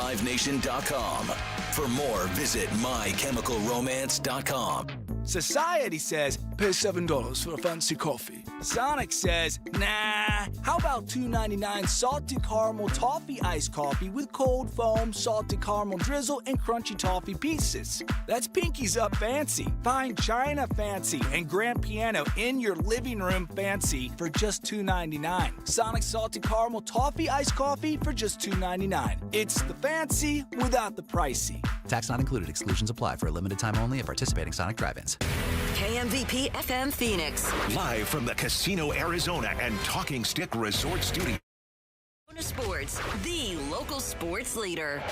LiveNation.com. For more, visit MyChemicalRomance.com. Society says pay $7 for a fancy coffee. Sonic says, nah, how about $2.99 salted caramel toffee iced coffee with cold foam, salted caramel drizzle, and crunchy toffee pieces. That's Pinky's Up fancy, fine china fancy, and grand piano in your living room fancy for just $2.99. Sonic salted caramel toffee iced coffee for just $2.99. It's the fancy without the pricey. Tax not included. Exclusions apply for a limited time only at participating Sonic drive-ins. KMVP FM Phoenix. Live from the Casino Arizona and Talking Stick Resort Studio. Sports, the local sports leader.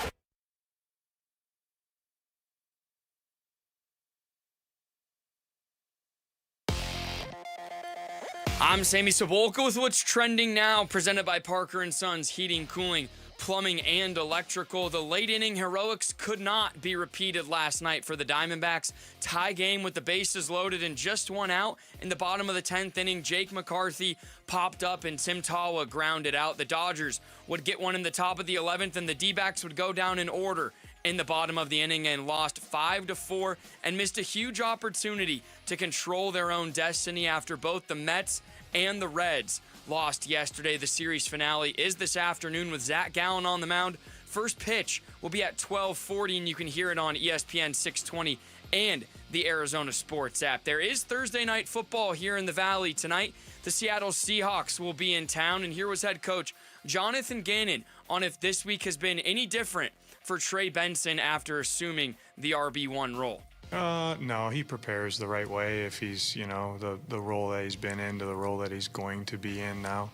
I'm Sammy Sabolka with what's trending now, presented by Parker & Sons Heating, Cooling, Plumbing, and Electrical. The late inning heroics could not be repeated last night for the Diamondbacks. Tie game with the bases loaded and just one out. In the bottom of the 10th inning, Jake McCarthy popped up and Tim Tawa grounded out. The Dodgers would get one in the top of the 11th, and the D-backs would go down in order in the bottom of the inning and lost 5-4 and missed a huge opportunity to control their own destiny after both the Mets and the Reds lost yesterday. The series finale is this afternoon with Zach Gallen on the mound. First pitch will be at 12:40, and you can hear it on ESPN 620 and the Arizona Sports app. There is Thursday night football here in the Valley tonight. The Seattle Seahawks will be in town, and here was head coach Jonathan Gannon on if this week has been any different for Trey Benson after assuming the RB1 role. No, he prepares the right way if he's, the role that he's been in to the role that he's going to be in now.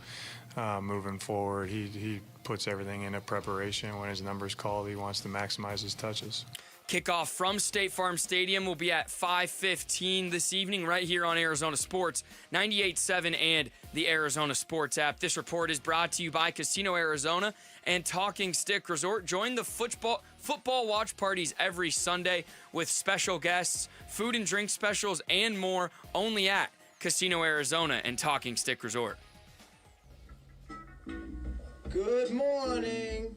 Moving forward, he puts everything into preparation. When his number's called, he wants to maximize his touches. Kickoff from State Farm Stadium will be at 5:15 this evening right here on Arizona Sports, 98.7 and the Arizona Sports app. This report is brought to you by Casino Arizona and Talking Stick Resort. Join the football watch parties every Sunday with special guests, food and drink specials, and more only at Casino Arizona and Talking Stick Resort. Good morning.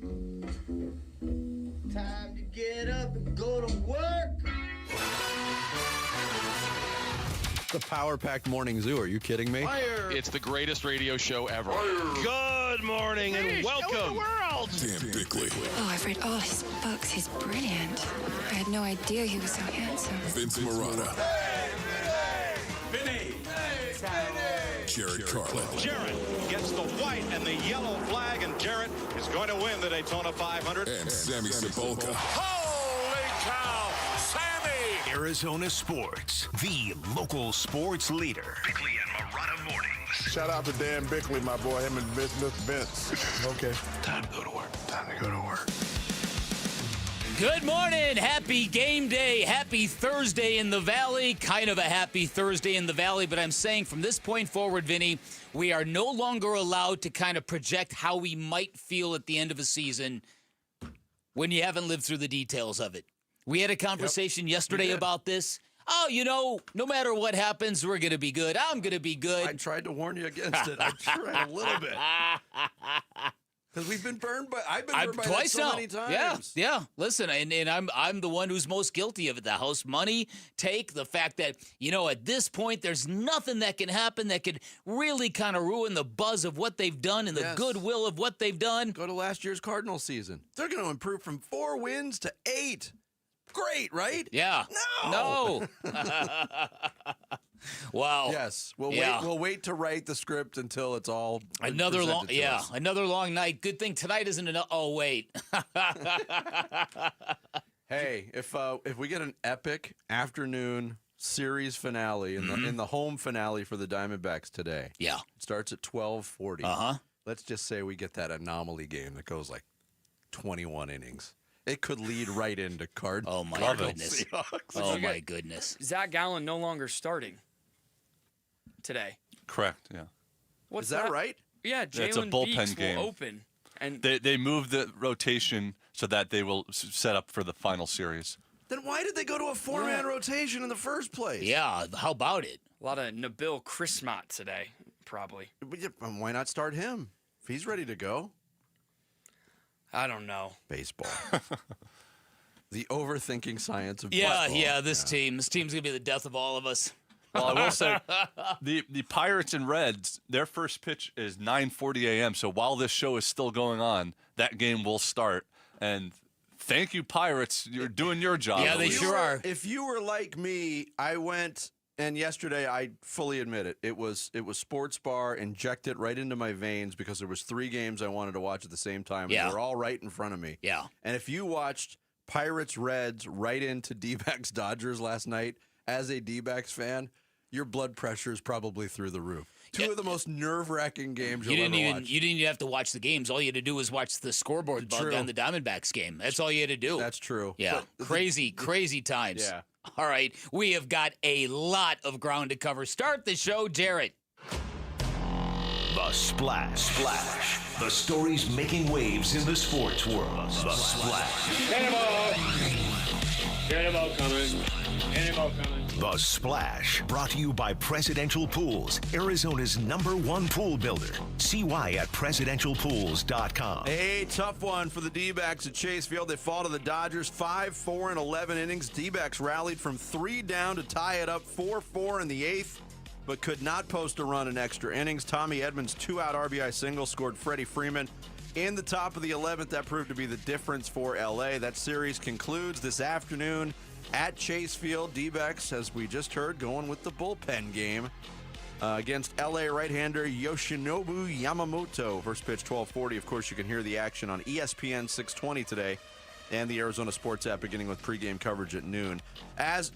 Time to get up and go to work. The power-packed morning zoo. Are you kidding me? Fire. It's the greatest radio show ever. Fire. Good morning and welcome. The world. Dan Bickley. Oh, I've read all his books. He's brilliant. I had no idea he was so handsome. Vince Marotta. Vinny. Jared Carlin. Jared gets the white and the yellow flag, and Jared is going to win the Daytona 500. And Sammy Sabolka. Holy cow, Sammy! Arizona Sports, the local sports leader. Bickley and Marotta mornings. Shout out to Dan Bickley, my boy, him and Vince. Okay. Time to go to work. Time to go to work. Good morning. Happy game day. Happy Thursday in the Valley. Kind of a happy Thursday in the Valley, but I'm saying from this point forward, Vinny, we are no longer allowed to kind of project how we might feel at the end of a season when you haven't lived through the details of it. We had a conversation yesterday about this. Oh, no matter what happens, we're going to be good. I'm going to be good. I tried to warn you against it. I tried a little bit. Because we've been burned by, I've been burned by twice that so now. many times. Yeah. Listen, and I'm the one who's most guilty of it. The house money take, the fact that, at this point, there's nothing that can happen that could really kind of ruin the buzz of what they've done and the goodwill of what they've done. Go to last year's Cardinals season. They're going to improve from 4 wins to 8. Great, right? Yeah. No. Wow. Yes. We'll wait to write the script until it's all another long us. Another long night. Good thing tonight isn't enough. Oh wait. Hey, if we get an epic afternoon series finale in the home finale for the Diamondbacks today. Yeah. It starts at 12:40. Uh-huh. Let's just say we get that anomaly game that goes like 21 innings. It could lead right into Cardinals. Oh, my goodness. Seahawks. Oh, my goodness. Zach Gallen no longer starting today. Correct, yeah. What's Is that right? Yeah, It's a Jalen bullpen Beeks game. will open. And They moved the rotation so that they will set up for the final series. Then why did they go to a 4-man rotation in the first place? Yeah, how about it? A lot of Nabil Chrismat today, probably. Why not start him if he's ready to go? I don't know. Baseball. The overthinking science of baseball. This team's going to be the death of all of us. Well, I will say, the Pirates and Reds, their first pitch is 9:40 a.m., so while this show is still going on, that game will start. And thank you, Pirates. You're doing your job. Yeah, they sure are. If you were like me, I went, and yesterday, I fully admit it, it was sports bar, inject it right into my veins because there was 3 games I wanted to watch at the same time. Yeah. And they were all right in front of me. Yeah. And if you watched Pirates Reds right into D-backs Dodgers last night, as a D-backs fan, your blood pressure is probably through the roof. Two of the most nerve-wracking games you'll ever watch. You didn't even have to watch the games. All you had to do was watch the scoreboard bug on the Diamondbacks game. That's all you had to do. That's true. Yeah, crazy times. Yeah. All right, we have got a lot of ground to cover. Start the show, Jarrett. The Splash. The stories making waves in the sports world. The Splash. Cannonball coming. The Splash, brought to you by Presidential Pools, Arizona's #1 pool builder. See why at presidentialpools.com. A tough one for the D-backs at Chase Field. They fall to the Dodgers 5-4 in 11 innings. D-backs rallied from 3 down to tie it up 4-4 in the 8th, but could not post a run in extra innings. Tommy Edmonds' 2-out RBI single scored Freddie Freeman in the top of the 11th. That proved to be the difference for L.A. That series concludes this afternoon at Chase Field. D-backs, as we just heard, going with the bullpen game against L.A. right-hander Yoshinobu Yamamoto. First pitch 12:40. Of course, you can hear the action on ESPN 620 today and the Arizona Sports app, beginning with pregame coverage at noon. As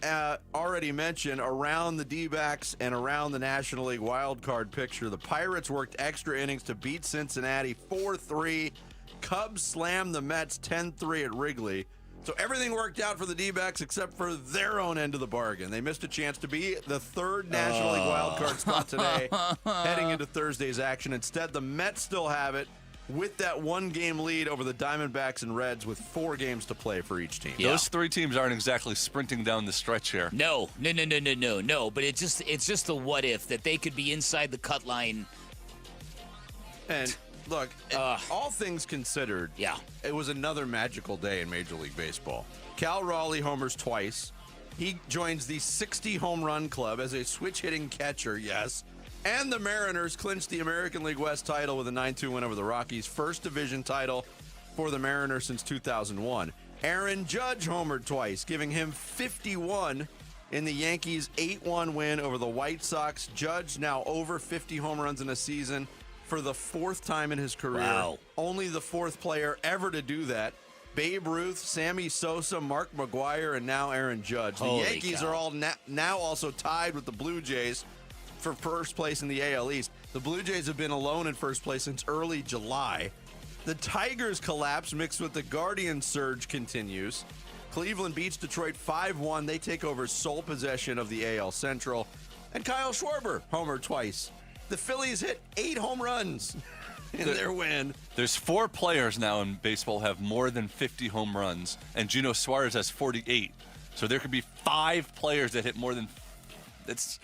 already mentioned, around the D-backs and around the National League wildcard picture, the Pirates worked extra innings to beat Cincinnati 4-3. Cubs slammed the Mets 10-3 at Wrigley. So everything worked out for the D-backs except for their own end of the bargain. They missed a chance to be the 3rd National League wildcard spot today, heading into Thursday's action. Instead, the Mets still have it with that 1-game lead over the Diamondbacks and Reds with 4 games to play for each team. Those 3 teams aren't exactly sprinting down the stretch here. No. But it's just a what if that they could be inside the cut line. And look, all things considered, it was another magical day in Major League Baseball. Cal Raleigh homers twice. He joins the 60 home run club as a switch-hitting catcher, yes. And the Mariners clinched the American League West title with a 9-2 win over the Rockies. First division title for the Mariners since 2001. Aaron Judge homered twice, giving him 51 in the Yankees' 8-1 win over the White Sox. Judge now over 50 home runs in a season for the 4th time in his career. Wow. Only the 4th player ever to do that. Babe Ruth, Sammy Sosa, Mark McGwire, and now Aaron Judge. The Holy Yankees cow. are all now also tied with the Blue Jays for first place in the AL East. The Blue Jays have been alone in first place since early July. The Tigers collapse mixed with the Guardians surge continues. Cleveland beats Detroit 5-1. They take over sole possession of the AL Central. And Kyle Schwarber homered twice. The Phillies hit 8 home runs in their win. There's 4 players now in baseball have more than 50 home runs, and Gino Suarez has 48. So there could be 5 players that hit more than. It's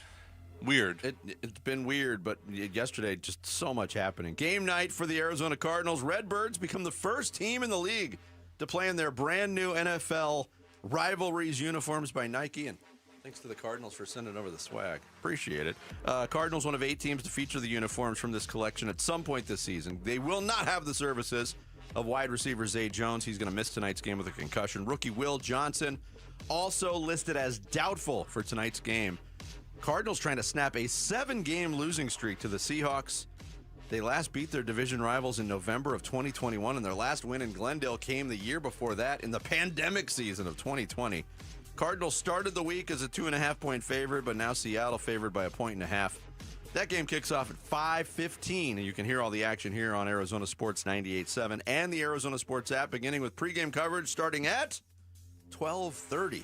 weird. It's been weird, but yesterday just so much happening. Game night for the Arizona Cardinals. Redbirds become the first team in the league to play in their brand new NFL rivalries uniforms by Nike. And thanks to the Cardinals for sending over the swag. Appreciate it. Cardinals, one of 8 teams to feature the uniforms from this collection at some point this season. They will not have the services of wide receiver Zay Jones. He's going to miss tonight's game with a concussion. Rookie Will Johnson also listed as doubtful for tonight's game. Cardinals trying to snap a 7-game losing streak to the Seahawks. They last beat their division rivals in November of 2021, and their last win in Glendale came the year before that in the pandemic season of 2020. Cardinals started the week as a 2.5-point favorite, but now Seattle favored by 1.5. That game kicks off at 5:15, and you can hear all the action here on Arizona Sports 98.7 and the Arizona Sports app, beginning with pregame coverage starting at 12:30.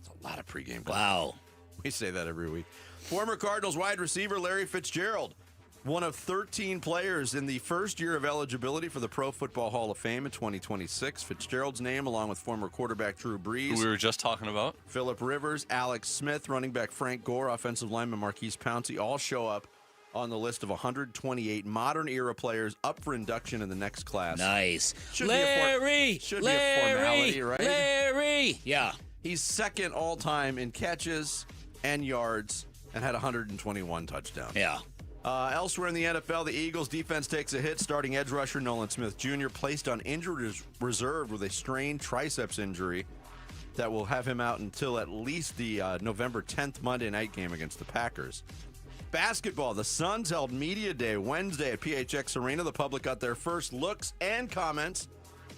It's a lot of pregame coverage. Wow. We say that every week. Former Cardinals wide receiver Larry Fitzgerald, one of 13 players in the first year of eligibility for the Pro Football Hall of Fame in 2026. Fitzgerald's name, along with former quarterback Drew Brees, who we were just talking about, Phillip Rivers, Alex Smith, running back Frank Gore, offensive lineman Marquise Pouncey, all show up on the list of 128 modern-era players up for induction in the next class. Nice. Should Larry! be a formality, right? Larry! Yeah. He's second all-time in catches and yards and had 121 touchdowns. Yeah. Elsewhere in the NFL, the Eagles' defense takes a hit. Starting edge rusher Nolan Smith Jr. placed on injured reserve with a strained triceps injury that will have him out until at least the November 10th Monday night game against the Packers. Basketball, the Suns held Media Day Wednesday at PHX Arena. The public got their first looks and comments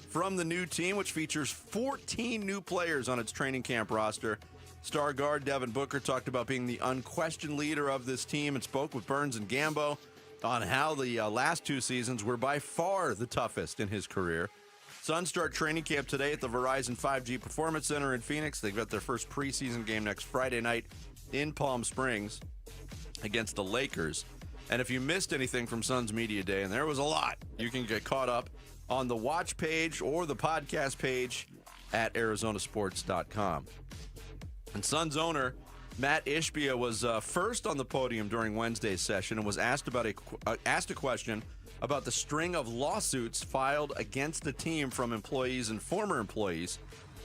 from the new team, which features 14 new players on its training camp roster. Star guard Devin Booker talked about being the unquestioned leader of this team and spoke with Burns and Gambo on how the last 2 seasons were by far the toughest in his career. Suns start training camp today at the Verizon 5G Performance Center in Phoenix. They've got their first preseason game next Friday night in Palm Springs against the Lakers. And if you missed anything from Suns Media Day, and there was a lot, you can get caught up on the watch page or the podcast page at arizonasports.com. And Suns owner Matt Ishbia was first on the podium during Wednesday's session and was asked a question about the string of lawsuits filed against the team from employees and former employees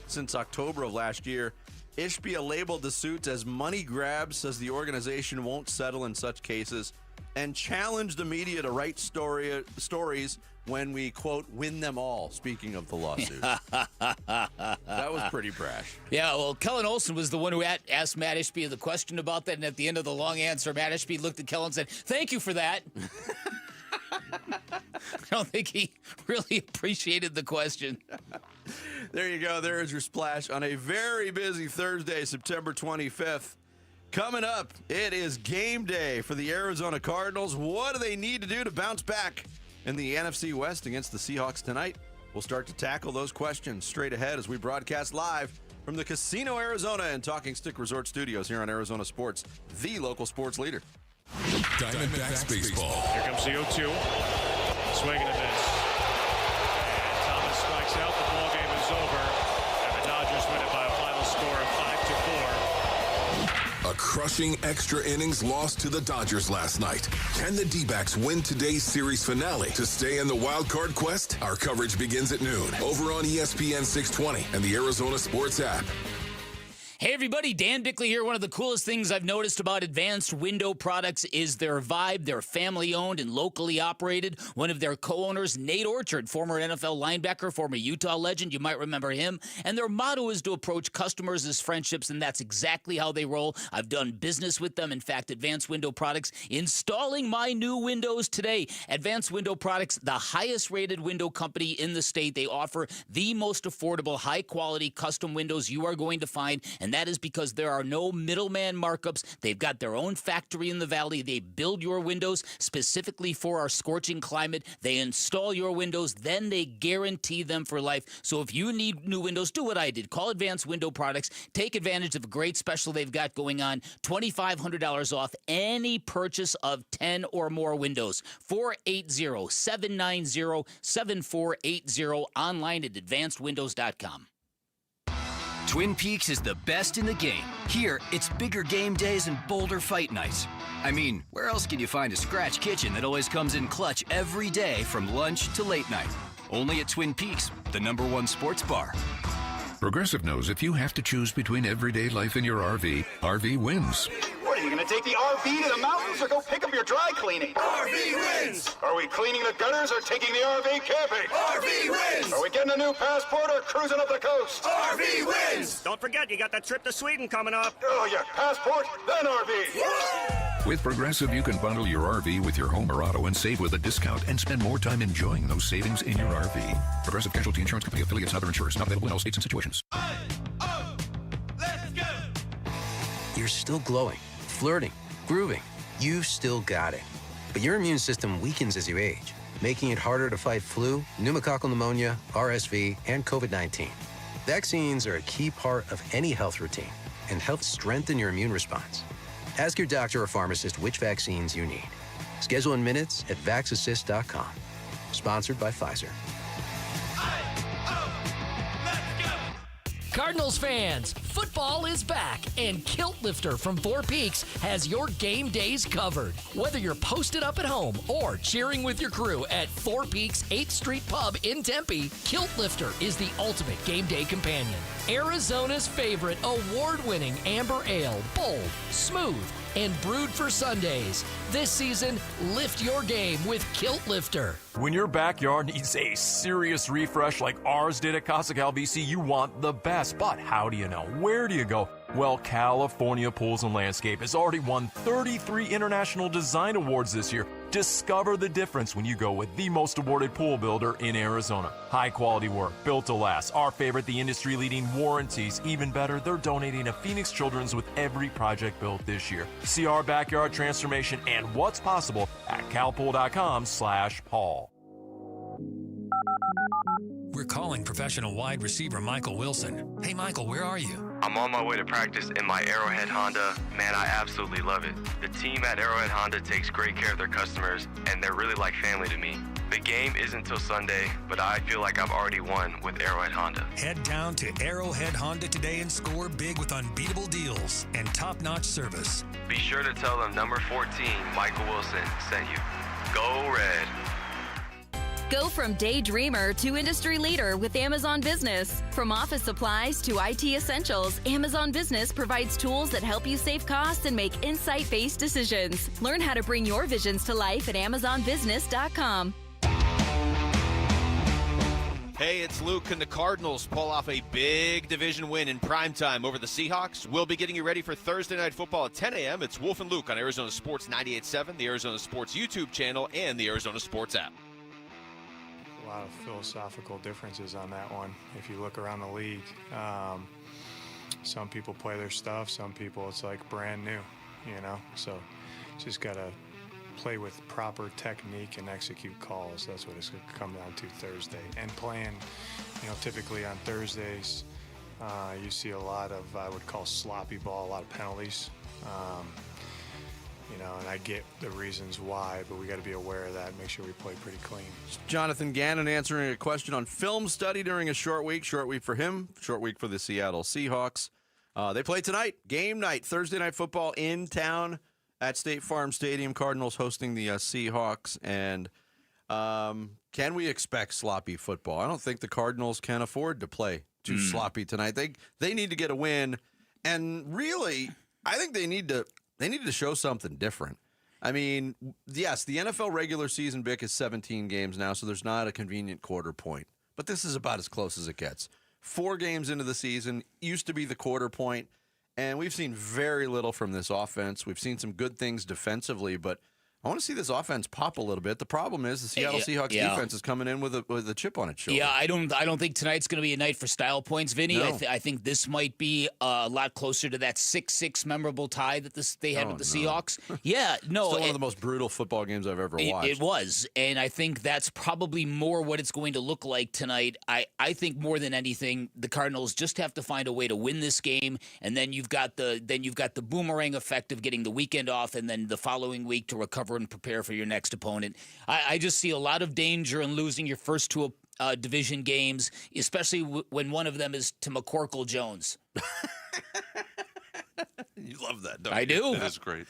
since October of last year. Ishbia labeled the suits as money grabs, says the organization won't settle in such cases, and challenged the media to write stories when we, quote, win them all, speaking of the lawsuit. That was pretty brash. Yeah, well, Kellen Olson was the one who asked Matt Ishbia the question about that, and at the end of the long answer, Matt Ishbia looked at Kellen and said, "Thank you for that." I don't think he really appreciated the question. There you go. There is your splash on a very busy Thursday, September 25th. Coming up, it is game day for the Arizona Cardinals. What do they need to do to bounce back in the NFC West against the Seahawks tonight? We'll start to tackle those questions straight ahead as we broadcast live from the Casino Arizona and Talking Stick Resort Studios here on Arizona Sports, the local sports leader. Diamondbacks baseball. Here comes the 0-2. Swing and a miss. And Thomas strikes out. The ball game is over. And the Dodgers win it by a final score of 5-4. A crushing extra innings loss to the Dodgers last night. Can the D-backs win today's series finale to stay in the wild card quest? Our coverage begins at noon over on ESPN 620 and the Arizona Sports app. Hey everybody, Dan Bickley here. One of the coolest things I've noticed about Advanced Window Products is their vibe. They're family-owned and locally operated. One of their co-owners, Nate Orchard, former NFL linebacker, former Utah legend, you might remember him. And their motto is to approach customers as friendships, and that's exactly how they roll. I've done business with them. In fact, Advanced Window Products, installing my new windows today. Advanced Window Products, the highest-rated window company in the state. They offer the most affordable, high-quality custom windows you are going to find, and that is because there are no middleman markups. They've got their own factory in the valley. They build your windows specifically for our scorching climate. They install your windows, then they guarantee them for life. So if you need new windows, do what I did. Call Advanced Window Products. Take advantage of a great special they've got going on. $2,500 off any purchase of 10 or more windows. 480-790-7480. Online at advancedwindows.com. Twin Peaks is the best in the game. Here, it's bigger game days and bolder fight nights. I mean, where else can you find a scratch kitchen that always comes in clutch every day from lunch to late night? Only at Twin Peaks, the #1 sports bar. Progressive knows if you have to choose between everyday life and your RV, RV wins. What, are you going to take the RV to the mountains or go pick up your dry cleaning? RV wins! Are we cleaning the gutters or taking the RV camping? RV wins! Are we getting a new passport or cruising up the coast? RV wins! Don't forget, you got that trip to Sweden coming up. Oh, yeah, passport, then RV. With Progressive, you can bundle your RV with your home or auto and save with a discount and spend more time enjoying those savings in your RV. Progressive Casualty Insurance Company affiliates and other insurers not available in all states and situations. Let's go! You're still glowing, flirting, grooving. You've still got it. But your immune system weakens as you age, making it harder to fight flu, pneumococcal pneumonia, RSV, and COVID-19. Vaccines are a key part of any health routine and help strengthen your immune response. Ask your doctor or pharmacist which vaccines you need. Schedule in minutes at vaxassist.com. Sponsored by Pfizer. Cardinals fans, Football is back, and Kilt Lifter from Four Peaks has your game days covered. Whether you're posted up at home or cheering with your crew at Four Peaks 8th Street Pub in Tempe, Kilt Lifter is the ultimate game day companion. Arizona's favorite award-winning amber ale, bold, smooth, and brewed for Sundays. This season, lift your game with Kilt Lifter. When your backyard needs a serious refresh like ours did at Casa Cal BC, you want the best. But how do you know? Where do you go? Well, California Pools and Landscape has already won 33 International Design Awards this year. Discover the difference when you go with the most awarded pool builder in Arizona. High quality work, built to last. Our favorite, the industry leading warranties. Even better, they're donating to Phoenix Children's with every project built this year. See our backyard transformation and what's possible at calpool.com/Paul. We're calling professional wide receiver Michael Wilson. Hey, Michael, where are you? I'm on my way to practice in my Arrowhead Honda. Man, I absolutely love it. The team at Arrowhead Honda takes great care of their customers, and they're really like family to me. The game isn't till Sunday, but I feel like I've already won with Arrowhead Honda. Head down to Arrowhead Honda today and score big with unbeatable deals and top-notch service. Be sure to tell them number 14, Michael Wilson, sent you. Go Red. Go from daydreamer to industry leader with Amazon Business. From office supplies to IT essentials, Amazon Business provides tools that help you save costs and make insight-based decisions. Learn how to bring your visions to life at AmazonBusiness.com. Hey, it's Luke, and the Cardinals pull off a big division win in primetime over the Seahawks. We'll be getting you ready for Thursday Night Football at 10 a.m. It's Wolf and Luke on Arizona Sports 98.7, the Arizona Sports YouTube channel, and the Arizona Sports app. A lot of philosophical differences on that one. If you look around the league, some people play their stuff, some people it's like brand new, so just got to play with proper technique and execute calls. That's what it's going to come down to Thursday. And playing, typically on Thursdays, you see a lot of, I would call sloppy ball, a lot of penalties. And I get the reasons why, but we got to be aware of that and make sure we play pretty clean. Jonathan Gannon answering a question on film study during a short week. Short week for him, short week for the Seattle Seahawks. They play tonight, game night, Thursday Night Football in town at State Farm Stadium. Cardinals hosting the Seahawks. And can we expect sloppy football? I don't think the Cardinals can afford to play too sloppy tonight. They need to get a win. And really, I think they need to show something different. I mean, yes, the NFL regular season, Bick, is 17 games now, so there's not a convenient quarter point. But this is about as close as it gets. 4 games into the season, used to be the quarter point, and we've seen very little from this offense. We've seen some good things defensively, but I want to see this offense pop a little bit. The problem is the Seattle Seahawks defense is coming in with a chip on its shoulder. Yeah, I don't think tonight's going to be a night for style points, Vinny. No. I think this might be a lot closer to that 6-6 memorable tie that they had with the Seahawks. Yeah, no. Still one of the most brutal football games I've ever watched. It was, and I think that's probably more what it's going to look like tonight. I think more than anything, the Cardinals just have to find a way to win this game, and then you've got the boomerang effect of getting the weekend off, and then the following week to recover and prepare for your next opponent. I just see a lot of danger in losing your first 2 division games, especially when one of them is to McCorkle Jones. You love that, don't I you? do. That's great.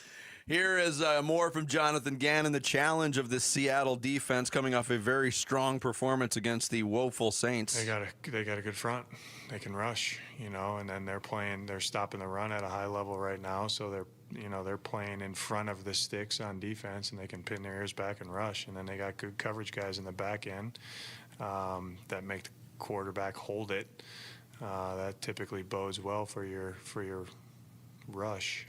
Here is more from Jonathan Gannon, the challenge of this Seattle defense coming off a very strong performance against the woeful Saints. They got a good front. They can rush, and then they're stopping the run at a high level right now, so they're playing in front of the sticks on defense, and they can pin their ears back and rush. And then they got good coverage guys in the back end that make the quarterback hold it. That typically bodes well for your rush.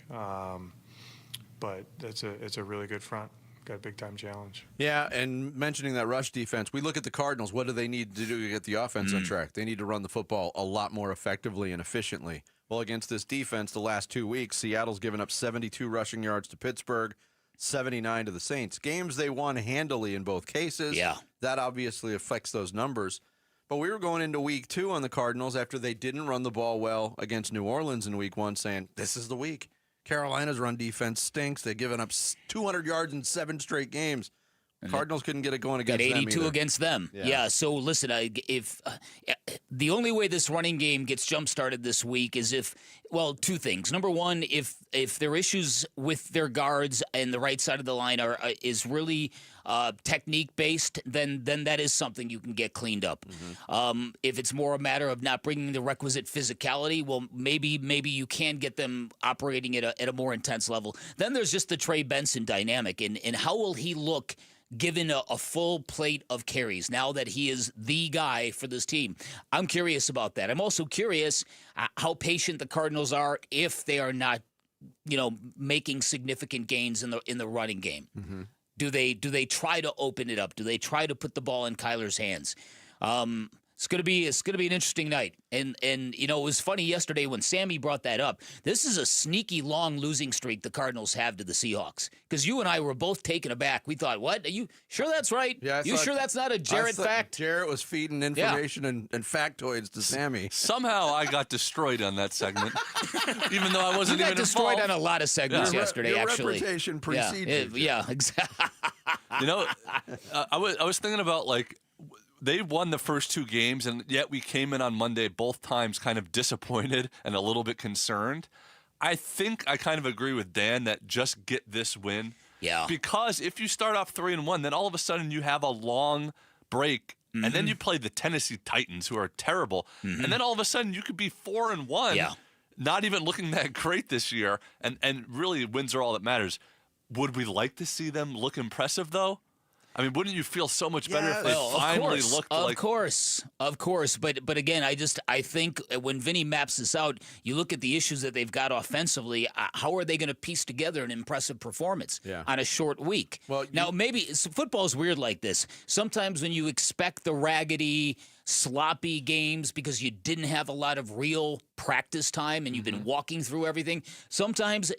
But it's a really good front. Got a big-time challenge. Yeah, and mentioning that rush defense, we look at the Cardinals. What do they need to do to get the offense on track? They need to run the football a lot more effectively and efficiently. Well, against this defense, the last 2 weeks, Seattle's given up 72 rushing yards to Pittsburgh, 79 to the Saints. Games they won handily in both cases. Yeah. That obviously affects those numbers. But we were going into week 2 on the Cardinals after they didn't run the ball well against New Orleans in week 1, saying, this is the week. Carolina's run defense stinks. They've given up 200 yards in 7 straight games. Cardinals couldn't get it going against got them 82 either. against them. Yeah. So listen, if the only way this running game gets jump-started this week is if, well, two things. Number one, if there are issues with their guards and the right side of the line is really technique-based, then that is something you can get cleaned up. If it's more a matter of not bringing the requisite physicality, well, maybe you can get them operating at a more intense level. Then there's just the Trey Benson dynamic, and how will he look given a full plate of carries now that he is the guy for this team? I'm curious about that. I'm also curious how patient the Cardinals are if they are not, making significant gains in the running game. Do they try to open it up? Do they try to put the ball in Kyler's hands? It's gonna be an interesting night. And it was funny yesterday when Sammy brought that up. This is a sneaky long losing streak the Cardinals have to the Seahawks. Because you and I were both taken aback. We thought, what? Are you sure that's right? Yeah, you sure that's not a Jarrett fact? Jarrett was feeding information and factoids to Sammy. Somehow I got destroyed on that segment, even though I wasn't you even got destroyed involved. on a lot of segments yesterday, your actually. Reputation precedes you. Yeah, exactly. I was thinking about, like, they won the first two games, and yet we came in on Monday both times kind of disappointed and a little bit concerned. I think I kind of agree with Dan that just get this win. Yeah. Because if you start off 3-1, then all of a sudden you have a long break, and then you play the Tennessee Titans, who are terrible, and then all of a sudden you could be 4-1. Yeah. Not even looking that great this year, and really wins are all that matters. Would we like to see them look impressive, though? I mean, wouldn't you feel so much better if they finally looked like... Of course. But again, I think when Vinny maps this out, you look at the issues that they've got offensively, how are they going to piece together an impressive performance on a short week? Well, now, maybe football's weird like this. Sometimes when you expect the raggedy, sloppy games because you didn't have a lot of real practice time and you've been walking through everything, sometimes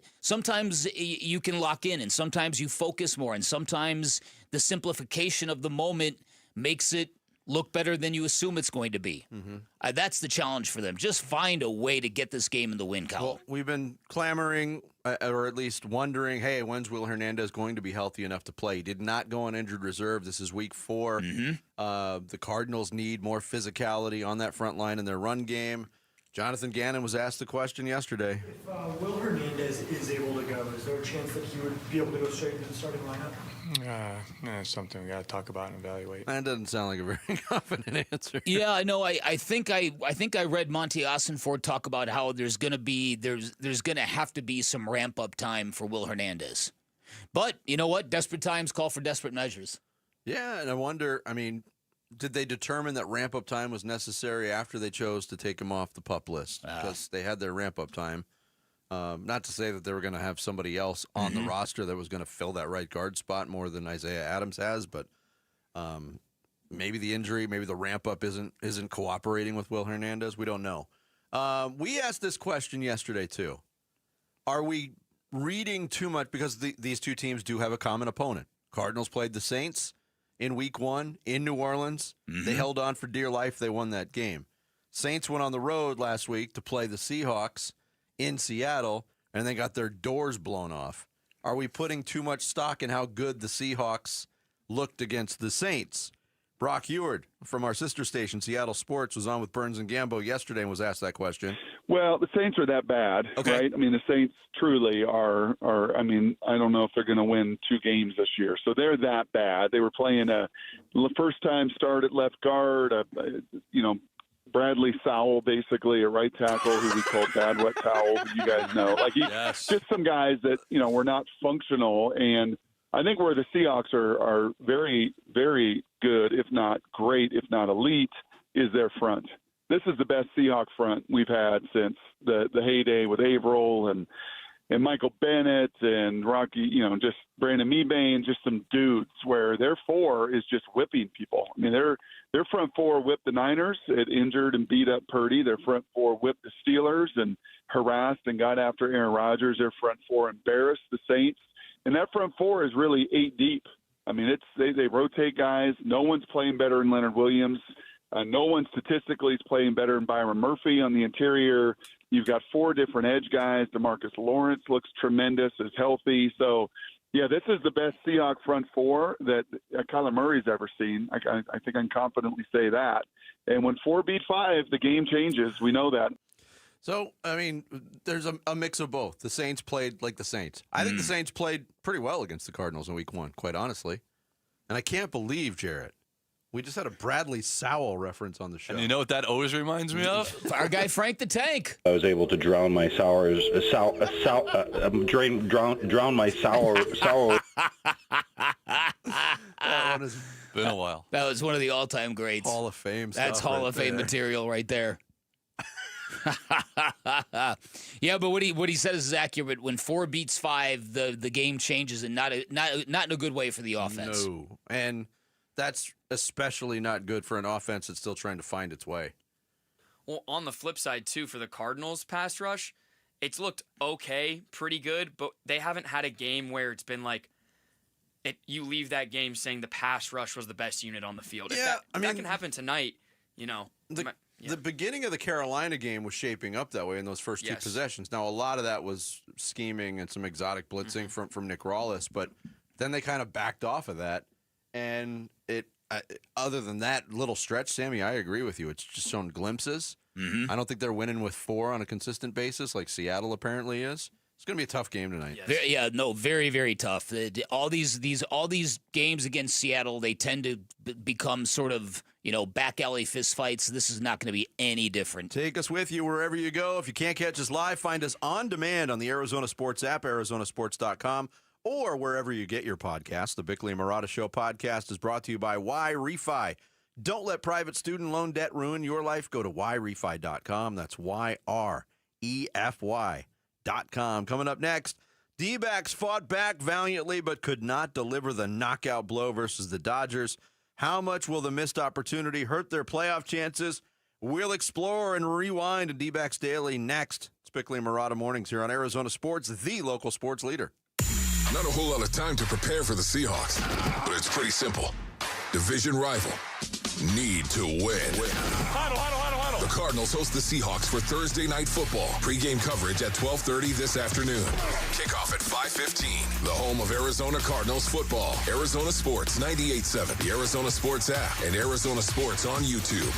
you can lock in, and sometimes you focus more, and sometimes the simplification of the moment makes it look better than you assume it's going to be. That's the challenge for them. Just find a way to get this game in the win column. Well, we've been clamoring, or at least wondering, hey, when's Will Hernandez going to be healthy enough to play? He did not go on injured reserve. This is week 4. The Cardinals need more physicality on that front line in their run game. Jonathan Gannon was asked the question yesterday. If Will Hernandez is able to go, is there a chance that he would be able to go straight into the starting lineup? It's something we got to talk about and evaluate. That doesn't sound like a very confident answer. Yeah, I know. I think I read Monty Ossenford talk about how there's going to have to be some ramp up time for Will Hernandez. But you know what? Desperate times call for desperate measures. Yeah, and I wonder, did they determine that ramp-up time was necessary after they chose to take him off the PUP list? Because they had their ramp-up time. Not to say that they were going to have somebody else on the roster that was going to fill that right guard spot more than Isaiah Adams has, but maybe the injury, maybe the ramp-up isn't cooperating with Will Hernandez. We don't know. We asked this question yesterday, too. Are we reading too much? Because these two teams do have a common opponent. Cardinals played the Saints in week 1 in New Orleans. They held on for dear life. They won that game. Saints went on the road last week to play the Seahawks in Seattle, and they got their doors blown off. Are we putting too much stock in how good the Seahawks looked against the Saints? Brock Eward from our sister station, Seattle Sports, was on with Burns and Gambo yesterday and was asked that question. Well, the Saints are that bad, right? I mean, the Saints truly are. I mean, I don't know if they're going to win 2 games this year. So they're that bad. They were playing a first-time start at left guard, Bradley Sowell, basically, a right tackle who we call Bad Wet Towel, who you guys know. Like, just some guys that, were not functional. And I think where the Seahawks are very, very good, if not great, if not elite, is their front. This is the best Seahawk front we've had since the heyday with Averill and Michael Bennett and Rocky, just Brandon Mebane, just some dudes where their 4 is just whipping people. I mean, their front 4 whipped the Niners. It injured and beat up Purdy. Their front 4 whipped the Steelers and harassed and got after Aaron Rodgers. Their front 4 embarrassed the Saints. And that front 4 is really 8 deep. I mean, they rotate guys. No one's playing better than Leonard Williams. No one statistically is playing better than Byron Murphy on the interior. You've got 4 different edge guys. DeMarcus Lawrence looks tremendous, is healthy. So Yeah, this is the best Seahawks front four that Kyler Murray's ever seen. I think I can confidently say that. And when 4 beat 5, the game changes. We know that. So, I mean, there's a mix of both. The Saints played like the Saints. I think the Saints played pretty well against the Cardinals in Week 1, quite honestly. And I can't believe, Jarrett, we just had a Bradley Sowell reference on the show. And you know what that always reminds me of? Our guy Frank the Tank. I was able to drown my drown my sour. That has been a while. That was one of the all-time greats. Hall of Fame That's stuff Hall right of Fame there. material right there. Yeah, but what he said is accurate. When 4 beats 5, the game changes, and not in a good way for the offense. No, and that's especially not good for an offense that's still trying to find its way. Well, on the flip side, too, for the Cardinals pass rush, it's looked okay, pretty good, but they haven't had a game where it's been like, you leave that game saying the pass rush was the best unit on the field. Yeah, If that can happen tonight, The beginning of the Carolina game was shaping up that way in those first two possessions. Now, a lot of that was scheming and some exotic blitzing from Nick Rawlis, but then they kind of backed off of that. And other than that little stretch, Sammy, I agree with you. It's just shown glimpses. Mm-hmm. I don't think they're winning with 4 on a consistent basis like Seattle apparently is. It's going to be a tough game tonight. Very, very tough. All these games against Seattle, they tend to become sort of, back alley fist fights. This is not going to be any different. Take us with you wherever you go. If you can't catch us live, find us on demand on the Arizona Sports app, arizonasports.com, or wherever you get your podcasts. The Bickley and Marotta Show podcast is brought to you by Y-Refi. Don't let private student loan debt ruin your life. Go to yrefi.com. That's YREFY.com. Coming up next, D-backs fought back valiantly but could not deliver the knockout blow versus the Dodgers. How much will the missed opportunity hurt their playoff chances? We'll explore and rewind in D-backs Daily next. It's Bickley and Marotta Mornings here on Arizona Sports, the local sports leader. Not a whole lot of time to prepare for the Seahawks, but it's pretty simple. Division rival. Need to win. The Cardinals host the Seahawks for Thursday Night Football. Pre-game coverage at 12:30 this afternoon. Kickoff at 5:15. The home of Arizona Cardinals football. Arizona Sports 98.7, the Arizona Sports app, and Arizona Sports on YouTube.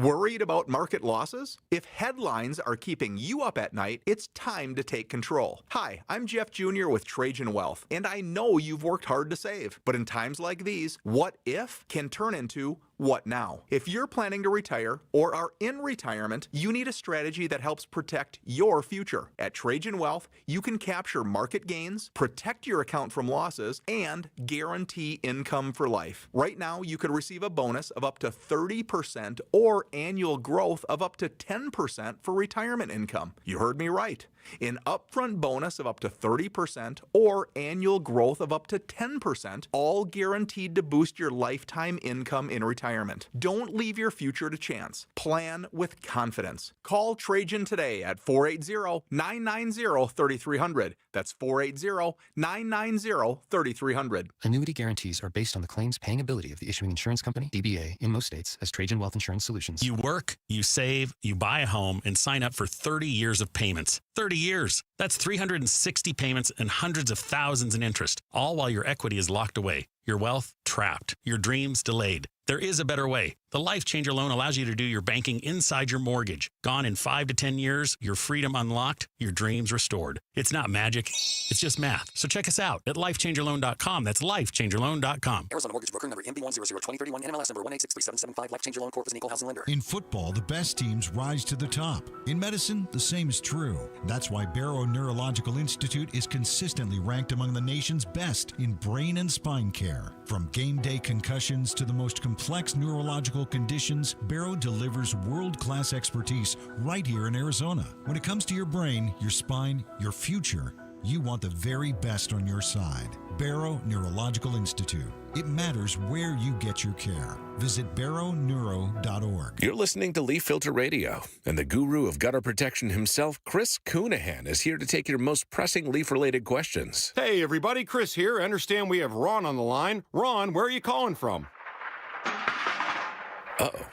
Worried about market losses? If headlines are keeping you up at night, it's time to take control. Hi, I'm Jeff Jr. with Trajan Wealth, and I know you've worked hard to save. But in times like these, what if can turn into what now? If you're planning to retire or are in retirement, you need a strategy that helps protect your future. At Trajan Wealth, you can capture market gains, protect your account from losses, and guarantee income for life. Right now, you could receive a bonus of up to 30% or annual growth of up to 10% for retirement income. You heard me right. An upfront bonus of up to 30% or annual growth of up to 10%, all guaranteed to boost your lifetime income in retirement. Don't leave your future to chance. Plan with confidence. Call Trajan today at 480-990-3300. That's 480-990-3300. Annuity guarantees are based on the claims paying ability of the issuing insurance company, DBA, in most states, as Trajan Wealth Insurance Solutions. You work, you save, you buy a home, and sign up for 30 years of payments. 30 years. That's 360 payments and hundreds of thousands in interest, all while your equity is locked away, your wealth trapped, your dreams delayed. There is a better way. The Life Changer loan allows you to do your banking inside your mortgage. Gone in 5 to 10 years, your freedom unlocked, your dreams restored. It's not magic, it's just math. So check us out at lifechangerloan.com. That's lifechangerloan.com. Arizona Mortgage Broker number MB1002031, NMLS number 1863775. Life Changer Loan Corp is an equal housing lender. In football, the best teams rise to the top. In medicine, the same is true. That's why Barrow Neurological Institute is consistently ranked among the nation's best in brain and spine care. From game day concussions to the most complex neurological conditions, Barrow delivers world-class expertise right here in Arizona. When it comes to your brain, your spine, your future, you want the very best on your side. Barrow Neurological Institute. It matters where you get your care. Visit barrowneuro.org. You're listening to Leaf Filter Radio, and the guru of gutter protection himself, Chris Coonahan, is here to take your most pressing leaf-related questions. Hey, everybody, Chris here. I understand we have Ron on the line. Ron, where are you calling from? Uh-oh.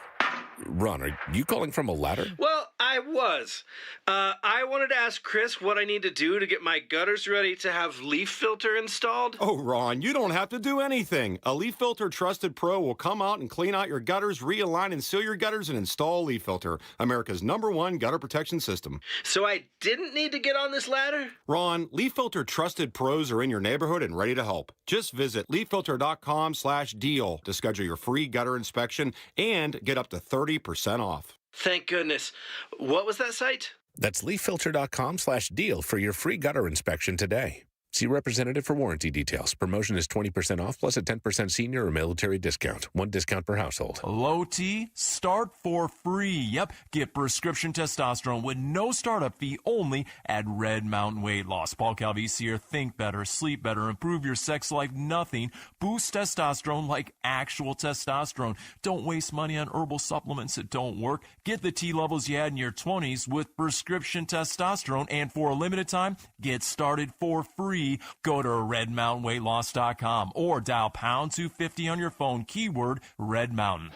Ron, are you calling from a ladder? Well, I I was. I wanted to ask Chris what I need to do to get my gutters ready to have leaf filter installed. Oh, Ron, you don't have to do anything. A Leaf Filter Trusted Pro will come out and clean out your gutters, realign and seal your gutters, and install Leaf Filter, America's #1 gutter protection system. So I didn't need to get on this ladder? Ron, Leaf Filter Trusted Pros are in your neighborhood and ready to help. Just visit leaffilter.com/deal to schedule your free gutter inspection and get up to 30% off. Thank goodness. What was that site? That's leaffilter.com/deal for your free gutter inspection today. See representative for warranty details. Promotion is 20% off plus a 10% senior or military discount. One discount per household. Low T, start for free. Yep, get prescription testosterone with no startup fee only at Red Mountain Weight Loss. Paul Calvisi here. Think better, sleep better, improve your sex life. Nothing. Boost testosterone like actual testosterone. Don't waste money on herbal supplements that don't work. Get the T levels you had in your 20s with prescription testosterone. And for a limited time, get started for free. Go to redmountainweightloss.com or dial #250 on your phone, keyword Red Mountain.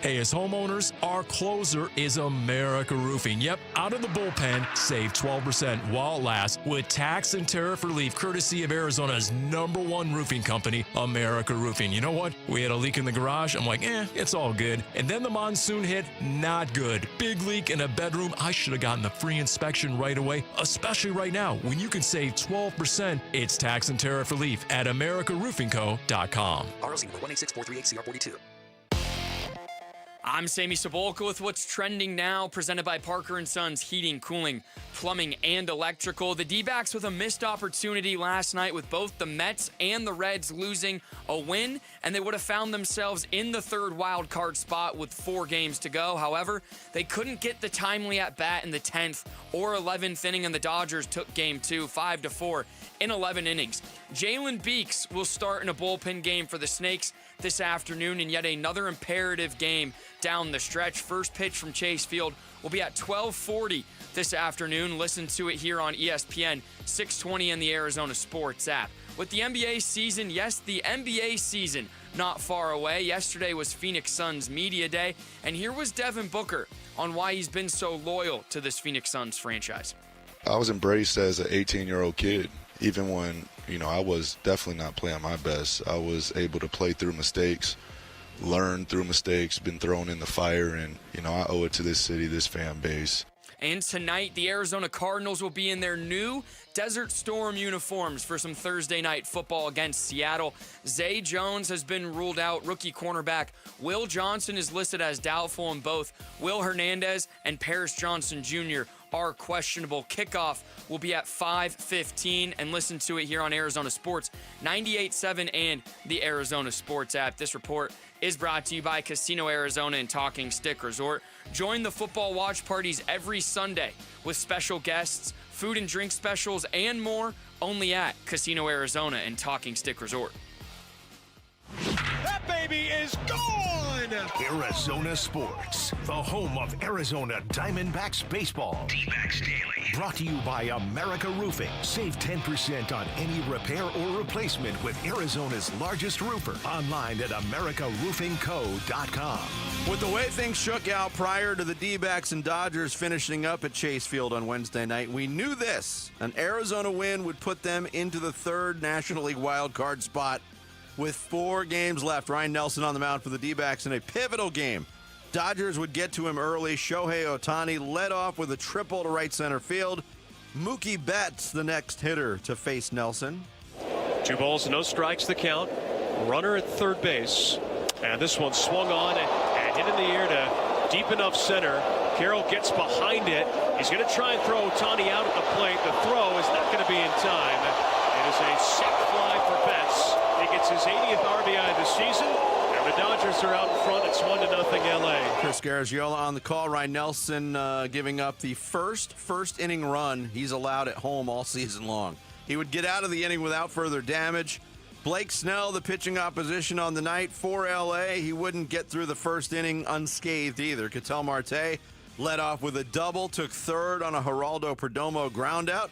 Hey, as homeowners, our closer is America Roofing. Yep, out of the bullpen, save 12% while it lasts with tax and tariff relief courtesy of Arizona's #1 roofing company, America Roofing. You know what? We had a leak in the garage. I'm like, it's all good. And then the monsoon hit, not good. Big leak in a bedroom. I should have gotten the free inspection right away, especially right now when you can save 12%. It's tax and tariff relief at americaroofingco.com. ROC number 186438CR42. I'm Sammy Sabolka with what's trending now, presented by Parker & Sons Heating, Cooling, Plumbing, and Electrical. The D-backs with a missed opportunity last night with both the Mets and the Reds losing a win, and they would have found themselves in the third wild card spot with 4 games to go. However, they couldn't get the timely at-bat in the 10th or 11th inning, and the Dodgers took Game 2, 5-4 in 11 innings. Jalen Beeks will start in a bullpen game for the Snakes this afternoon in yet another imperative game down the stretch. First pitch from Chase Field will be at 12:40 this afternoon. Listen to it here on ESPN 620 and the Arizona Sports app. With the NBA season, yes, the NBA season not far away. Yesterday was Phoenix Suns Media Day, and here was Devin Booker on why he's been so loyal to this Phoenix Suns franchise. I was embraced as an 18-year-old kid, even when, I was definitely not playing my best. I was able to play through mistakes, learn through mistakes, been thrown in the fire, and, I owe it to this city, this fan base. And tonight, the Arizona Cardinals will be in their new Desert Storm uniforms for some Thursday night football against Seattle. Zay Jones has been ruled out. Rookie cornerback Will Johnson is listed as doubtful, and both Will Hernandez and Paris Johnson Jr. are questionable. Kickoff will be at 5:15, and listen to it here on Arizona Sports 98.7 and the Arizona Sports app. This report is brought to you by Casino Arizona and Talking Stick Resort. Join the football watch parties every Sunday with special guests, food and drink specials, and more only at Casino Arizona and Talking Stick Resort. That baby is gone! Arizona Sports, the home of Arizona Diamondbacks baseball. D-backs Daily. Brought to you by America Roofing. Save 10% on any repair or replacement with Arizona's largest roofer. Online at americaroofingco.com. With the way things shook out prior to the D-backs and Dodgers finishing up at Chase Field on Wednesday night, we knew this. An Arizona win would put them into the third National League wildcard spot. With 4 games left, Ryan Nelson on the mound for the D-backs in a pivotal game. Dodgers would get to him early. Shohei Ohtani led off with a triple to right center field. Mookie Betts, the next hitter to face Nelson. 2 balls, no strikes, the count. Runner at third base. And this one swung on and hit in the air to deep enough center. Carroll gets behind it. He's going to try and throw Ohtani out at the plate. The throw is not going to be in time. It is a sac fly for Betts. He gets his 80th RBI of the season, and the Dodgers are out in front. It's 1-0 LA. Chris Garagiola on the call. Ryan Nelson giving up the first inning run he's allowed at home all season long. He would get out of the inning without further damage. Blake Snell, the pitching opposition on the night for LA. He wouldn't get through the first inning unscathed either. Ketel Marte led off with a double, took third on a Geraldo Perdomo groundout.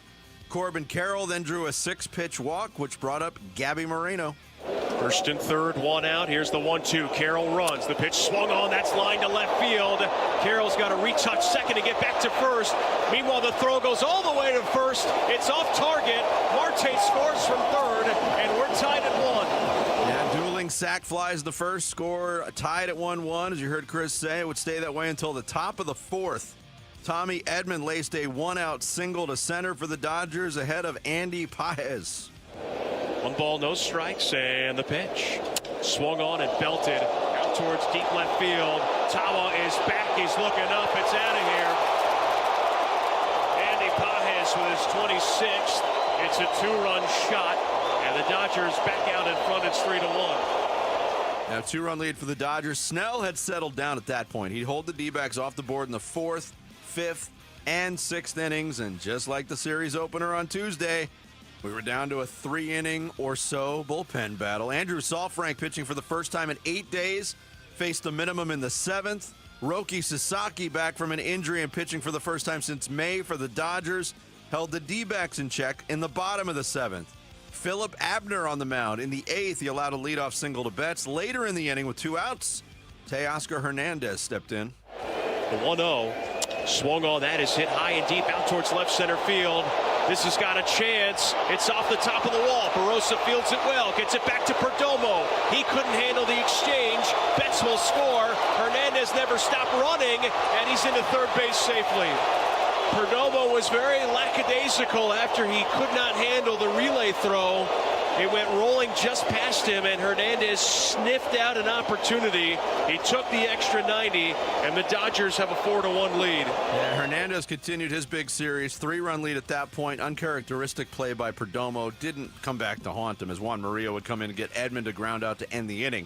Corbin Carroll then drew a 6-pitch walk, which brought up Gabby Moreno. First and third, one out. Here's the 1-2. Carroll runs. The pitch swung on. That's line to left field. Carroll's got to retouch second to get back to first. Meanwhile, the throw goes all the way to first. It's off target. Marte scores from third, and we're tied at 1. Yeah, dueling sack flies the first, score tied at 1-1. As you heard Chris say, it would stay that way until the top of the fourth. Tommy Edman laced a one-out single to center for the Dodgers ahead of Andy Paez. 1 ball, no strikes, and the pitch. Swung on and belted out towards deep left field. Tawa is back. He's looking up. It's out of here. Andy Paez with his 26th. It's a 2-run shot, and the Dodgers back out in front. It's 3-1. Now, 2-run lead for the Dodgers. Snell had settled down at that point. He'd hold the D-backs off the board in the 4th, 5th, and 6th innings, and just like the series opener on Tuesday, we were down to a 3-inning or so bullpen battle. Andrew Saalfrank, pitching for the first time in 8 days, faced a minimum in the 7th. Roki Sasaki, back from an injury and pitching for the first time since May for the Dodgers, held the D-backs in check in the bottom of the 7th. Philip Abner on the mound. In the 8th, he allowed a leadoff single to Betts. Later in the inning with 2 outs, Teoscar Hernandez stepped in. The 1-0. Swung on. That is hit high and deep out towards left center field. This has got a chance. It's off the top of the wall. Barossa fields it well. Gets it back to Perdomo. He couldn't handle the exchange. Betts will score. Hernandez never stopped running, and he's into third base safely. Perdomo was very lackadaisical after he could not handle the relay throw. It went rolling just past him, and Hernandez sniffed out an opportunity. He took the extra 90, and the Dodgers have a 4-1 lead. Yeah, Hernandez continued his big series. 3-run lead at that point. Uncharacteristic play by Perdomo. Didn't come back to haunt him as Juan Maria would come in and get Edman to ground out to end the inning.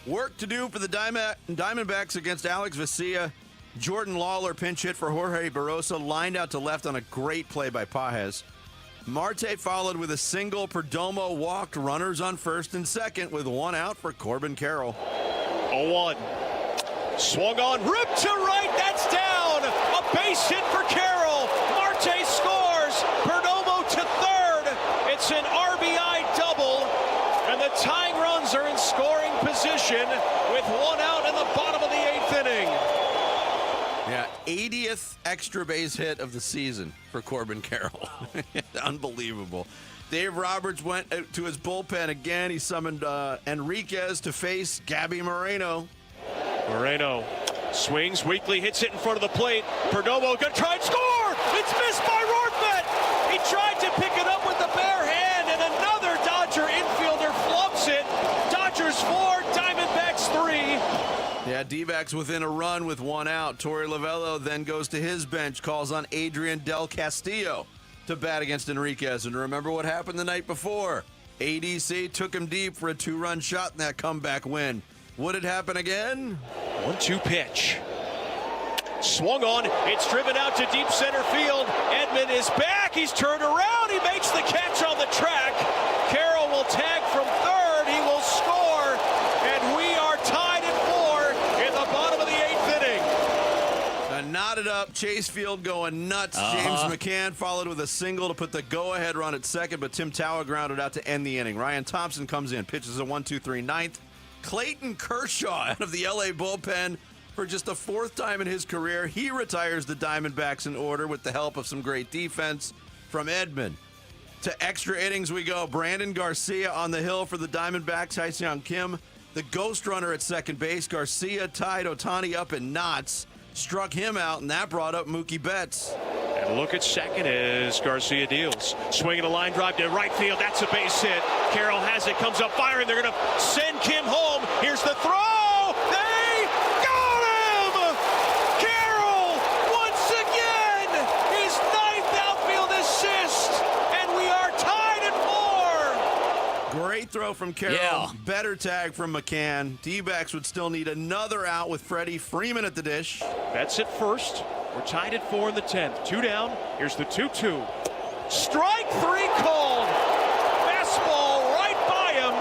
Work to do for the Diamondbacks against Alex Vesia. Jordan Lawler pinch hit for Jorge Barossa, lined out to left on a great play by Paez. Marte followed with a single. Perdomo walked runners on first and second with 1 out for Corbin Carroll. 0-1. Swung on, ripped to right, that's down. A base hit for Carroll. Marte scores. Perdomo to third. It's an RBI double, and the tying runs are in scoring position with 1 out in the bottom of the 8th inning. Yeah, 80th extra base hit of the season for Corbin Carroll. Unbelievable. Dave Roberts went to his bullpen again. He summoned Enriquez to face Gabby Moreno. Moreno swings weakly, hits it in front of the plate. Perdomo gonna try and score. It's missed by Rortvedt. He tried to pick it up with the bare hand, and another Dodger infielder flubs it. Dodgers 4, Diamondbacks 3. Yeah, D-backs within a run with 1 out. Torey Lovello then goes to his bench, calls on Adrian Del Castillo to bat against Enriquez. And remember what happened the night before. ADC took him deep for a 2-run shot in that comeback win. Would it happen again? 1-2 pitch. Swung on. It's driven out to deep center field. Edman is back. He's turned around. He makes the catch on the track. Carroll will tag from third. He will score. And we are tied at 4 in the bottom of the 8th inning. A knotted up Chase Field going nuts. James McCann followed with a single to put the go-ahead run at second, but Tim Tawa grounded out to end the inning. Ryan Thompson comes in, pitches a 1-2-3 ninth. Clayton Kershaw out of the LA bullpen for just the 4th time in his career. He retires the Diamondbacks in order with the help of some great defense from Edman. To extra innings we go. Brandon Garcia on the hill for the Diamondbacks. Hyseung Kim, the ghost runner at second base. Garcia tied Ohtani up in knots, struck him out, and that brought up Mookie Betts. And look at second as Garcia deals. Swinging a line drive to right field. That's a base hit. Carroll has it, comes up firing. They're going to send Kim home. Here's the throw. They got him! Carroll, once again, his 9th outfield assist. And we are tied at 4. Great throw from Carroll. Yeah. Better tag from McCann. D-backs would still need another out with Freddie Freeman at the dish. That's at first. We're tied at 4 in the 10th. 2 down. Here's the 2-2. Strike 3 called. Fastball right by him.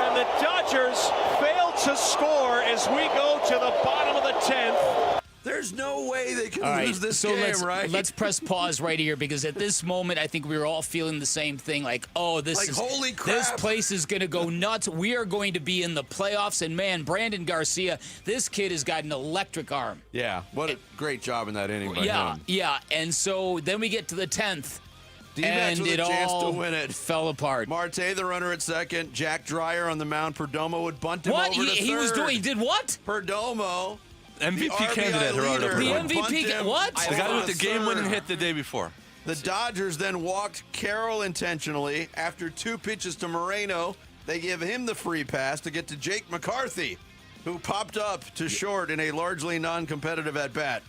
And the Dodgers fail to score as we go to the bottom of the 10th. There's no way they can All right, lose this so game, right? let's press pause right here because at this moment, I think we were all feeling the same thing. Like, oh, holy crap. This place is going to go nuts. We are going to be in the playoffs. And, man, Brandon Garcia, this kid has got an electric arm. Yeah, what a great job in that inning by him. Yeah, and so then we get to the 10th. D-backs And with it a chance all to win it. fell apart. Marte, the runner at second. Jack Dreyer on the mound. Perdomo would bunt him What? over to third. He was doing, he did what? Perdomo. MVP the candidate, Gerardo. The Perdomo. MVP, what? The guy with the game-winning hit the day before. The Dodgers then walked Carroll intentionally. After 2 pitches to Moreno, they give him the free pass to get to Jake McCarthy, who popped up to short in a largely non-competitive at-bat.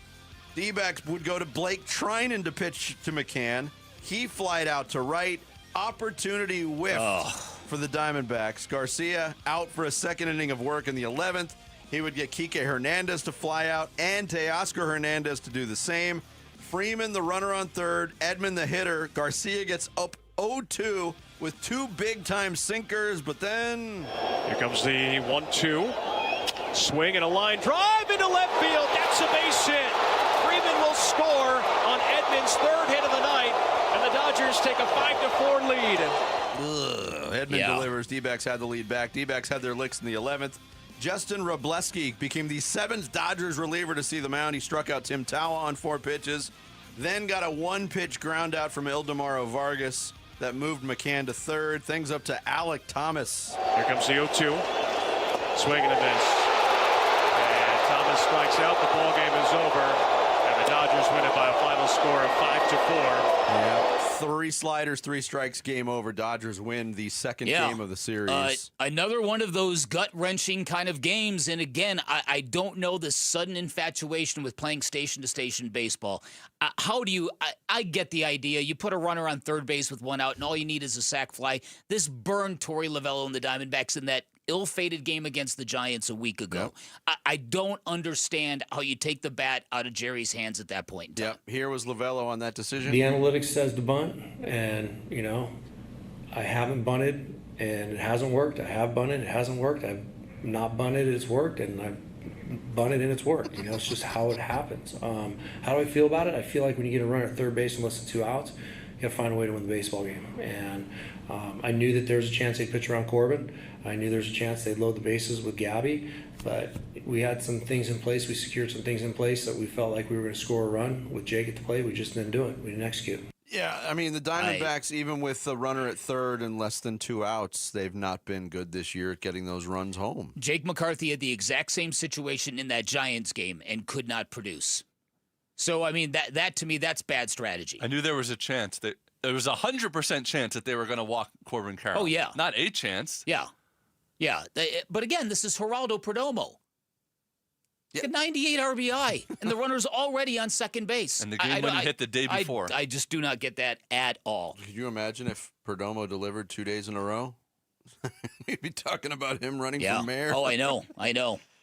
D-backs would go to Blake Trinan to pitch to McCann. He flied out to right. Opportunity whiffed for the Diamondbacks. Garcia out for a second inning of work in the 11th. He would get Kike Hernandez to fly out and Teoscar Hernandez to do the same. Freeman, the runner on third. Edman, the hitter. Garcia gets up 0-2 with 2 big-time sinkers, but then... Here comes the 1-2. Swing and a line drive into left field. That's a base hit. Freeman will score on Edman's 3rd hit of the night, and the Dodgers take a 5-4 lead. Edman delivers. D-backs had the lead back. D-backs had their licks in the 11th. Justin Robleski became the 7th Dodgers reliever to see the mound. He struck out Tim Tawa on 4 pitches, then got a 1-pitch ground out from Ildemaro Vargas that moved McCann to third. Things up to Alec Thomas. Here comes the 0-2. Swing and a miss. And Thomas strikes out. The ball game is over. And the Dodgers win it by a final score of 5-4. Yeah. 3 sliders, 3 strikes, game over. Dodgers win the second game of the series. Another one of those gut-wrenching kind of games. And again, I don't know the sudden infatuation with playing station-to-station baseball. How do you... I get the idea. You put a runner on third base with 1 out, and all you need is a sac fly. This burned Torey Lovullo and the Diamondbacks in that ill-fated game against the Giants a week ago. Yep. I don't understand how you take the bat out of Jerry's hands at that point in time. Yep. Here was Lovullo on that decision. The analytics says to bunt, and, I haven't bunted, and it hasn't worked. I have bunted, it hasn't worked. I've not bunted, it's worked, and I've bunted and it's worked. It's just how it happens. How do I feel about it? I feel like when you get a runner at third base and less than 2 outs, you got to find a way to win the baseball game. And I knew that there was a chance they'd pitch around Corbin. I knew there was a chance they'd load the bases with Gabby, but we had some things in place. We secured some things in place that we felt like we were going to score a run with Jake at the plate. We just didn't do it. We didn't execute. Yeah, I mean, the Diamondbacks, even with the runner at third and less than 2 outs, they've not been good this year at getting those runs home. Jake McCarthy had the exact same situation in that Giants game and could not produce. So, I mean, that to me, that's bad strategy. I knew there was a chance that there was 100% chance that they were going to walk Corbin Carroll. Oh, yeah. Not a chance. Yeah. Yeah. But again, this is Geraldo Perdomo. He's got 98 RBI, and the runner's already on second base. And the game-winning hit the day before. I just do not get that at all. Could you imagine if Perdomo delivered 2 days in a row? We'd be talking about him running for mayor. Oh, I know.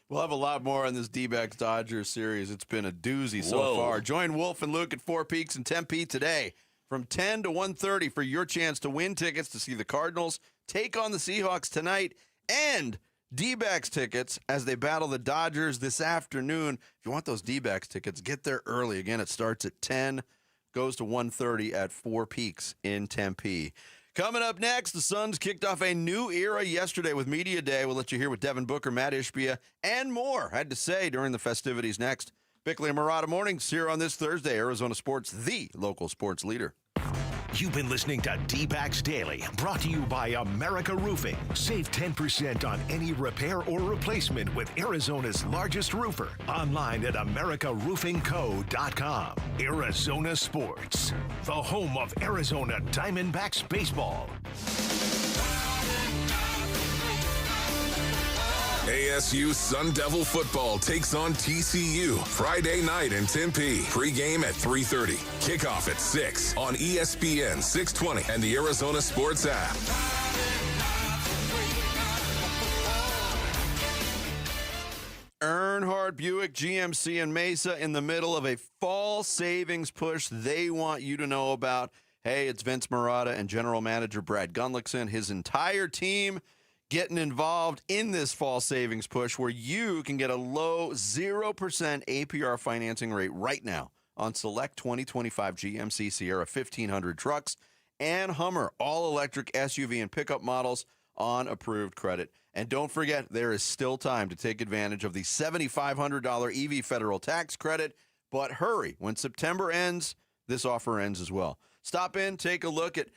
We'll have a lot more on this D-backs Dodgers series. It's been a doozy so far. Join Wolf and Luke at Four Peaks in Tempe today from 10 to 1:30 for your chance to win tickets to see the Cardinals take on the Seahawks tonight and D-backs tickets as they battle the Dodgers this afternoon. If you want those D-backs tickets, get there early. Again, it starts at 10, goes to 1:30 at Four Peaks in Tempe. Coming up next, the Suns kicked off a new era yesterday with Media Day. We'll let you hear what Devin Booker, Matt Ishbia, and more had to say during the festivities next. Bickley and Murata Mornings here on this Thursday. Arizona Sports, the local sports leader. You've been listening to D-backs Daily, brought to you by America Roofing. Save 10% on any repair or replacement with Arizona's largest roofer. Online at americaroofingco.com. Arizona Sports, the home of Arizona Diamondbacks baseball. ASU Sun Devil football takes on TCU Friday night in Tempe. Pregame at 3:30. Kickoff at 6 on ESPN 620 and the Arizona Sports app. Earnhardt, Buick, GMC, and Mesa in the middle of a fall savings push they want you to know about. Hey, it's Vince Murata and General Manager Brad Gunlickson. His entire team getting involved in this fall savings push where you can get a low 0% APR financing rate right now on select 2025 GMC Sierra 1500 trucks and Hummer all-electric SUV and pickup models on approved credit. And don't forget, there is still time to take advantage of the $7,500 EV federal tax credit. But hurry, when September ends, this offer ends as well. Stop in, take a look at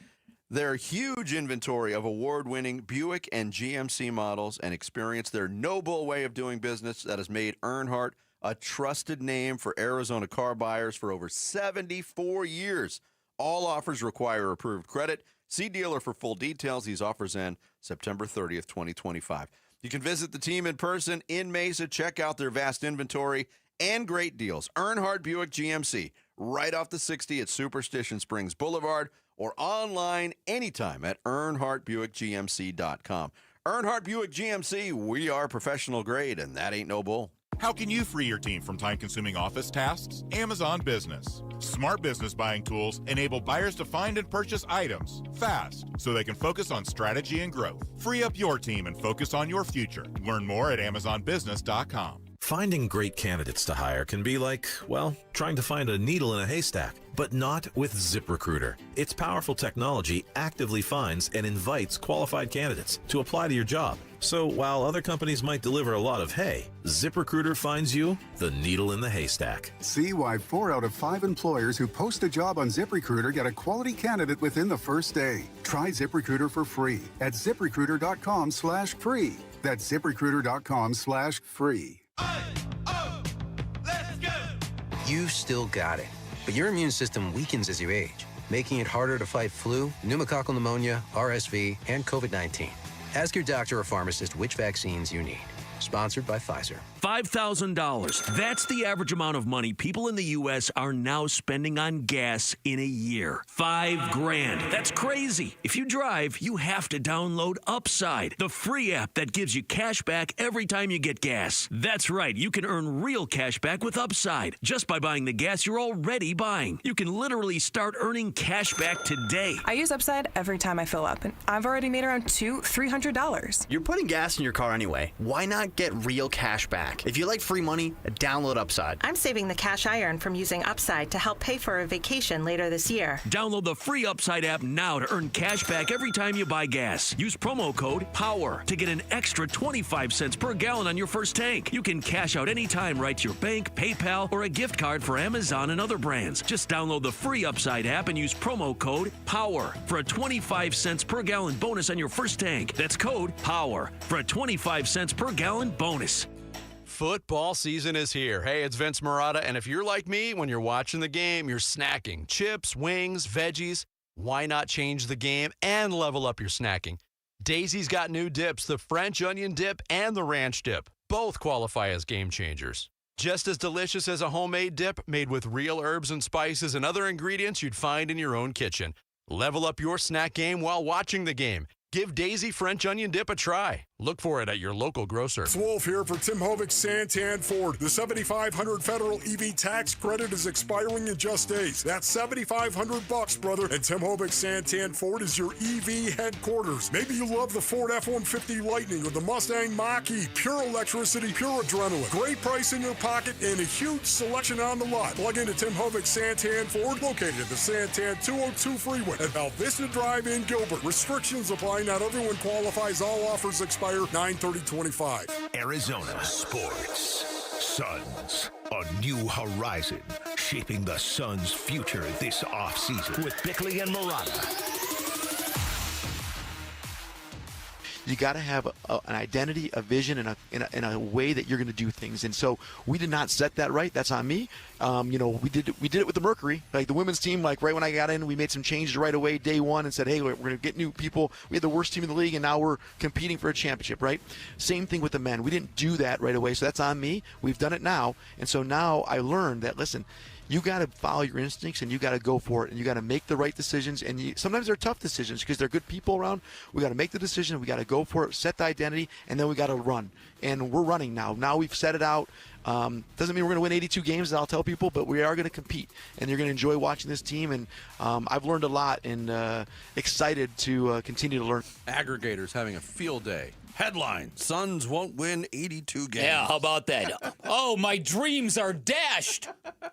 their huge inventory of award-winning Buick and GMC models and experience their no-bull way of doing business that has made Earnhardt a trusted name for Arizona car buyers for over 74 years. All offers require approved credit. See dealer for full details. These offers end September 30th, 2025. You can visit the team in person in Mesa, check out their vast inventory and great deals. Earnhardt Buick GMC, right off the 60 at Superstition Springs Boulevard, or online anytime at EarnhardtBuickGMC.com. Earnhardt Buick GMC, we are professional grade, and that ain't no bull. How can you free your team from time-consuming office tasks? Amazon Business. Smart business buying tools enable buyers to find and purchase items fast so they can focus on strategy and growth. Free up your team and focus on your future. Learn more at AmazonBusiness.com. Finding great candidates to hire can be like, well, trying to find a needle in a haystack, but not with ZipRecruiter. Its powerful technology actively finds and invites qualified candidates to apply to your job. So while other companies might deliver a lot of hay, ZipRecruiter finds you the needle in the haystack. See why 4 out of 5 employers who post a job on ZipRecruiter get a quality candidate within the first day. Try ZipRecruiter for free at ZipRecruiter.com/free. That's ZipRecruiter.com/free. You've still got it, but your immune system weakens as you age, making it harder to fight flu, pneumococcal pneumonia, RSV, and COVID-19. Ask your doctor or pharmacist which vaccines you need. Sponsored by Pfizer. $5,000. That's the average amount of money people in the U.S. are now spending on gas in a year. $5,000. That's crazy. If you drive, you have to download Upside, the free app that gives you cash back every time you get gas. That's right. You can earn real cash back with Upside just by buying the gas you're already buying. You can literally start earning cash back today. I use Upside every time I fill up, and I've already made around $300. You're putting gas in your car anyway. Why not get real cash back? If you like free money, download Upside. I'm saving the cash I earn from using Upside to help pay for a vacation later this year. Download the free Upside app now to earn cash back every time you buy gas. Use promo code POWER to get an extra 25 cents per gallon on your first tank. You can cash out anytime right to your bank, PayPal, or a gift card for Amazon and other brands. Just download the free Upside app and use promo code POWER for a 25 cents per gallon bonus on your first tank. That's code POWER for a 25 cents per gallon bonus. Football season is here. Hey, it's Vince Marotta, and if you're like me, when you're watching the game, you're snacking chips, wings, veggies. Why not change the game and level up your snacking? Daisy's got new dips, the French onion dip and the ranch dip. Both qualify as game changers. Just as delicious as a homemade dip made with real herbs and spices and other ingredients you'd find in your own kitchen. Level up your snack game while watching the game. Give Daisy French Onion Dip a try. Look for it at your local grocer. It's Wolf here for Tim Hovik Santan Ford. The $7,500 federal EV tax credit is expiring in just days. That's $7,500, brother. And Tim Hovik Santan Ford is your EV headquarters. Maybe you love the Ford F-150 Lightning or the Mustang Mach-E. Pure electricity, pure adrenaline. Great price in your pocket and a huge selection on the lot. Plug into Tim Hovik Santan Ford, located at the Santan 202 freeway at Valvista Drive in Gilbert. Restrictions apply. Not everyone qualifies. All offers expire 9/30/25. Arizona sports. Suns, a new horizon, shaping the Suns' future this offseason with Bickley and Marotta. You got to have an identity, a vision, and a way that you're going to do things. And so we did not set that right. That's on me. We did it with the Mercury, like the women's team. Like right when I got in, we made some changes right away, day one, and said, hey, we're going to get new people. We had the worst team in the league, and now we're competing for a championship, right? Same thing with the men. We didn't do that right away, so that's on me. We've done it now, and so now I learned that, listen, you got to follow your instincts and you got to go for it and you got to make the right decisions. And sometimes they're tough decisions because they're good people around. We got to make the decision. We got to go for it, set the identity, and then we got to run. And we're running now. Now we've set it out. Doesn't mean we're going to win 82 games, I'll tell people, but we are going to compete. And you're going to enjoy watching this team. And I've learned a lot and excited to continue to learn. Aggregators having a field day. Headline, Suns won't win 82 games. Yeah, how about that? Oh, my dreams are dashed.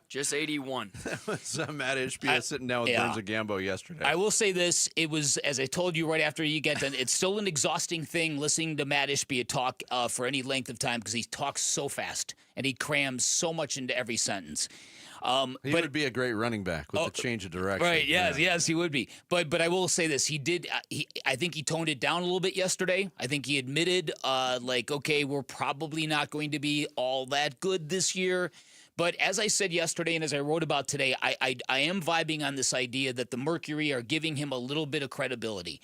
Just 81. That was Matt Ishbia sitting down with Burns and Gambo yesterday. I will say this. It was, as I told you right after you get done, it's still an exhausting thing listening to Matt Ishbia talk for any length of time because he talks so fast and he crams so much into every sentence. He would be a great running back with the change of direction. Right, yes, he would be. But I will say this. He did, I think he toned it down a little bit yesterday. I think he admitted, okay, we're probably not going to be all that good this year. But as I said yesterday and as I wrote about today, I am vibing on this idea that the Mercury are giving him a little bit of credibility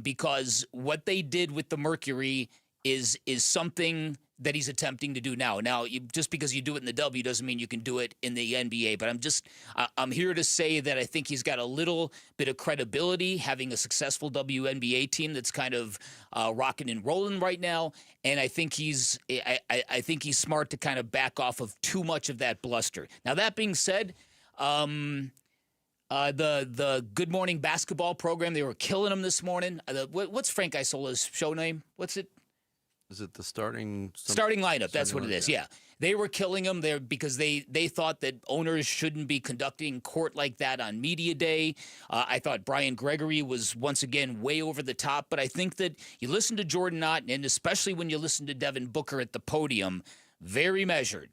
because what they did with the Mercury is something that he's attempting to do now. Now, just because you do it in the W doesn't mean you can do it in the NBA. But I'm here to say that I think he's got a little bit of credibility having a successful WNBA team that's kind of rocking and rolling right now. And I think he's smart to kind of back off of too much of that bluster. Now, that being said, the Good Morning Basketball program, they were killing him this morning. What's Frank Isola's show name? What's it? Is it the starting lineup? That's what it is. Yeah, they were killing him there because they thought that owners shouldn't be conducting court like that on media day. I thought Brian Gregory was once again way over the top, but I think that you listen to Jordan Otten, and especially when you listen to Devin Booker at the podium, very measured,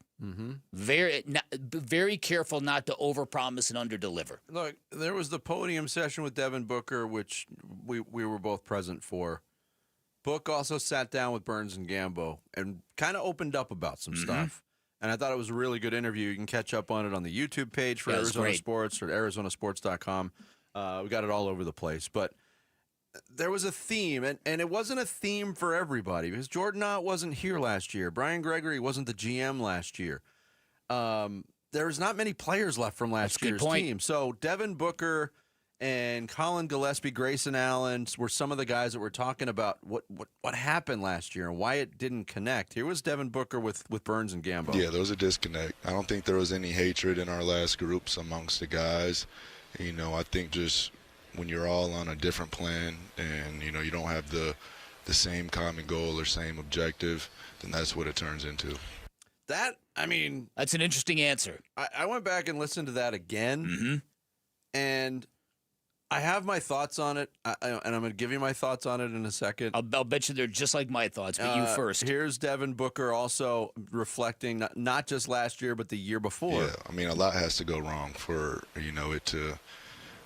very careful not to overpromise and underdeliver. Look, there was the podium session with Devin Booker, which we were both present for. Book also sat down with Burns and Gambo and kind of opened up about some stuff. And I thought it was a really good interview. You can catch up on it on the YouTube page for Arizona Sports or ArizonaSports.com. We got it all over the place. But there was a theme, and it wasn't a theme for everybody because Jordan Ott wasn't here last year. Brian Gregory wasn't the GM last year. There's not many players left from last year's team. So Devin Booker and Colin Gillespie, Grayson Allen were some of the guys that were talking about what happened last year and why it didn't connect. Here was Devin Booker with Burns and Gambo. Yeah, there was a disconnect. I don't think there was any hatred in our last groups amongst the guys. I think just when you're all on a different plan and, you don't have the same common goal or same objective, then that's what it turns into. That's an interesting answer. I went back and listened to that again, and I have my thoughts on it, and I'm going to give you my thoughts on it in a second. I'll bet you they're just like my thoughts, but you first. Here's Devin Booker also reflecting not just last year, but the year before. Yeah, a lot has to go wrong for, it to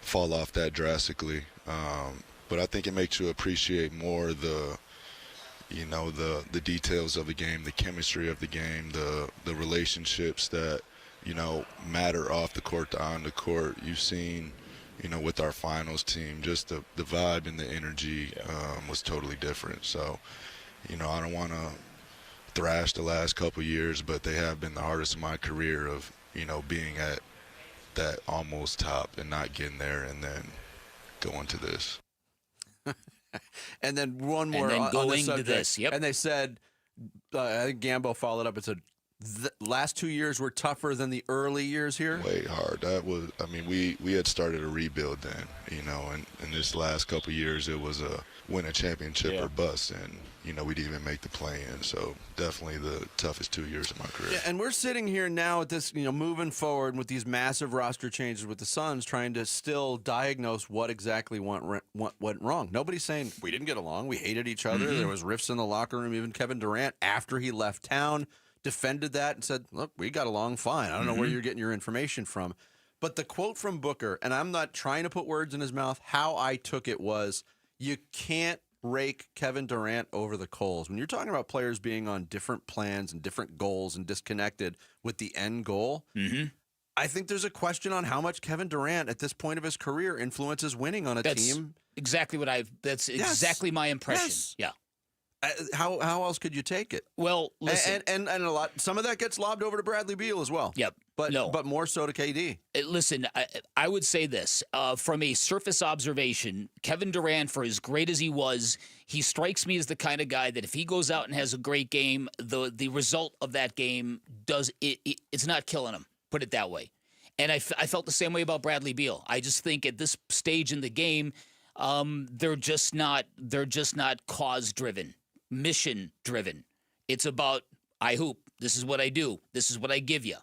fall off that drastically. But I think it makes you appreciate more the details of the game, the chemistry of the game, the relationships that, matter off the court to on the court. You've seen, with our finals team, just the vibe and the energy was totally different. So, I don't want to thrash the last couple years, but they have been the hardest of my career of, being at that almost top and not getting there and then going to this. And then one more and then on going the subject. to this. Yep. And they said, I think Gambo followed up and said, the last 2 years were tougher than the early years here? Way hard. That was, we had started a rebuild then, and in this last couple of years, it was a win a championship or bust, and, we didn't even make the play-in. So definitely the toughest 2 years of my career. Yeah, and we're sitting here now at this, moving forward with these massive roster changes with the Suns, trying to still diagnose what exactly went wrong. Nobody's saying we didn't get along. We hated each other. There was rifts in the locker room. Even Kevin Durant, after he left town, defended that and said, look, we got along fine. I don't know where you're getting your information from. But the quote from Booker, and I'm not trying to put words in his mouth, how I took it was, you can't rake Kevin Durant over the coals. When you're talking about players being on different plans and different goals and disconnected with the end goal, I think there's a question on how much Kevin Durant at this point of his career influences winning on a team. That's exactly my impression. Yes. Yeah. How else could you take it? Well, listen. And a lot. Some of that gets lobbed over to Bradley Beal as well. Yep. but more so to KD. Listen, I would say this. From a surface observation, Kevin Durant, for as great as he was, he strikes me as the kind of guy that if he goes out and has a great game, the result of that game it's not killing him, put it that way. And I felt the same way about Bradley Beal. I just think at this stage in the game, they're just not cause-driven, mission-driven. It's about, I hoop. This is what I do. This is what I give you.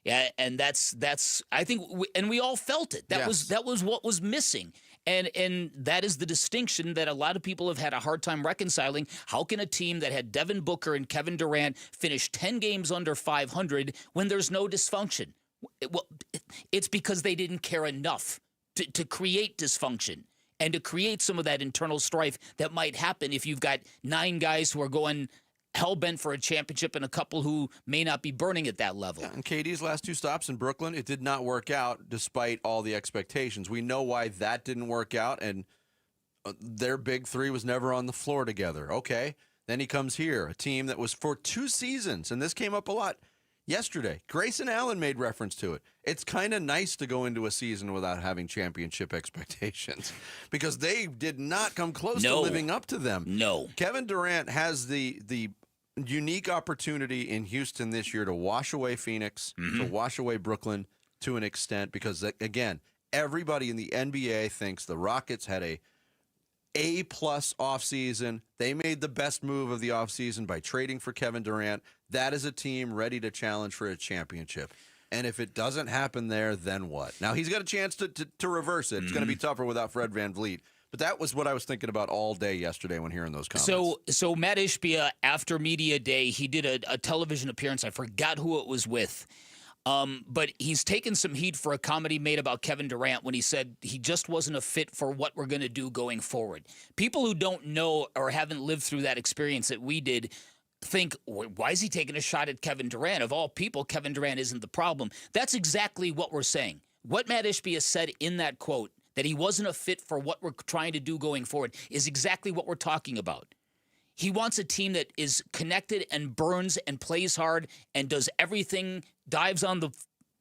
Yeah, and that's I think, and we all felt it. That was what was missing. And that is the distinction that a lot of people have had a hard time reconciling. How can a team that had Devin Booker and Kevin Durant finish 10 games under 500 when there's no dysfunction? Well, it's because they didn't care enough to create dysfunction and to create some of that internal strife that might happen if you've got 9 guys who are going hell-bent for a championship and a couple who may not be burning at that level. Yeah, and KD's last 2 stops in Brooklyn, it did not work out despite all the expectations. We know why that didn't work out, and their big 3 was never on the floor together. Okay, then he comes here, a team that was for 2 seasons, and this came up a lot yesterday. Grayson Allen made reference to it. It's kind of nice to go into a season without having championship expectations because they did not come close to living up to them. No. Kevin Durant has the unique opportunity in Houston this year to wash away Phoenix, to wash away Brooklyn to an extent because, again, everybody in the NBA thinks the Rockets had A+ offseason. They made the best move of the offseason by trading for Kevin Durant. That is a team ready to challenge for a championship. And if it doesn't happen there, then what? Now, he's got a chance to reverse it. It's going to be tougher without Fred VanVleet. But that was what I was thinking about all day yesterday when hearing those comments. So Matt Ishbia, after Media Day, he did a television appearance. I forgot who it was with. But he's taken some heat for a comment he made about Kevin Durant when he said he just wasn't a fit for what we're going to do going forward. People who don't know or haven't lived through that experience that we did think, why is he taking a shot at Kevin Durant? Of all people, Kevin Durant isn't the problem. That's exactly what we're saying. What Matt Ishbia said in that quote, that he wasn't a fit for what we're trying to do going forward, is exactly what we're talking about. He wants a team that is connected and burns and plays hard and does everything, dives on the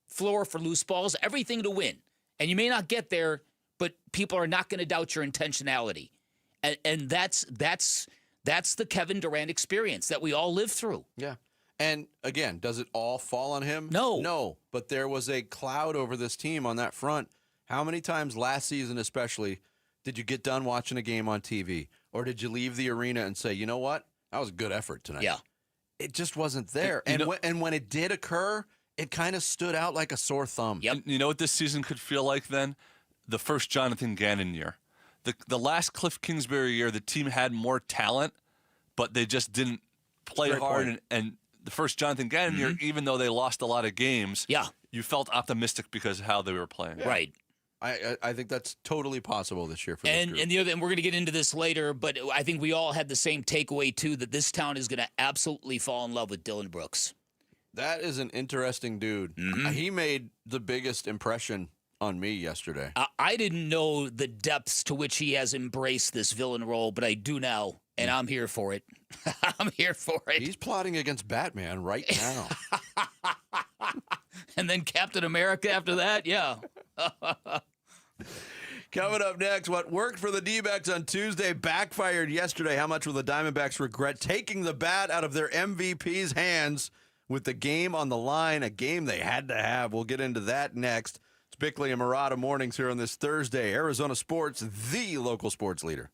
floor for loose balls, everything to win. And you may not get there, but people are not going to doubt your intentionality. And that's the Kevin Durant experience that we all live through. Yeah. And again, does it all fall on him? No. No. But there was a cloud over this team on that front. How many times last season especially did you get done watching a game on TV? Or did you leave the arena and say, you know what? That was a good effort tonight. Yeah. It just wasn't there. And when it did occur, it kind of stood out like a sore thumb. Yep. You know what this season could feel like then? The first Jonathan Gannon year. The last Cliff Kingsbury year, the team had more talent, but they just didn't play hard. And the first Jonathan Gannon year, even though they lost a lot of games, you felt optimistic because of how they were playing. Yeah. Right. I think that's totally possible this year for this group. And we're going to get into this later, but I think we all had the same takeaway, too, that this town is going to absolutely fall in love with Dylan Brooks. That is an interesting dude. He made the biggest impression on me yesterday. I didn't know the depths to which he has embraced this villain role, but I do now, and I'm here for it. I'm here for it. He's plotting against Batman right now. And then Captain America after that? Yeah. Coming up next, what worked for the D-backs on Tuesday backfired yesterday. How much will the Diamondbacks regret taking the bat out of their MVP's hands with the game on the line, a game they had to have? We'll get into that next. It's Bickley and Murata mornings here on this Thursday. Arizona Sports, the local sports leader.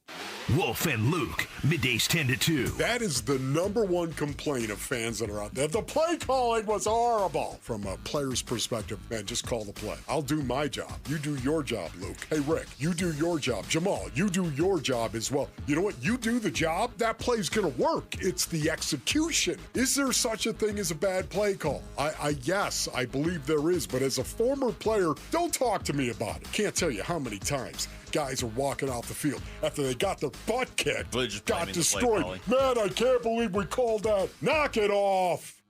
Wolf and Luke, middays 10 to 2. That is the #1 complaint of fans that are out there. The play calling was horrible. From a player's perspective, man, just call the play. I'll do my job. You do your job, Luke. Hey, Rick, you do your job. Jamal, you do your job as well. You know what? You do the job, that play's going to work. It's the execution. Is there such a thing as a bad play call? Yes, I believe there is. But as a former player, don't talk to me about it. Can't tell you how many times guys are walking off the field after they got their butt kicked, got destroyed. Man, I can't believe we called that. Knock it off.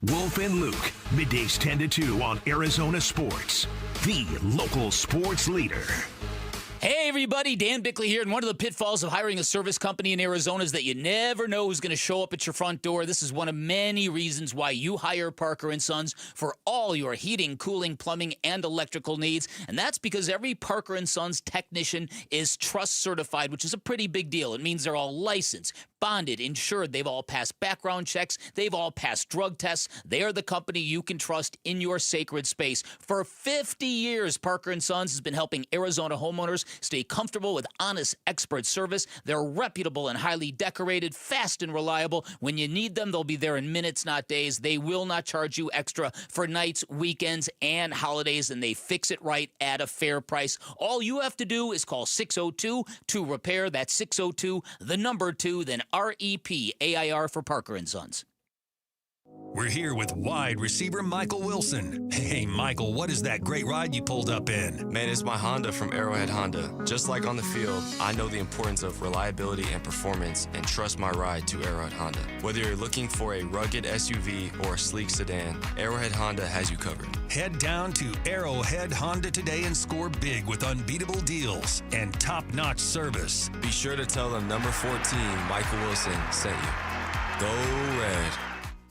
Wolf and Luke, middays 10 to 2 on Arizona Sports, the local sports leader. Hey, everybody. Dan Bickley here. And one of the pitfalls of hiring a service company in Arizona is that you never know who's going to show up at your front door. This is one of many reasons why you hire Parker & Sons for all your heating, cooling, plumbing, and electrical needs. And that's because every Parker & Sons technician is trust certified, which is a pretty big deal. It means they're all licensed, bonded, insured. They've all passed background checks. They've all passed drug tests. They are the company you can trust in your sacred space. For 50 years, Parker & Sons has been helping Arizona homeowners stay comfortable with honest, expert service. They're reputable and highly decorated, fast and reliable. When you need them, they'll be there in minutes, not days. They will not charge you extra for nights, weekends, and holidays, and they fix it right at a fair price. All you have to do is call 602-2-REPAIR. That's 602, the number 2, then REPAIR for Parker & Sons. We're here with wide receiver Michael Wilson. Hey, Michael, what is that great ride you pulled up in? Man, it's my Honda from Arrowhead Honda. Just like on the field, I know the importance of reliability and performance and trust my ride to Arrowhead Honda. Whether you're looking for a rugged SUV or a sleek sedan, Arrowhead Honda has you covered. Head down to Arrowhead Honda today and score big with unbeatable deals and top-notch service. Be sure to tell them number 14, Michael Wilson, sent you. Go Red.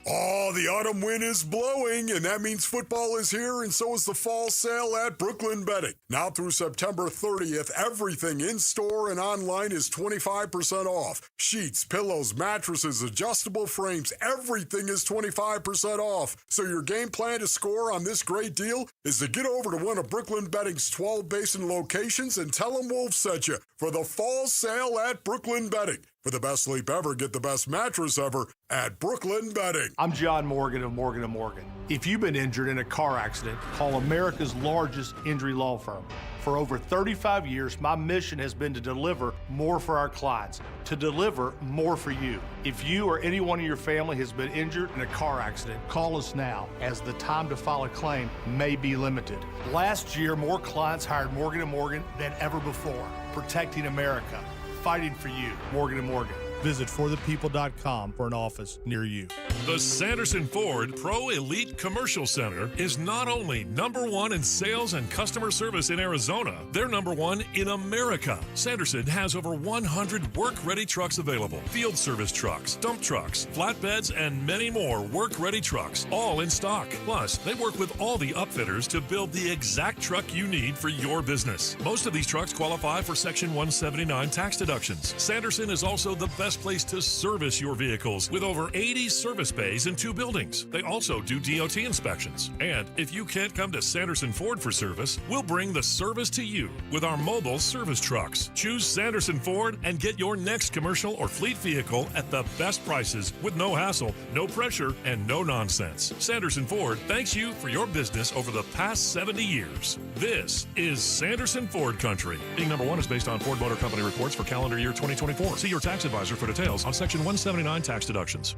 Oh, the autumn wind is blowing, and that means football is here, and so is the fall sale at Brooklyn Betting. Now through September 30th, everything in-store and online is 25% off. Sheets, pillows, mattresses, adjustable frames, everything is 25% off. So your game plan to score on this great deal is to get over to one of Brooklyn Betting's 12 Basin locations and tell them Wolf sent you for the fall sale at Brooklyn Betting. For the best sleep ever, get the best mattress ever at Brooklyn Betting. I'm John Morgan of Morgan & Morgan. If you've been injured in a car accident, call America's largest injury law firm. For over 35 years, my mission has been to deliver more for our clients, to deliver more for you. If you or anyone in your family has been injured in a car accident, call us now, as the time to file a claim may be limited. Last year, more clients hired Morgan & Morgan than ever before, protecting America. Fighting for you, Morgan & Morgan. Visit forthepeople.com for an office near you. The Sanderson Ford Pro Elite Commercial Center is not only #1 in sales and customer service in Arizona, they're #1 in America. Sanderson has over 100 work-ready trucks available. Field service trucks, dump trucks, flatbeds, and many more work-ready trucks, all in stock. Plus, they work with all the upfitters to build the exact truck you need for your business. Most of these trucks qualify for Section 179 tax deductions. Sanderson is also the best place to service your vehicles with over 80 service bays in 2 buildings. They also do DOT inspections. And if you can't come to Sanderson Ford for service, we'll bring the service to you with our mobile service trucks. Choose Sanderson Ford and get your next commercial or fleet vehicle at the best prices with no hassle, no pressure, and no nonsense. Sanderson Ford thanks you for your business over the past 70 years. This is Sanderson Ford Country. Being #1 is based on Ford Motor Company reports for calendar year 2024. See your tax advisor for details on Section 179 tax deductions.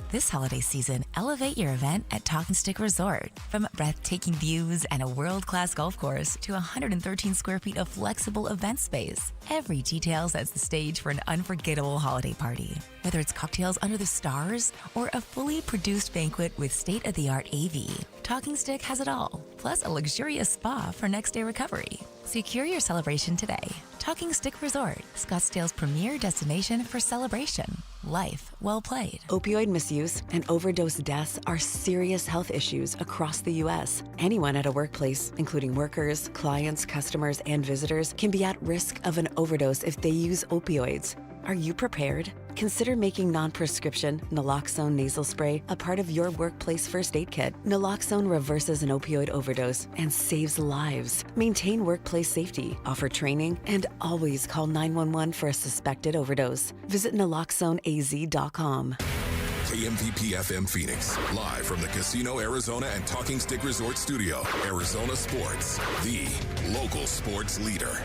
This holiday season, elevate your event at Talking Stick Resort. From breathtaking views and a world-class golf course to 113 square feet of flexible event space, every detail sets the stage for an unforgettable holiday party. Whether it's cocktails under the stars or a fully produced banquet with state-of-the-art AV, Talking Stick has it all, plus a luxurious spa for next-day recovery. Secure your celebration today. Talking Stick Resort, Scottsdale's premier destination for celebration. Life well played. Opioid misuse and overdose deaths are serious health issues across the U.S. Anyone at a workplace, including workers, clients, customers, and visitors, can be at risk of an overdose if they use opioids. Are you prepared? Consider making non-prescription naloxone nasal spray a part of your workplace first aid kit. Naloxone reverses an opioid overdose and saves lives. Maintain workplace safety, offer training, and always call 911 for a suspected overdose. Visit naloxoneaz.com. KMVP FM Phoenix, live from the Casino Arizona and Talking Stick Resort Studio. Arizona Sports, the local sports leader.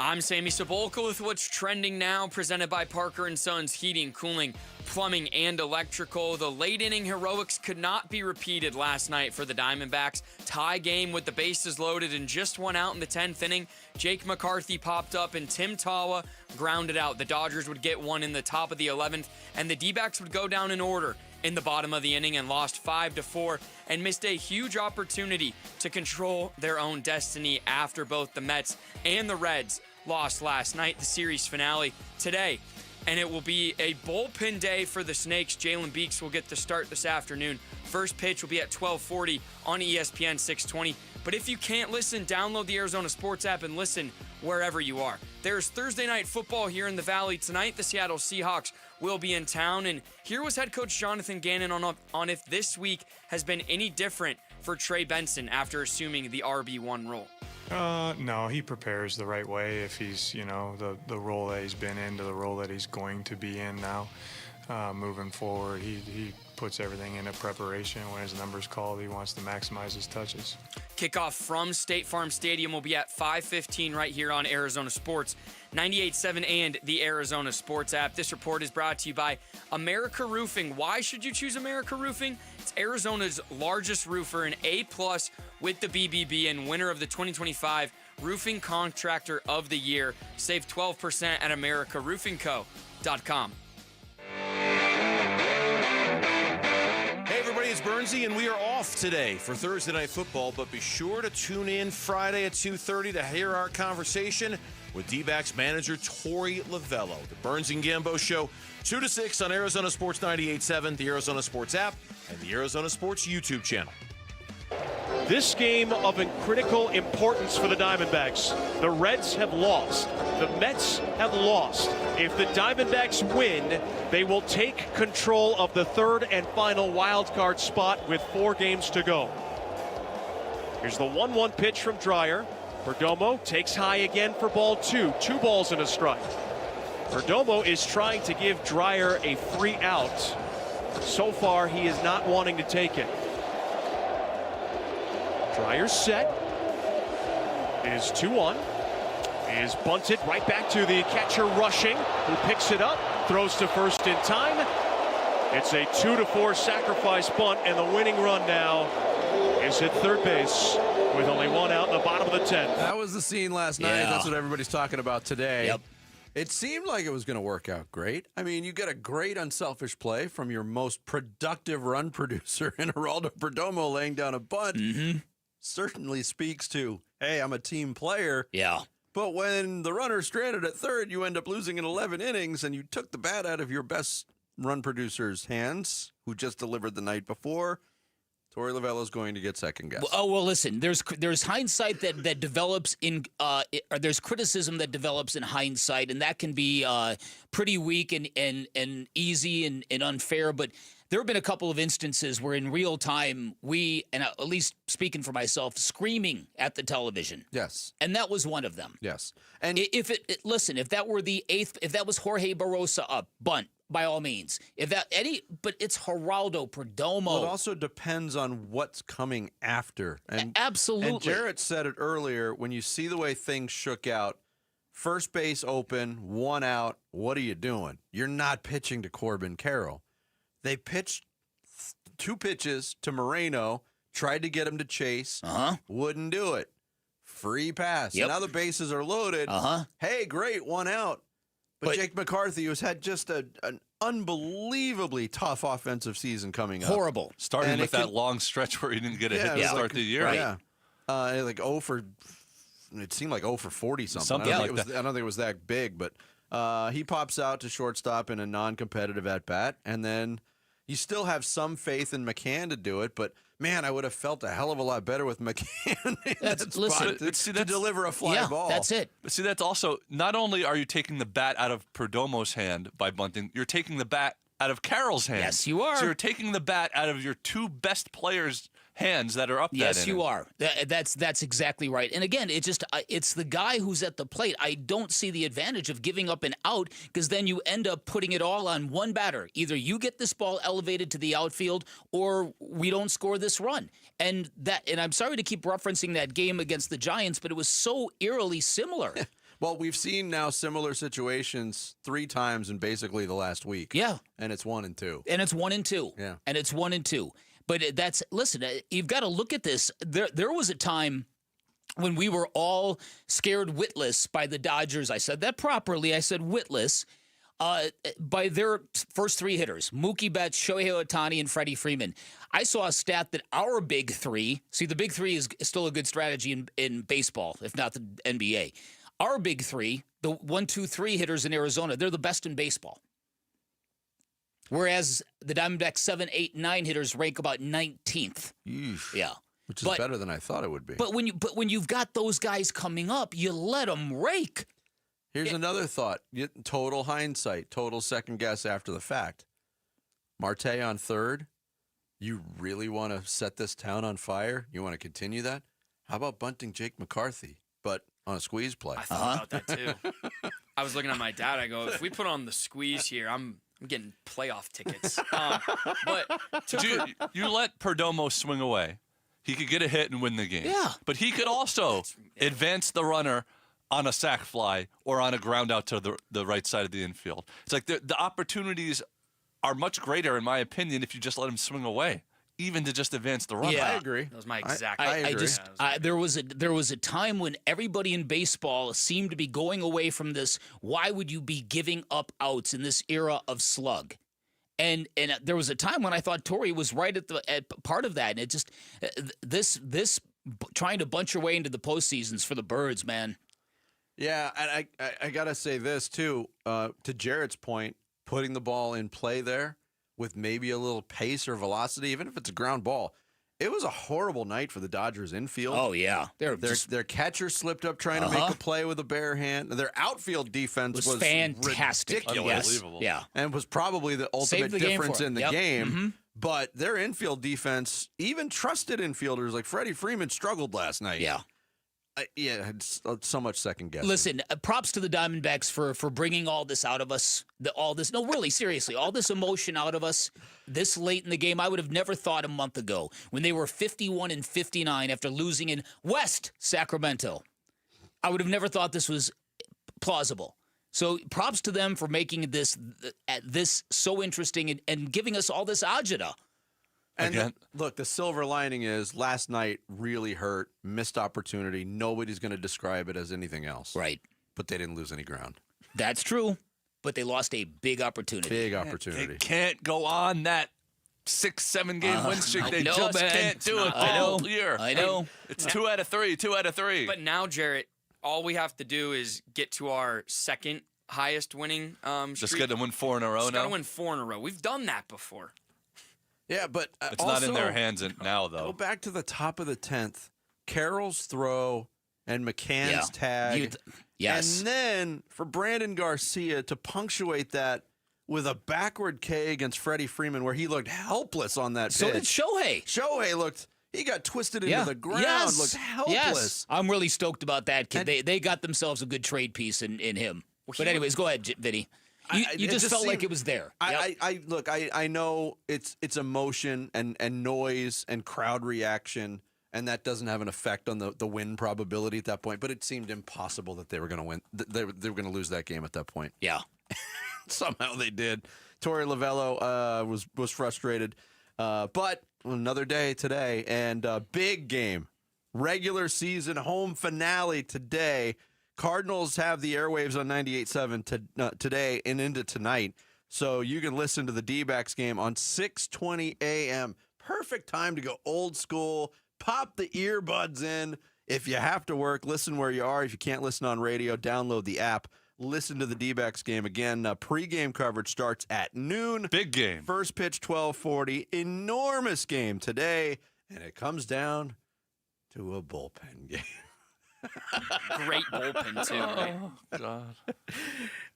I'm Sammy Sabolka with what's trending now, presented by Parker & Sons Heating, Cooling, Plumbing, and Electrical. The late inning heroics could not be repeated last night for the Diamondbacks. Tie game with the bases loaded and just one out in the 10th inning. Jake McCarthy popped up and Tim Tawa grounded out. The Dodgers would get one in the top of the 11th, and the D-backs would go down in order. in the bottom of the inning and lost 5-4 and missed a huge opportunity to control their own destiny after both the Mets and the Reds lost last night. The series finale today, and it will be a bullpen day for the Snakes. Jalen Beeks will get the start this afternoon. First pitch will be at 12:40 on ESPN 620. But if you can't listen, download the Arizona Sports app and listen wherever you are. There's Thursday night football here in the Valley tonight. The Seattle Seahawks will be in town. And here was head coach Jonathan Gannon on if this week has been any different for Trey Benson after assuming the RB1 role. No, he prepares the right way if he's, the role that he's been in to the role that he's going to be in now. Moving forward, he puts everything into preparation. When his number's called, he wants to maximize his touches. Kickoff from State Farm Stadium will be at 5:15 right here on Arizona Sports, 98.7 and the Arizona Sports app. This report is brought to you by America Roofing. Why should you choose America Roofing? It's Arizona's largest roofer, an A+ with the BBB and winner of the 2025 Roofing Contractor of the Year. Save 12% at AmericaRoofingCo.com. Hey everybody, it's Bernsey, and we are off today for Thursday Night Football, but be sure to tune in Friday at 2:30 to hear our conversation with D-backs manager Torey Lovello. The Burns and Gambo Show, 2 to 6 on Arizona Sports 98.7, the Arizona Sports app, and the Arizona Sports YouTube channel. This game of critical importance for the Diamondbacks. The Reds have lost. The Mets have lost. If the Diamondbacks win, they will take control of the third and final wild card spot with 4 games to go. Here's the 1-1 pitch from Dreyer. Perdomo takes high again for ball 2. 2 balls and a strike. Perdomo is trying to give Dreyer a free out. So far, he is not wanting to take it. Dryer's set. Is 2-1. Is bunted right back to the catcher rushing, who picks it up, throws to first in time. It's a 2-4 sacrifice bunt, and the winning run now is at third base with only 1 out in the bottom of the 10th. That was the scene last night. Yeah. That's what everybody's talking about today. Yep. It seemed like it was going to work out great. I mean, you get a great unselfish play from your most productive run producer in Geraldo Perdomo laying down a bunt. Mm-hmm. Certainly speaks to, hey, I'm a team player. Yeah. But when the runner's stranded at third, you end up losing in 11 innings, and you took the bat out of your best run producer's hands, who just delivered the night before. Torey Lovello's going to get second guess. Well, listen. There's hindsight that develops in, or there's criticism that develops in hindsight, and that can be pretty weak and easy and unfair. But there have been a couple of instances where in real time we, and at least speaking for myself, screaming at the television. Yes. And that was one of them. Yes. And if that were the 8th, if that was Jorge Barrosa up, bunt, by all means. But it's Geraldo Perdomo. Well, it also depends on what's coming after. And absolutely. And Jarrett said it earlier, when you see the way things shook out, first base open, 1 out, what are you doing? You're not pitching to Corbin Carroll. They pitched 2 pitches to Moreno, tried to get him to chase, wouldn't do it. Free pass. Yep. Now the bases are loaded. Hey, great, 1 out. But Jake McCarthy, who's had just an unbelievably tough offensive season coming up. Horrible. Starting with that long stretch where he didn't get a hit to start the year. Right. Yeah. Like 0 for, it seemed like 0 for 40 something. I don't think it was that big, but he pops out to shortstop in a non-competitive at-bat, and then you still have some faith in McCann to do it, but man, I would have felt a hell of a lot better with McCann to deliver a fly ball. That's it. But see, that's also, not only are you taking the bat out of Perdomo's hand by bunting, you're taking the bat out of Carroll's hand. Yes, you are. So you're taking the bat out of your 2 best players' hands that are up that Yes, inning. you are. That's exactly right. And again, it's the guy who's at the plate. I don't see the advantage of giving up an out, because then you end up putting it all on one batter. Either you get this ball elevated to the outfield, or we don't score this run. And I'm sorry to keep referencing that game against the Giants, but it was so eerily similar. Well, we've seen now similar situations 3 times in basically the last week. Yeah. And it's 1 and 2. And it's 1 and 2. Yeah. And it's 1 and 2. But listen, you've got to look at this. There was a time when we were all scared witless by the Dodgers. I said that properly. I said witless. by their first three hitters, Mookie Betts, Shohei Ohtani, and Freddie Freeman. I saw a stat that our big three, see, the big three is still a good strategy in baseball, if not the NBA. Our big three, the 1, 2, 3 hitters in Arizona, they're the best in baseball. Whereas the Diamondbacks 7, 8, 9 hitters rank about 19th. Eesh. Yeah. Which is better than I thought it would be. But when you've got those guys coming up, you let them rake. Here's another thought. Total hindsight, total second guess after the fact. Marte on third. You really want to set this town on fire? You want to continue that? How about bunting Jake McCarthy, but on a squeeze play? I thought about that too. I was looking at my dad. I go, if we put on the squeeze here, I'm getting playoff tickets. You let Perdomo swing away. He could get a hit and win the game. Yeah. But he could also advance the runner on a sac fly or on a ground out to the right side of the infield. It's like the opportunities are much greater, in my opinion, if you just let him swing away, even to just advance the runner. Yeah. I agree. That was my exact. I agree. There was a time when everybody in baseball seemed to be going away from this. Why would you be giving up outs in this era of slug? And there was a time when I thought Torrey was right at part of that. And it just this trying to bunch your way into the postseasons for the Birds, man. Yeah, and I gotta say this too. To Jarrett's point, putting the ball in play there with maybe a little pace or velocity, even if it's a ground ball. It was a horrible night for the Dodgers infield. Oh, yeah. Their catcher slipped up trying to make a play with a bare hand. Their outfield defense was fantastic. Ridiculous. Unbelievable. Yeah. And was probably the ultimate difference in the game. Mm-hmm. But their infield defense, even trusted infielders like Freddie Freeman, struggled last night. Yeah. Had so much second guessing. Listen, props to the Diamondbacks for bringing all this out of us. All this emotion out of us this late in the game. I would have never thought a month ago when they were 51-59 after losing in West Sacramento. I would have never thought this was plausible. So props to them for making this so interesting and giving us all this agita. And look, the silver lining is last night really hurt, missed opportunity. Nobody's going to describe it as anything else. Right. But they didn't lose any ground. That's true. But they lost a big opportunity. Big opportunity. They can't go on that 6-7 game win streak. They just can't do it all year. I know. It's 2 out of 3. But now, Jarrett, all we have to do is get to our second highest winning streak. Just got to win 4 in a row now? Just got to win 4 in a row. We've done that before. Yeah, but it's not in their hands now, though. Go back to the top of the 10th. Carroll's throw and McCann's tag. Yes. And then for Brandon Garcia to punctuate that with a backward K against Freddie Freeman where he looked helpless on that pitch. So did Shohei. He got twisted into the ground, looked helpless. Yes. I'm really stoked about that kid. They got themselves a good trade piece in him. But anyways, go ahead, Vinny. You just felt like it was there. I know it's emotion and noise and crowd reaction, and that doesn't have an effect on the win probability at that point. But it seemed impossible that they were going to win. They were going to lose that game at that point. Yeah, somehow they did. Torey Lovello was frustrated, but another day today and big game, regular season home finale today. Cardinals have the airwaves on 98.7 today and into tonight, so you can listen to the D-backs game on 6:20 a.m. Perfect time to go old school, pop the earbuds in. If you have to work, listen where you are. If you can't listen on radio, download the app. Listen to the D-backs game. Again, pregame coverage starts at noon. Big game. First pitch, 12:40. Enormous game today, and it comes down to a bullpen game. Great bullpen, too. Oh,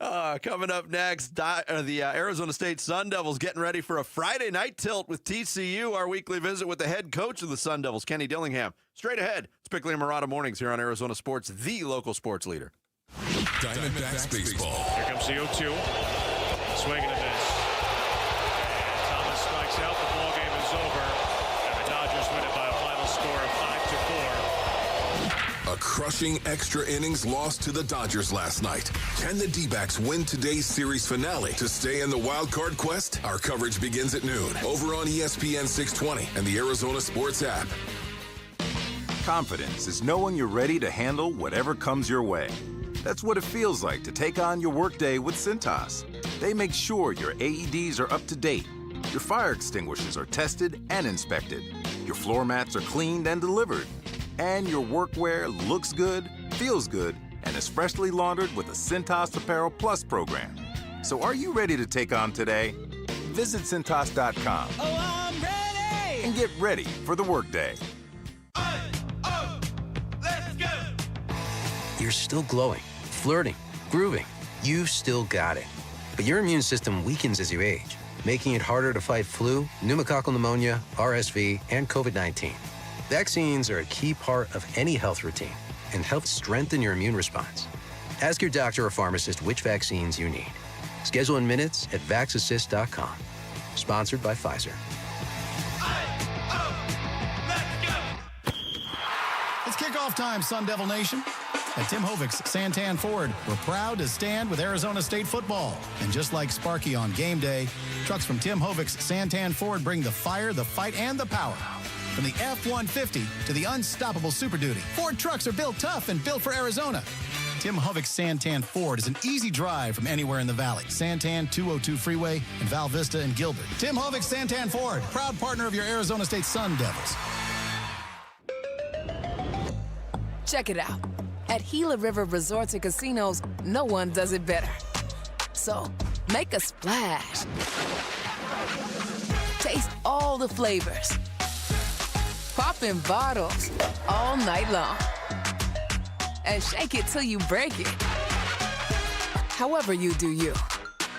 God. Coming up next, the Arizona State Sun Devils getting ready for a Friday night tilt with TCU. Our weekly visit with the head coach of the Sun Devils, Kenny Dillingham. Straight ahead, it's Pickley and Murata Mornings here on Arizona Sports, the local sports leader. Diamondbacks baseball. Here comes the 0-2. Swinging a miss. And Thomas strikes out. The ball game is over. And the Dodgers win it by a final score of 5-4. A crushing extra innings loss to the Dodgers last night. Can the D-backs win today's series finale to stay in the wild card quest? Our coverage begins at noon over on ESPN 620 and the Arizona Sports app. Confidence is knowing you're ready to handle whatever comes your way. That's what it feels like to take on your workday with Cintas. They make sure your AEDs are up to date, your fire extinguishers are tested and inspected, your floor mats are cleaned and delivered, and your workwear looks good, feels good, and is freshly laundered with the Cintas Apparel Plus program. So are you ready to take on today? Visit Cintas.com and get ready for the workday. Let's go! You're still glowing, flirting, grooving. You've still got it. But your immune system weakens as you age, making it harder to fight flu, pneumococcal pneumonia, RSV, and COVID-19. Vaccines are a key part of any health routine and help strengthen your immune response. Ask your doctor or pharmacist which vaccines you need. Schedule in minutes at vaxassist.com. Sponsored by Pfizer. It's kickoff time, Sun Devil Nation. At Tim Hovic's Santan Ford, we're proud to stand with Arizona State football. And just like Sparky on game day, trucks from Tim Hovic's Santan Ford bring the fire, the fight, and the power. From the F-150 to the unstoppable Super Duty, Ford trucks are built tough and built for Arizona. Tim Hovic's Santan Ford is an easy drive from anywhere in the valley. Santan 202 Freeway in Val Vista and Gilbert. Tim Hovic's Santan Ford, proud partner of your Arizona State Sun Devils. Check it out. At Gila River Resorts and Casinos, no one does it better. So, make a splash. Taste all the flavors. Pop in bottles all night long. And shake it till you break it. However you do you.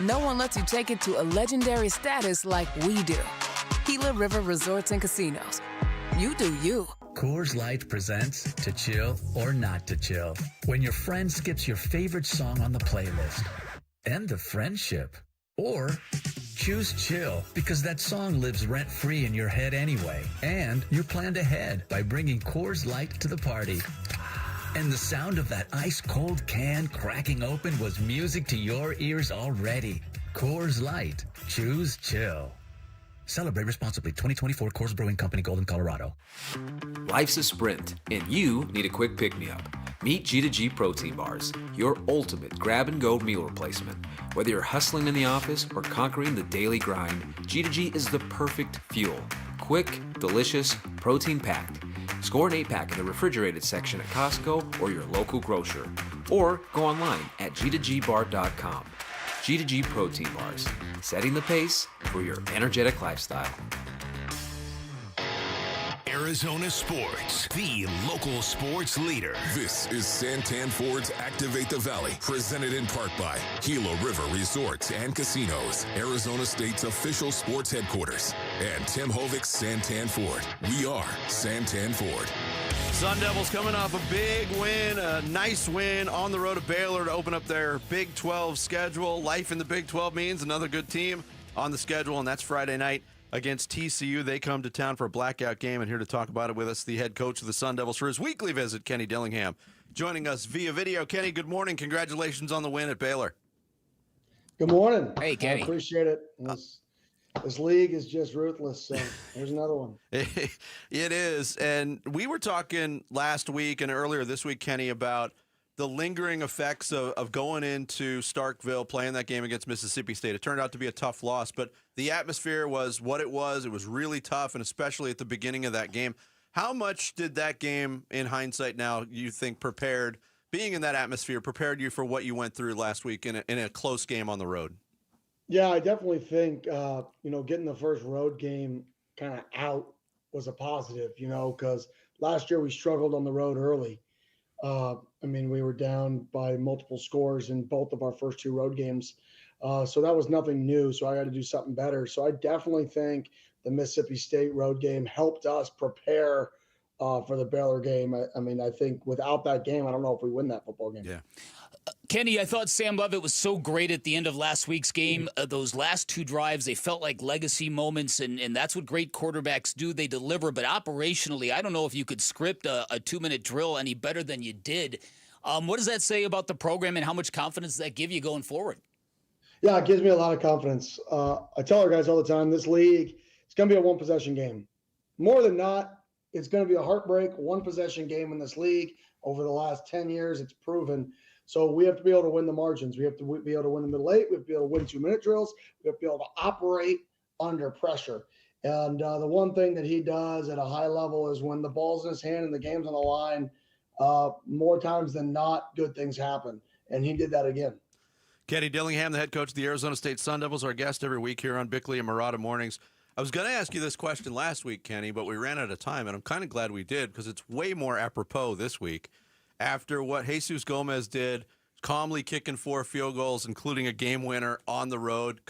No one lets you take it to a legendary status like we do. Gila River Resorts and Casinos. You do you. Coors Light presents To Chill or Not to Chill. When your friend skips your favorite song on the playlist. End the friendship. Or choose chill because that song lives rent-free in your head anyway. And you planned ahead by bringing Coors Light to the party. And the sound of that ice-cold can cracking open was music to your ears already. Coors Light. Choose chill. Celebrate responsibly. 2024 Coors Brewing Company, Golden, Colorado. Life's a sprint, and you need a quick pick-me-up. Meet G2G Protein Bars, your ultimate grab-and-go meal replacement. Whether you're hustling in the office or conquering the daily grind, G2G is the perfect fuel. Quick, delicious, protein-packed. Score an 8-pack in the refrigerated section at Costco or your local grocer. Or go online at g2gbar.com. G2G Protein Bars, setting the pace for your energetic lifestyle. Arizona Sports, the local sports leader. This is Santan Ford's Activate the Valley, presented in part by Gila River Resorts and Casinos, Arizona State's official sports headquarters, and Tim Hovic's Santan Ford. We are Santan Ford. Sun Devils coming off a big win, a nice win on the road to Baylor to open up their Big 12 schedule. Life in the Big 12 means another good team on the schedule, and that's Friday night against TCU. They come to town for a blackout game, and here to talk about it with us, the head coach of the Sun Devils for his weekly visit, Kenny Dillingham, joining us via video. Kenny, good morning. Congratulations on the win at Baylor. Good morning. Hey, Kenny. I appreciate it. This league is just ruthless, so there's another one. It is, and we were talking last week and earlier this week, Kenny, about the lingering effects of going into Starkville, playing that game against Mississippi State. It turned out to be a tough loss, but the atmosphere was what it was. It was really tough, and especially at the beginning of that game. How much did that game, in hindsight now, you think being in that atmosphere, prepared you for what you went through last week in a close game on the road? Yeah, I definitely think, getting the first road game kind of out was a positive, because last year we struggled on the road early. We were down by multiple scores in both of our first two road games. So that was nothing new. So I got to do something better. So I definitely think the Mississippi State road game helped us prepare for the Baylor game. I think without that game, I don't know if we win that football game. Yeah. Kenny, I thought Sam Levitt was so great at the end of last week's game. Those last two drives, they felt like legacy moments, and that's what great quarterbacks do. They deliver, but operationally, I don't know if you could script a 2-minute drill any better than you did. What does that say about the program, and how much confidence does that give you going forward? Yeah, it gives me a lot of confidence. I tell our guys all the time, this league, it's going to be a one-possession game. More than not, it's going to be a heartbreak, one-possession game in this league. Over the last 10 years, it's proven. So we have to be able to win the margins. We have to be able to win the middle eight. We have to be able to win 2-minute drills. We have to be able to operate under pressure. And the one thing that he does at a high level is when the ball's in his hand and the game's on the line, more times than not, good things happen. And he did that again. Kenny Dillingham, the head coach of the Arizona State Sun Devils, our guest every week here on Bickley and Murata Mornings. I was going to ask you this question last week, Kenny, but we ran out of time, and I'm kind of glad we did because it's way more apropos this week. After what Jesus Gomez did, calmly kicking 4 field goals, including a game winner on the road,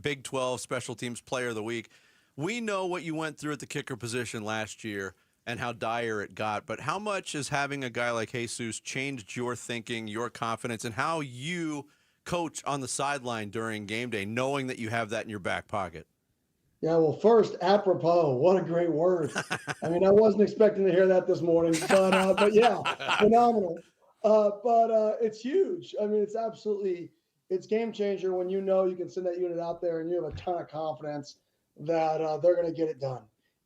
Big 12 Special Teams Player of the Week. We know what you went through at the kicker position last year and how dire it got, but how much has having a guy like Jesus changed your thinking, your confidence, and how you coach on the sideline during game day, knowing that you have that in your back pocket? Yeah, well, first, apropos, what a great word. I mean, I wasn't expecting to hear that this morning, but yeah, phenomenal. But it's huge. I mean, it's game changer when you know you can send that unit out there and you have a ton of confidence that they're going to get it done.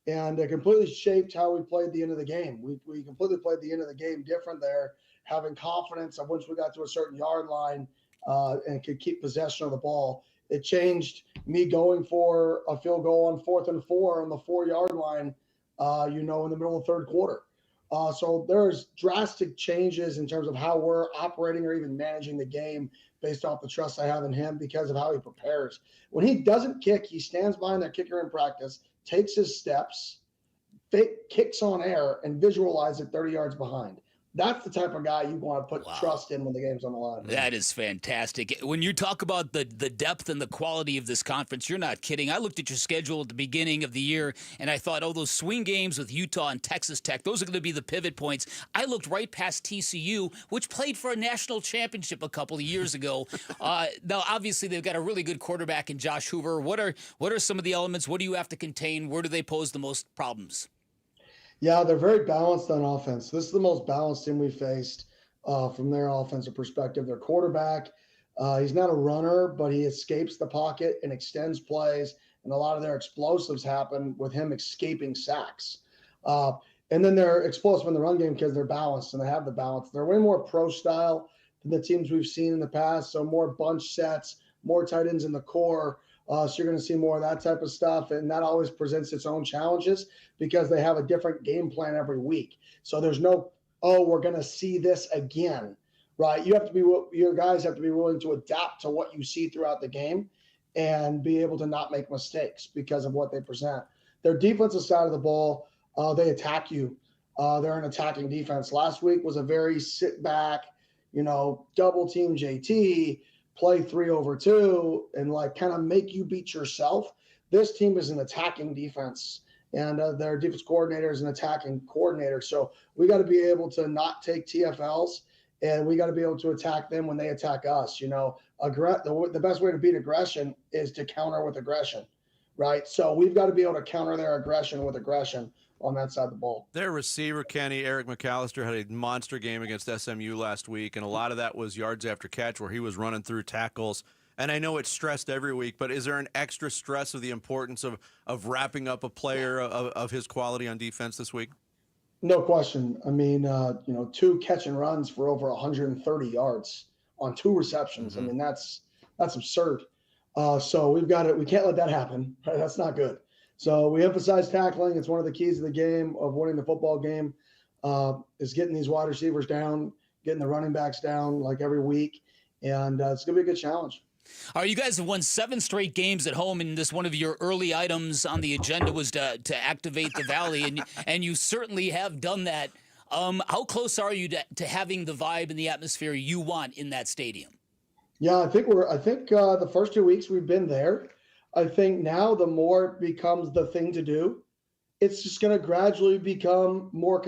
And it completely shaped how we played the end of the game. We completely played the end of the game different there, having confidence of once we got to a certain yard line, and could keep possession of the ball. It changed me going for a field goal on 4th and 4 on the 4-yard line, in the middle of the third quarter. So there's drastic changes in terms of how we're operating or even managing the game based off the trust I have in him because of how he prepares. When he doesn't kick, he stands behind that kicker in practice, takes his steps, kicks on air, and visualizes it 30 yards behind. That's the type of guy you want to put trust in when the game's on the line. That is fantastic. When you talk about the depth and the quality of this conference, you're not kidding. I looked at your schedule at the beginning of the year, and I thought, those swing games with Utah and Texas Tech, those are going to be the pivot points. I looked right past TCU, which played for a national championship a couple of years ago. Now, obviously, they've got a really good quarterback in Josh Hoover. What are some of the elements? What do you have to contain? Where do they pose the most problems? Yeah, they're very balanced on offense. This is the most balanced team we faced from their offensive perspective. Their quarterback, he's not a runner, but he escapes the pocket and extends plays, and a lot of their explosives happen with him escaping sacks. And then they're explosive in the run game because they're balanced, and they have the balance. They're way more pro style than the teams we've seen in the past, so more bunch sets, more tight ends in the core. So you're going to see more of that type of stuff, and that always presents its own challenges because they have a different game plan every week. So there's no, we're going to see this again, right? Your guys have to be willing to adapt to what you see throughout the game and be able to not make mistakes because of what they present. Their defensive side of the ball, they attack you. They're an attacking defense. Last week was a very sit back, double team JT, play 3 over 2 and kind of make you beat yourself. This team is an attacking defense, and their defense coordinator is an attacking coordinator. So we got to be able to not take TFLs, and we got to be able to attack them when they attack us. The best way to beat aggression is to counter with aggression, right? So we've got to be able to counter their aggression with aggression on that side of the ball. Their receiver, Kenny, Eric McAllister, had a monster game against SMU last week, and a lot of that was yards after catch where he was running through tackles. And I know it's stressed every week, but is there an extra stress of the importance of wrapping up a player of his quality on defense this week? No question. I mean, 2 catch and runs for over 130 yards on 2 receptions. I mean, that's absurd. So we can't let that happen. Right? That's not good. So we emphasize tackling. It's one of the keys of the game of winning the football game, is getting these wide receivers down, getting the running backs down every week. And it's going to be a good challenge. All right, you guys have won 7 straight games at home, and this one of your early items on the agenda was to activate the Valley, and you certainly have done that. How close are you to having the vibe and the atmosphere you want in that stadium? Yeah, I think the first 2 weeks we've been there. I think now the more it becomes the thing to do, it's just going to gradually become more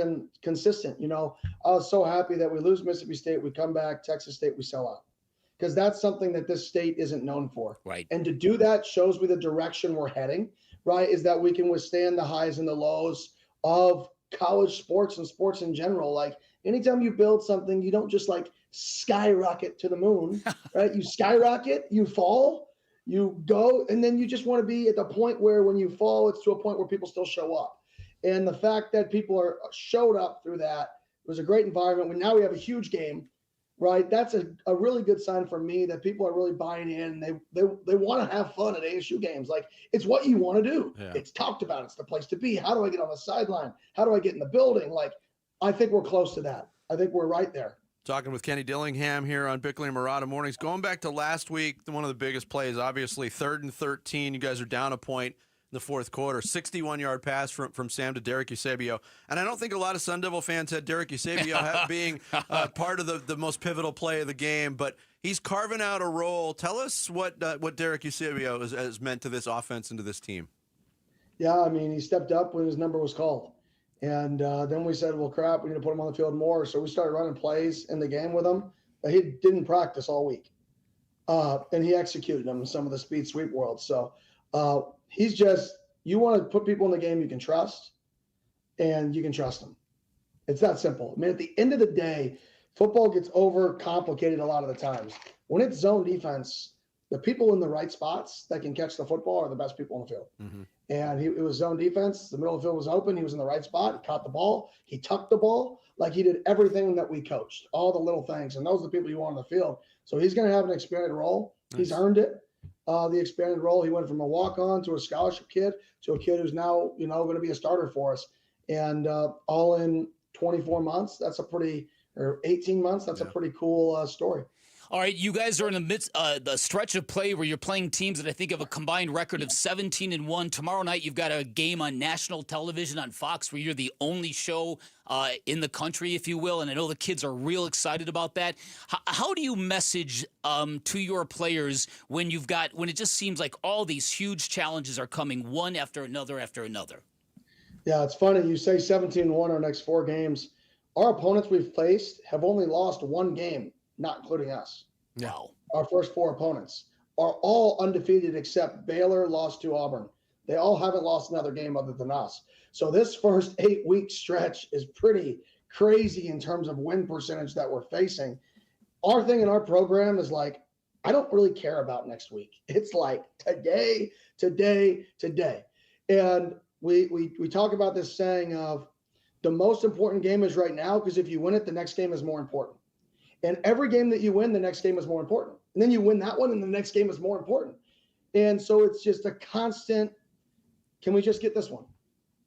consistent. I was so happy that we lose Mississippi State, we come back, Texas State, we sell out. Because that's something that this state isn't known for. Right. And to do that shows me the direction we're heading, right, is that we can withstand the highs and the lows of college sports and sports in general. Anytime you build something, you don't just skyrocket to the moon, right? You skyrocket, you fall, you go, and then you just want to be at the point where when you fall, it's to a point where people still show up. And the fact that people showed up through that, it was a great environment. Now we have a huge game right? That's a really good sign for me that people are really buying in. And they want to have fun at ASU games. Like, it's what you want to do. Yeah. It's talked about. It's the place to be. How do I get on the sideline? How do I get in the building? Like, I think we're close to that. I think we're right there. Talking with Kenny Dillingham here on Bickley and Murata Mornings. Going back to last week, one of the biggest plays, obviously, 3rd and 13. You guys are down a point in the fourth quarter. 61-yard pass from Sam to Derrick Eusebio. And I don't think a lot of Sun Devil fans had Derrick Eusebio being part of the most pivotal play of the game, but he's carving out a role. Tell us what Derrick Eusebio has meant to this offense and to this team. Yeah, I mean, he stepped up when his number was called. And then we said, well, crap, we need to put him on the field more. So we started running plays in the game with him that he didn't practice all week. And he executed them in some of the speed sweep world. So he's just, you want to put people in the game you can trust, and you can trust them. It's that simple. I mean, at the end of the day, football gets overcomplicated a lot of the times. When it's zone defense, the people in the right spots that can catch the football are the best people on the field. Mm-hmm. And it was zone defense. The middle of the field was open. He was in the right spot. He caught the ball. He tucked the ball. Like, he did everything that we coached, all the little things. And those are the people you want on the field. So he's going to have an expanded role. Nice. He's earned it. The expanded role. He went from a walk-on to a scholarship kid to a kid who's now, going to be a starter for us. And all in 24 months, that's a pretty, or 18 months, that's a pretty cool story. All right, you guys are in the midst the stretch of play where you're playing teams that I think have a combined record of 17-1. Tomorrow night, you've got a game on national television on Fox where you're the only show in the country, if you will, and I know the kids are real excited about that. How do you message to your players when it just seems like all these huge challenges are coming one after another after another? Yeah, it's funny. You say 17-1 our next 4 games. Our opponents we've faced have only lost 1 game, not including us. Wow. Our first 4 opponents are all undefeated except Baylor lost to Auburn. They all haven't lost another game other than us. So this first 8-week stretch is pretty crazy in terms of win percentage that we're facing. Our thing in our program is like, I don't really care about next week. It's like today. And we talk about this saying of the most important game is right now, because if you win it, the next game is more important. And every game that you win, the next game is more important. And then you win that one, and the next game is more important. And so it's just a constant, can we just get this one?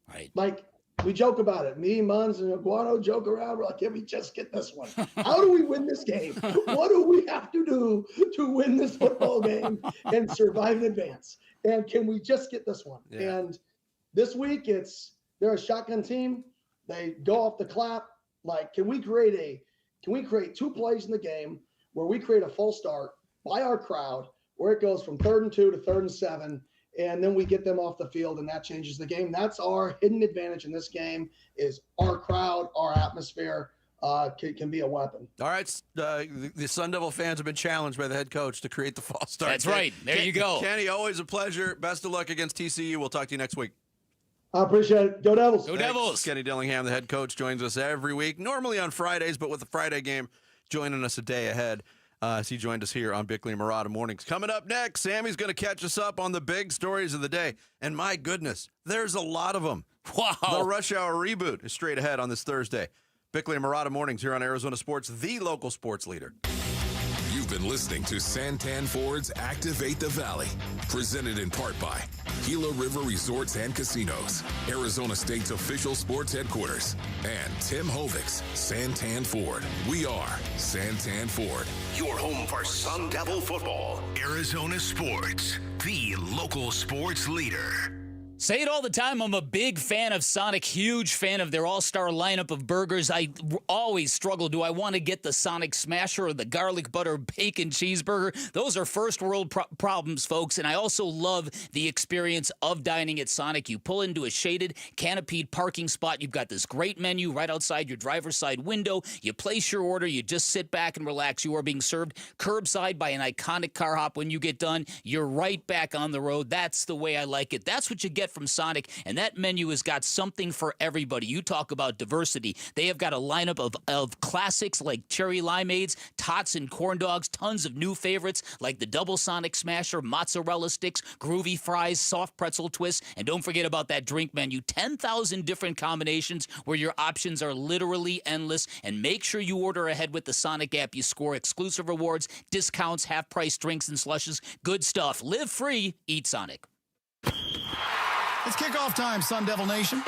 Right. Like, we joke about it. Me, Munz, and Iguano joke around. We're like, can we just get this one? How do we win this game? What do we have to do to win this football game and survive in advance? And can we just get this one? Yeah. And this week, they're a shotgun team. They go off the clap. Like, can we create 2 plays in the game where we create a full start by our crowd, where it goes from 3rd and 2 to 3rd and 7, and then we get them off the field, and that changes the game. That's our hidden advantage in this game, is our crowd, our atmosphere can be a weapon. All right, the Sun Devil fans have been challenged by the head coach to create the false start. That's right. There you go. Kenny, always a pleasure. Best of luck against TCU. We'll talk to you next week. I appreciate it. Go Devils. Go Devils. Kenny Dillingham, the head coach, joins us every week, normally on Fridays, but with the Friday game joining us a day ahead. As he joined us here on Bickley and Murata Mornings. Coming up next, Sammy's going to catch us up on the big stories of the day. And my goodness, there's a lot of them. Wow. The Rush Hour reboot is straight ahead on this Thursday. Bickley and Murata Mornings here on Arizona Sports, the local sports leader. You've been listening to Santan Ford's Activate the Valley, presented in part by Gila River Resorts and Casinos, Arizona State's official sports headquarters, and Tim Hovic's Santan Ford. We are Santan Ford. Your home for Sun Devil football. Arizona Sports, the local sports leader. Say it all the time. I'm a big fan of Sonic, huge fan of their all-star lineup of burgers. I always struggle. Do I want to get the Sonic Smasher or the garlic butter bacon cheeseburger? Those are first world problems, folks. And I also love the experience of dining at Sonic. You pull into a shaded, canopied parking spot. You've got this great menu right outside your driver's side window. You place your order. You just sit back and relax. You are being served curbside by an iconic car hop. When you get done, you're right back on the road. That's the way I like it. That's what you get get from Sonic, and that menu has got something for everybody. You talk about diversity. They have got a lineup of classics like cherry limeades, tots and corn dogs, tons of new favorites like the double Sonic Smasher, mozzarella sticks, groovy fries, soft pretzel twists, and don't forget about that drink menu. 10,000 different combinations where your options are literally endless. And make sure you order ahead with the Sonic app. You score exclusive rewards, discounts, half-price drinks and slushes. Good stuff. Live free. Eat Sonic. It's kickoff time, Sun Devil Nation.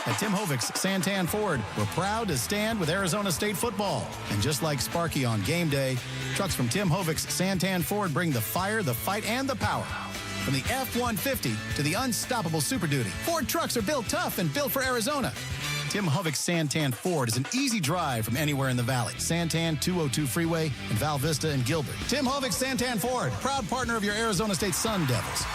At Tim Hovic's Santan Ford, we're proud to stand with Arizona State football. And just like Sparky on game day, trucks from Tim Hovic's Santan Ford bring the fire, the fight, and the power. From the F-150 to the unstoppable Super Duty, Ford trucks are built tough and built for Arizona. Tim Hovic's Santan Ford is an easy drive from anywhere in the valley. Santan 202 Freeway in Val Vista and Gilbert. Tim Hovic's Santan Ford, proud partner of your Arizona State Sun Devils.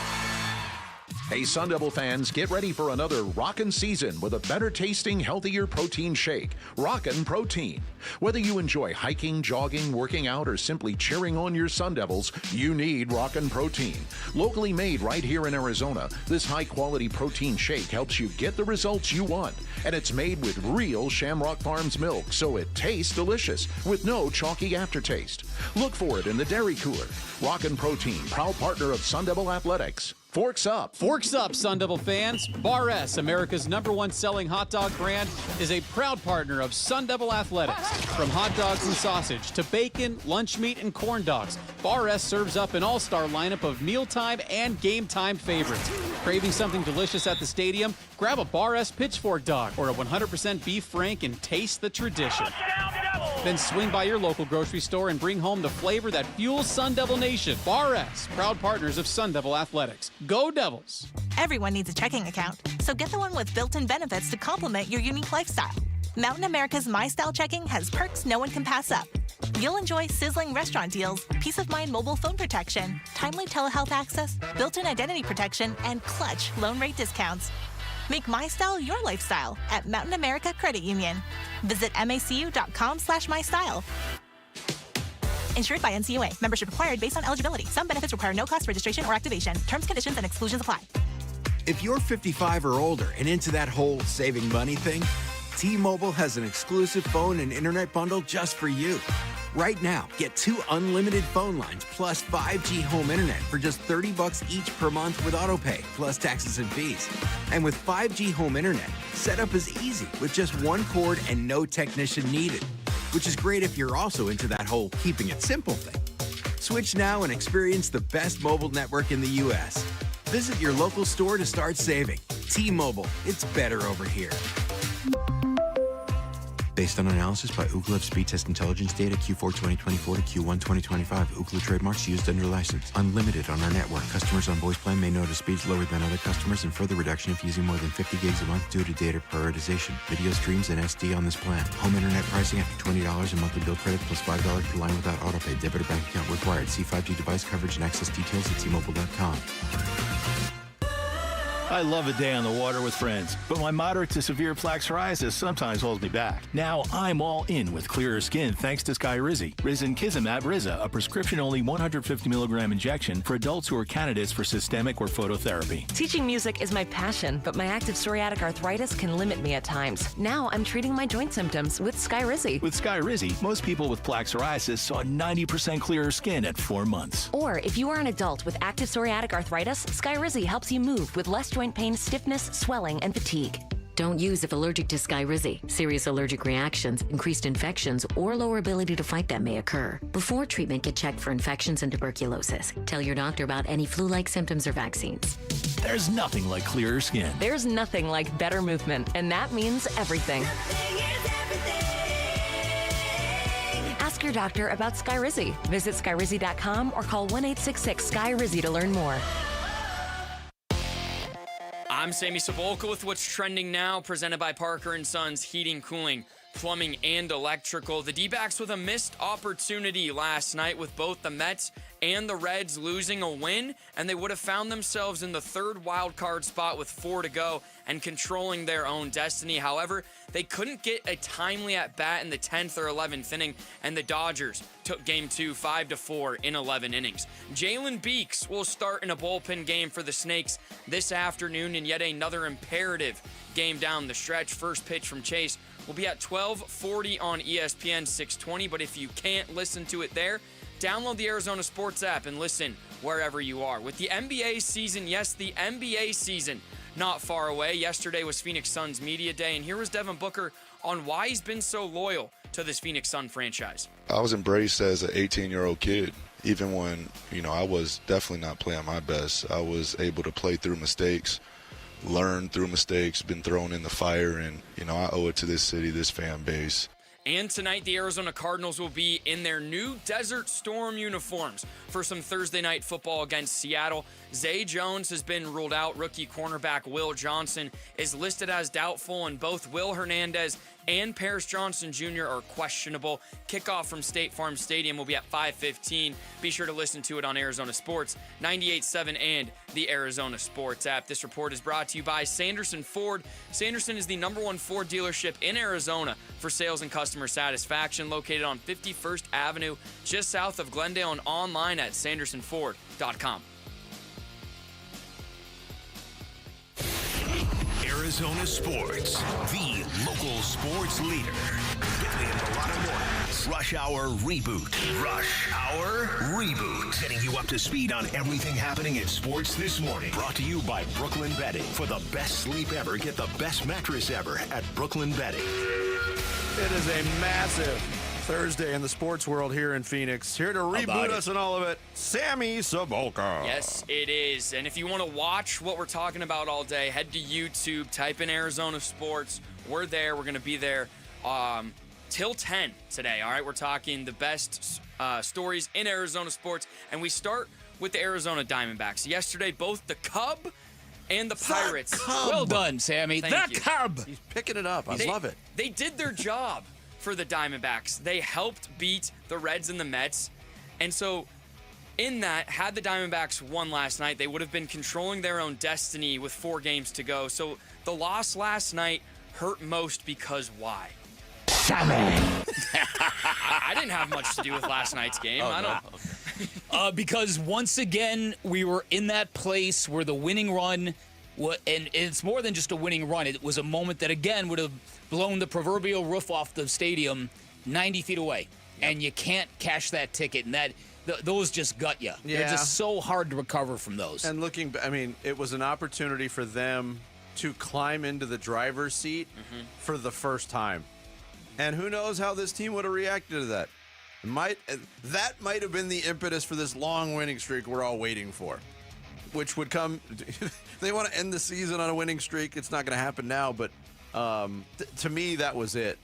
Hey, Sun Devil fans, get ready for another rockin' season with a better-tasting, healthier protein shake. Rockin' Protein. Whether you enjoy hiking, jogging, working out, or simply cheering on your Sun Devils, you need Rockin' Protein. Locally made right here in Arizona, this high-quality protein shake helps you get the results you want. And it's made with real Shamrock Farms milk, so it tastes delicious with no chalky aftertaste. Look for it in the dairy cooler. Rockin' Protein, proud partner of Sun Devil Athletics. Forks up. Forks up, Sun Devil fans. Bar S, America's #1 selling hot dog brand, is a proud partner of Sun Devil Athletics. From hot dogs and sausage to bacon, lunch meat, and corn dogs, Bar S serves up an all-star lineup of mealtime and game time favorites. Craving something delicious at the stadium? Grab a Bar S pitchfork dog or a 100% beef frank and taste the tradition. Then swing by your local grocery store and bring home the flavor that fuels Sun Devil Nation. Bar S, proud partners of Sun Devil Athletics. Go Devils! Everyone needs a checking account, so get the one with built-in benefits to complement your unique lifestyle. Mountain America's My Style Checking has perks no one can pass up. You'll enjoy sizzling restaurant deals, peace of mind mobile phone protection, timely telehealth access, built-in identity protection, and clutch loan rate discounts. Make My Style your lifestyle at Mountain America Credit Union. Visit macu.com/mystyle. Insured by NCUA. Membership required based on eligibility. Some benefits require no cost registration or activation. Terms, conditions, and exclusions apply. If you're 55 or older and into that whole saving money thing, T-Mobile has an exclusive phone and internet bundle just for you. Right now, get 2 unlimited phone lines plus 5G home internet for just $30 each per month with autopay, plus taxes and fees. And with 5G home internet, setup is easy with just 1 cord and no technician needed, which is great if you're also into that whole keeping it simple thing. Switch now and experience the best mobile network in the U.S. Visit your local store to start saving. T-Mobile, it's better over here. Based on analysis by Ookla of speed test intelligence data Q4 2024 to Q1 2025. Ookla trademarks used under license. Unlimited on our network. Customers on voice plan may notice speeds lower than other customers and further reduction if using more than 50 gigs a month due to data prioritization. Video streams and SD on this plan. Home internet pricing after $20 and monthly bill credit plus $5 per line without autopay. Debit or bank account required. See 5G device coverage and access details at T-Mobile.com. I love a day on the water with friends, but my moderate to severe plaque psoriasis sometimes holds me back. Now I'm all in with clearer skin thanks to Skyrizi. Risankizumab Riza, a prescription-only 150 milligram injection for adults who are candidates for systemic or phototherapy. Teaching music is my passion, but my active psoriatic arthritis can limit me at times. Now I'm treating my joint symptoms with Skyrizi. With Skyrizi, most people with plaque psoriasis saw 90% clearer skin at 4 months. Or if you are an adult with active psoriatic arthritis, Skyrizi helps you move with less joint pain, stiffness, swelling, and fatigue. Don't use if allergic to Skyrizi. Serious allergic reactions, increased infections, or lower ability to fight them may occur. Before treatment, get checked for infections and tuberculosis. Tell your doctor about any flu-like symptoms or vaccines. There's nothing like clearer skin. There's nothing like better movement, and that means everything. Ask your doctor about Skyrizi. Visit Skyrizi.com or call 1-866-SKY-RIZZI to learn more. I'm Sammy Sabolka with what's trending now, presented by Parker & Sons Heating Cooling. plumbing, and electrical. The D-backs with a missed opportunity last night with both the Mets and the Reds losing a win, and they would have found themselves in the third wild card spot with 4 to go and controlling their own destiny. However, they couldn't get a timely at-bat in the 10th or 11th inning, and the Dodgers took Game 2 5-4 in 11 innings. Jalen Beeks will start in a bullpen game for the Snakes this afternoon in yet another imperative game down the stretch. First pitch from Chase will be at 12:40 on ESPN 620, but if you can't listen to it there, download the Arizona Sports app and listen wherever you are. With the NBA season, yes, the NBA season not far away. Yesterday was Phoenix Suns Media Day, and here was Devin Booker on why he's been so loyal to this Phoenix Sun franchise. I was embraced as an 18-year-old kid. Even when, I was definitely not playing my best, I was able to play through mistakes, learn through mistakes, been thrown in the fire, and, I owe it to this city, this fan base. And tonight, the Arizona Cardinals will be in their new Desert Storm uniforms for some Thursday night football against Seattle. Zay Jones has been ruled out. Rookie cornerback Will Johnson is listed as doubtful, and both Will Hernandez and Paris Johnson Jr. are questionable. Kickoff from State Farm Stadium will be at 5:15. Be sure to listen to it on Arizona Sports 98.7 and the Arizona Sports app. This report is brought to you by Sanderson Ford. Sanderson is the #1 Ford dealership in Arizona for sales and customer satisfaction, located on 51st Avenue, just south of Glendale, and online at sandersonford.com. Arizona Sports, the local sports leader. Bentley and Mulatto Mornings. Rush Hour Reboot. Rush Hour Reboot. Getting you up to speed on everything happening in sports this morning. Brought to you by Brooklyn Bedding. For the best sleep ever, get the best mattress ever at Brooklyn Bedding. It is a massive Thursday in the sports world here in Phoenix. Here to reboot us and all of it, Sammy Sabolka. Yes, it is. And if you want to watch what we're talking about all day, head to YouTube, type in Arizona Sports. We're there. We're going to be there till 10 today, all right? We're talking the best stories in Arizona sports, and we start with the Arizona Diamondbacks. Yesterday, both the Cub and the Pirates. Well done, Sammy. Thank the you. Cub. He's picking it up. I love it. They did their job for the Diamondbacks. They helped beat the Reds and the Mets. And so in that, had the Diamondbacks won last night, they would have been controlling their own destiny with 4 games to go. So the loss last night hurt most because why? I didn't have much to do with last night's game. Because once again, we were in that place where the winning run, and it's more than just a winning run. It was a moment that, again, would have blown the proverbial roof off the stadium 90 feet away. Yep. And you can't cash that ticket, and those just gut you. Yeah. They're just so hard to recover from those. And it was an opportunity for them to climb into the driver's seat for the first time. And who knows how this team would have reacted to that. That might have been the impetus for this long winning streak we're all waiting for, which would come. They want to end the season on a winning streak. It's not going to happen now, but to me, that was it.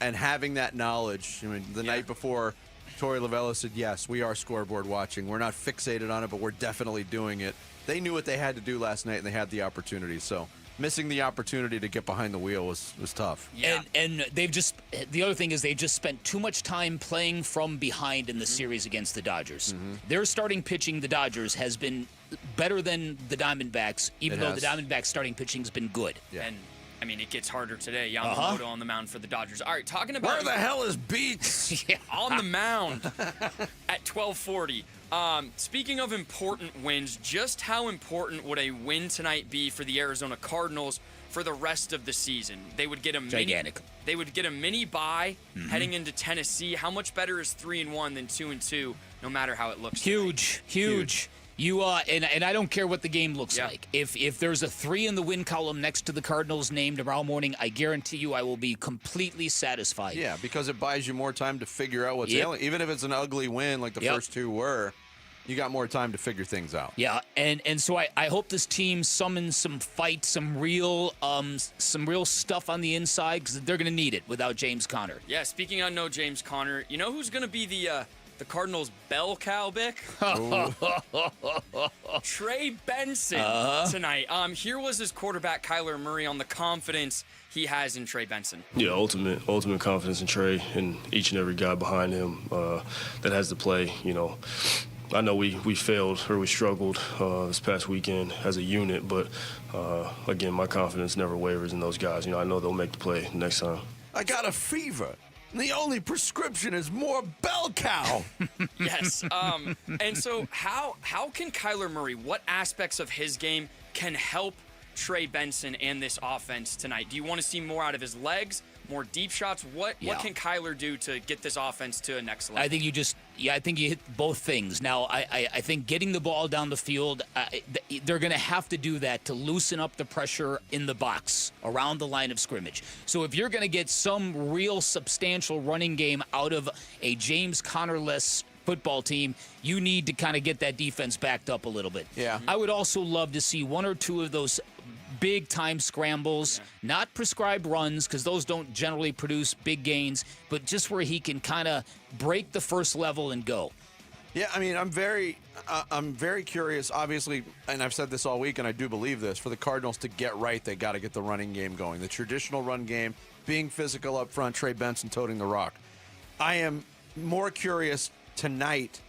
And having that knowledge, the night before, Torey Lovullo said, yes, we are scoreboard watching. We're not fixated on it, but we're definitely doing it. They knew what they had to do last night, and they had the opportunity. So missing the opportunity to get behind the wheel was tough. Yeah. And the other thing is they've just spent too much time playing from behind in the series against the Dodgers. Their starting pitching, the Dodgers, has been better than the Diamondbacks, even though the Diamondbacks' starting pitching has been good. Yeah. And, it gets harder today. Yamamoto on the mound for the Dodgers. All right, talking about... Where the hell is Beats? On the mound at 12:40. Speaking of important wins, just how important would a win tonight be for the Arizona Cardinals for the rest of the season? They would get a mini bye heading into Tennessee. How much better is 3-1 than 2-2, no matter how it looks? Huge. You and I don't care what the game looks like. If there's a 3 in the win column next to the Cardinals name tomorrow morning, I guarantee you I will be completely satisfied. Yeah, because it buys you more time to figure out what's ailing. Even if it's an ugly win like the first 2 were, you got more time to figure things out. Yeah, and so I hope this team summons some fight, some real stuff on the inside, because they're going to need it without James Conner. Yeah, speaking on no James Conner, you know who's going to be the the Cardinals' bell cow, Bick. Trey Benson tonight. Here was his quarterback, Kyler Murray, on the confidence he has in Trey Benson. Yeah, ultimate confidence in Trey and each and every guy behind him that has to play. I know we failed or we struggled this past weekend as a unit, but again, my confidence never wavers in those guys. I know they'll make the play next time. I got a fever. The only prescription is more bell cow. Yes. And so how can Kyler Murray, what aspects of his game can help Trey Benson and this offense tonight? Do you want to see more out of his legs, more deep shots? What can Kyler do to get this offense to a next level? I think I think you hit both things. Now, I think getting the ball down the field, they're going to have to do that to loosen up the pressure in the box around the line of scrimmage. So if you're going to get some real substantial running game out of a James Conner-less football team, you need to kind of get that defense backed up a little bit. Yeah. I would also love to see one or two of those big-time scrambles, not prescribed runs, because those don't generally produce big gains, but just where he can kind of break the first level and go. Yeah, I mean, I'm very curious, obviously, and I've said this all week, and I do believe this, for the Cardinals to get right, they got to get the running game going. The traditional run game, being physical up front, Trey Benson toting the rock. I am more curious tonight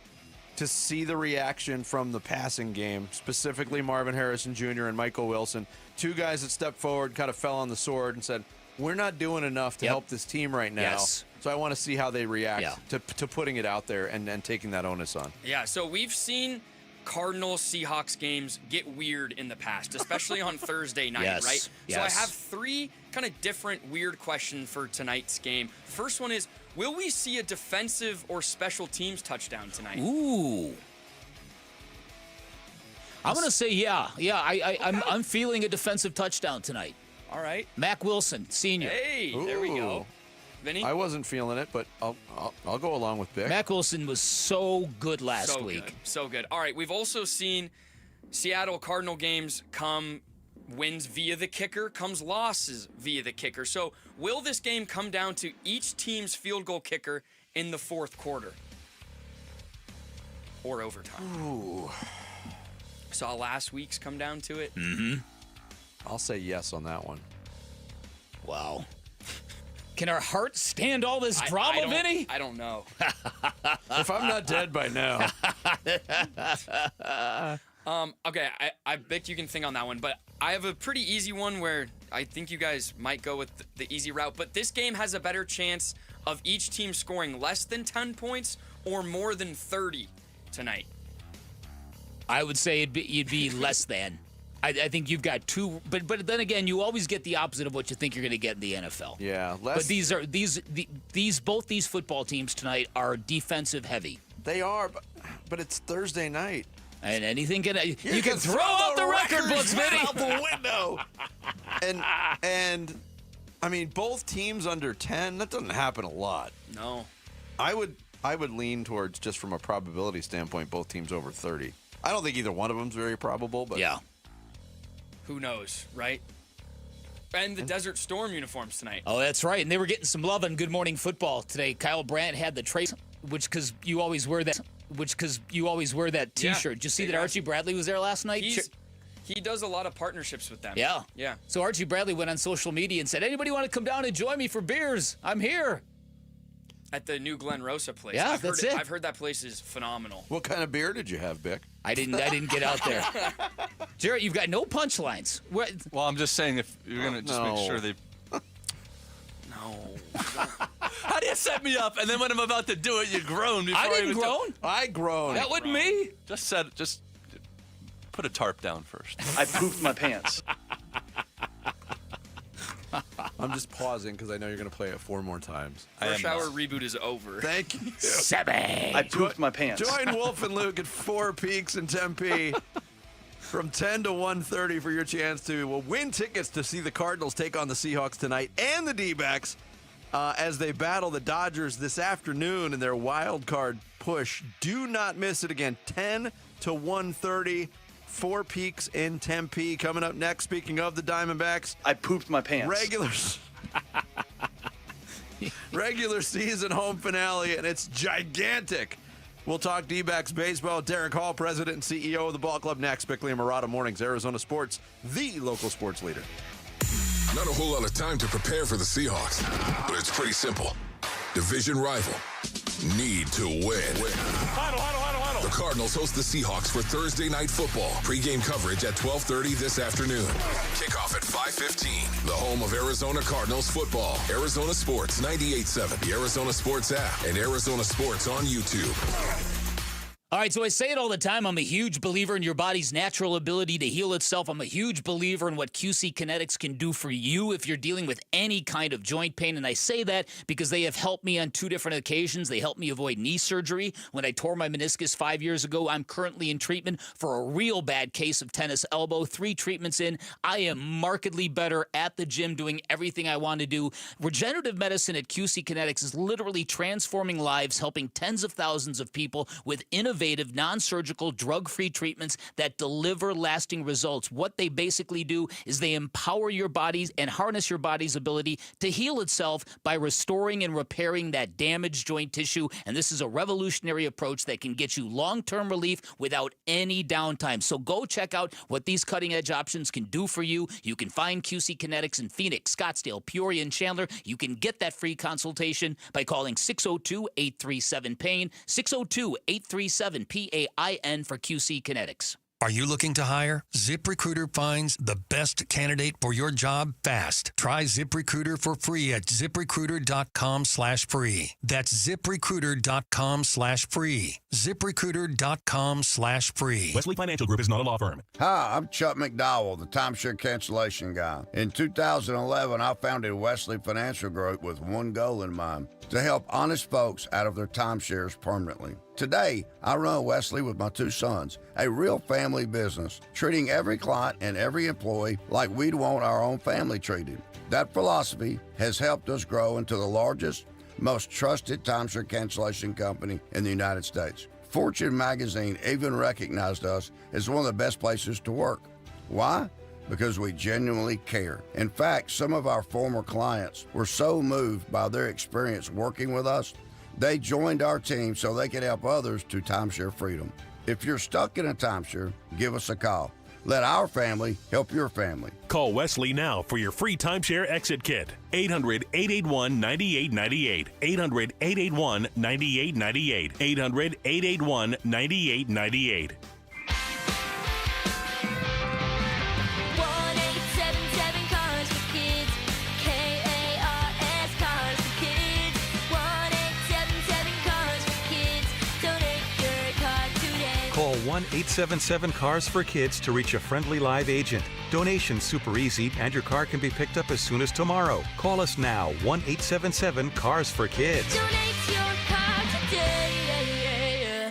to see the reaction from the passing game, specifically Marvin Harrison Jr. and Michael Wilson, two guys that stepped forward, kind of fell on the sword and said, we're not doing enough to help this team right now. Yes. So I want to see how they react to putting it out there and taking that onus on. Yeah, so we've seen Cardinals-Seahawks games get weird in the past, especially on Thursday night, right? Yes. So I have three kind of different weird questions for tonight's game. First one is, will we see a defensive or special teams touchdown tonight? Ooh. I'm going to say yeah. I'm feeling a defensive touchdown tonight. All right. Mac Wilson, senior. Hey, there we go. Vinny? I wasn't feeling it, but I'll go along with Bick. Mac Wilson was so good last week. Good. So good. All right, we've also seen Seattle Cardinal games come wins via the kicker, comes losses via the kicker. So will this game come down to each team's field goal kicker in the fourth quarter? Or overtime? Ooh. Saw last week's come down to it. Mm-hmm. I'll say yes on that one. Wow. Can our heart stand all this drama, Vinny? I don't know. If I'm not dead by now. Okay, I bet you can think on that one, but I have a pretty easy one where I think you guys might go with the easy route, but this game has a better chance of each team scoring less than 10 points or more than 30 tonight. I would say you'd be less than. I think you've got two, but then again, you always get the opposite of what you think you're going to get in the NFL. Yeah, but both these football teams tonight are defensive heavy. They are, but it's Thursday night. And anything can you can throw out the record books, Vinny, out the window. and I mean, both teams under 10. That doesn't happen a lot. No, I would lean towards, just from a probability standpoint, both teams over 30. I don't think either one of them's very probable, but yeah. Who knows, right? And the Desert Storm uniforms tonight. Oh, that's right. And they were getting some love on Good Morning Football today. Kyle Brandt had the trace, which because you always wear that T-shirt. Yeah, Did you see that Archie Bradley was there last night? He does a lot of partnerships with them. Yeah. Yeah. So Archie Bradley went on social media and said, anybody want to come down and join me for beers? I'm here. At the new Glen Rosa place. Yeah, that's it. I've heard that place is phenomenal. What kind of beer did you have, Bick? I didn't get out there. Jarrett, you've got no punchlines. Well, I'm just saying, if you're going to just make sure they... No. How do you set me up? And then when I'm about to do it, you groan. I didn't groan. I groaned. That wasn't me. Just put a tarp down first. I pooped my pants. I'm just pausing because I know you're going to play it 4 more times. First Hour reboot is over. Thank you. Sept. I pooped my pants. Join Wolf and Luke at 4 Peaks in Tempe from 10 to 1:30 for your chance to win tickets to see the Cardinals take on the Seahawks tonight and the D-backs as they battle the Dodgers this afternoon in their wild card push. Do not miss it again. 10 to 1:30. 4 Peaks in Tempe. Coming up next, speaking of the Diamondbacks. I pooped my pants. Regular season home finale, and it's gigantic We'll talk D-backs baseball. Derrick Hall, president and CEO of the ball club, next. Bickley and Murata Mornings, Arizona Sports, the local sports leader. Not a whole lot of time to prepare for the Seahawks, but it's pretty simple. Division rival. Need to win. The Cardinals host the Seahawks for Thursday Night Football. Pre-game coverage at 12:30 this afternoon. Kickoff at 5:15. The home of Arizona Cardinals football. Arizona Sports 98.7, the Arizona Sports app, and Arizona Sports on YouTube. All right, so I say it all the time. I'm a huge believer in your body's natural ability to heal itself. I'm a huge believer in what QC Kinetics can do for you if you're dealing with any kind of joint pain. And I say that because they have helped me on 2 different occasions. They helped me avoid knee surgery when I tore my meniscus 5 years ago. I'm currently in treatment for a real bad case of tennis elbow. 3 treatments in. I am markedly better at the gym doing everything I want to do. Regenerative medicine at QC Kinetics is literally transforming lives, helping tens of thousands of people with innovative, non-surgical, drug-free treatments that deliver lasting results. What they basically do is they empower your bodies and harness your body's ability to heal itself by restoring and repairing that damaged joint tissue. And this is a revolutionary approach that can get you long-term relief without any downtime. So go check out what these cutting-edge options can do for you. You can find QC Kinetics in Phoenix, Scottsdale, Peoria, and Chandler. You can get that free consultation by calling 602-837-PAIN, 602-837-PAIN for QC Kinetics. Are you looking to hire? ZipRecruiter finds the best candidate for your job fast. Try ZipRecruiter for free at ZipRecruiter.com/free. That's ZipRecruiter.com/free. ZipRecruiter.com/free. Wesley Financial Group is not a law firm. Hi, I'm Chuck McDowell, the timeshare cancellation guy. In 2011, I founded Wesley Financial Group with one goal in mind: to help honest folks out of their timeshares permanently. Today, I run Wesley with my 2 sons, a real family business, treating every client and every employee like we'd want our own family treated. That philosophy has helped us grow into the largest, most trusted timeshare cancellation company in the United States. Fortune magazine even recognized us as one of the best places to work. Why? Because we genuinely care. In fact, some of our former clients were so moved by their experience working with us, they joined our team so they could help others to timeshare freedom. If you're stuck in a timeshare, give us a call. Let our family help your family. Call Wesley now for your free timeshare exit kit. 800-881-9898. 800-881-9898. 800-881-9898. 1-877 Cars for Kids. K-A-R-S Cars for Kids. 1-877 Cars for Kids. Donate your car today. Call 1-877-CARS for Kids to reach a friendly live agent. Donation's super easy, and your car can be picked up as soon as tomorrow. Call us now, 1-877-CARS for Kids. Donate your car today.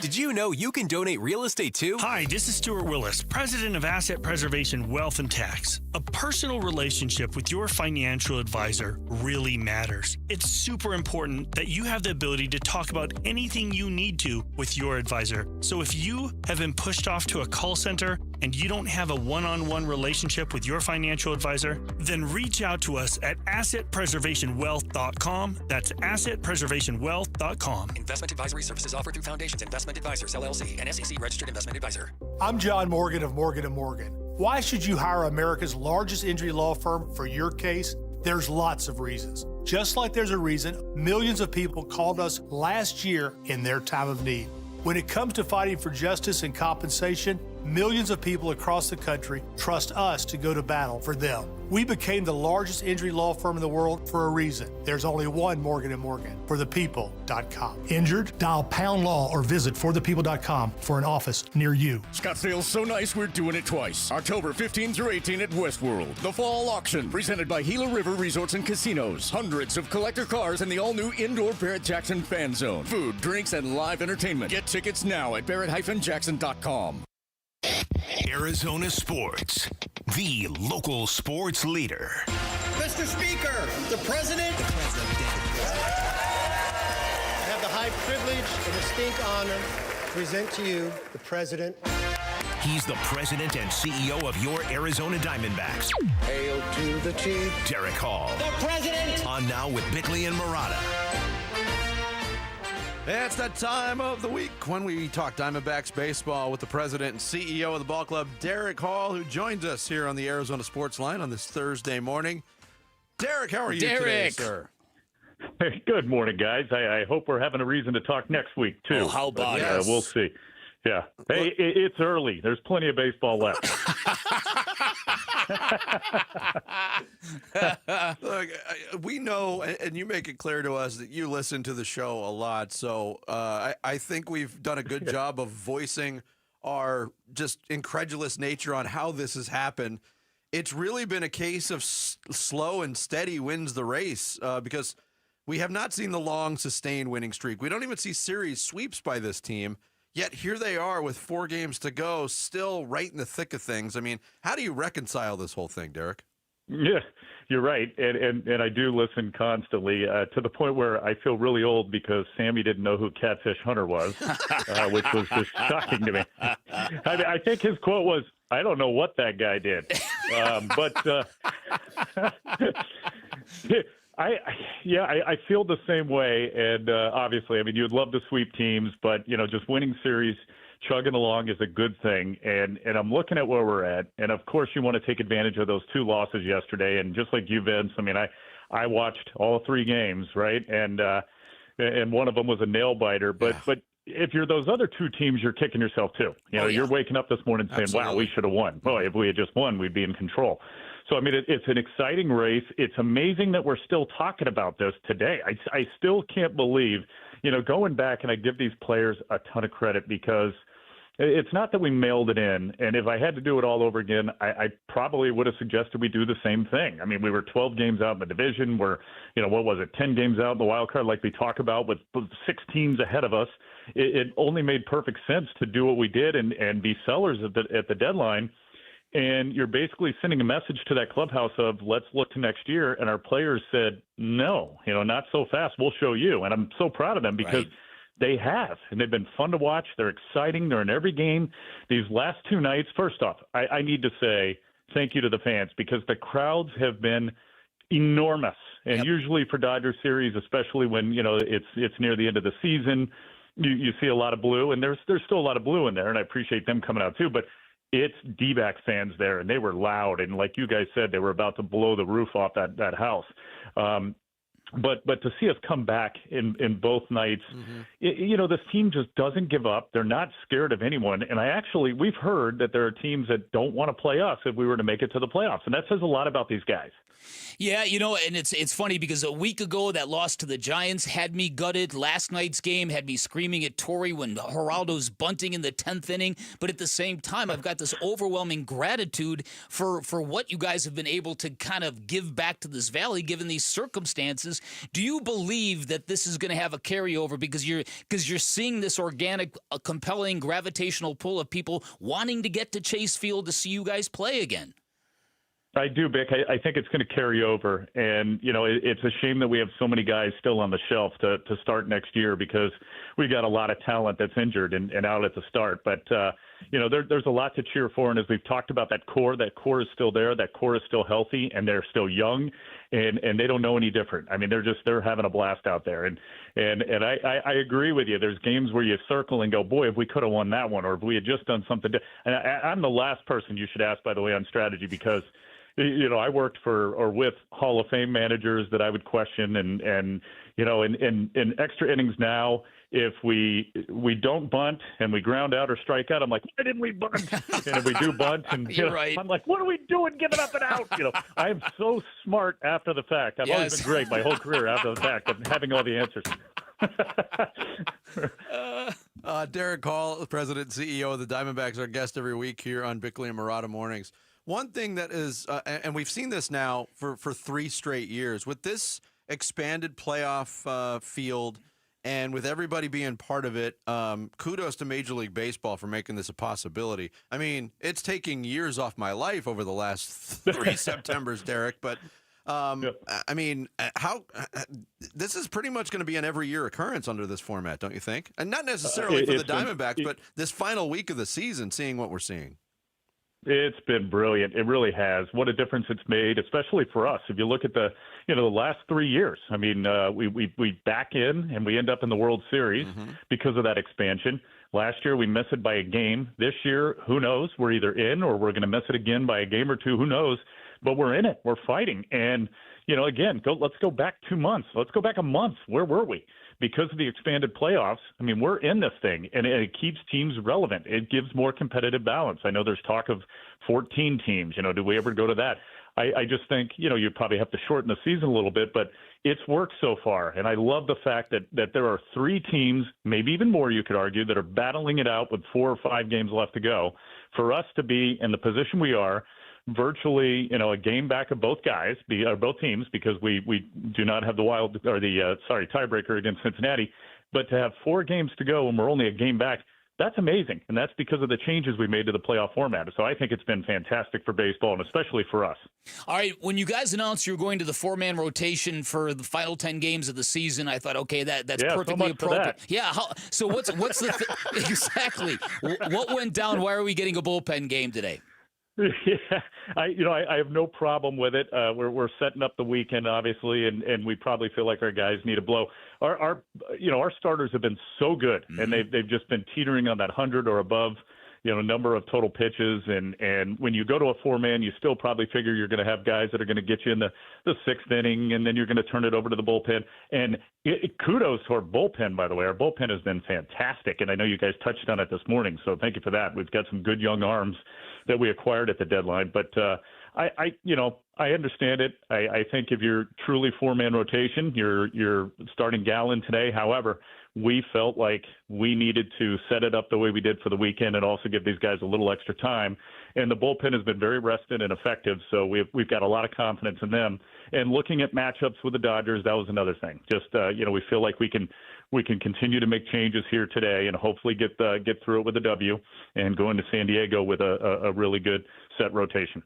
Did you know you can donate real estate too? Hi, this is Stuart Willis, President of Asset Preservation Wealth and Tax. A personal relationship with your financial advisor really matters. It's super important that you have the ability to talk about anything you need to with your advisor. So if you have been pushed off to a call center and you don't have a one-on-one relationship with your financial advisor, then reach out to us at assetpreservationwealth.com. That's assetpreservationwealth.com. Investment advisory services offered through Foundations Investment Advisors, LLC, an SEC-registered investment advisor. I'm John Morgan of Morgan & Morgan. Why should you hire America's largest injury law firm for your case? There's lots of reasons. Just like there's a reason millions of people called us last year in their time of need. When it comes to fighting for justice and compensation, millions of people across the country trust us to go to battle for them. We became the largest injury law firm in the world for a reason. There's only one Morgan & Morgan, forthepeople.com. Injured? Dial pound law or visit forthepeople.com for an office near you. Scottsdale's so nice we're doing it twice. October 15 through 18 at Westworld. The Fall Auction, presented by Gila River Resorts and Casinos. Hundreds of collector cars in the all-new indoor Barrett-Jackson Fan Zone. Food, drinks, and live entertainment. Get tickets now at barrett-jackson.com. Arizona Sports, the local sports leader. Mr. Speaker, the President. I have the high privilege and distinct honor to present to you the President. He's the president and CEO of your Arizona Diamondbacks. Hail to the chief. Derrick Hall. The President. On Now with Bickley and Murata. It's that time of the week when we talk Diamondbacks baseball with the president and CEO of the ball club, Derrick Hall, who joins us here on the Arizona Sports Line on this Thursday morning. Derrick, how are you today, sir? Hey, good morning, guys. I hope we're having a reason to talk next week, too. Oh, how about it? We'll see. Yeah. Hey, it's early. There's plenty of baseball left. Look, we know, and you make it clear to us that you listen to the show a lot. So I think we've done a good job of voicing our just incredulous nature on how this has happened. It's really been a case of slow and steady wins the race because we have not seen the long, sustained winning streak. We don't even see series sweeps by this team. Yet here they are with 4 games to go, still right in the thick of things. I mean, how do you reconcile this whole thing, Derrick? Yeah, you're right. And I do listen constantly to the point where I feel really old because Sammy didn't know who Catfish Hunter was, which was just shocking to me. I think his quote was, "I don't know what that guy did." I feel the same way. And obviously, I mean, you'd love to sweep teams, but, just winning series, chugging along is a good thing. And I'm looking at where we're at. And, of course, you want to take advantage of those 2 losses yesterday. And just like you, Vince, I mean, I watched all 3 games, right? And one of them was a nail-biter. But if you're those other 2 teams, you're kicking yourself, too. You're waking up this morning saying, wow, we should have won. Boy, if we had just won, we'd be in control. So, I mean, it's an exciting race. It's amazing that we're still talking about this today. I still can't believe, going back, and I give these players a ton of credit because it's not that we mailed it in. And if I had to do it all over again, I probably would have suggested we do the same thing. I mean, we were 12 games out in the division. We're, 10 games out in the wild card like we talk about with 6 teams ahead of us. It only made perfect sense to do what we did and be sellers at the deadline. And you're basically sending a message to that clubhouse of let's look to next year. And our players said, no, not so fast. We'll show you. And I'm so proud of them because they have. And they've been fun to watch. They're exciting. They're in every game. These last 2 nights, first off, I need to say thank you to the fans because the crowds have been enormous. And usually for Dodger series, especially when, it's near the end of the season, you see a lot of blue. And there's still a lot of blue in there. And I appreciate them coming out too. But it's D-back fans there, and they were loud. And like you guys said, they were about to blow the roof off that house. But to see us come back in both nights, this team just doesn't give up. They're not scared of anyone. And we've heard that there are teams that don't want to play us if we were to make it to the playoffs. And that says a lot about these guys. Yeah, and it's funny because a week ago that loss to the Giants had me gutted. Last night's game had me screaming at Torrey when Geraldo's bunting in the 10th inning. But at the same time, I've got this overwhelming gratitude for what you guys have been able to kind of give back to this valley given these circumstances. Do you believe that this is going to have a carryover because you're seeing this organic, compelling gravitational pull of people wanting to get to Chase Field to see you guys play again? I do, Vic. I think it's going to carry over. And, it's a shame that we have so many guys still on the shelf to start next year because we got a lot of talent that's injured and out at the start. But, there's a lot to cheer for. And as we've talked about, that core is still there. That core is still healthy and they're still young and they don't know any different. I mean, they're having a blast out there. And I agree with you. There's games where you circle and go, boy, if we could have won that one or if we had just done something. And I'm the last person you should ask, by the way, on strategy because – I worked for or with Hall of Fame managers that I would question and in extra innings now, if we don't bunt and we ground out or strike out, I'm like, why didn't we bunt? And if we do bunt and right. I'm like, what are we doing giving up and out? I am so smart after the fact. I've always been great my whole career after the fact of having all the answers. Derrick Hall, the president and CEO of the Diamondbacks, our guest every week here on Bickley and Murata Mornings. One thing that is, and we've seen this now for 3 straight years, with this expanded playoff field and with everybody being part of it, kudos to Major League Baseball for making this a possibility. I mean, it's taking years off my life over the last 3 Septembers, Derrick, but I mean, this is pretty much going to be an every year occurrence under this format, don't you think? And not necessarily for the Diamondbacks, but this final week of the season, seeing what we're seeing. It's been brilliant. It really has. What a difference it's made, especially for us. If you look at the last 3 years, I mean, we back in and we end up in the World Series because of that expansion. Last year, we missed it by a game. This year, who knows? We're either in or we're going to miss it again by a game or two. Who knows? But we're in it. We're fighting. And, again, let's go back 2 months. Let's go back a month. Where were we? Because of the expanded playoffs, I mean, we're in this thing, and it keeps teams relevant. It gives more competitive balance. I know there's talk of 14 teams. Do we ever go to that? I just think, you probably have to shorten the season a little bit, but it's worked so far. And I love the fact that there are 3 teams, maybe even more, you could argue, that are battling it out with 4 or 5 games left to go. For us to be in the position we are, virtually, a game back of both teams, because we do not have the tiebreaker against Cincinnati, but to have 4 games to go and we're only a game back, that's amazing. And that's because of the changes we made to the playoff format. So I think it's been fantastic for baseball, and especially for us. All right, when you guys announced you were going to the 4-man rotation for the final 10 games of the season, I thought, okay, that's perfectly appropriate. Yeah. So what's the exactly? What went down? Why are we getting a bullpen game today? Yeah, I have no problem with it. We're setting up the weekend, obviously, and we probably feel like our guys need a blow. Our starters have been so good, and they've just been teetering on that 100 or above, number of total pitches. And when you go to a 4-man, you still probably figure you're going to have guys that are going to get you in the 6th inning, and then you're going to turn it over to the bullpen. And kudos to our bullpen, by the way. Our bullpen has been fantastic, and I know you guys touched on it this morning, so thank you for that. We've got some good young arms that we acquired at the deadline. But I understand it. I think if you're truly 4-man rotation, you're starting Gallen today. However, we felt like we needed to set it up the way we did for the weekend and also give these guys a little extra time. And the bullpen has been very rested and effective, so we've got a lot of confidence in them. And looking at matchups with the Dodgers, that was another thing. Just we feel like we can continue to make changes here today and hopefully get through it with a W and go into San Diego with a really good set rotation.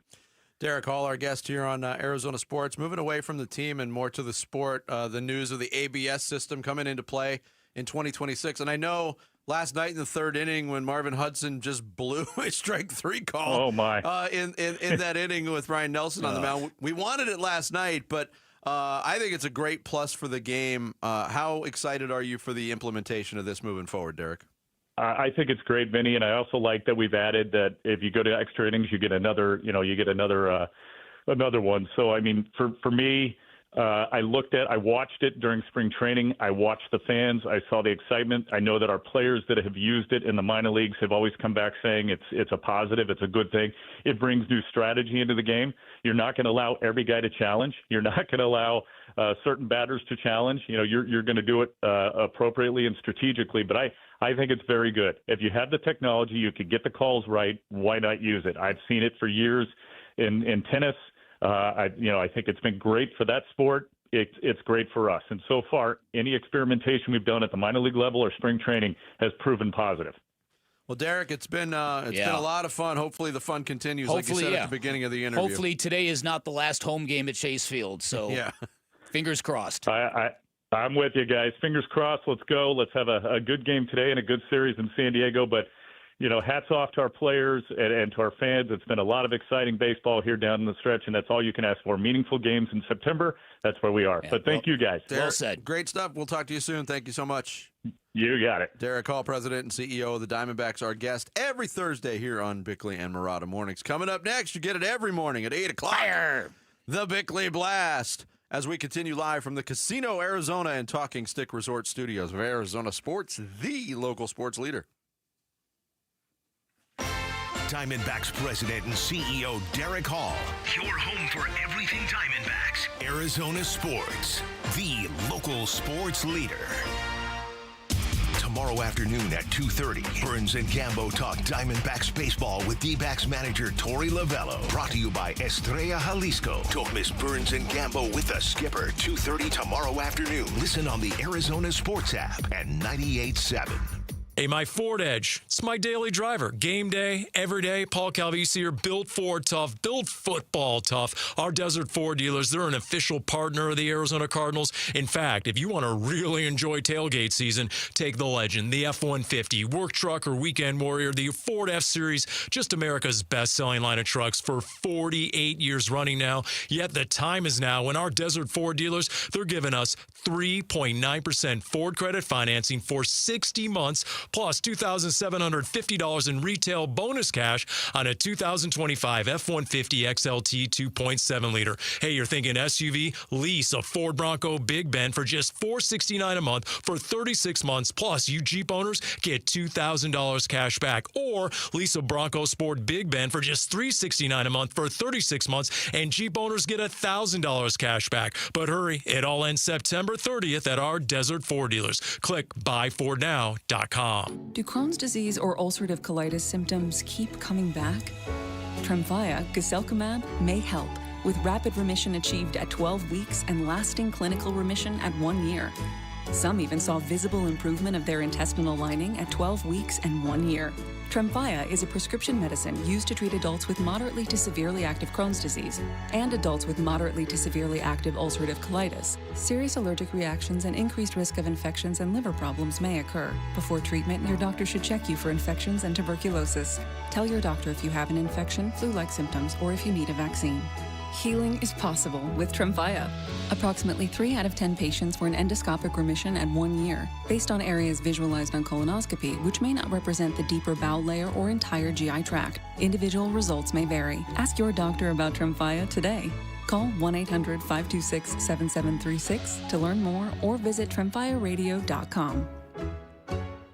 Derrick Hall, our guest here on Arizona Sports. Moving away from the team and more to the sport, the news of the ABS system coming into play in 2026. And I know last night in the 3rd inning when Marvin Hudson just blew a strike 3 call. Oh my! In that inning with Ryan Nelson on the mound, we wanted it last night, but I think it's a great plus for the game. How excited are you for the implementation of this moving forward, Derrick? I think it's great, Vinny, and I also like that we've added that if you go to extra innings, you get another one. So I mean, for me, I watched it during spring training. I watched the fans. I saw the excitement. I know that our players that have used it in the minor leagues have always come back saying it's a positive. It's a good thing. It brings new strategy into the game. You're not going to allow every guy to challenge. You're not going to allow certain batters to challenge. You're going to do it appropriately and strategically. But I think it's very good. If you have the technology, you could get the calls right. Why not use it? I've seen it for years in tennis. I think it's been great for that sport. It's great for us. And so far, any experimentation we've done at the minor league level or spring training has proven positive. Well, Derrick, it's been a lot of fun. Hopefully the fun continues, like you said at the beginning of the interview. Hopefully today is not the last home game at Chase Field. So fingers crossed. I'm with you guys. Fingers crossed. Let's go. Let's have a good game today and a good series in San Diego. But, hats off to our players and to our fans. It's been a lot of exciting baseball here down in the stretch, and that's all you can ask for. Meaningful games in September. That's where we are. Yeah, but thank you, guys. Derrick, well said. Great stuff. We'll talk to you soon. Thank you so much. You got it. Derrick Hall, President and CEO of the Diamondbacks, our guest every Thursday here on Bickley and Murata Mornings. Coming up next, you get it every morning at 8 o'clock. Fire! The Bickley Blast. As we continue live from the Casino Arizona and Talking Stick Resort Studios of Arizona Sports, the local sports leader. Diamondbacks President and CEO Derrick Hall. Your home for everything Diamondbacks. Arizona Sports, the local sports leader. Tomorrow afternoon at 2:30, Burns and Gambo talk Diamondbacks baseball with D-backs manager Torey Lovello. Brought to you by Estrella Jalisco. Don't miss Burns and Gambo with the skipper, 2:30 tomorrow afternoon. Listen on the Arizona Sports app and 98.7. Hey, my Ford Edge. It's my daily driver. Game day, every day. Paul Calvisi here. Built Ford tough. Built football tough. Our Desert Ford dealers, they're an official partner of the Arizona Cardinals. In fact, if you want to really enjoy tailgate season, take the Legend, the F-150, work truck or weekend warrior, the Ford F-Series, just America's best-selling line of trucks for 48 years running now. Yet the time is now when our Desert Ford dealers, they're giving us 3.9% Ford credit financing for 60 months, plus $2,750 in retail bonus cash on a 2025 F-150 XLT 2.7 liter. Hey, you're thinking SUV? Lease a Ford Bronco Big Bend for just $469 a month for 36 months, plus you Jeep owners get $2,000 cash back. Or lease a Bronco Sport Big Bend for just $369 a month for 36 months, and Jeep owners get $1,000 cash back. But hurry, it all ends September 30th at our Desert Ford dealers. Click buyfordnow.com. Do Crohn's disease or ulcerative colitis symptoms keep coming back? Tremfya, guselkumab, may help, with rapid remission achieved at 12 weeks and lasting clinical remission at 1 year. Some even saw visible improvement of their intestinal lining at 12 weeks and 1 year. Tremfya is a prescription medicine used to treat adults with moderately to severely active Crohn's disease and adults with moderately to severely active ulcerative colitis. Serious allergic reactions and increased risk of infections and liver problems may occur. Before treatment, your doctor should check you for infections and tuberculosis. Tell your doctor if you have an infection, flu-like symptoms, or if you need a vaccine. Healing is possible with Tremfya. Approximately 3 out of 10 patients were in endoscopic remission at 1 year, based on areas visualized on colonoscopy, which may not represent the deeper bowel layer or entire GI tract. Individual results may vary. Ask your doctor about Tremfya today. Call 1-800-526-7736 to learn more or visit tremfyaradio.com.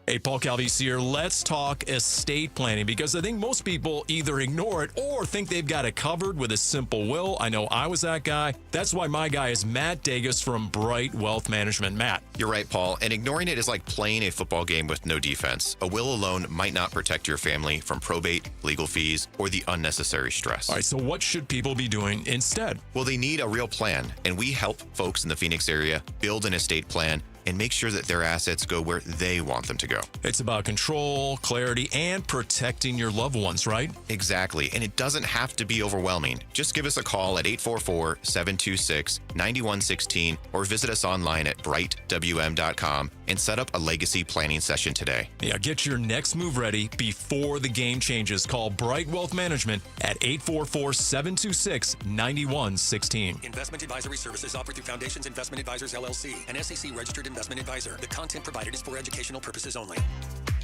Hey, Paul Calvisi here. Let's talk estate planning, because I think most people either ignore it or think they've got it covered with a simple will. I know I was that guy. That's why my guy is Matt Dagas from Bright Wealth Management. Matt. You're right, Paul. And ignoring it is like playing a football game with no defense. A will alone might not protect your family from probate, legal fees, or the unnecessary stress. All right, so what should people be doing instead? Well, they need a real plan, and we help folks in the Phoenix area build an estate plan and make sure that their assets go where they want them to go. It's about control, clarity, and protecting your loved ones, right? Exactly, and it doesn't have to be overwhelming. Just give us a call at 844-726-9116 or visit us online at brightwm.com and set up a legacy planning session today. Yeah, get your next move ready before the game changes. Call Bright Wealth Management at 844-726-9116. Investment advisory services offered through Foundations Investment Advisors, LLC, an SEC-registered investment advisor. The content provided is for educational purposes only.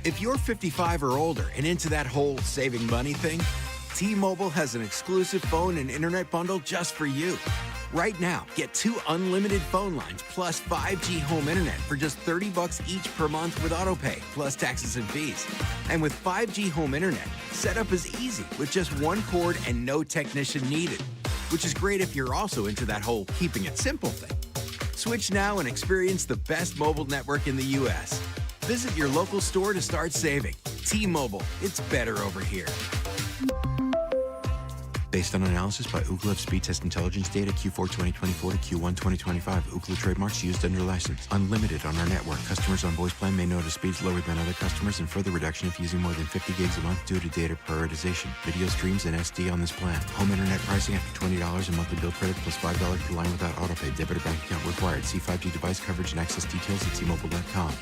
If you're 55 or older and into that whole saving money thing, T-Mobile has an exclusive phone and internet bundle just for you. Right now, get 2 unlimited phone lines plus 5G home internet for just $30 each per month with autopay, plus taxes and fees. And with 5G home internet, setup is easy with just 1 cord and no technician needed, which is great if you're also into that whole keeping it simple thing. Switch now and experience the best mobile network in the U.S. Visit your local store to start saving. T-Mobile, it's better over here. Based on analysis by Ookla of speed test intelligence data Q4 2024 to Q1 2025, Ookla trademarks used under license. Unlimited on our network. Customers on voice plan may notice speeds lower than other customers, and further reduction if using more than 50 gigs a month due to data prioritization. Video streams and SD on this plan. Home internet pricing after $20 a monthly bill credit plus $5 per line without autopay. Debit or bank account required. See 5G device coverage and access details at T-Mobile.com.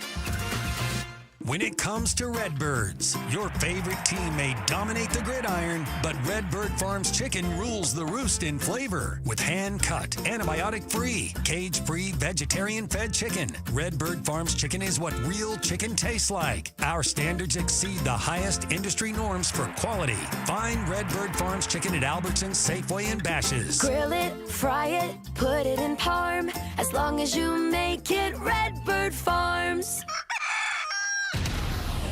When it comes to Redbirds, your favorite team may dominate the gridiron, but Redbird Farms chicken rules the roost in flavor. With hand-cut, antibiotic-free, cage-free, vegetarian-fed chicken, Redbird Farms chicken is what real chicken tastes like. Our standards exceed the highest industry norms for quality. Find Redbird Farms chicken at Albertsons, Safeway, and Bash's'. Grill it, fry it, put it in parm. As long as you make it Redbird Farms.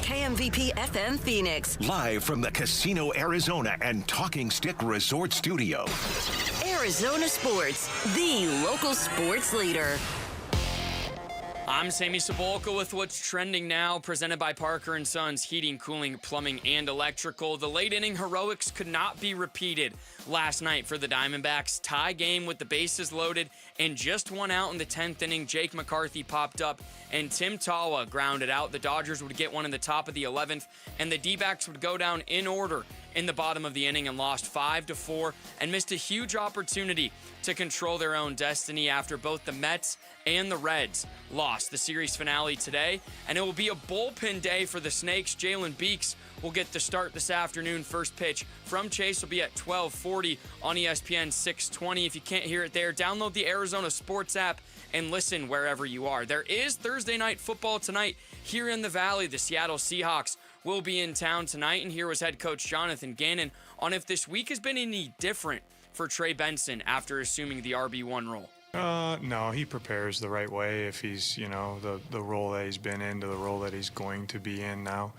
KMVP FM Phoenix. Live from the Casino Arizona and Talking Stick Resort Studio. Arizona Sports, the local sports leader. I'm Sammy Sabolka with what's trending now, presented by Parker & Sons Heating, Cooling, Plumbing, and Electrical. The late inning heroics could not be repeated last night for the Diamondbacks. Tie game with the bases loaded and just one out in the 10th inning. Jake McCarthy popped up and Tim Tawa grounded out. The Dodgers would get one in the top of the 11th, and the D-backs would go down in order in the bottom of the inning and lost 5-4 and missed a huge opportunity to control their own destiny after both the Mets and the Reds lost the series finale today. And it will be a bullpen day for the Snakes. Jalen Beeks will get the start this afternoon. First pitch from Chase will be at 12:40 on ESPN 620. If you can't hear it there, download the Arizona Sports app and listen wherever you are. There is Thursday night football tonight here in the Valley. The Seattle Seahawks will be in town tonight, and here was head coach Jonathan Gannon on if this week has been any different for Trey Benson after assuming the RB1 role. No, he prepares the right way if he's, the role that he's been in to the role that he's going to be in now.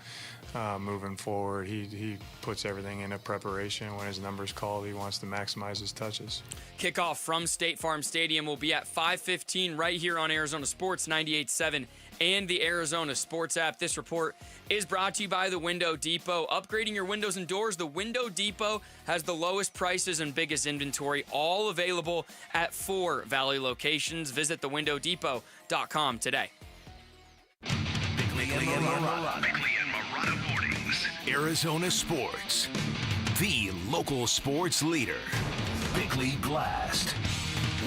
Moving forward, he puts everything into preparation. When his number's called, he wants to maximize his touches. Kickoff from State Farm Stadium will be at 5:15 right here on Arizona Sports 98.7 and the Arizona Sports app. This report is brought to you by the Window Depot. Upgrading your windows and doors, the Window Depot has the lowest prices and biggest inventory, all available at 4 Valley locations. Visit thewindowdepot.com today. Bickley and Marotta Mornings. Arizona Sports. The local sports leader. Bickley Blast.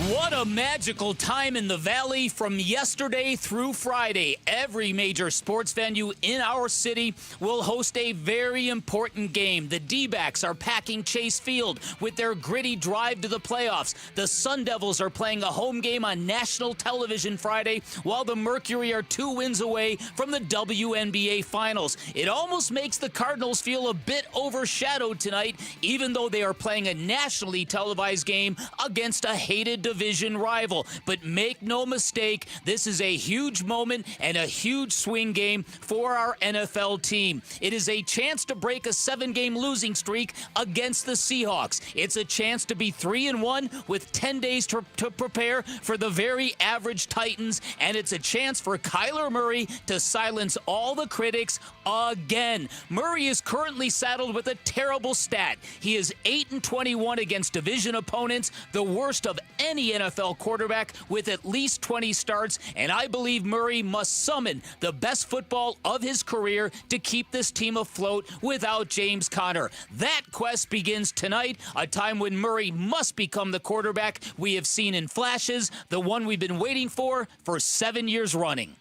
What a magical time in the Valley from yesterday through Friday. Every major sports venue in our city will host a very important game. The D-backs are packing Chase Field with their gritty drive to the playoffs. The Sun Devils are playing a home game on national television Friday, while the Mercury are 2 wins away from the WNBA Finals. It almost makes the Cardinals feel a bit overshadowed tonight, even though they are playing a nationally televised game against a hated division rival. But make no mistake, this is a huge moment and a huge swing game for our NFL team. It is a chance to break a 7-game losing streak against the Seahawks. It's a chance to be 3-1 with 10 days to prepare for the very average Titans, and it's a chance for Kyler Murray to silence all the critics again. Murray is currently saddled with a terrible stat. He is 8-21 against division opponents, the worst of any NFL quarterback with at least 20 starts, and I believe Murray must summon the best football of his career to keep this team afloat without James Conner. That quest begins tonight, a time when Murray must become the quarterback we have seen in flashes, the one we've been waiting for 7 years running.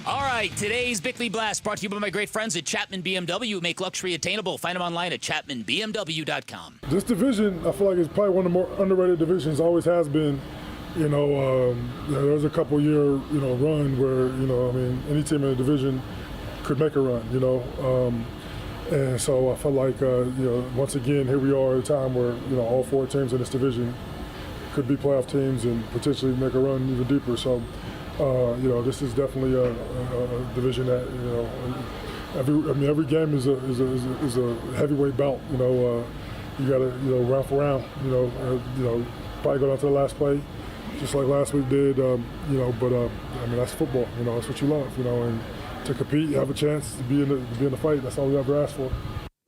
All right, today's Bickley Blast brought to you by my great friends at Chapman BMW, who make luxury attainable. Find them online at chapmanbmw.com. This division, I feel like it's probably one of the more underrated divisions, always has been. There was a couple year, run where, any team in the division could make a run, and so I felt like, once again, here we are at a time where, all 4 teams in this division could be playoff teams and potentially make a run even deeper. So, this is definitely a division that every game is a heavyweight bout. You got to round for round. Probably go down to the last play, just like last week did. But that's football. That's what you love. And to compete, have a chance to be in the fight. That's all we ever asked for.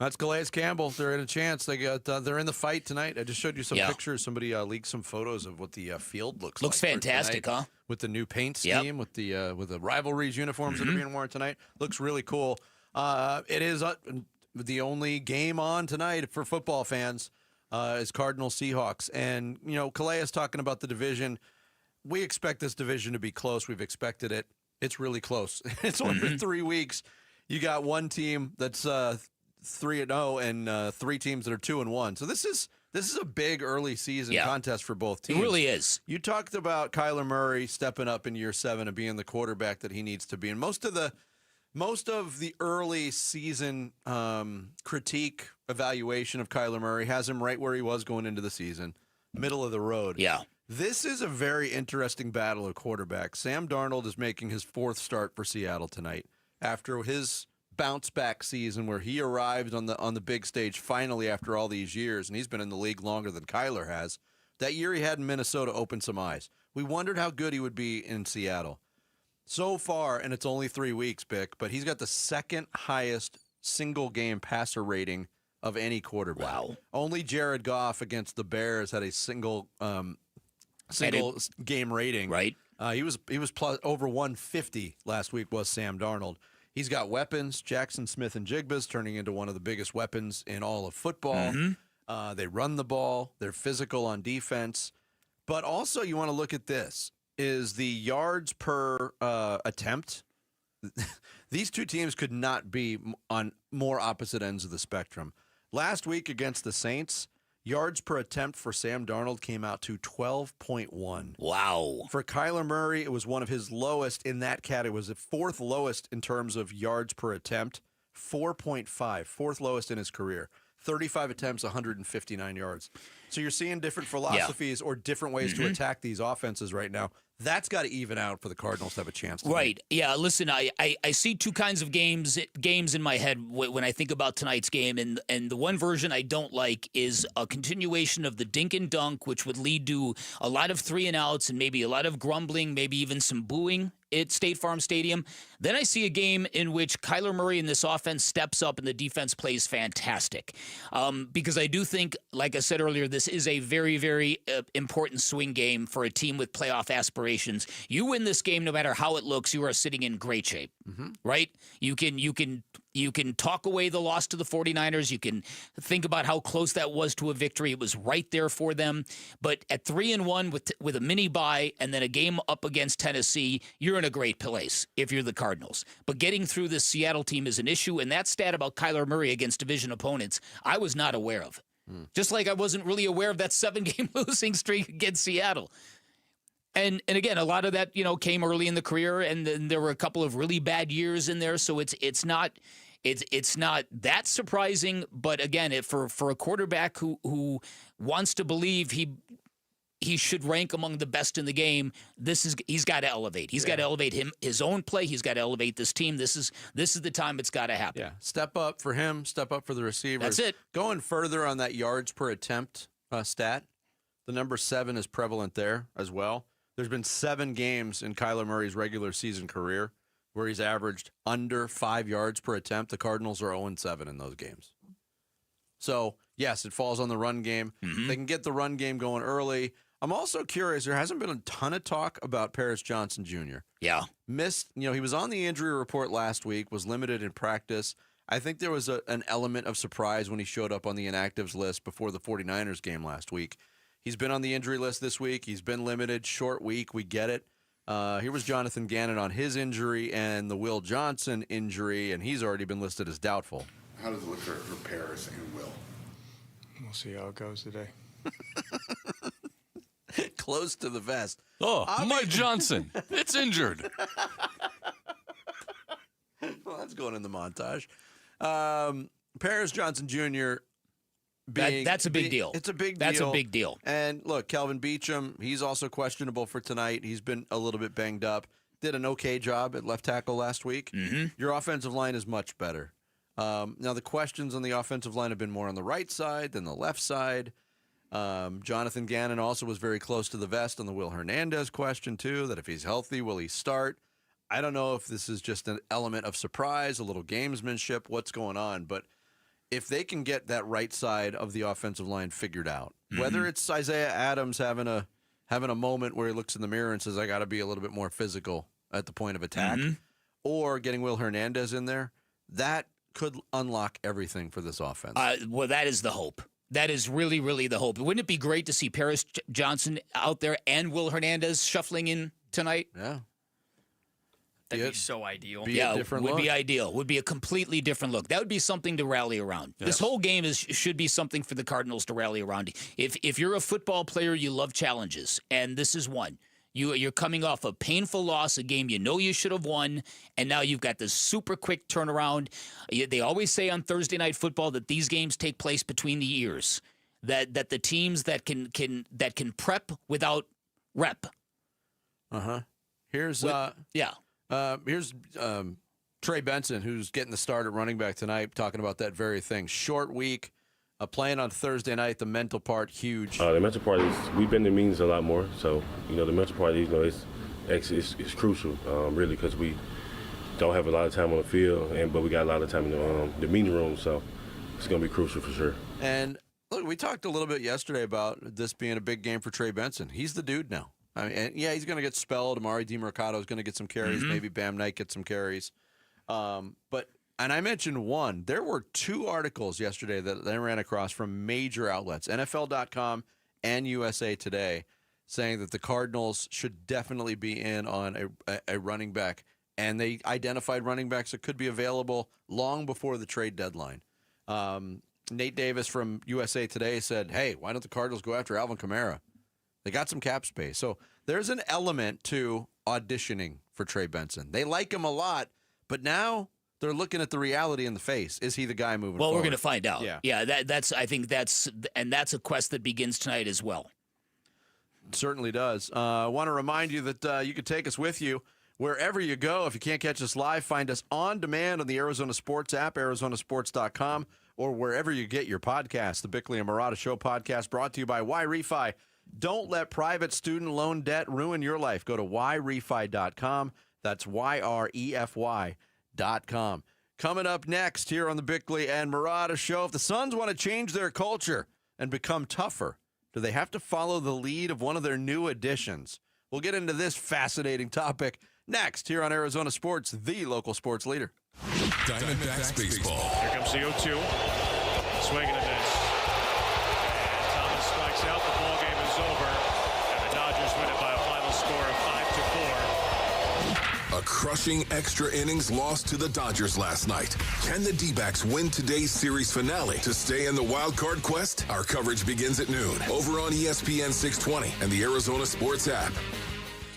That's Calais Campbell. They're in a chance. They're in the fight tonight. I just showed you some pictures. Somebody leaked some photos of what the field looks like. Looks fantastic, huh? With the new paint scheme, with the rivalries uniforms that are being worn tonight. Looks really cool. It is the only game on tonight for football fans is Cardinals Seahawks. And, Calais is talking about the division. We expect this division to be close. We've expected it. It's really close. It's only been 3 weeks. You got one team that's 3-0 and 3 teams that are 2-1. So this is a big early season contest for both teams. It really is. You talked about Kyler Murray stepping up in year 7 and being the quarterback that he needs to be. And most of the early season critique evaluation of Kyler Murray has him right where he was going into the season, middle of the road. Yeah. This is a very interesting battle of quarterbacks. Sam Darnold is making his 4th start for Seattle tonight after his bounce back season where he arrived on the big stage finally after all these years, and he's been in the league longer than Kyler has. That year he had in Minnesota opened some eyes. We wondered how good he would be in Seattle. So far, and it's only 3 weeks, Bick, but he's got the second highest single-game passer rating of any quarterback. Wow. Only Jared Goff against the Bears had a single game rating. Right. He was plus over 150 last week was Sam Darnold. He's got weapons. Jackson Smith and Jigba's turning into one of the biggest weapons in all of football. They run the ball. They're physical on defense. But also you want to look at this, is the yards per attempt. These two teams could not be on more opposite ends of the spectrum. Last week against the Saints, yards per attempt for Sam Darnold came out to 12.1. Wow. For Kyler Murray, it was one of his lowest in that category. It was the fourth lowest in terms of yards per attempt, 4.5, fourth lowest in his career. 35 attempts, 159 yards. So you're seeing different philosophies or different ways to attack these offenses right now. That's got to even out for the Cardinals to have a chance to Right. Yeah, listen, I see two kinds of games in my head when I think about tonight's game, and the one version I don't like is a continuation of the dink and dunk, which would lead to a lot of 3-and-outs and maybe a lot of grumbling, maybe even some booing at State Farm Stadium. Then I see a game in which Kyler Murray and this offense steps up and the defense plays fantastic. Because I do think, like I said earlier, this is a very, very important swing game for a team with playoff aspirations. You win this game, no matter how it looks, you are sitting in great shape, right? You can talk away the loss to the 49ers. You can think about how close that was to a victory. It was right there for them. But at 3-1 with a mini bye and then a game up against Tennessee, you're in a great place if you're the Cardinals. But getting through this Seattle team is an issue, and that stat about Kyler Murray against division opponents, I was not aware of. Just like I wasn't really aware of that 7-game losing streak against Seattle. And again, a lot of that, came early in the career, and then there were a couple of really bad years in there, so it's not that surprising. But again, for a quarterback who wants to believe he should rank among the best in the game, he's got to elevate. He's got to elevate his own play. He's got to elevate this team. This is the time it's got to happen. Yeah, step up for him. Step up for the receivers. That's it. Going further on that yards per attempt stat, the number 7 is prevalent there as well. There's been 7 games in Kyler Murray's regular season career where he's averaged under 5 yards per attempt. The Cardinals are 0-7 in those games. So, yes, it falls on the run game. They can get the run game going early. I'm also curious, there hasn't been a ton of talk about Paris Johnson Jr. Yeah. Missed, he was on the injury report last week, was limited in practice. I think there was an element of surprise when he showed up on the inactives list before the 49ers game last week. He's been on the injury list this week. He's been limited, short week. We get it. Here was Jonathan Gannon on his injury and the Will Johnson injury, and he's already been listed as doubtful. How does it look for Paris and Will? We'll see how it goes today. Close to the vest. Oh, Mike Johnson. It's injured. Well, that's going in the montage. Paris Johnson Jr., that's a big deal. It's a big deal. That's a big deal. And look, Kelvin Beachum, he's also questionable for tonight. He's been a little bit banged up. Did an okay job at left tackle last week. Your offensive line is much better. Now, the questions on the offensive line have been more on the right side than the left side. Jonathan Gannon also was very close to the vest on the Will Hernandez question, too, that if he's healthy, will he start? I don't know if this is just an element of surprise, a little gamesmanship, what's going on, but if they can get that right side of the offensive line figured out, whether it's Isaiah Adams having a moment where he looks in the mirror and says, I got to be a little bit more physical at the point of attack, or getting Will Hernandez in there, that could unlock everything for this offense. Well, that is the hope. That is really, really the hope. Wouldn't it be great to see Paris Johnson out there and Will Hernandez shuffling in tonight? Yeah. That'd be so ideal. Would be ideal. Would be a completely different look. That would be something to rally around. Yes. This whole game should be something for the Cardinals to rally around. If you're a football player, you love challenges, and this is one. You're coming off a painful loss, a game you know you should have won, and now you've got this super quick turnaround. They always say on Thursday Night Football that these games take place between the ears. That the teams that can prep without rep. Here's Trey Benson, who's getting the start at running back tonight, talking about that very thing. Short week. Playing on Thursday night, the mental part, huge. The mental part is, we've been in meetings a lot more. So, the mental part, is crucial, really, because we don't have a lot of time on the field, but we got a lot of time in the meeting room. So it's going to be crucial for sure. And look, we talked a little bit yesterday about this being a big game for Trey Benson. He's the dude now. I mean, and yeah, he's going to get spelled. Amari DiMercado is going to get some carries. Maybe Bam Knight gets some carries. And I mentioned one. There were 2 articles yesterday that I ran across from major outlets, NFL.com and USA Today, saying that the Cardinals should definitely be in on a running back. And they identified running backs that could be available long before the trade deadline. Nate Davis from USA Today said, hey, why don't the Cardinals go after Alvin Kamara? They got some cap space. So there's an element to auditioning for Trey Benson. They like him a lot, but now they're looking at the reality in the face. Is he the guy moving forward? Well, we're going to find out. Yeah. I think that's a quest that begins tonight as well. It certainly does. I want to remind you that you can take us with you wherever you go. If you can't catch us live, find us on demand on the Arizona Sports app, arizonasports.com, or wherever you get your podcasts. The Bickley and Marotta Show podcast brought to you by YRefi. Don't let private student loan debt ruin your life. Go to YRefi.com. That's YREFY.com. Coming up next here on the Bickley and Marotta Show, if the Suns want to change their culture and become tougher, do they have to follow the lead of one of their new additions? We'll get into this fascinating topic next here on Arizona Sports, the local sports leader. Diamondbacks baseball. Here comes the 0-2. Swing and a miss. And Thomas strikes out. The ball game is over. And the Dodgers win it by a final score of 5-4. A crushing extra innings loss to the Dodgers last night. Can the D-backs win today's series finale to stay in the wild card quest? Our coverage begins at noon over on ESPN 620 and the Arizona Sports app.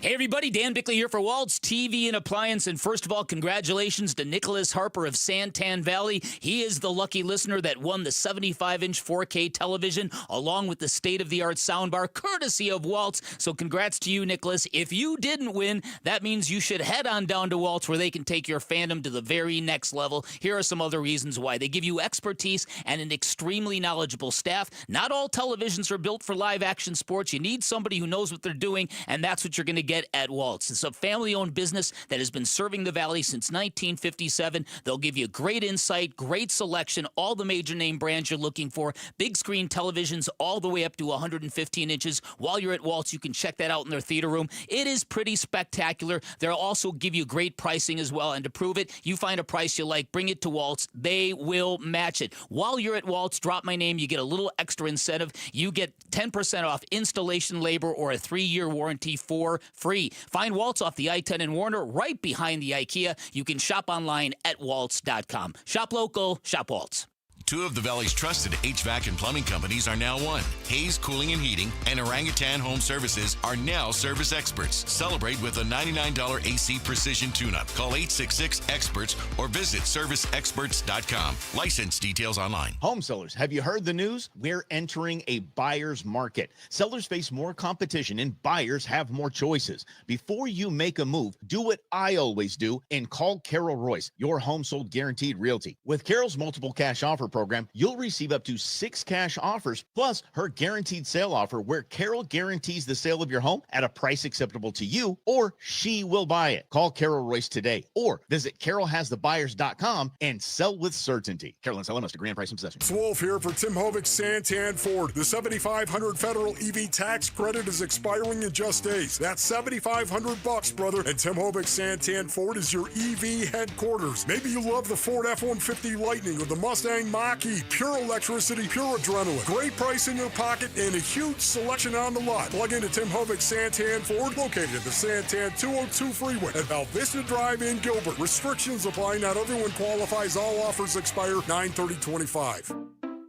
Hey, everybody, Dan Bickley here for Waltz TV and Appliance. And first of all, congratulations to Nicholas Harper of Santan Valley. He is the lucky listener that won the 75-inch 4K television along with the state-of-the-art soundbar, courtesy of Waltz. So congrats to you, Nicholas. If you didn't win, that means you should head on down to Waltz where they can take your fandom to the very next level. Here are some other reasons why. They give you expertise and an extremely knowledgeable staff. Not all televisions are built for live-action sports. You need somebody who knows what they're doing, and that's what you're going to get at Waltz. It's a family-owned business that has been serving the Valley since 1957. They'll give you great insight, great selection, all the major name brands you're looking for, big screen televisions all the way up to 115 inches. While you're at Waltz, you can check that out in their theater room. It is pretty spectacular. They'll also give you great pricing as well, and to prove it, you find a price you like, bring it to Waltz. They will match it. While you're at Waltz, drop my name. You get a little extra incentive. You get 10% off installation labor or a 3-year warranty for free. Find Waltz off the I-10 in Warner, right behind the IKEA. You can shop online at waltz.com. Shop local, shop Waltz. 2 of the Valley's trusted HVAC and plumbing companies are now one. Hayes Cooling and Heating and Orangutan Home Services are now service experts. Celebrate with a $99 AC Precision tune-up. Call 866-EXPERTS or visit serviceexperts.com. License details online. Home sellers, have you heard the news? We're entering a buyer's market. Sellers face more competition and buyers have more choices. Before you make a move, do what I always do and call Carol Royce, your home sold guaranteed realty. With Carol's multiple cash offer program, you'll receive up to 6 cash offers plus her guaranteed sale offer where Carol guarantees the sale of your home at a price acceptable to you or she will buy it. Call Carol Royce today or visit carolhasthebuyers.com and sell with certainty. Carol and Selenos to grand price and possession. It's Wolf here for Tim Hovik Santan Ford. The $7,500 federal EV tax credit is expiring in just days. That's $7,500, brother. And Tim Hovik Santan Ford is your EV headquarters. Maybe you love the Ford F-150 Lightning or the Mustang Mach-E. Pure electricity, pure adrenaline. Great price in your pocket and a huge selection on the lot. Plug into Tim Hovik Santan Ford, located at the Santan 202 freeway at Val Vista Drive in Gilbert. Restrictions apply. Not everyone qualifies. All offers expire 9/30/25.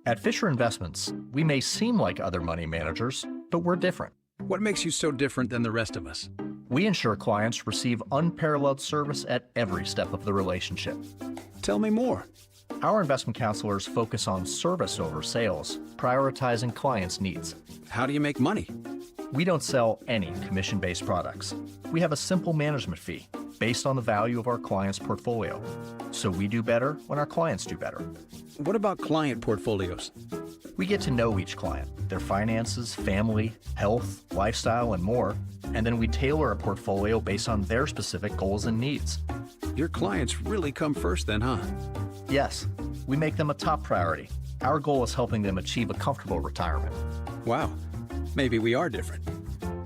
At Fisher Investments, we may seem like other money managers, but we're different. What makes you so different than the rest of us? We ensure clients receive unparalleled service at every step of the relationship. Tell me more. Our investment counselors focus on service over sales, prioritizing clients' needs. How do you make money? We don't sell any commission-based products. We have a simple management fee based on the value of our clients' portfolio. So we do better when our clients do better. What about client portfolios? We get to know each client, their finances, family, health, lifestyle, and more, and then we tailor a portfolio based on their specific goals and needs. Your clients really come first then, huh? Yes, we make them a top priority. Our goal is helping them achieve a comfortable retirement. Wow. Maybe we are different.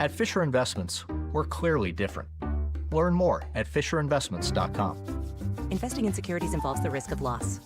At Fisher Investments, we're clearly different. Learn more at FisherInvestments.com. Investing in securities involves the risk of loss.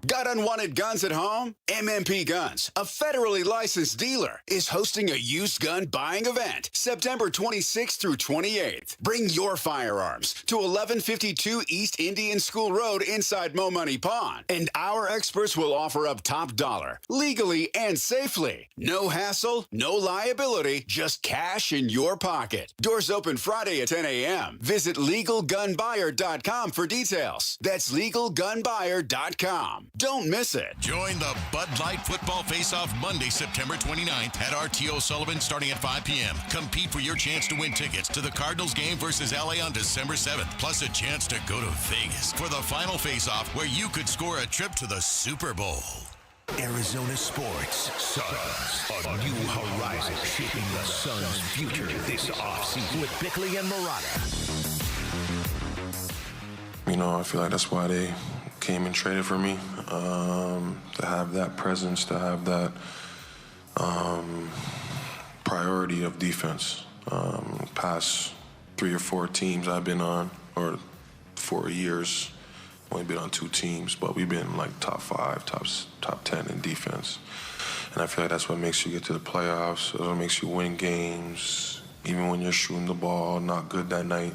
Got unwanted guns at home? MMP Guns, a federally licensed dealer, is hosting a used gun buying event September 26th through 28th. Bring your firearms to 1152 East Indian School Road inside Mo Money Pond, and our experts will offer up top dollar, legally and safely. No hassle, no liability, just cash in your pocket. Doors open Friday at 10 a.m. Visit LegalGunBuyer.com for details. That's LegalGunBuyer.com. Don't miss it. Join the Bud Light Football Face-Off Monday, September 29th at RTO Sullivan starting at 5 p.m. Compete for your chance to win tickets to the Cardinals game versus LA on December 7th, plus a chance to go to Vegas for the final face-off where you could score a trip to the Super Bowl. Arizona sports Suns, a new horizon shaping the Suns' future this offseason with Bickley and Murata. You know, I feel like that's why they came and traded for me, to have that presence, to have that priority of defense. Past 3 or 4 teams I've been on, or 4 years, only been on 2 teams, but we've been like top 5, top 10 in defense. And I feel like that's what makes you get to the playoffs. That's what makes you win games, even when you're shooting the ball not good that night.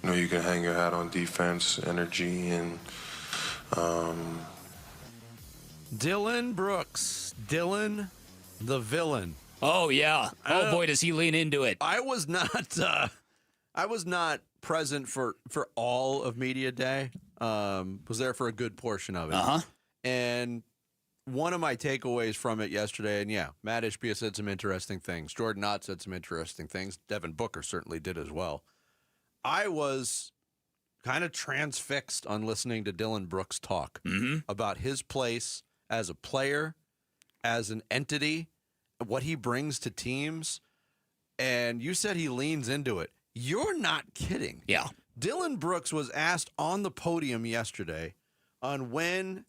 You know, you can hang your hat on defense, energy, and Dylan Brooks. Dylan the villain. Oh, yeah. Oh, boy, does he lean into it. I was not present for all of Media Day. Was there for a good portion of it. Uh-huh. And one of my takeaways from it yesterday, and yeah, Matt Ishbia said some interesting things. Jordan Ott said some interesting things. Devin Booker certainly did as well. I was kind of transfixed on listening to Dylan Brooks talk about his place as a player, as an entity, what he brings to teams. And you said he leans into it. You're not kidding. Yeah. Dylan Brooks was asked on the podium yesterday on when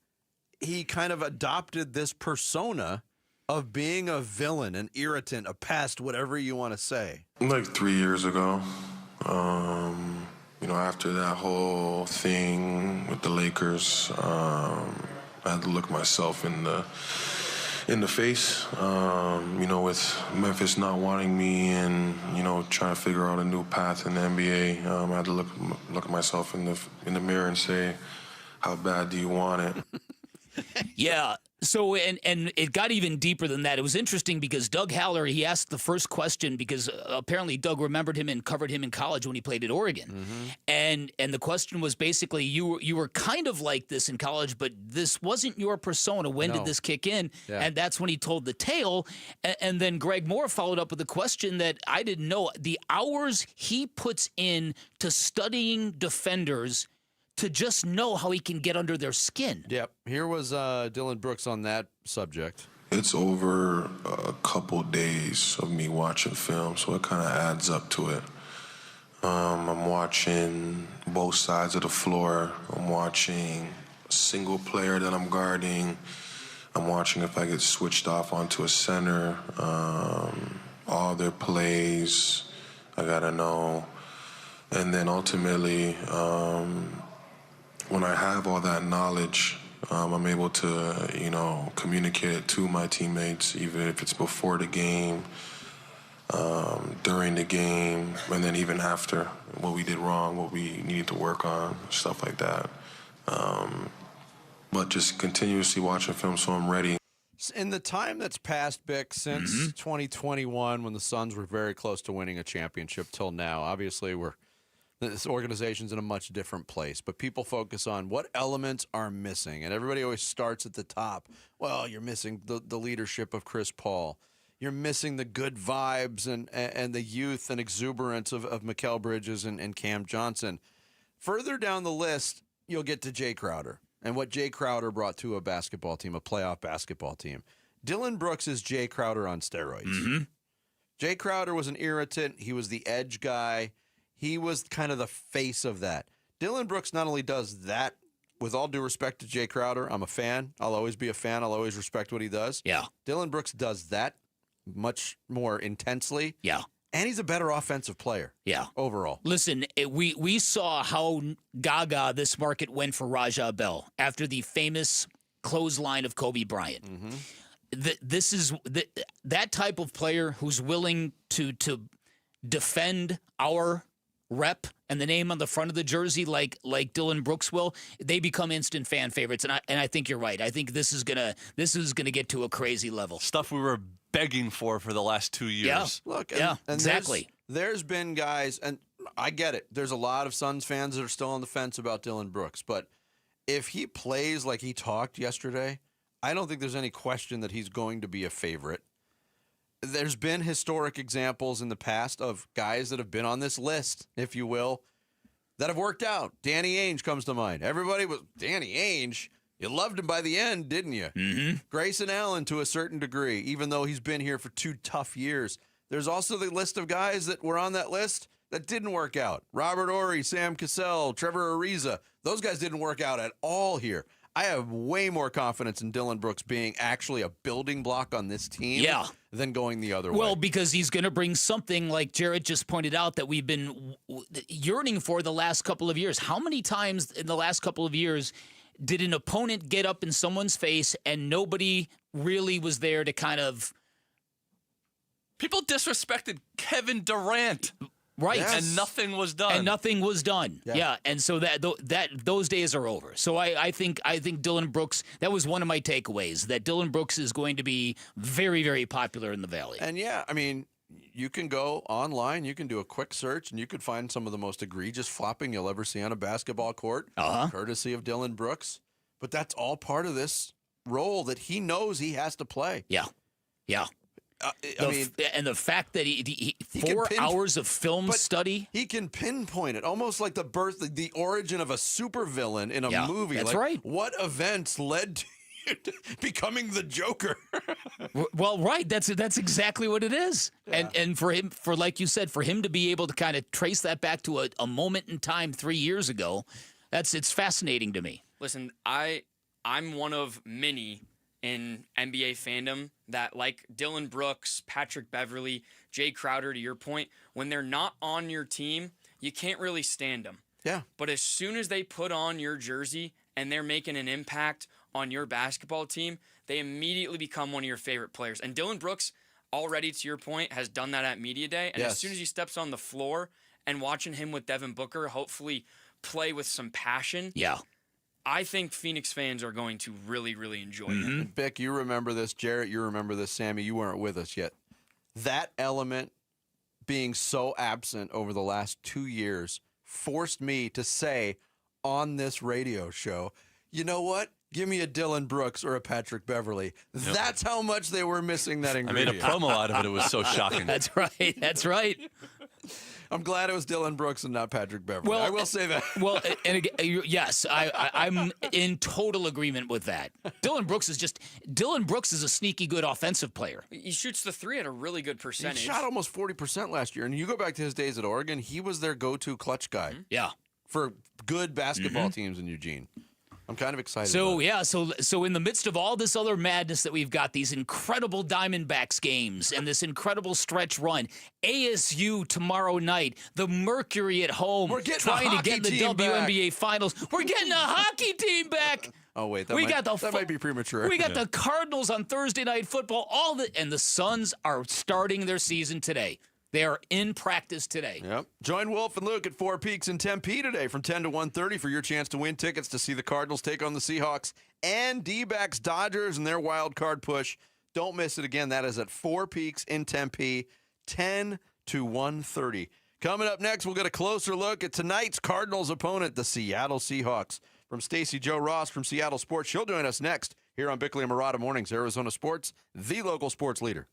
he kind of adopted this persona of being a villain, an irritant, a pest, whatever you want to say. Like 3 years ago, you know, after that whole thing with the Lakers, I had to look myself in the face, you know, with Memphis not wanting me and, you know, trying to figure out a new path in the NBA. I had to look at myself in the mirror and say, how bad do you want it? Yeah. So, and it got even deeper than that. It was interesting because Doug Haller, he asked the first question because apparently Doug remembered him and covered him in college when he played at Oregon. And the question was basically, you were kind of like this in college, but this wasn't your persona. When did this kick in? Yeah. And that's when he told the tale. And then Greg Moore followed up with a question that I didn't know. The hours he puts in to studying defenders to just know how he can get under their skin. Yep. Here was Dylan Brooks on that subject. It's over a couple days of me watching film, so it kind of adds up to it. I'm watching both sides of the floor. I'm watching a single player that I'm guarding. I'm watching if I get switched off onto a center. All their plays, I gotta know. And then ultimately, when I have all that knowledge, I'm able to, you know, communicate it to my teammates, even if it's before the game, during the game, and then even after, what we did wrong, what we needed to work on, stuff like that. But just continuously watching film so I'm ready. In the time that's passed, Bick, since 2021, when the Suns were very close to winning a championship till now, obviously this organization's in a much different place, but people focus on what elements are missing, and everybody always starts at the top. Well, you're missing the leadership of Chris Paul. You're missing the good vibes and the youth and exuberance of Mikal Bridges and Cam Johnson. Further down the list, you'll get to Jay Crowder and what Jay Crowder brought to a basketball team, a playoff basketball team. Dylan Brooks is Jay Crowder on steroids. Mm-hmm. Jay Crowder was an irritant. He was the edge guy. He was kind of the face of that. Dylan Brooks not only does that, with all due respect to Jay Crowder, I'm a fan. I'll always be a fan. I'll always respect what he does. Yeah. Dylan Brooks does that much more intensely. Yeah. And he's a better offensive player. Yeah. Overall. Listen, we saw how gaga this market went for Rajah Bell after the famous clothesline of Kobe Bryant. Mm-hmm. This is that type of player who's willing to defend our rep and the name on the front of the jersey like Dylan Brooks will. They become instant fan favorites, and I think you're right. I think this is gonna get to a crazy level. Stuff we were begging for the last 2 years. Yeah. Look, and exactly. There's been guys, and I get it. There's a lot of Suns fans that are still on the fence about Dylan Brooks, but if he plays like he talked yesterday, I don't think there's any question that he's going to be a favorite. There's been historic examples in the past of guys that have been on this list, if you will, that have worked out. Danny Ainge comes to mind. Everybody was, Danny Ainge, you loved him by the end, didn't you? Mm-hmm. Grayson Allen to a certain degree, even though he's been here for 2 tough years. There's also the list of guys that were on that list that didn't work out. Robert Horry, Sam Cassell, Trevor Ariza. Those guys didn't work out at all here. I have way more confidence in Dylan Brooks being actually a building block on this team than going the other way. Well, because he's going to bring something like Jarrett just pointed out that we've been yearning for the last couple of years. How many times in the last couple of years did an opponent get up in someone's face and nobody really was there to kind of... People disrespected Kevin Durant. Right. Yes. And nothing was done. Yeah. And so that those days are over. So I think Dylan Brooks, that was one of my takeaways, that Dylan Brooks is going to be very, very popular in the Valley. And yeah, I mean, you can go online, you can do a quick search, and you could find some of the most egregious flopping you'll ever see on a basketball court, courtesy of Dylan Brooks. But that's all part of this role that he knows he has to play. Yeah. Yeah. And the fact that he 4 hours of film study. He can pinpoint it, almost like the origin of a supervillain in a movie. That's like, right. What events led to you becoming the Joker? Well, right. That's exactly what it is. Yeah. And for him, like you said, for him to be able to kind of trace that back to a moment in time 3 years ago, it's fascinating to me. Listen, I'm one of many in NBA fandom that, like Dylan Brooks, Patrick Beverley, Jay Crowder, to your point, when they're not on your team, you can't really stand them. Yeah. But as soon as they put on your jersey and they're making an impact on your basketball team, they immediately become one of your favorite players. And Dylan Brooks, already to your point, has done that at Media Day. And as soon as he steps on the floor and watching him with Devin Booker hopefully play with some passion. Yeah. I think Phoenix fans are going to really, really enjoy it. Bick, you remember this. Jarrett, you remember this. Sammy, you weren't with us yet. That element being so absent over the last 2 years forced me to say on this radio show, you know what? Give me a Dylan Brooks or a Patrick Beverley. Yep. That's how much they were missing that ingredient. I made a promo out of it. It was so shocking. That's right. That's right. I'm glad it was Dylan Brooks and not Patrick Beverley. Well, I will say that. Well, and again, yes, I'm in total agreement with that. Dylan Brooks is a sneaky good offensive player. He shoots the three at a really good percentage. He shot almost 40% last year. And you go back to his days at Oregon, he was their go-to clutch guy. Yeah. For good basketball teams in Eugene. I'm kind of excited. So so in the midst of all this other madness that we've got, these incredible Diamondbacks games and this incredible stretch run, ASU tomorrow night, the Mercury at home, trying to get the WNBA Finals. We're getting a hockey team back. Oh wait, that might be premature. We got the Cardinals on Thursday Night Football. And the Suns are starting their season today. They are in practice today. Yep. Join Wolf and Luke at Four Peaks in Tempe today from 10 to 1:30 for your chance to win tickets to see the Cardinals take on the Seahawks and D-backs Dodgers in their wild card push. Don't miss it again. That is at Four Peaks in Tempe, 10 to 1:30. Coming up next, we'll get a closer look at tonight's Cardinals opponent, the Seattle Seahawks. From Stacey Joe Ross from Seattle Sports, she'll join us next here on Bickley and Murata Mornings, Arizona Sports, the local sports leader.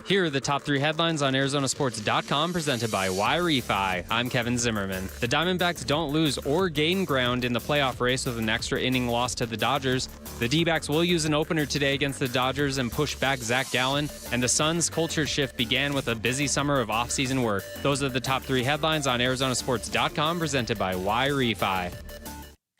Here are the top 3 headlines on ArizonaSports.com, presented by Y-Refi. I'm Kevin Zimmerman. The Diamondbacks don't lose or gain ground in the playoff race with an extra inning loss to the Dodgers. The D-backs will use an opener today against the Dodgers and push back Zach Gallen. And the Suns' culture shift began with a busy summer of off-season work. Those are the top 3 headlines on ArizonaSports.com, presented by Y-Refi.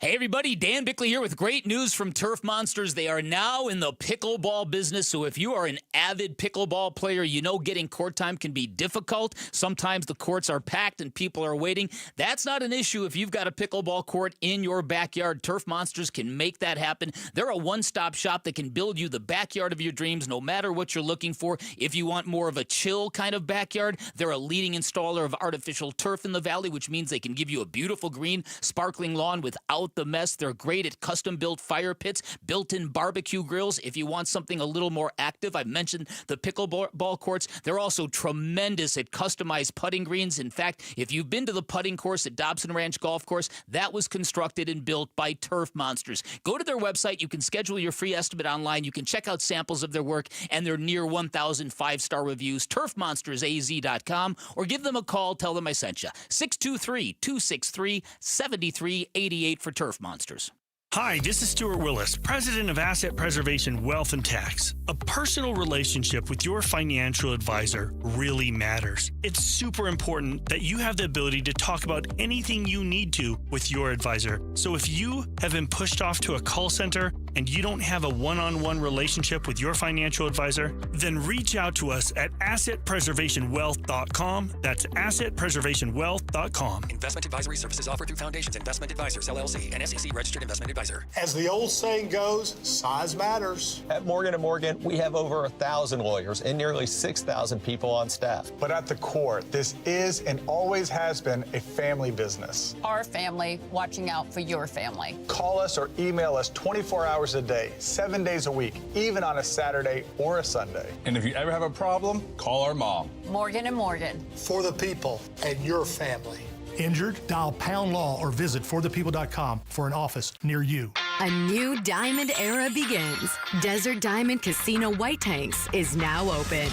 Hey everybody, Dan Bickley here with great news from Turf Monsters. They are now in the pickleball business, so if you are an avid pickleball player, you know getting court time can be difficult. Sometimes the courts are packed and people are waiting. That's not an issue if you've got a pickleball court in your backyard. Turf Monsters can make that happen. They're a one-stop shop that can build you the backyard of your dreams no matter what you're looking for. If you want more of a chill kind of backyard, they're a leading installer of artificial turf in the valley, which means they can give you a beautiful green, sparkling lawn without the mess. They're great at custom-built fire pits, built-in barbecue grills. If you want something a little more active, I've mentioned the pickleball courts. They're also tremendous at customized putting greens. In fact, if you've been to the putting course at Dobson Ranch Golf Course, that was constructed and built by Turf Monsters. Go to their website. You can schedule your free estimate online. You can check out samples of their work and their near 1,000 five-star reviews. TurfMonstersAZ.com, or give them a call. Tell them I sent you. 623-263-7388 for Turf Monsters. Hi, this is Stuart Willis, President of Asset Preservation Wealth and Tax. A personal relationship with your financial advisor really matters. It's super important that you have the ability to talk about anything you need to with your advisor. So if you have been pushed off to a call center and you don't have a one-on-one relationship with your financial advisor, then reach out to us at assetpreservationwealth.com. That's assetpreservationwealth.com. Investment advisory services offered through Foundations Investment Advisors, LLC, an SEC registered investment advisor. As the old saying goes, size matters. At Morgan & Morgan, we have over 1,000 lawyers and nearly 6,000 people on staff. But at the core, this is and always has been a family business. Our family watching out for your family. Call us or email us 24 hours a day, 7 days a week, even on a Saturday or a Sunday. And if you ever have a problem, call our mom. Morgan & Morgan. For the people and your family. Injured? Dial Pound Law or visit forthepeople.com for an office near you. A new diamond era begins. Desert Diamond Casino White Tanks is now open.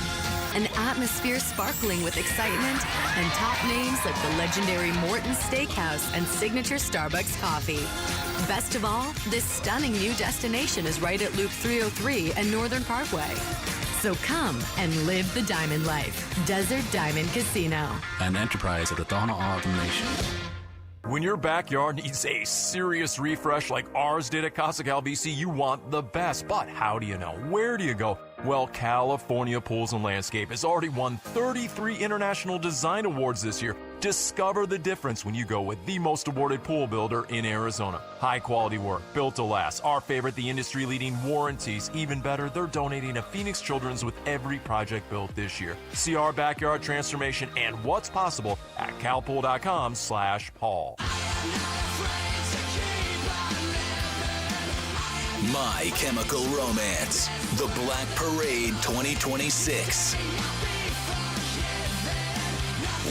An atmosphere sparkling with excitement and top names like the legendary Morton's Steakhouse and signature Starbucks coffee. Best of all, this stunning new destination is right at Loop 303 and Northern Parkway. So come and live the diamond life. Desert Diamond Casino. An enterprise of the Donna Autumn Nation. When your backyard needs a serious refresh like ours did at Casa Cal BC, you want the best. But how do you know? Where do you go? Well, California Pools and Landscape has already won 33 International Design Awards this year. Discover the difference when you go with the most awarded pool builder in Arizona. High quality work, built to last. Our favorite, the industry leading warranties. Even better, they're donating to Phoenix Children's with every project built this year. See our backyard transformation and what's possible at calpool.com/Paul. My Chemical Romance, The Black Parade 2026.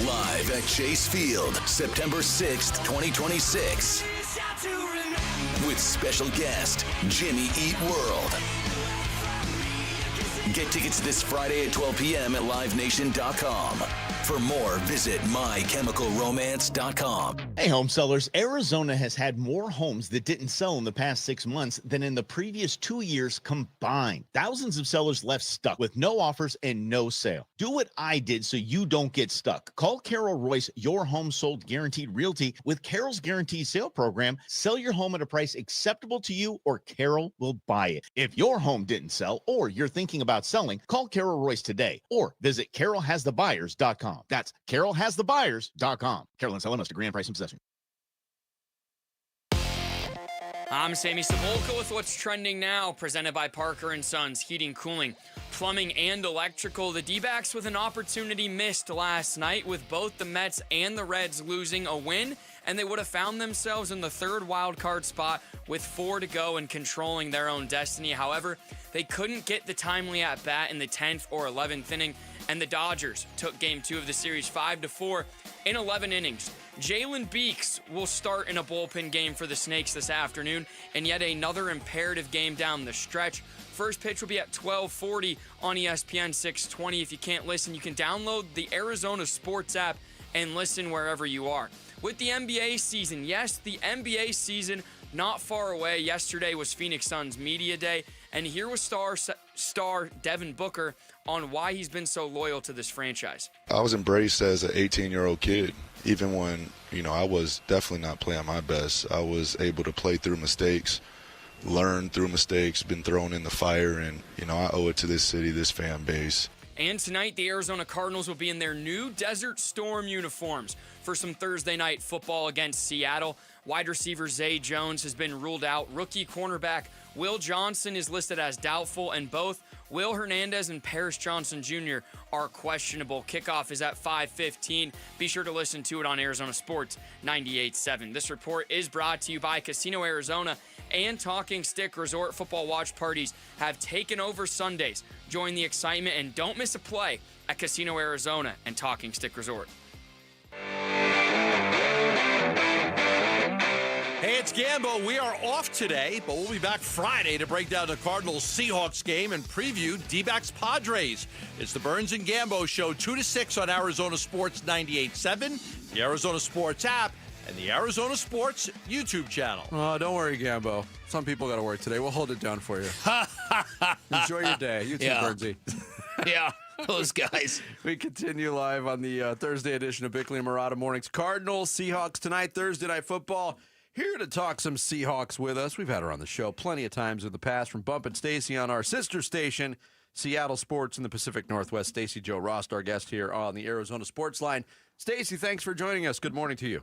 Live at Chase Field, September 6th, 2026. With special guest, Jimmy Eat World. Get tickets this Friday at 12 p.m. at livenation.com. For more, visit mychemicalromance.com. Hey, home sellers, Arizona has had more homes that didn't sell in the past 6 months than in the previous 2 years combined. Thousands of sellers left stuck with no offers and no sale. Do what I did so you don't get stuck. Call Carol Royce, Your Home Sold Guaranteed Realty. With Carol's Guaranteed Sale Program, sell your home at a price acceptable to you or Carol will buy it. If your home didn't sell or you're thinking about selling, call Carol Royce today or visit carolhasthebuyers.com. That's carolhasthebuyers.com. Carol and Seller must agree on price and possession. I'm Sammy Sabolka with what's trending now, presented by Parker & Sons Heating, Cooling, Plumbing, and Electrical. The D-backs with an opportunity missed last night with both the Mets and the Reds losing a win, and they would have found themselves in the third wild card spot with 4 to go and controlling their own destiny. However, they couldn't get the timely at-bat in the 10th or 11th inning, and the Dodgers took Game 2 of the series 5-4. in 11 innings. Jalen Beeks will start in a bullpen game for the Snakes this afternoon, and yet another imperative game down the stretch. First pitch will be at 12:40 on ESPN 620. If you can't listen, you can download the Arizona Sports app and listen wherever you are. With the NBA season, yes, the NBA season not far away. Yesterday was Phoenix Suns Media Day, and here was star Devin Booker on why he's been so loyal to this franchise. I was embraced as an 18-year-old kid. Even when, I was definitely not playing my best, I was able to play through mistakes, learn through mistakes, been thrown in the fire, and, I owe it to this city, this fan base. And tonight, the Arizona Cardinals will be in their new Desert Storm uniforms for some Thursday night football against Seattle. Wide receiver Zay Jones has been ruled out. Rookie cornerback Will Johnson is listed as doubtful, and both Will Hernandez and Paris Johnson Jr. are questionable. Kickoff is at 5:15. Be sure to listen to it on Arizona Sports 98.7. This report is brought to you by Casino Arizona and Talking Stick Resort. Football watch parties have taken over Sundays. Join the excitement and don't miss a play at Casino Arizona and Talking Stick Resort. Hey, it's Gambo. We are off today, but we'll be back Friday to break down the Cardinals-Seahawks game and preview D-backs Padres. It's the Burns and Gambo Show, 2 to 6 on Arizona Sports 98.7, the Arizona Sports app, and the Arizona Sports YouTube channel. Oh, don't worry, Gambo. Some people got to work today. We'll hold it down for you. Enjoy your day. You too, Burnsy. Yeah. Those guys. We continue live on the Thursday edition of Bickley and Murata Mornings. Cardinals, Seahawks tonight, Thursday Night Football. Here to talk some Seahawks with us. We've had her on the show plenty of times in the past, from Bump and Stacy on our sister station, Seattle Sports in the Pacific Northwest. Stacy Joe Rost, our guest here on the Arizona Sports Line. Stacy, thanks for joining us. Good morning to you.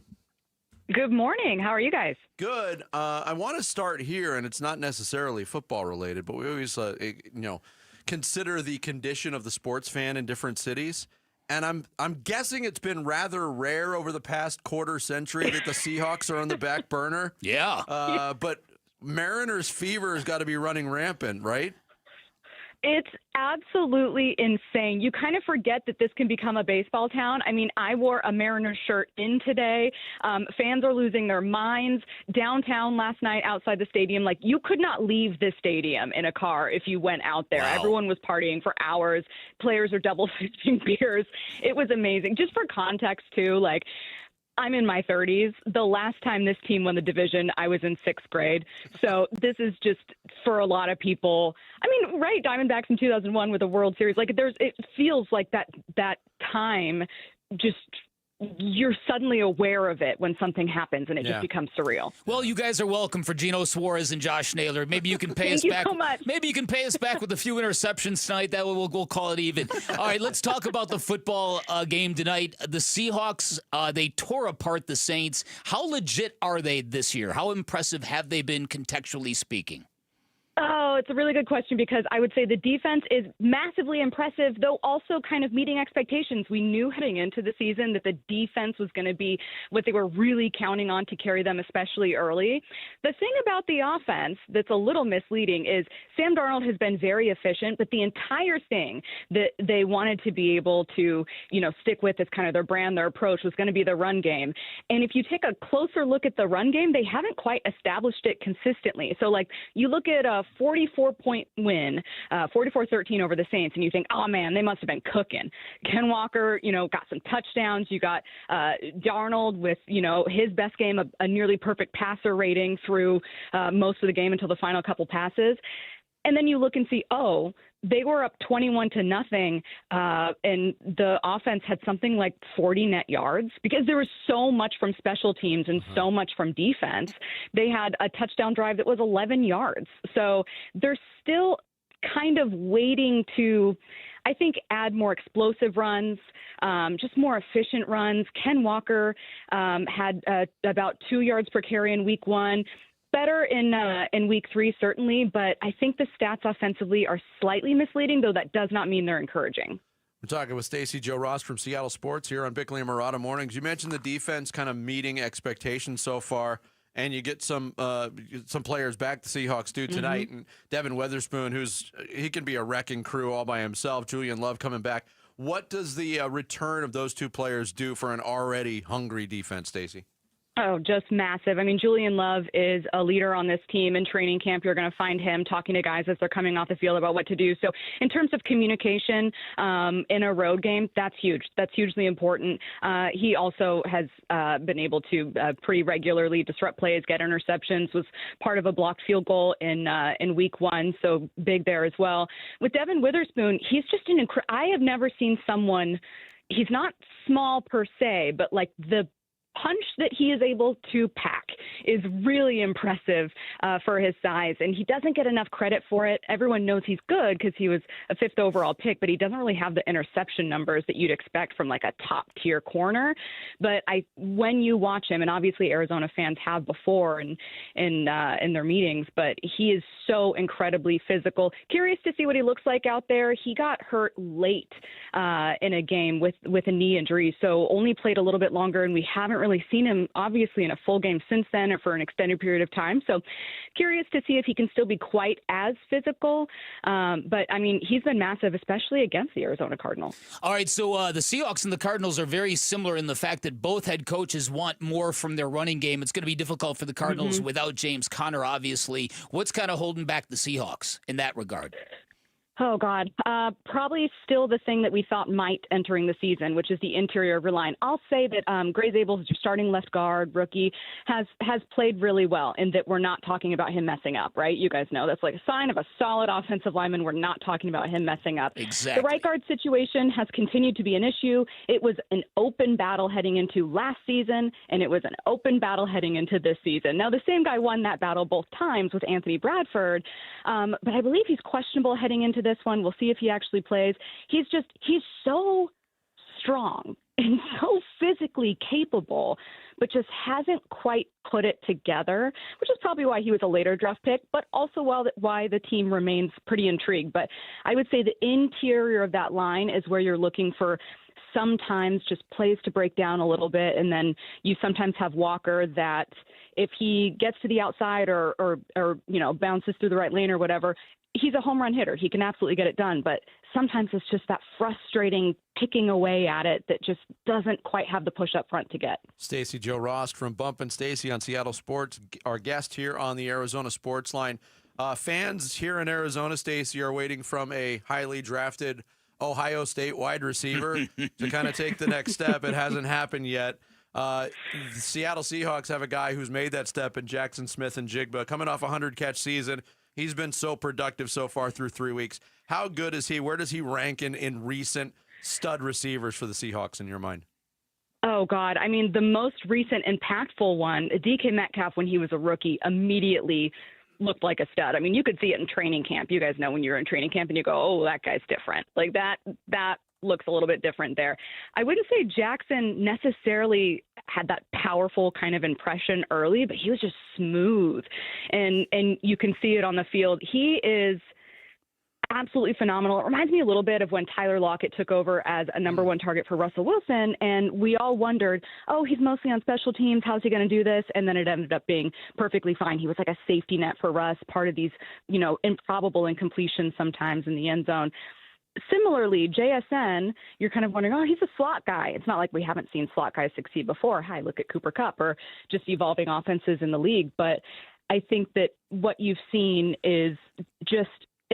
Good morning. How are you guys? Good. I want to start here, and it's not necessarily football related, but we always, consider the condition of the sports fan in different cities. And I'm guessing it's been rather rare over the past quarter century that the Seahawks are on the back burner. Yeah. But Mariners fever has got to be running rampant, right? It's absolutely insane. You kind of forget that this can become a baseball town. I mean, I wore a Mariners shirt in today. Fans are losing their minds. Downtown last night outside the stadium, you could not leave this stadium in a car if you went out there. Wow. Everyone was partying for hours. Players are double-fisting beers. It was amazing. Just for context, too, I'm in my 30s. The last time this team won the division, I was in 6th grade. So this is just, for a lot of people, right, Diamondbacks in 2001 with the World Series. It feels like that time just, you're suddenly aware of it when something happens, and it just becomes surreal. Well, you guys are welcome for Geno Suarez and Josh Naylor. Maybe you can pay us back. So much. Maybe you can pay us back with a few interceptions tonight. That we'll call it even. All right, let's talk about the football game tonight. The Seahawks, they tore apart the Saints. How legit are they this year? How impressive have they been, contextually speaking? Oh, it's a really good question, because I would say the defense is massively impressive, though also kind of meeting expectations. We knew heading into the season that the defense was going to be what they were really counting on to carry them, especially early. The thing about the offense that's a little misleading is Sam Darnold has been very efficient, but the entire thing that they wanted to be able to, stick with as kind of their brand, their approach, was going to be the run game. And if you take a closer look at the run game, they haven't quite established it consistently. So, you look at a 44-point win, 44-13 over the Saints, and you think, oh, man, they must have been cooking. Ken Walker, got some touchdowns. You got Darnold with, his best game, a nearly perfect passer rating through most of the game until the final couple passes. And then you look and see, they were up 21-0, and the offense had something like 40 net yards, because there was so much from special teams and so much from defense. They had a touchdown drive that was 11 yards. So they're still kind of waiting to, I think, add more explosive runs, just more efficient runs. Ken Walker had about 2 yards per carry in week 1. Better in week 3, certainly, but I think the stats offensively are slightly misleading, though that does not mean they're encouraging. We're talking with Stacy Joe Ross from Seattle Sports here on Bickley and Murata Mornings. You mentioned the defense kind of meeting expectations so far, and you get some players back the Seahawks do tonight. And Devin Witherspoon, he can be a wrecking crew all by himself. Julian Love coming back. What does the return of those two players do for an already hungry defense, Stacey? Oh, just massive. I mean, Julian Love is a leader on this team. In training camp, you're going to find him talking to guys as they're coming off the field about what to do. So in terms of communication in a road game, that's huge. That's hugely important. He also has been able to pretty regularly disrupt plays, get interceptions, was part of a blocked field goal in week 1. So big there as well. With Devin Witherspoon, he's just I have never seen someone, he's not small per se, but like the punch that he is able to pack is really impressive for his size, and he doesn't get enough credit for it. Everyone knows he's good because he was a 5th overall pick, but he doesn't really have the interception numbers that you'd expect from like a top-tier corner. But when you watch him, and obviously Arizona fans have before in their meetings, but he is so incredibly physical. Curious to see what he looks like out there. He got hurt late in a game with a knee injury, so only played a little bit longer, and we haven't really seen him obviously in a full game since then or for an extended period of time. So curious to see if he can still be quite as physical. But I mean, he's been massive, especially against the Arizona Cardinals. All right. So the Seahawks and the Cardinals are very similar in the fact that both head coaches want more from their running game. It's going to be difficult for the Cardinals without James Conner, obviously. What's kind of holding back the Seahawks in that regard? Oh, God. Probably still the thing that we thought might entering the season, which is the interior of your line. I'll say that Gray Zabel's starting left guard rookie has played really well, and that we're not talking about him messing up, right? You guys know that's like a sign of a solid offensive lineman. We're not talking about him messing up. Exactly. The right guard situation has continued to be an issue. It was an open battle heading into last season, and it was an open battle heading into this season. Now, the same guy won that battle both times with Anthony Bradford, but I believe he's questionable heading into this one. We'll see if he actually plays. He's so strong and so physically capable, but just hasn't quite put it together, which is probably why he was a later draft pick, but also why the team remains pretty intrigued. But I would say the interior of that line is where you're looking for sometimes just plays to break down a little bit, and then you sometimes have Walker that if he gets to the outside or bounces through the right lane or whatever, he's a home run hitter. He can absolutely get it done, but sometimes it's just that frustrating picking away at it that just doesn't quite have the push up front to get. Stacey Joe Ross from Bump and Stacey on Seattle Sports, our guest here on the Arizona Sports Line. Fans here in Arizona, Stacey, are waiting from a highly drafted Ohio State wide receiver to kind of take the next step. It hasn't happened yet. The Seattle Seahawks have a guy who's made that step in Jackson Smith-Njigba, coming off a 100-catch season. He's been so productive so far through 3 weeks. How good is he? Where does he rank in recent stud receivers for the Seahawks in your mind? Oh, God. I mean, the most recent impactful one, DK Metcalf, when he was a rookie, immediately looked like a stud. I mean, you could see it in training camp. You guys know when you're in training camp and you go, oh, that guy's different. Like that looks a little bit different there. I wouldn't say Jackson necessarily had that powerful kind of impression early, but he was just smooth. And you can see it on the field. He is absolutely phenomenal. It reminds me a little bit of when Tyler Lockett took over as a number one target for Russell Wilson, and we all wondered, oh, he's mostly on special teams. How's he going to do this? And then it ended up being perfectly fine. He was like a safety net for Russ, part of these, improbable incompletions sometimes in the end zone. Similarly, JSN, you're kind of wondering, oh, he's a slot guy. It's not like we haven't seen slot guys succeed before. Hi, look at Cooper Kupp or just evolving offenses in the league. But I think that what you've seen is just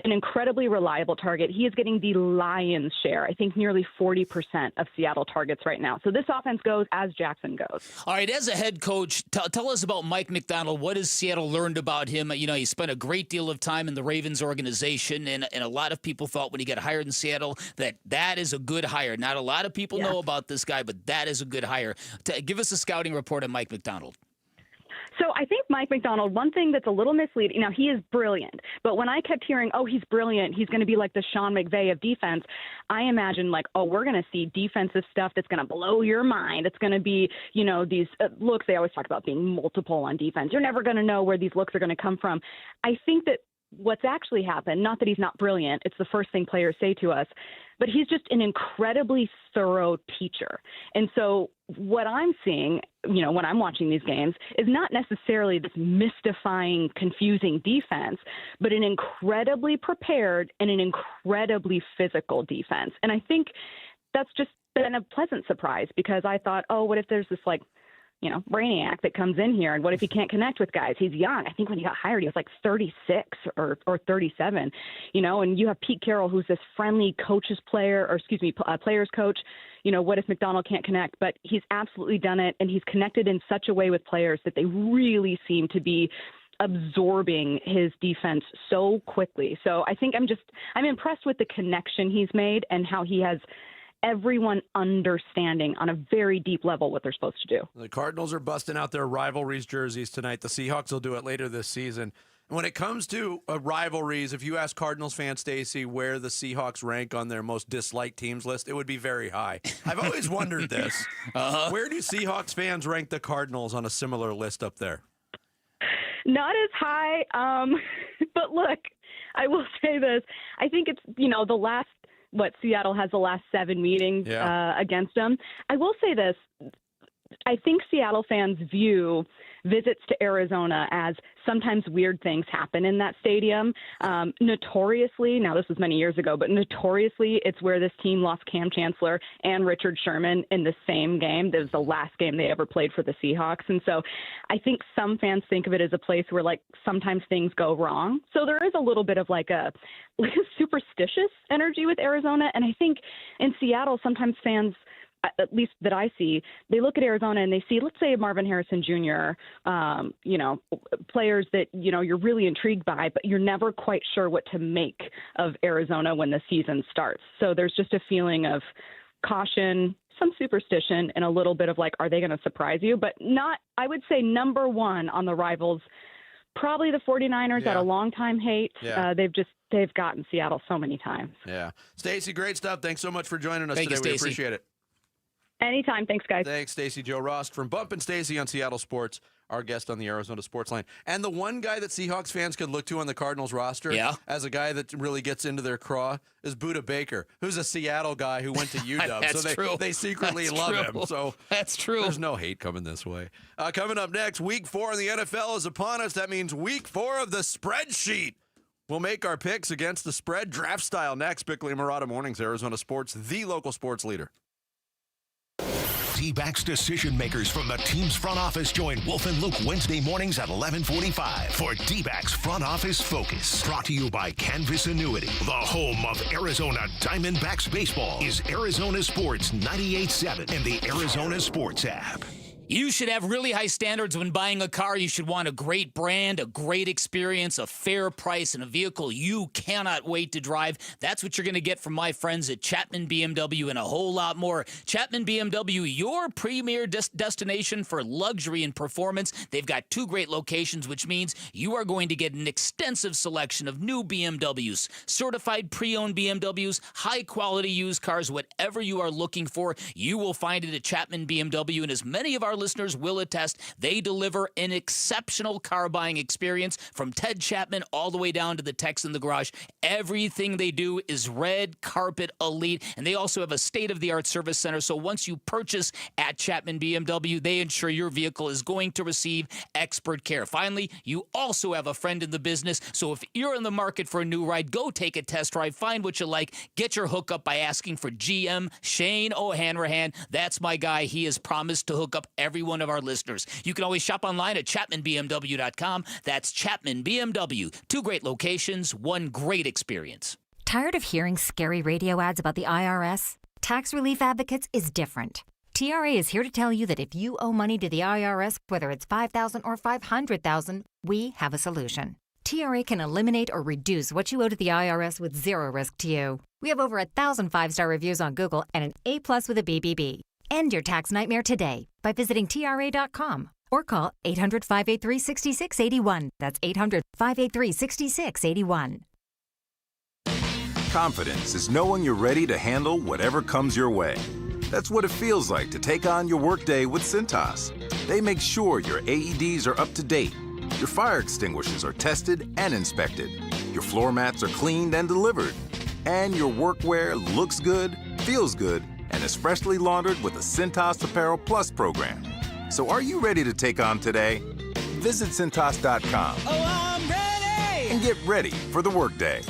an incredibly reliable target. He is getting the lion's share, I think nearly 40% of Seattle targets right now. So this offense goes as Jackson goes. All right, as a head coach, tell us about Mike Macdonald. What has Seattle learned about him? He spent a great deal of time in the Ravens organization, and a lot of people thought when he got hired in Seattle that is a good hire. Not a lot of people know about this guy, but that is a good hire. Give us a scouting report on Mike Macdonald. So I think Mike Macdonald, one thing that's a little misleading, now he is brilliant, but when I kept hearing, oh, he's brilliant, he's going to be like the Sean McVay of defense, I imagine like, oh, we're going to see defensive stuff that's going to blow your mind. It's going to be, these looks, they always talk about being multiple on defense. You're never going to know where these looks are going to come from. I think that what's actually happened, not that he's not brilliant, it's the first thing players say to us, but he's just an incredibly thorough teacher. And so what I'm seeing, when I'm watching these games, is not necessarily this mystifying, confusing defense, but an incredibly prepared and an incredibly physical defense. And I think that's just been a pleasant surprise because I thought, oh, what if there's this brainiac that comes in here, and what if he can't connect with guys? He's young. I think when he got hired, he was like 36 or 37, and you have Pete Carroll, who's this friendly player's coach. What if McDonald can't connect? But he's absolutely done it, and he's connected in such a way with players that they really seem to be absorbing his defense so quickly. So I think I'm impressed with the connection he's made and how he has everyone understanding on a very deep level what they're supposed to do. The Cardinals are busting out their rivalries jerseys tonight. The Seahawks will do it later this season. When it comes to rivalries, if you ask Cardinals fan Stacy where the Seahawks rank on their most disliked teams list, it would be very high. I've always wondered this. Where do Seahawks fans rank the Cardinals on a similar list up there? Not as high, but look, I will say this. I think it's, the last, Seattle has the last 7 meetings against them. I will say this. I think Seattle fans view visits to Arizona as sometimes weird things happen in that stadium. Notoriously, now this was many years ago, but notoriously it's where this team lost Cam Chancellor and Richard Sherman in the same game. That was the last game they ever played for the Seahawks. And so I think some fans think of it as a place where sometimes things go wrong. So there is a little bit of like a superstitious energy with Arizona. And I think in Seattle, sometimes fans, at least that I see, they look at Arizona and they see, let's say, Marvin Harrison Jr., players that, you're really intrigued by, but you're never quite sure what to make of Arizona when the season starts. So there's just a feeling of caution, some superstition, and a little bit of are they going to surprise you? But not, I would say, number one on the rivals, probably the 49ers at a long time hate. Yeah. They've gotten Seattle so many times. Yeah. Stacey, great stuff. Thanks so much for joining us today. We appreciate it. Anytime. Thanks, guys. Thanks, Stacey. Joe Ross from Bump and Stacey on Seattle Sports, our guest on the Arizona Sports Line. And the one guy that Seahawks fans could look to on the Cardinals roster as a guy that really gets into their craw is Budda Baker, who's a Seattle guy who went to UW. That's so true. They secretly love him. So that's true. There's no hate coming this way. Coming up next, Week 4 in the NFL is upon us. That means Week 4 of the spreadsheet. We'll make our picks against the spread, draft style next. Bickley and Murata Mornings, Arizona Sports, the local sports leader. D-backs decision makers from the team's front office join Wolf and Luke Wednesday mornings at 11:45 for D-backs Front Office Focus. Brought to you by Canvas Annuity. The home of Arizona Diamondbacks baseball is Arizona Sports 98.7 and the Arizona Sports app. You should have really high standards when buying a car. You should want a great brand, a great experience, a fair price, and a vehicle you cannot wait to drive. That's what you're going to get from my friends at Chapman BMW and a whole lot more. Chapman BMW, your premier destination for luxury and performance. They've got 2 great locations, which means you are going to get an extensive selection of new BMWs, certified pre-owned BMWs, high-quality used cars. Whatever you are looking for, you will find it at Chapman BMW. And as many of our listeners will attest, they deliver an exceptional car buying experience from Ted Chapman all the way down to the techs in the garage. Everything they do is red carpet elite, and they also have a state-of-the-art service center. So once you purchase at Chapman BMW, they ensure your vehicle is going to receive expert care. Finally, you also have a friend in the business. So if you're in the market for a new ride, go take a test drive, find what you like, get your hookup by asking for GM Shane O'Hanrahan. That's my guy. He has promised to hook up every one of our listeners. You can always shop online at ChapmanBMW.com. That's Chapman BMW. 2 great locations, 1 great experience. Tired of hearing scary radio ads about the IRS? Tax Relief Advocates is different. TRA is here to tell you that if you owe money to the IRS, whether it's $5,000 or $500,000, we have a solution. TRA can eliminate or reduce what you owe to the IRS with 0 risk to you. We have over 1,000 5-star reviews on Google and an A+ with a BBB. End your tax nightmare today by visiting TRA.com or call 800-583-6681. That's 800-583-6681. Confidence is knowing you're ready to handle whatever comes your way. That's what it feels like to take on your workday with Cintas. They make sure your AEDs are up to date, your fire extinguishers are tested and inspected, your floor mats are cleaned and delivered, and your workwear looks good, feels good, and is freshly laundered with a Cintas Apparel Plus program. So are you ready to take on today? Visit Cintas.com. Oh, I'm ready! And get ready for the workday.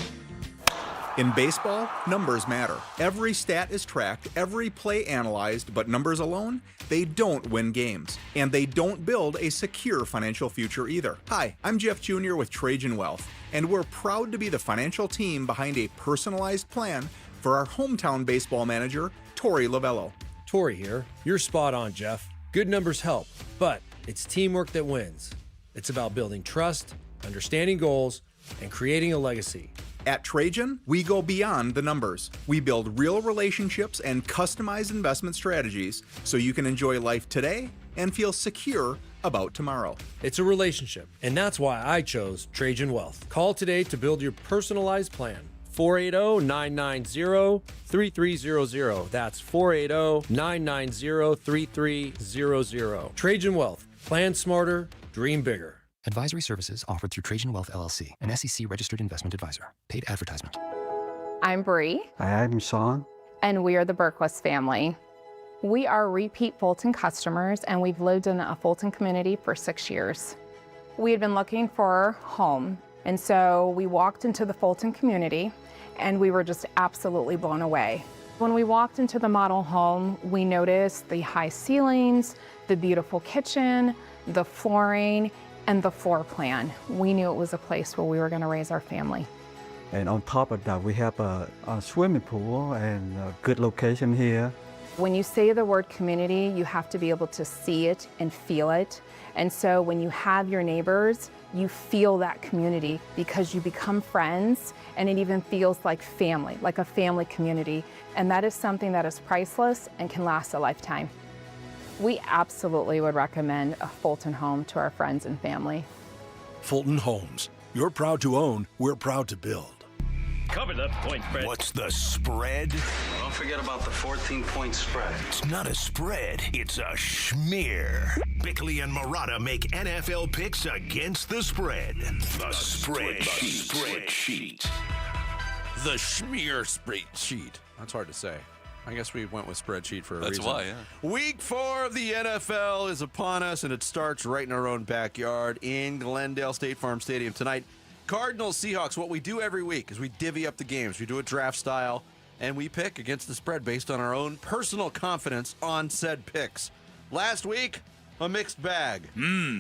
In baseball, numbers matter. Every stat is tracked, every play analyzed, but numbers alone, they don't win games. And they don't build a secure financial future either. Hi, I'm Jeff Jr. with Trajan Wealth, and we're proud to be the financial team behind a personalized plan for our hometown baseball manager, Tori Lavello. Tori here. You're spot on, Jeff. Good numbers help, but it's teamwork that wins. It's about building trust, understanding goals, and creating a legacy. At Trajan, we go beyond the numbers. We build real relationships and customized investment strategies so you can enjoy life today and feel secure about tomorrow. It's a relationship, and that's why I chose Trajan Wealth. Call today to build your personalized plan. 480-990-3300. That's 480-990-3300. Trajan Wealth. Plan smarter, dream bigger. Advisory services offered through Trajan Wealth LLC, an SEC-registered investment advisor. Paid advertisement. I'm Bree. Hi, I'm Sean. And we are the Berquist family. We are repeat Fulton customers, and we've lived in a Fulton community for 6 years. We had been looking for a home, and so we walked into the Fulton community, and we were just absolutely blown away. When we walked into the model home, we noticed the high ceilings, the beautiful kitchen, the flooring, and the floor plan. We knew it was a place where we were going to raise our family. And on top of that, we have a swimming pool and a good location here. When you say the word community, you have to be able to see it and feel it. And so when you have your neighbors, you feel that community because you become friends, and it even feels like family, like a family community. And that is something that is priceless and can last a lifetime. We absolutely would recommend a Fulton home to our friends and family. Fulton Homes. You're proud to own, we're proud to build. Cover the point spread. What's the spread? Don't forget about the 14-point spread. It's not a spread, it's a schmear. Bickley and Murata make NFL picks against the spread. The spreadsheet. The schmear spreadsheet. That's hard to say. I guess we went with spreadsheet for a reason. That's why, yeah. Week 4 of the NFL is upon us, and it starts right in our own backyard in Glendale State Farm Stadium tonight. Cardinals, Seahawks, what we do every week is we divvy up the games. We do it draft style, and we pick against the spread based on our own personal confidence on said picks. Last week, a mixed bag.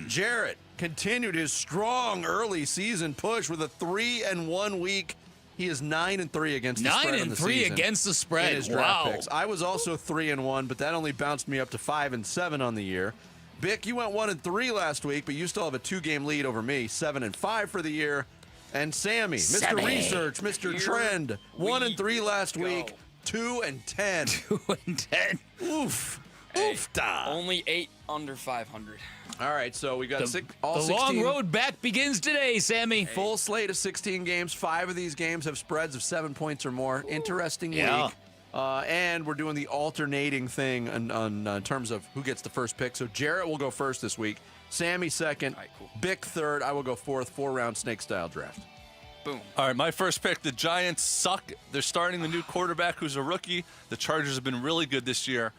Jarrett continued his strong early season push with a 3-1 week. He is 9-3 against the spread in the season. 9-3 against the spread. In his draft picks. I was also 3-1, but that only bounced me up to 5-7 on the year. Bick, you went 1-3 last week, but you still have a 2-game lead over me. 7-5 for the year. And Sammy, Mr. Research, Mr. Trend, 1-3 last week. 2-10. 2-10. Oof. Hey, Oofta. Only 8 under 500. All right, so we got The 16. long road back begins today, Sammy. Full slate of 16 games. 5 of these games have spreads of 7 points or more. Interesting week. And we're doing the alternating thing in terms of who gets the first pick. So Jarrett will go first this week. Sammy second. All right, cool. Bick third. I will go fourth. 4-round snake-style draft. Boom. All right, my first pick, the Giants suck. They're starting the new quarterback who's a rookie. The Chargers have been really good this year.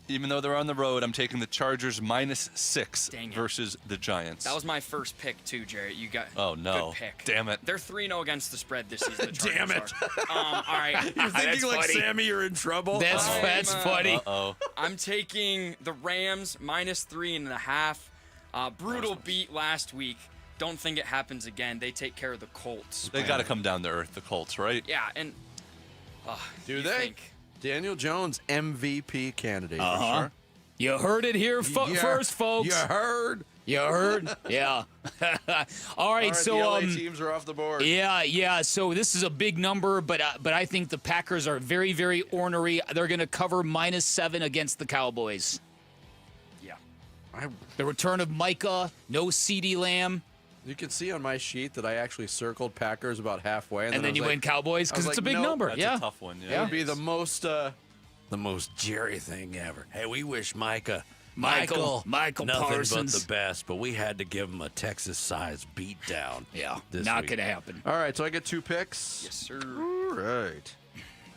Even though they're on the road, I'm taking the Chargers -6 versus the Giants. That was my first pick, too, Jarrett. You got Oh, no. good pick. Damn it. They're 3-0 against the spread this season. The Chargers Damn it. All right. You're thinking like funny. Sammy, you're in trouble. That's funny. Uh-oh. I'm taking the Rams -3.5. Brutal beat last week. Don't think it happens again. They take care of the Colts. They got to come down to earth, the Colts, right? Yeah, and do they? Think. Daniel Jones, MVP candidate for sure. You heard it here first, folks. You heard? You heard? Yeah. All right, so the LA teams are off the board. Yeah. So this is a big number, but I think the Packers are very, very ornery. They're going to cover -7 against the Cowboys. Yeah. The return of Micah, no CeeDee Lamb. You can see on my sheet that I actually circled Packers about halfway, And then you went Cowboys because it's a big number. That's yeah, a tough one. It would be the most Jerry thing ever. Hey, we wish Michael Michael nothing Parsons. but the best, but we had to give him a Texas-sized beatdown. Yeah, this not week. going to happen. All right, so I get 2 picks. Yes, sir. All right.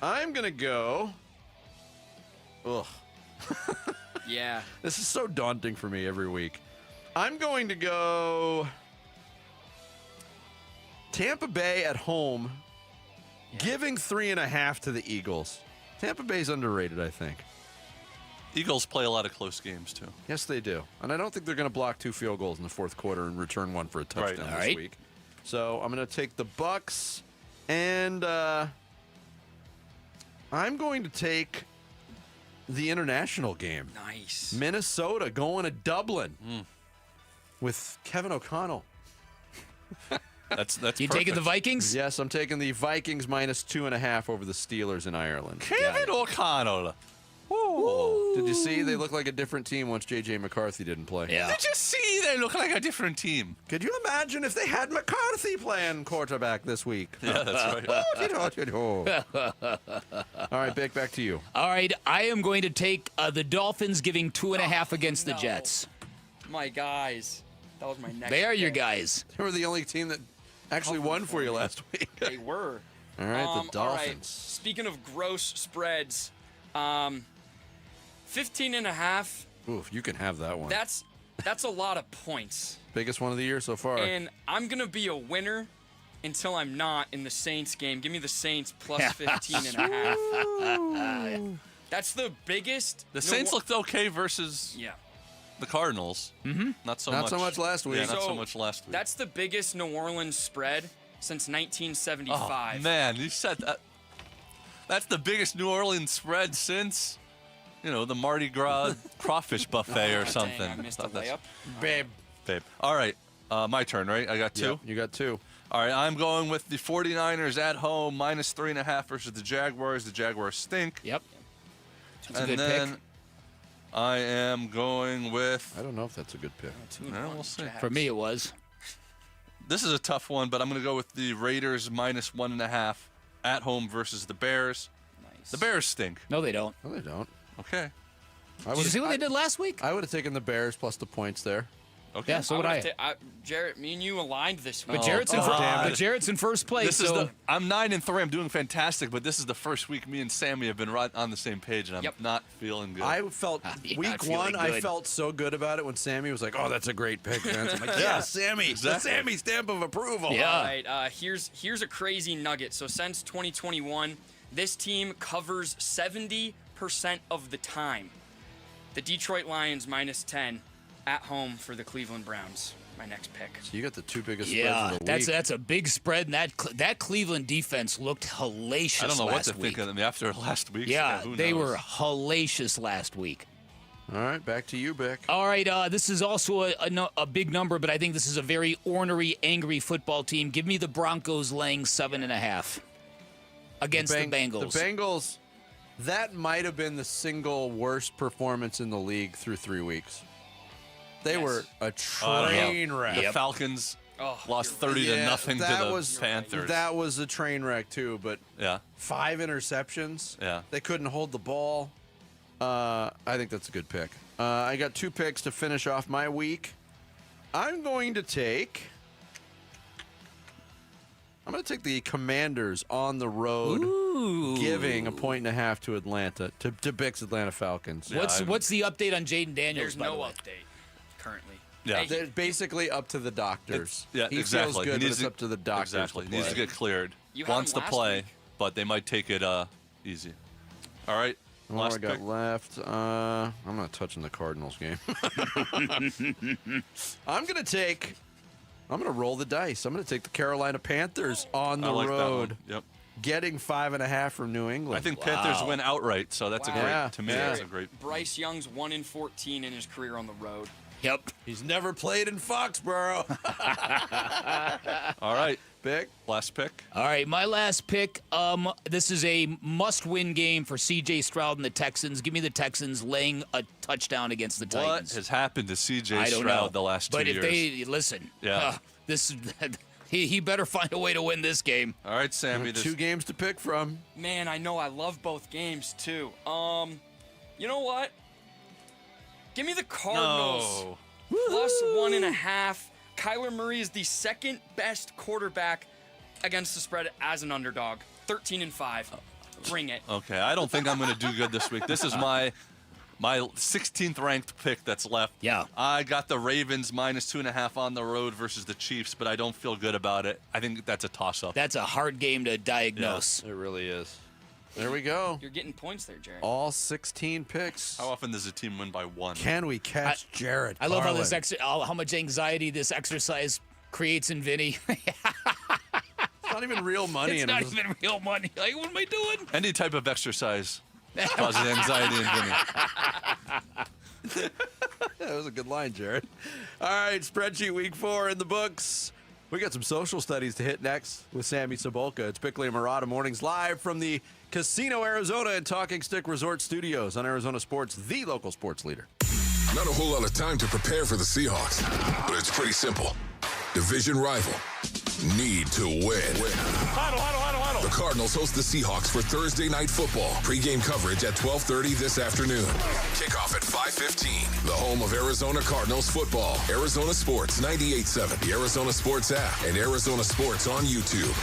I'm going to go. Ugh. Yeah. This is so daunting for me every week. I'm going to go Tampa Bay at home Giving 3.5 to the Eagles. Tampa Bay's underrated, I think. Eagles play a lot of close games, too. Yes, they do. And I don't think they're going to block 2 field goals in the fourth quarter and return one for a touchdown this week. So I'm going to take the Bucks, and I'm going to take the international game. Nice. Minnesota going to Dublin with Kevin O'Connell. That's You taking the Vikings? Yes, I'm taking the Vikings minus 2.5 over the Steelers in Ireland. Kevin O'Connell. Woo. Did you see? They look like a different team once J.J. McCarthy didn't play. Yeah. Did you see? They look like a different team. Could you imagine if they had McCarthy playing quarterback this week? Yeah, that's right. All right, Bick, back to you. All right, I am going to take the Dolphins giving 2.5 against the Jets. My guys. That was my next They are your pick. guys. They were the only team that actually won for you last week. They were. All right, the Dolphins. All right. Speaking of gross spreads, 15.5. Oof, you can have that one. That's a lot of points. Biggest one of the year so far. And I'm going to be a winner until I'm not in the Saints game. Give me the Saints plus 15.5. That's the biggest. The Saints looked okay versus the Cardinals. Mm-hmm. Not so Not so much last week. Yeah, not so So, much last week. That's the biggest New Orleans spread since 1975. Oh, man, you said that. That's the biggest New Orleans spread since, the Mardi Gras crawfish buffet or something. Dang, I missed a layup. Babe. All right, my turn, right? I got 2? Yep, you got 2. All right, I'm going with the 49ers at home, minus 3.5 versus the Jaguars. The Jaguars stink. Yep. That's a And good then pick. I am going with... I don't know if that's a good pick. We'll see. For me, it was. This is a tough one, but I'm going to go with the Raiders minus 1.5 at home versus the Bears. Nice. The Bears stink. No, they don't. No, they don't. Okay. Did you see what they did last week? I would have taken the Bears plus the points there. Okay. Yeah, so would I. Jarrett, me and you aligned this week. But Jarrett's in first place. I'm 9-3. I'm doing fantastic, but this is the first week me and Sammy have been right on the same page, and I'm not feeling good. I felt week one, I felt so good about it when Sammy was like, "Oh, that's a great pick, Vince." I'm like, "Yeah, Sammy, the Sammy stamp of approval." Yeah. All right. Here's a crazy nugget. So since 2021, this team covers 70% of the time. The Detroit Lions minus 10 at home for the Cleveland Browns. My next pick. So you got the 2 biggest spreads of the week. That's a big spread, and that Cleveland defense looked hellacious. I don't know what to last week. think of them after last week. Yeah, who they knows? were hellacious last week. All right, back to you, Bick. All right, this is also a big number, but I think this is a very ornery, angry football team. Give me the Broncos laying 7.5 against the Bengals. The Bengals, that might have been the single worst performance in the league through 3 weeks. They were a train wreck. The Falcons lost 30-0 to the Panthers. That was a train wreck too. But 5 interceptions. Yeah, they couldn't hold the ball. I think that's a good pick. I got 2 picks to finish off my week. I'm going to take the Commanders on the road, giving 1.5 to Atlanta, to Bick's Atlanta Falcons. What's the update on Jaden Daniels? There's no update currently. Yeah, they're basically up to the doctors. He exactly. feels good, but it's up to the doctors. Exactly. To He needs to get cleared. Wants to play, but they might take it easy. All right. What do I got left? I'm not touching the Cardinals game. I'm going to roll the dice. I'm going to take the Carolina Panthers on the road. Yep. Getting 5.5 from New England. I think Panthers win outright, so that's that's a great. Bryce Young's 1-14 in his career on the road. Yep. He's never played in Foxborough. All right. Pick. Last pick. All right, my last pick. This is a must-win game for C.J. Stroud and the Texans. Give me the Texans laying a touchdown against the Titans. What has happened to C.J. I don't Stroud know. the last 2 years? But if they listen, this he better find a way to win this game. All right, Sammy. 2 games to pick from. Man, I know I love both games too. You know what? Give me the Cardinals plus 1.5. Kyler Murray is the second best quarterback against the spread as an underdog. 13-5. Bring it. Okay, I don't think I'm going to do good this week. This is my My 16th ranked pick that's left. Yeah. I got the Ravens -2.5 on the road versus the Chiefs, but I don't feel good about it. I think that's a toss-up. That's a hard game to diagnose. It really is. There we go. You're getting points there, Jared. All 16 picks. How often does a team win by 1? Can we catch Jared? I love how much anxiety this exercise creates in Vinny. It's not even real money. It's not even real money. Like, what am I doing? Any type of exercise causes anxiety in Vinny. That was a good line, Jared. All right, spreadsheet week 4 in the books. We got some social studies to hit next with Sammy Cebulka. It's Bickley and Murata Mornings live from the Casino Arizona and Talking Stick Resort Studios on Arizona Sports, the local sports leader. Not a whole lot of time to prepare for the Seahawks, but it's pretty simple. Division rival. Need to win. The Cardinals host the Seahawks for Thursday Night Football. Pre-game coverage at 12:30 this afternoon. Kickoff at 5:15. The home of Arizona Cardinals football. Arizona Sports 98.7, the Arizona Sports app, and Arizona Sports on YouTube.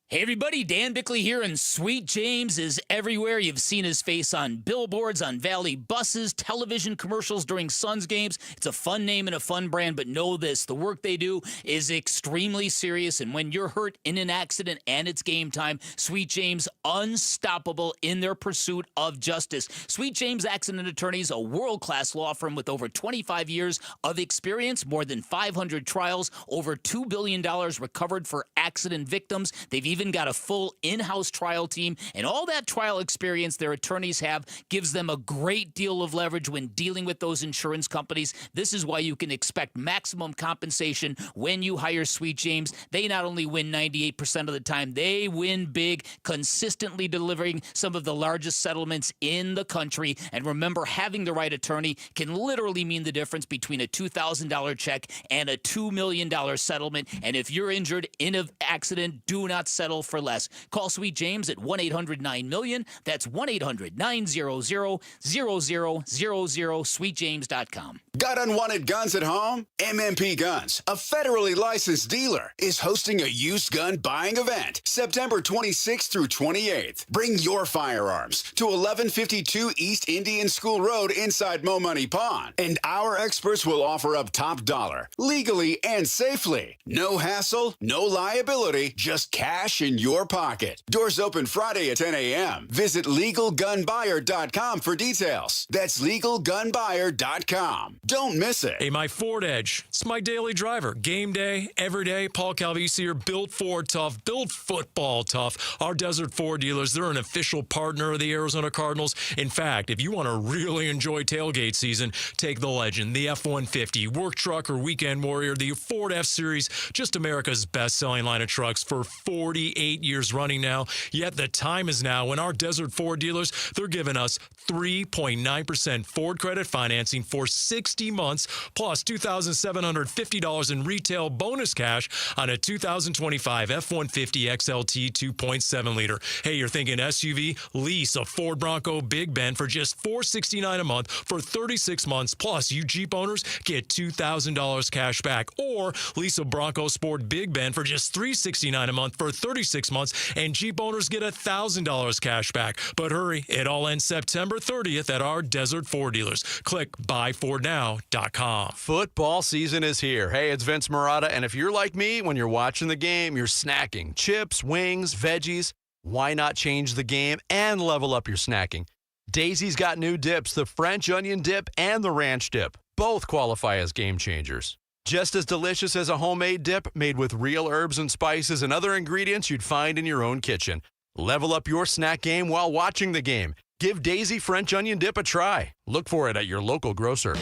Hey everybody, Dan Bickley here, and Sweet James is everywhere. You've seen his face on billboards, on Valley buses, television commercials during Suns games. It's a fun name and a fun brand, but know this, the work they do is extremely serious, and when you're hurt in an accident and it's game time, Sweet James, unstoppable in their pursuit of justice. Sweet James Accident Attorneys, a world-class law firm with over 25 years of experience, more than 500 trials, over $2 billion recovered for accident victims. They've even got a full in-house trial team, and all that trial experience their attorneys have gives them a great deal of leverage when dealing with those insurance companies. This is why you can expect maximum compensation when you hire Sweet James. They not only win 98% of the time, they win big, consistently delivering some of the largest settlements in the country. And remember, having the right attorney can literally mean the difference between a $2,000 check and a $2 million settlement. And if you're injured in an accident, do not settle for less. Call Sweet James at 1-800-9-MILLION. That's 1-800-900-0000, sweetjames.com. Got unwanted guns at home? MMP Guns, a federally licensed dealer, is hosting a used gun buying event September 26th through 28th. Bring your firearms to 1152 East Indian School Road inside Mo Money Pond, and our experts will offer up top dollar, legally and safely. No hassle, no liability, just cash in your pocket. Doors open Friday at 10 a.m. Visit LegalGunBuyer.com for details. That's LegalGunBuyer.com. Don't miss it. Hey, my Ford Edge. It's my daily driver. Game day, every day. Paul Calvisi here. Built Ford tough. Built football tough. Our Desert Ford dealers, they're an official partner of the Arizona Cardinals. In fact, if you want to really enjoy tailgate season, take the Legend, the F-150, work truck or weekend warrior, the Ford F-Series, just America's best-selling line of trucks for 48 years running now. Yet the time is now when our Desert Ford dealers, they're giving us 3.9% Ford credit financing for 60 months, plus $2,750 in retail bonus cash on a 2025 F-150 XLT 2.7 liter. Hey, you're thinking SUV? Lease a Ford Bronco Big Ben for just $469 a month for 36 months, plus you Jeep owners get $2,000 cash back, or lease a Bronco Sport Big Ben for just $369 a month for 36 months, and Jeep owners get $1,000 cash back. But hurry, it all ends September 30th at our Desert Ford dealers. Click buyfordnow.com. Football season is here. Hey, it's Vince Murata, and if you're like me, when you're watching the game, you're snacking chips, wings, veggies. Why not change the game and level up your snacking? Daisy's got new dips, the French onion dip and the ranch dip. Both qualify as game changers. Just as delicious as a homemade dip made with real herbs and spices and other ingredients you'd find in your own kitchen. Level up your snack game while watching the game. Give Daisy French Onion Dip a try. Look for it at your local grocer.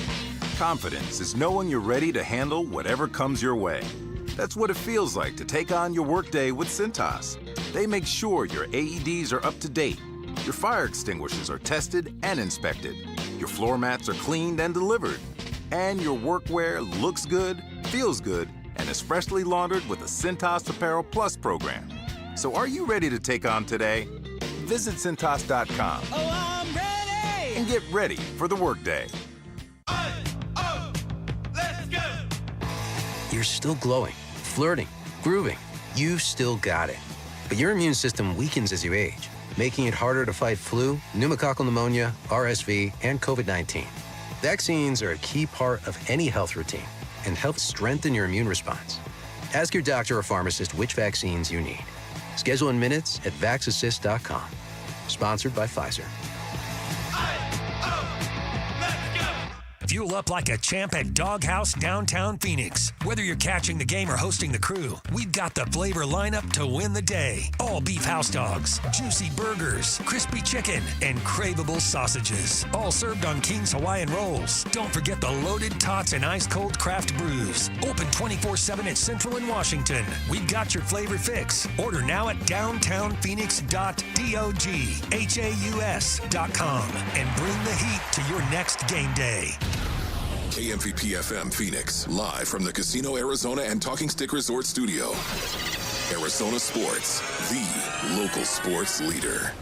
Confidence is knowing you're ready to handle whatever comes your way. That's what it feels like to take on your workday with Cintas. They make sure your AEDs are up to date, your fire extinguishers are tested and inspected, your floor mats are cleaned and delivered, and your workwear looks good, feels good, and is freshly laundered with the Cintas Apparel Plus program. So are you ready to take on today? Visit Cintas.com. Oh, I'm ready! And get ready for the workday. Let's go! You're still glowing, flirting, grooving. You still got it. But your immune system weakens as you age. making it harder to fight flu, pneumococcal pneumonia, RSV, and COVID-19. Vaccines are a key part of any health routine and help strengthen your immune response. Ask your doctor or pharmacist which vaccines you need. Schedule in minutes at vaxassist.com. Sponsored by Pfizer. Fuel up like a champ at Doghouse downtown Phoenix. Whether you're catching the game or hosting the crew, we've got the flavor lineup to win the day. All beef house dogs, juicy burgers, crispy chicken, and craveable sausages. All served on King's Hawaiian rolls. Don't forget the loaded tots and ice cold craft brews. Open 24/7 at Central and Washington. We've got your flavor fix. Order now at downtownphoenix.doghaus.com and bring the heat to your next game day. KMVP FM Phoenix, live from the Casino Arizona and Talking Stick Resort Studio. Arizona Sports, the local sports leader.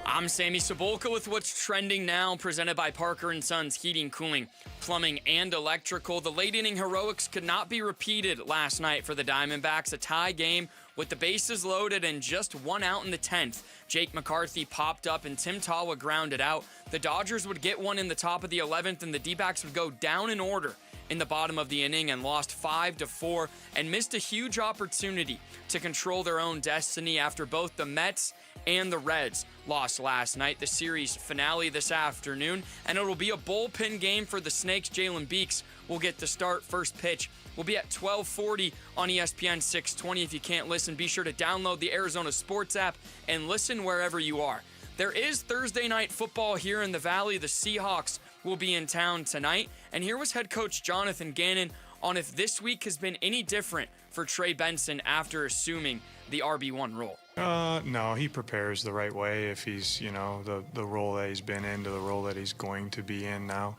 I'm Sammy Sabolka with what's trending now, presented by Parker & Sons Heating, Cooling, Plumbing, and Electrical. The late inning heroics could not be repeated last night for the Diamondbacks. A tie game with the bases loaded and just one out in the 10th. Jake McCarthy popped up and Tim Tawa grounded out. The Dodgers would get one in the top of the 11th, and the D-backs would go down in order in the bottom of the inning and lost 5-4 and missed a huge opportunity to control their own destiny after both the Mets and the Reds lost last night. The series finale this afternoon, and it'll be a bullpen game for the Snakes. Jalen Beeks will get the start. First pitch will be at 12:40 on ESPN 620. If you can't listen, be sure to download the Arizona Sports app and listen wherever you are. There is Thursday night football here in the Valley. The Seahawks will be in town tonight. And here was head coach Jonathan Gannon on if this week has been any different for Trey Benson after assuming the RB1 role. No, he prepares the right way if he's, the role that he's been in to the role that he's going to be in now.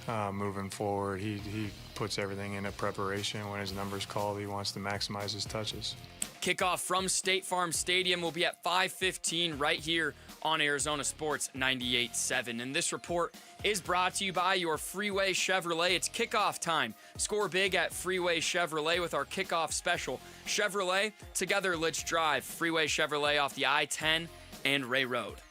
Moving forward, he puts everything into preparation. When his number's called, he wants to maximize his touches. Kickoff from State Farm Stadium will be at 5:15 right here on Arizona Sports 98.7. And this report is brought to you by your Freeway Chevrolet. It's kickoff time. Score big at Freeway Chevrolet with our kickoff special. Chevrolet, together let's drive. Freeway Chevrolet off the I-10 and Ray Road.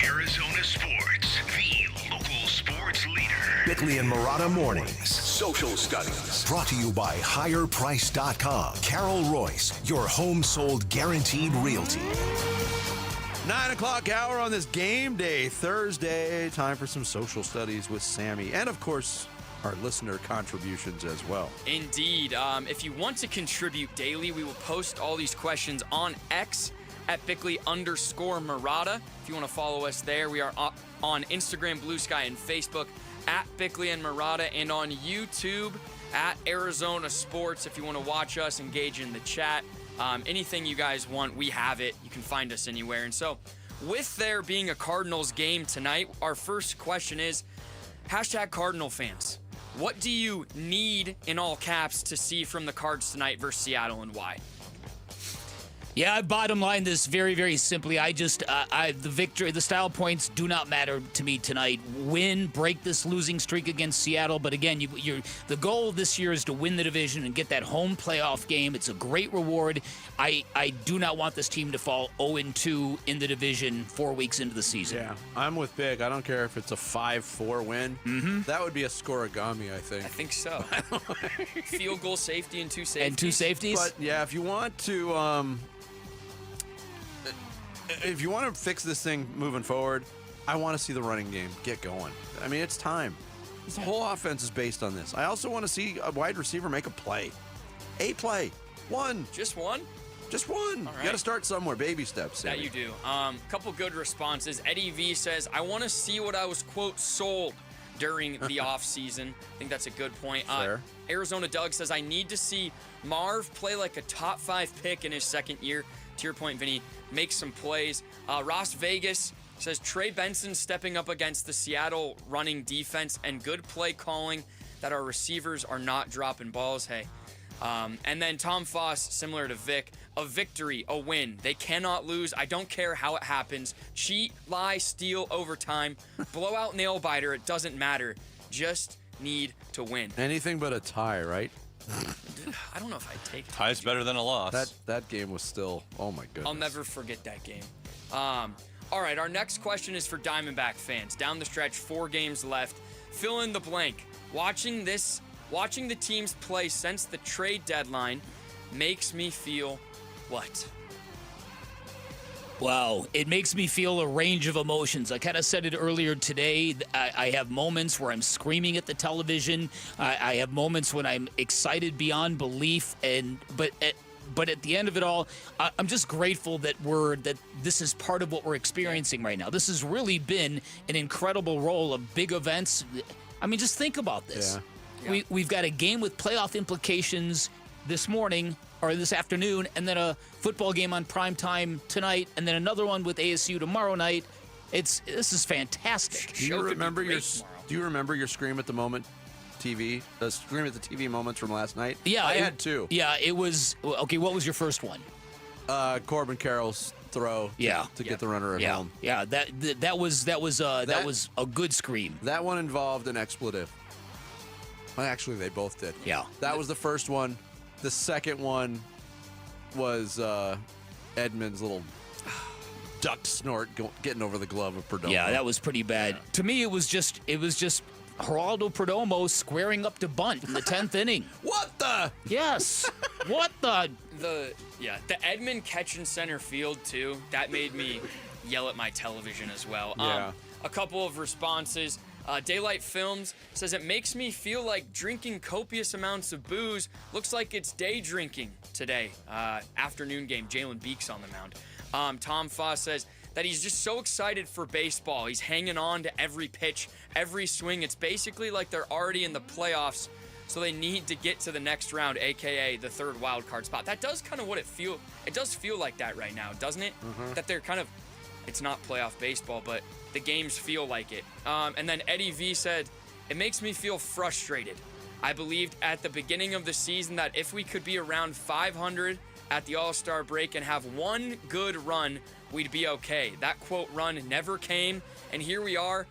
Arizona Sports, the local sports leader. Bickley and Murata Mornings. Social Studies. Brought to you by HigherPrice.com. Carol Royce, your home sold guaranteed realty. 9 o'clock hour on this game day, Thursday. Time for some social studies with Sammy. And, of course, our listener contributions as well. Indeed. If you want to contribute daily, we will post all these questions on X at Bickley_Murata. If you want to follow us there, we are on Instagram, Blue Sky, and Facebook at Bickley and Murata, and on YouTube at Arizona Sports. If you want to watch us, engage in the chat, anything you guys want, we have it. You can find us anywhere. And so with there being a Cardinals game tonight, our first question is, #Cardinal fans. What do you need, in all caps, to see from the Cards tonight versus Seattle, and why? Yeah, bottom line this very, very simply. The victory, the style points do not matter to me tonight. Win, break this losing streak against Seattle. But again, the goal this year is to win the division and get that home playoff game. It's a great reward. I do not want this team to fall 0-2 in the division 4 weeks into the season. Yeah, I'm with Big. I don't care if it's a 5-4 win. Mm-hmm. That would be a scorigami, I think. I think so. Field goal, safety, and two safeties. And two safeties? But yeah, if you want to fix this thing moving forward, I want to see the running game get going. I mean, it's time. This whole offense is based on this. I also want to see a wide receiver make a play. A play. One. Just one? Just one. All right. You got to start somewhere. Baby steps. That you do. Couple good responses. Eddie V says, I want to see what I was, quote, sold during the offseason. I think that's a good point. Arizona Doug says, I need to see Marv play like a top 5 pick in his second year. To your point, Vinny, make some plays. Ross Vegas says Trey Benson stepping up against the Seattle running defense and good play calling that our receivers are not dropping balls. Hey. And then Tom Foss, similar to Vic, a victory, a win. They cannot lose. I don't care how it happens. Cheat, lie, steal, overtime, blowout, nail biter. It doesn't matter. Just need to win. Anything but a tie, right? I don't know if I'd take it. Tie's better than a loss. That game was still, oh my goodness. I'll never forget that game. All right, our next question is for Diamondback fans. Down the stretch, 4 games left. Fill in the blank. Watching the teams play since the trade deadline makes me feel what? Wow, it makes me feel a range of emotions. I kind of said it earlier today. I have moments where I'm screaming at the television. I have moments when I'm excited beyond belief. But at the end of it all, I'm just grateful that this is part of what we're experiencing right now. This has really been an incredible roll of big events. I mean, just think about this. Yeah. We've got a game with playoff implications this morning or this afternoon, and then a football game on prime time tonight, and then another one with ASU tomorrow night. This is fantastic. Do you remember your scream at the moment TV? The scream at the TV moments from last night? Yeah, I had 2. Yeah, it was okay. What was your first one? Corbin Carroll's throw. To get the runner at home. Yeah, that was a good scream. That one involved an expletive. Well, actually, they both did. Yeah, that was the first one. The second one was Edmonds' little duck snort getting over the glove of Perdomo. Yeah, that was pretty bad. To me, it was just Geraldo Perdomo squaring up to bunt in the 10th inning. What the? Yes. What the? The Edmund catch in center field too. That made me yell at my television as well. Yeah. A couple of responses. Daylight Films says it makes me feel like drinking copious amounts of booze. Looks like it's day drinking today. Afternoon game. Jalen Beeks on the mound. Tom Foss says that he's just so excited for baseball. He's hanging on to every pitch, every swing. It's basically like they're already in the playoffs, so they need to get to the next round, aka the 3rd wild card spot. That does kind of what it does feel like that right now, doesn't it? Mm-hmm. That they're kind of, it's not playoff baseball, but the games feel like it. And then Eddie V said, it makes me feel frustrated. I believed at the beginning of the season that if we could be around 500 at the All-Star break and have one good run, we'd be okay. That quote run never came, and here we are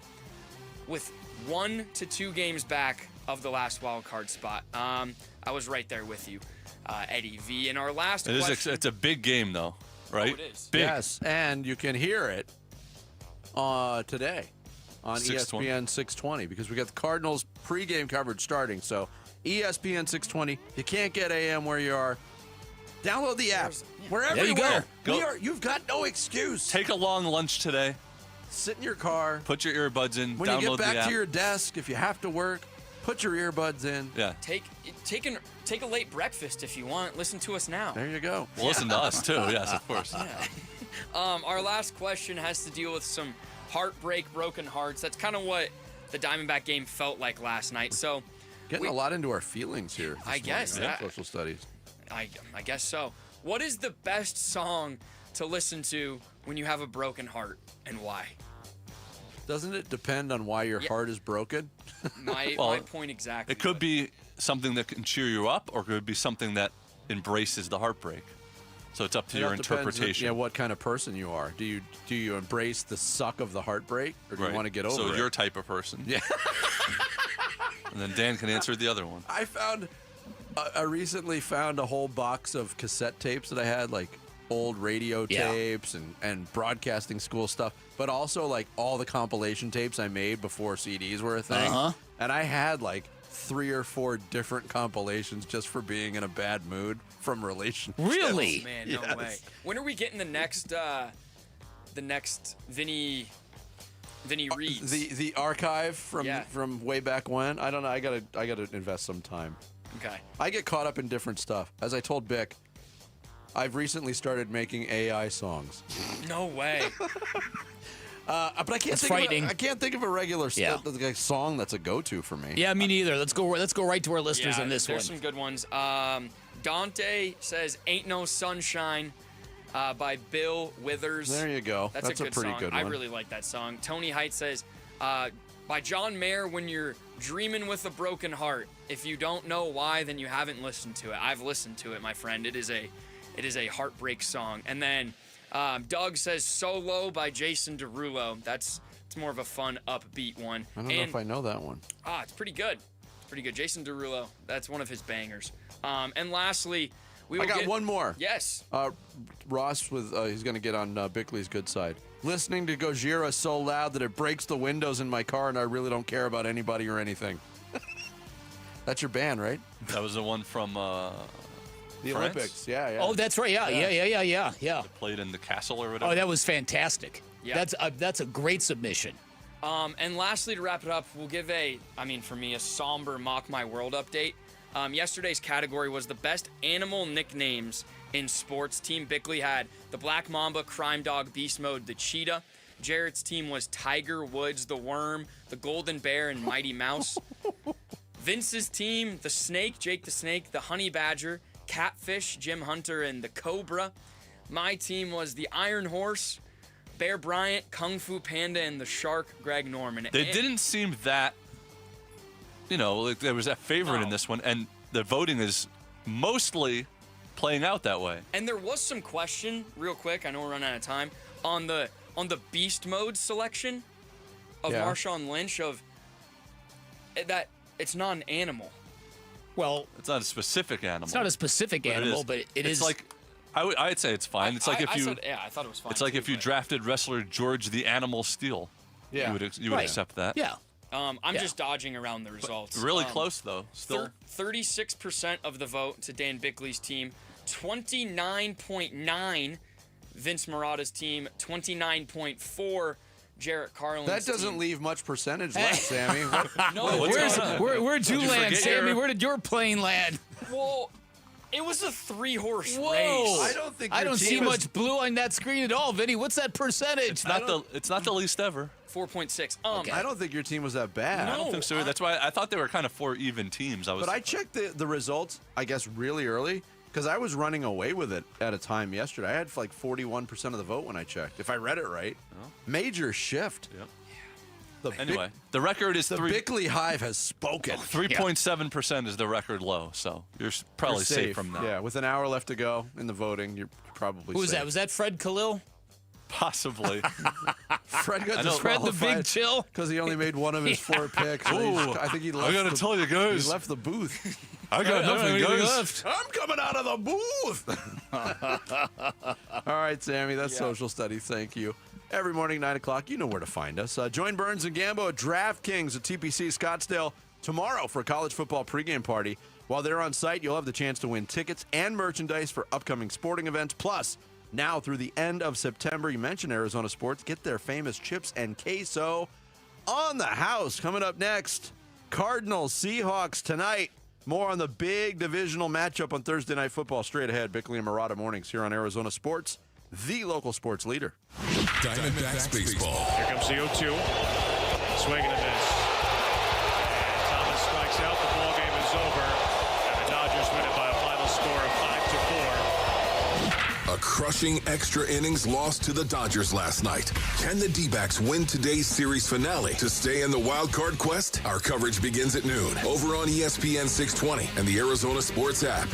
with 1 to 2 games back of the last wild card spot. I was right there with you, Eddie V. And our last question. It's a big game, though, right? Oh, it is. Big. Yes, and you can hear it today on 620. ESPN 620 because we got the Cardinals pregame coverage starting. So ESPN 620. You can't get AM where you are. Download the app. We're There you everywhere. go. You've got no excuse. Take a long lunch today. Sit in your car. Put your earbuds in. When download you get the back app. to your desk, if you have to work, put your earbuds in. Yeah. Take a late breakfast if you want. Listen to us now. There you go. Well, listen to us, too. Yes, of course. Our last question has to deal with some heartbreak, broken hearts. That's kind of what the Diamondback game felt like last night. So, Getting a lot into our feelings here. I guess. Social studies. I guess so. What is the best song to listen to when you have a broken heart, and why? Doesn't it depend on why your heart is broken? My point exactly. It could be something that can cheer you up, or it could be something that embraces the heartbreak. So it's up to your interpretation. Yeah, what kind of person you are. Do you embrace the suck of the heartbreak, or do you want to get over it? So your type of person. Yeah. And then Dan can answer the other one. I recently found a whole box of cassette tapes that I had, like old radio tapes and broadcasting school stuff, but also like all the compilation tapes I made before CDs were a thing. And I had like 3 or 4 different compilations just for being in a bad mood from relationships. Really? Oh, man, no way. When are we getting the next Vinny Reeds? The archive from way back when? I don't know. I gotta invest some time. Okay. I get caught up in different stuff. As I told Bick, I've recently started making AI songs. No way. But I can't think of a regular song that's a go-to for me. Yeah, me neither. Let's go right to our listeners on this one. There's some good ones. Dante says "Ain't No Sunshine" by Bill Withers. There you go. That's a pretty song. good one. I really like that song. Tony Height says by John Mayer, "When You're Dreaming with a Broken Heart." If you don't know why, then you haven't listened to it. I've listened to it, my friend. It is a heartbreak song. And then Doug says "Solo" by Jason Derulo. It's more of a fun, upbeat one. I don't know if I know that one. It's pretty good. Pretty good. Jason Derulo, that's one of his bangers. And lastly, I got one more. Yes. Ross, he's going to get on Bickley's good side. Listening to Gojira is so loud that it breaks the windows in my car, and I really don't care about anybody or anything. That's your band, right? That was the one from the France? Olympics. Yeah. Oh, that's right. Yeah. They played in the castle or whatever. Oh, that was fantastic. Yeah. That's a great submission. And lastly, to wrap it up, we'll give for me, a somber Mock My World update. Yesterday's category was the best animal nicknames in sports. Team Bickley had the Black Mamba, Crime Dog, Beast Mode, the Cheetah. Jarrett's team was Tiger Woods, the Worm, the Golden Bear, and Mighty Mouse. Vince's team, the Snake, Jake the Snake, the Honey Badger, Catfish, Jim Hunter, and the Cobra. My team was the Iron Horse, Bear Bryant, Kung Fu Panda, and the Shark, Greg Norman. They didn't seem that, like there was that favorite in this one, and the voting is mostly playing out that way. And there was some question, real quick, I know we're running out of time, on the Beast Mode selection of Marshawn Lynch, of that it's not an animal. Well, it's not a specific animal. It's not a specific animal, but it is. It's like, I'd say it's fine. It's like if you. I thought it was fine. It's like if you drafted wrestler George the Animal Steele. Yeah. You would accept that. Yeah. I'm just dodging around the results. Really close, though. Still. 36% of the vote to Dan Bickley's team. 29.9 Vince Marotta's team. 29.4 Jarrett Carlin's That doesn't team. leave much percentage left, Sammy. Where'd you land, Sammy? Where did your plane land? Well, it was a 3-horse Whoa. race. I don't see much blue on that screen at all, Vinny. What's that percentage? It's not the least ever. 4.6. I don't think your team was that bad. I don't think so. That's why I thought they were kind of 4 even teams. But I checked the results, I guess, really early, because I was running away with it at a time yesterday. I had like 41% of the vote when I checked, if I read it right. Major shift. Yep. Anyway, the record is the Bickley Hive has spoken. 3.7% is the record low, so you're probably You're safe from that. Yeah, with an hour left to go in the voting, you're probably Who was safe. that? Was that Fred Khalil? Possibly. Fred got Fred the Big Chill? because he only made one of his 4 picks. I think he left. I gotta tell you guys, he left the booth. I got nothing, guys. I'm coming out of the booth. All right, Sammy, that's social studies. Thank you. Every morning, 9 o'clock, you know where to find us. Join Burns and Gambo at DraftKings at TPC Scottsdale tomorrow for a college football pregame party. While they're on site, you'll have the chance to win tickets and merchandise for upcoming sporting events. Plus, now through the end of September, you mentioned Arizona Sports, get their famous chips and queso on the house. Coming up next, Cardinals, Seahawks tonight. More on the big divisional matchup on Thursday Night Football. Straight ahead, Bickley and Marotta mornings here on Arizona Sports, the local sports leader. Diamondbacks baseball. Here comes the 0-2. Swing and a miss. And Thomas strikes out. The ball game is over. And the Dodgers win it by a final score of 5-4. A crushing extra innings loss to the Dodgers last night. Can the D-backs win today's series finale to stay in the wild card quest? Our coverage begins at noon over on ESPN 620 and the Arizona Sports app.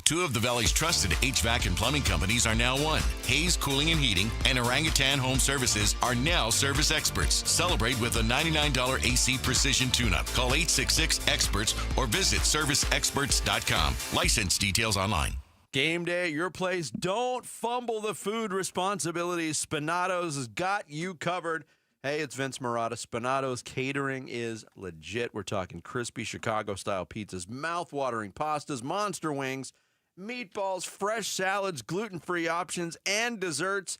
2 of the Valley's trusted HVAC and plumbing companies are now one. Hayes Cooling and Heating and Orangutan Home Services are now service experts. Celebrate with a $99 AC Precision Tune-Up. Call 866-EXPERTS or visit serviceexperts.com. License details online. Game day at your place. Don't fumble the food responsibilities. Spinato's has got you covered. Hey, it's Vince Marotta. Spinato's catering is legit. We're talking crispy Chicago-style pizzas, mouth-watering pastas, monster wings, meatballs, fresh salads, gluten-free options, and desserts.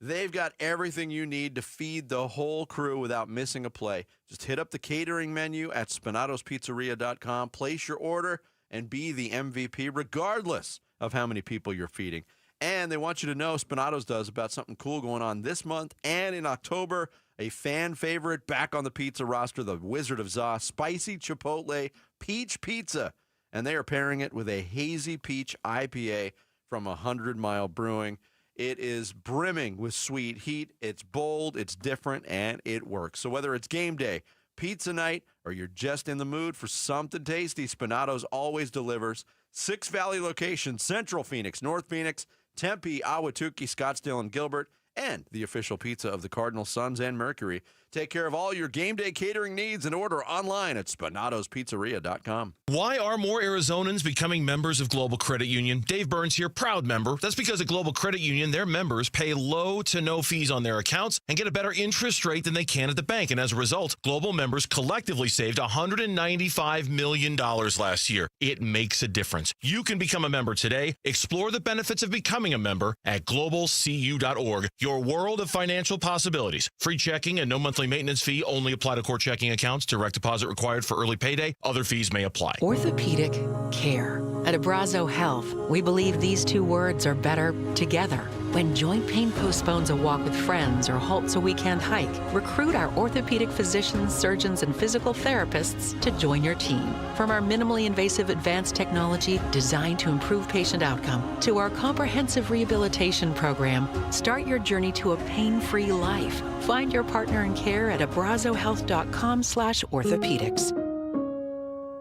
They've got everything you need to feed the whole crew without missing a play. Just hit up the catering menu at SpinatosPizzeria.com, place your order, and be the MVP regardless of how many people you're feeding. And they want you to know Spinato's does about something cool going on this month and in October. A fan favorite back on the pizza roster, the Wizard of Za, spicy Chipotle peach pizza. And they are pairing it with a hazy peach IPA from 100 Mile Brewing. It is brimming with sweet heat. It's bold, it's different, and it works. So whether it's game day, pizza night, or you're just in the mood for something tasty, Spinato's always delivers. 6 Valley locations, Central Phoenix, North Phoenix, Tempe, Ahwatukee, Scottsdale, and Gilbert, and the official pizza of the Cardinals, Suns, and Mercury. Take care of all your game day catering needs and order online at SpanatosPizzeria.com. Why are more Arizonans becoming members of Global Credit Union? Dave Burns here, proud member. That's because at Global Credit Union, their members pay low to no fees on their accounts and get a better interest rate than they can at the bank. And as a result, Global members collectively saved $195 million last year. It makes a difference. You can become a member today. Explore the benefits of becoming a member at globalcu.org. Your world of financial possibilities. Free checking and no monthly maintenance fee only apply to core checking accounts. Direct deposit required for early payday. Other fees may apply. Orthopedic care. At Abrazo Health, we believe these two words are better together. When joint pain postpones a walk with friends or halts a weekend hike, recruit our orthopedic physicians, surgeons, and physical therapists to join your team. From our minimally invasive advanced technology designed to improve patient outcome to our comprehensive rehabilitation program, start your journey to a pain-free life. Find your partner in care at abrazohealth.com/orthopedics.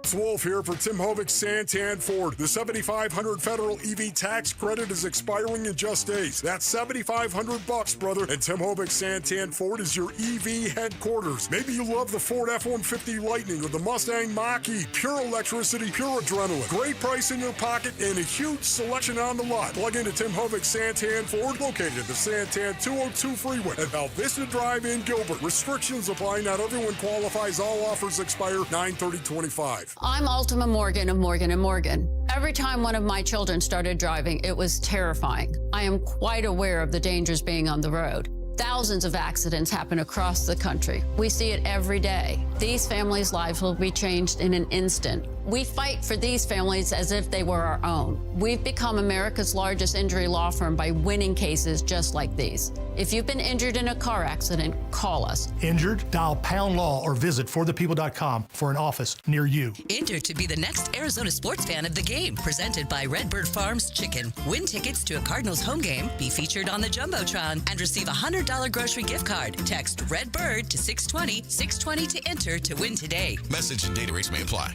It's Wolf here for Tim Hovik Santan Ford. The $7,500 federal EV tax credit is expiring in just days. That's $7,500, brother. And Tim Hovik Santan Ford is your EV headquarters. Maybe you love the Ford F-150 Lightning or the Mustang Mach-E. Pure electricity, pure adrenaline. Great price in your pocket and a huge selection on the lot. Plug into Tim Hovik Santan Ford, located at the Santan 202 freeway at Val Vista Drive in Gilbert. Restrictions apply. Not everyone qualifies. All offers expire 9/30/25. I'm Ultima Morgan of Morgan & Morgan. Every time one of my children started driving, it was terrifying. I am quite aware of the dangers being on the road. Thousands of accidents happen across the country. We see it every day. These families' lives will be changed in an instant. We fight for these families as if they were our own. We've become America's largest injury law firm by winning cases just like these. If you've been injured in a car accident, call us. Injured? Dial Pound Law or visit forthepeople.com for an office near you. Enter to be the next Arizona sports fan of the game, presented by Redbird Farms Chicken. Win tickets to a Cardinals home game, be featured on the Jumbotron, and receive a $100 grocery gift card. Text Redbird to 620-620 to enter to win today. Message and data rates may apply.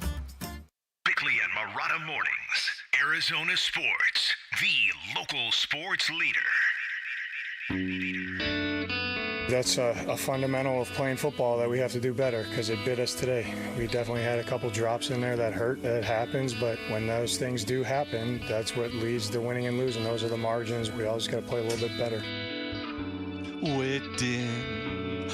Bickley and Marotta Mornings. Arizona Sports, the local sports leader. That's a fundamental of playing football that we have to do better because it bit us today. We definitely had a couple drops in there that hurt. That happens, but when those things do happen, that's what leads to winning and losing. Those are the margins. We always got to play a little bit better. Waiting,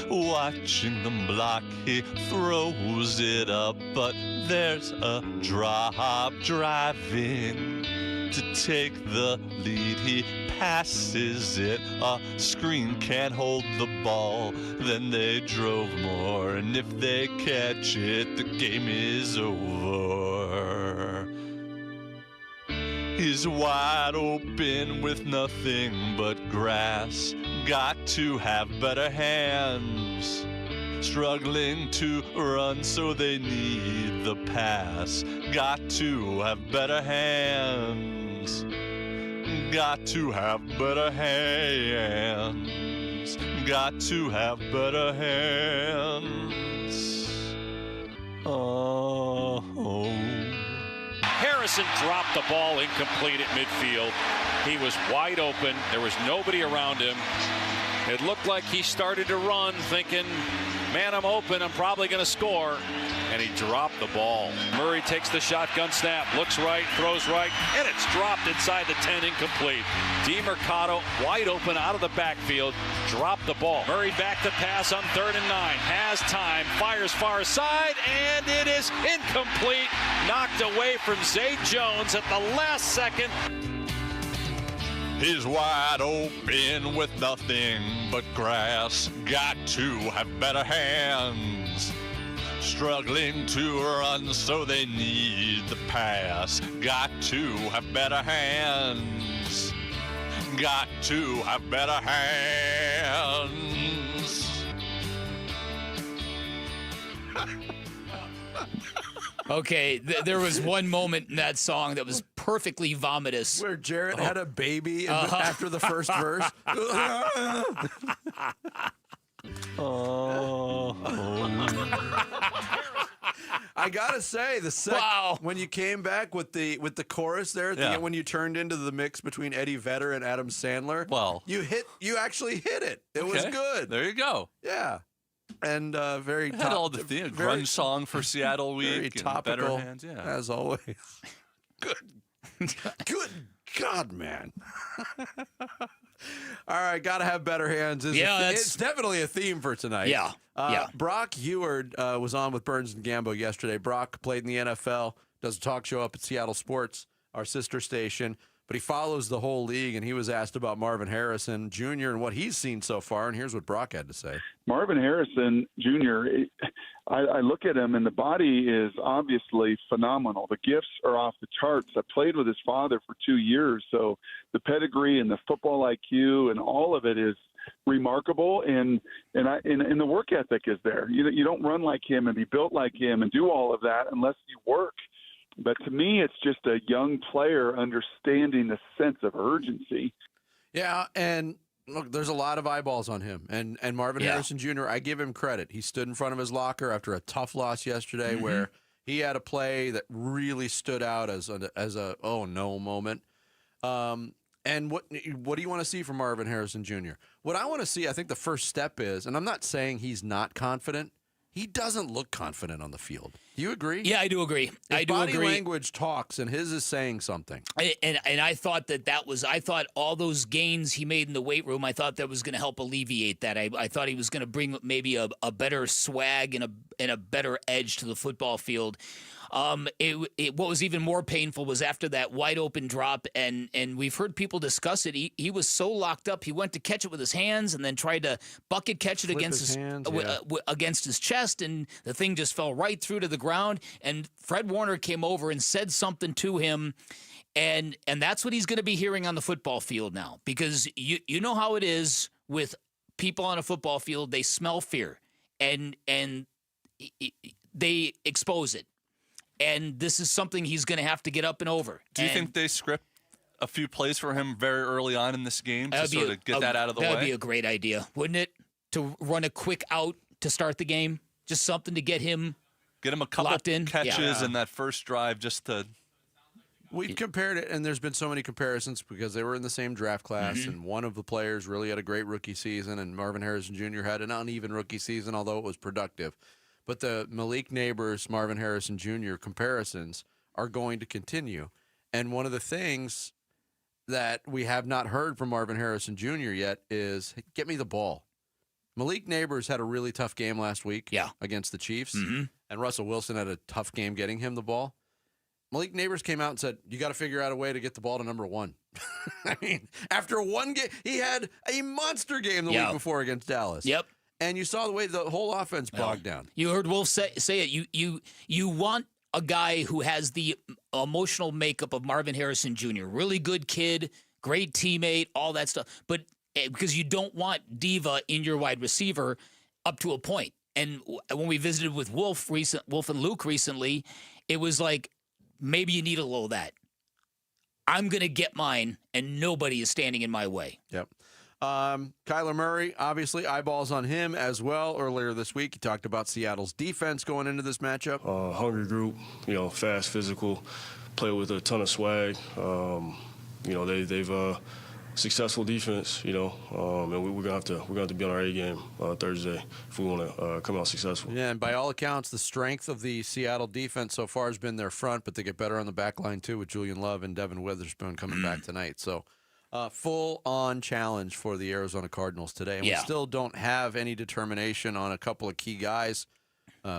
watching them block, he throws it up, but there's a drop. Driving to take the lead, he passes it. A screen can't hold the ball, then they drove more, and if they catch it, the game is over. He's wide open with nothing but grass. Got to have better hands. Struggling to run, so they need the pass. Got to have better hands. Got to have better hands. Got to have better hands. Oh. Harrison dropped the ball incomplete at midfield. He was wide open. There was nobody around him. It looked like he started to run thinking, man, I'm open. I'm probably going to score. And he dropped the ball. Murray takes the shotgun snap, looks right, throws right, and it's dropped inside the 10, incomplete. DeMercado wide open out of the backfield, dropped the ball. Murray back to pass on 3rd and 9, has time, fires far side, and it is incomplete. Knocked away from Zay Jones at the last second. He's wide open with nothing but grass. Got to have better hands. Struggling to run, so they need the pass. Got to have better hands. Got to have better hands. Okay, there was one moment in that song that was perfectly vomitous. Where Jarrett had a baby after the first verse. I gotta say, when you came back with the chorus there at the end, when you turned into the mix between Eddie Vedder and Adam Sandler, you actually hit it. It was good. There you go. Yeah. And very had all the theme, grunge song for Seattle Week. Very and topical, Better Hands, yeah. as always. Good God, man. All right, got to have better hands. It's definitely a theme for tonight. Yeah. Brock Eward was on with Burns and Gambo yesterday. Brock played in the NFL, does a talk show up at Seattle Sports, our sister station, but he follows the whole league, and he was asked about Marvin Harrison Jr. and what he's seen so far, and here's what Brock had to say. Marvin Harrison Jr., I look at him, and the body is obviously phenomenal. The gifts are off the charts. I played with his father for 2 years, so the pedigree and the football IQ and all of it is remarkable, and the work ethic is there. You don't run like him and be built like him and do all of that unless you work. But to me, it's just a young player understanding the sense of urgency. Yeah, and look, there's a lot of eyeballs on him. And Marvin Harrison Jr., I give him credit. He stood in front of his locker after a tough loss yesterday where he had a play that really stood out as a oh no moment. And what do you want to see from Marvin Harrison Jr.? What I want to see, I think the first step is, and I'm not saying he's not confident, he doesn't look confident on the field. Do you agree? Yeah, I do agree. His body language talks, and his is saying something. And I thought I thought all those gains he made in the weight room, I thought that was going to help alleviate that. I thought he was going to bring maybe a better swag and a better edge to the football field. What was even more painful was after that wide open drop, and we've heard people discuss it. He was so locked up, he went to catch it with his hands and then tried to bucket catch it against his chest, and the thing just fell right through to the ground. And Fred Warner came over and said something to him, and that's what he's going to be hearing on the football field now, because you know how it is with people on a football field. They smell fear, and they expose it. And this is something he's going to have to get up and over. Do you think they script a few plays for him very early on in this game to sort of get that out of the way? That would be a great idea, wouldn't it? To run a quick out to start the game, just something to get him a couple locked in. Catches in that first drive just to. We've compared it, and there's been so many comparisons because they were in the same draft class, and one of the players really had a great rookie season, and Marvin Harrison Jr. had an uneven rookie season, although it was productive. But the Malik Neighbors, Marvin Harrison Jr. comparisons are going to continue. And one of the things that we have not heard from Marvin Harrison Jr. yet is, hey, get me the ball. Malik Neighbors had a really tough game last week against the Chiefs, and Russell Wilson had a tough game getting him the ball. Malik Neighbors came out and said, you got to figure out a way to get the ball to number one. I mean, after one game, he had a monster game the week before against Dallas. Yep. And you saw the way the whole offense bogged down. You heard Wolf say it. You want a guy who has the emotional makeup of Marvin Harrison Jr. Really good kid, great teammate, all that stuff. But because you don't want diva in your wide receiver up to a point. And when we visited with Wolf and Luke recently, it was like, maybe you need a little of that. I'm going to get mine, and nobody is standing in my way. Yep. Kyler Murray, obviously, eyeballs on him as well. Earlier this week, he talked about Seattle's defense going into this matchup. Hungry group, fast, physical, play with a ton of swag. They've successful defense, and we're gonna have to be on our A game Thursday if we want to come out successful. Yeah, and by all accounts, the strength of the Seattle defense so far has been their front, but they get better on the back line too with Julian Love and Devin Witherspoon coming back tonight. So. Full-on challenge for the Arizona Cardinals today. And we still don't have any determination on a couple of key guys.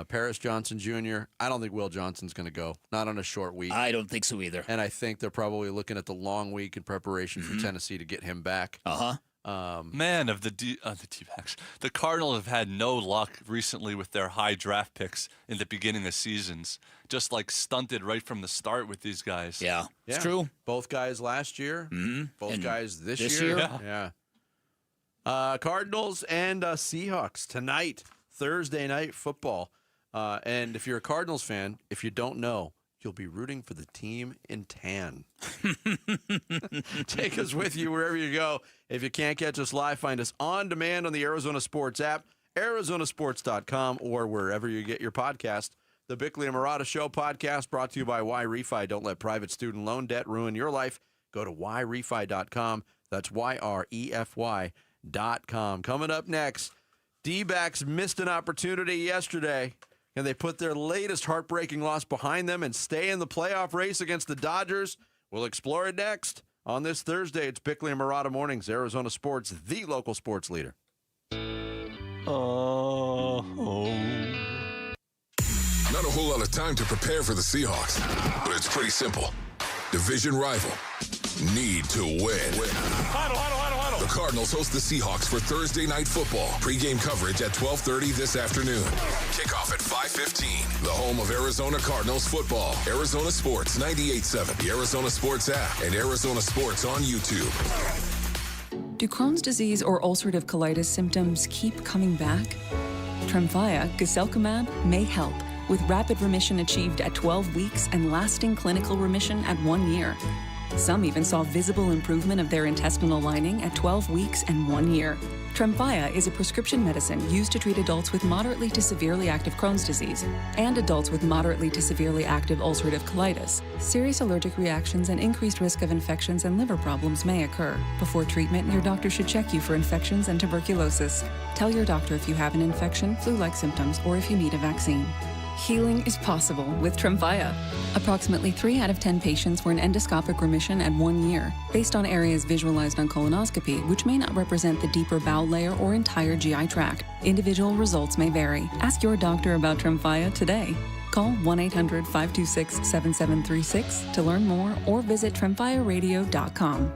Paris Johnson Jr., I don't think Will Johnson's going to go, not on a short week. I don't think so either. And I think they're probably looking at the long week in preparation for Tennessee to get him back. Man, of the D-backs, the Cardinals have had no luck recently with their high draft picks in the beginning of seasons. Just like stunted right from the start with these guys. Yeah, it's true. Both guys last year, both and guys this year. Yeah. Cardinals and Seahawks tonight, Thursday night football. And if you're a Cardinals fan, if you don't know, you'll be rooting for the team in tan. Take us with you wherever you go. If you can't catch us live, find us on demand on the Arizona Sports app, arizonasports.com, or wherever you get your podcast. The Bickley and Murata Show podcast brought to you by YRefi. Don't let private student loan debt ruin your life. Go to yrefi.com. That's YREFY.com. Coming up next, D-backs missed an opportunity yesterday, and they put their latest heartbreaking loss behind them and stay in the playoff race against the Dodgers. We'll explore it next. On this Thursday, it's Bickley and Murata Mornings, Arizona Sports, the local sports leader. Not a whole lot of time to prepare for the Seahawks, but it's pretty simple. Division rival. Need to win. The Cardinals host the Seahawks for Thursday Night Football. Pregame coverage at 12:30 this afternoon. Kickoff at 5:15. The home of Arizona Cardinals football. Arizona Sports 98.7, the Arizona Sports app, and Arizona Sports on YouTube. Do Crohn's disease or ulcerative colitis symptoms keep coming back? Tremfya, guselkumab, may help, with rapid remission achieved at 12 weeks and lasting clinical remission at 1 year. Some even saw visible improvement of their intestinal lining at 12 weeks and 1 year. Tremfya is a prescription medicine used to treat adults with moderately to severely active Crohn's disease and adults with moderately to severely active ulcerative colitis. Serious allergic reactions and increased risk of infections and liver problems may occur. Before treatment, your doctor should check you for infections and tuberculosis. Tell your doctor if you have an infection, flu-like symptoms, or if you need a vaccine. Healing is possible with Tremfya. Approximately 3 out of 10 patients were in endoscopic remission at 1 year, based on areas visualized on colonoscopy, which may not represent the deeper bowel layer or entire GI tract. Individual results may vary. Ask your doctor about Tremfya today. Call 1-800-526-7736 to learn more or visit tremfyaradio.com.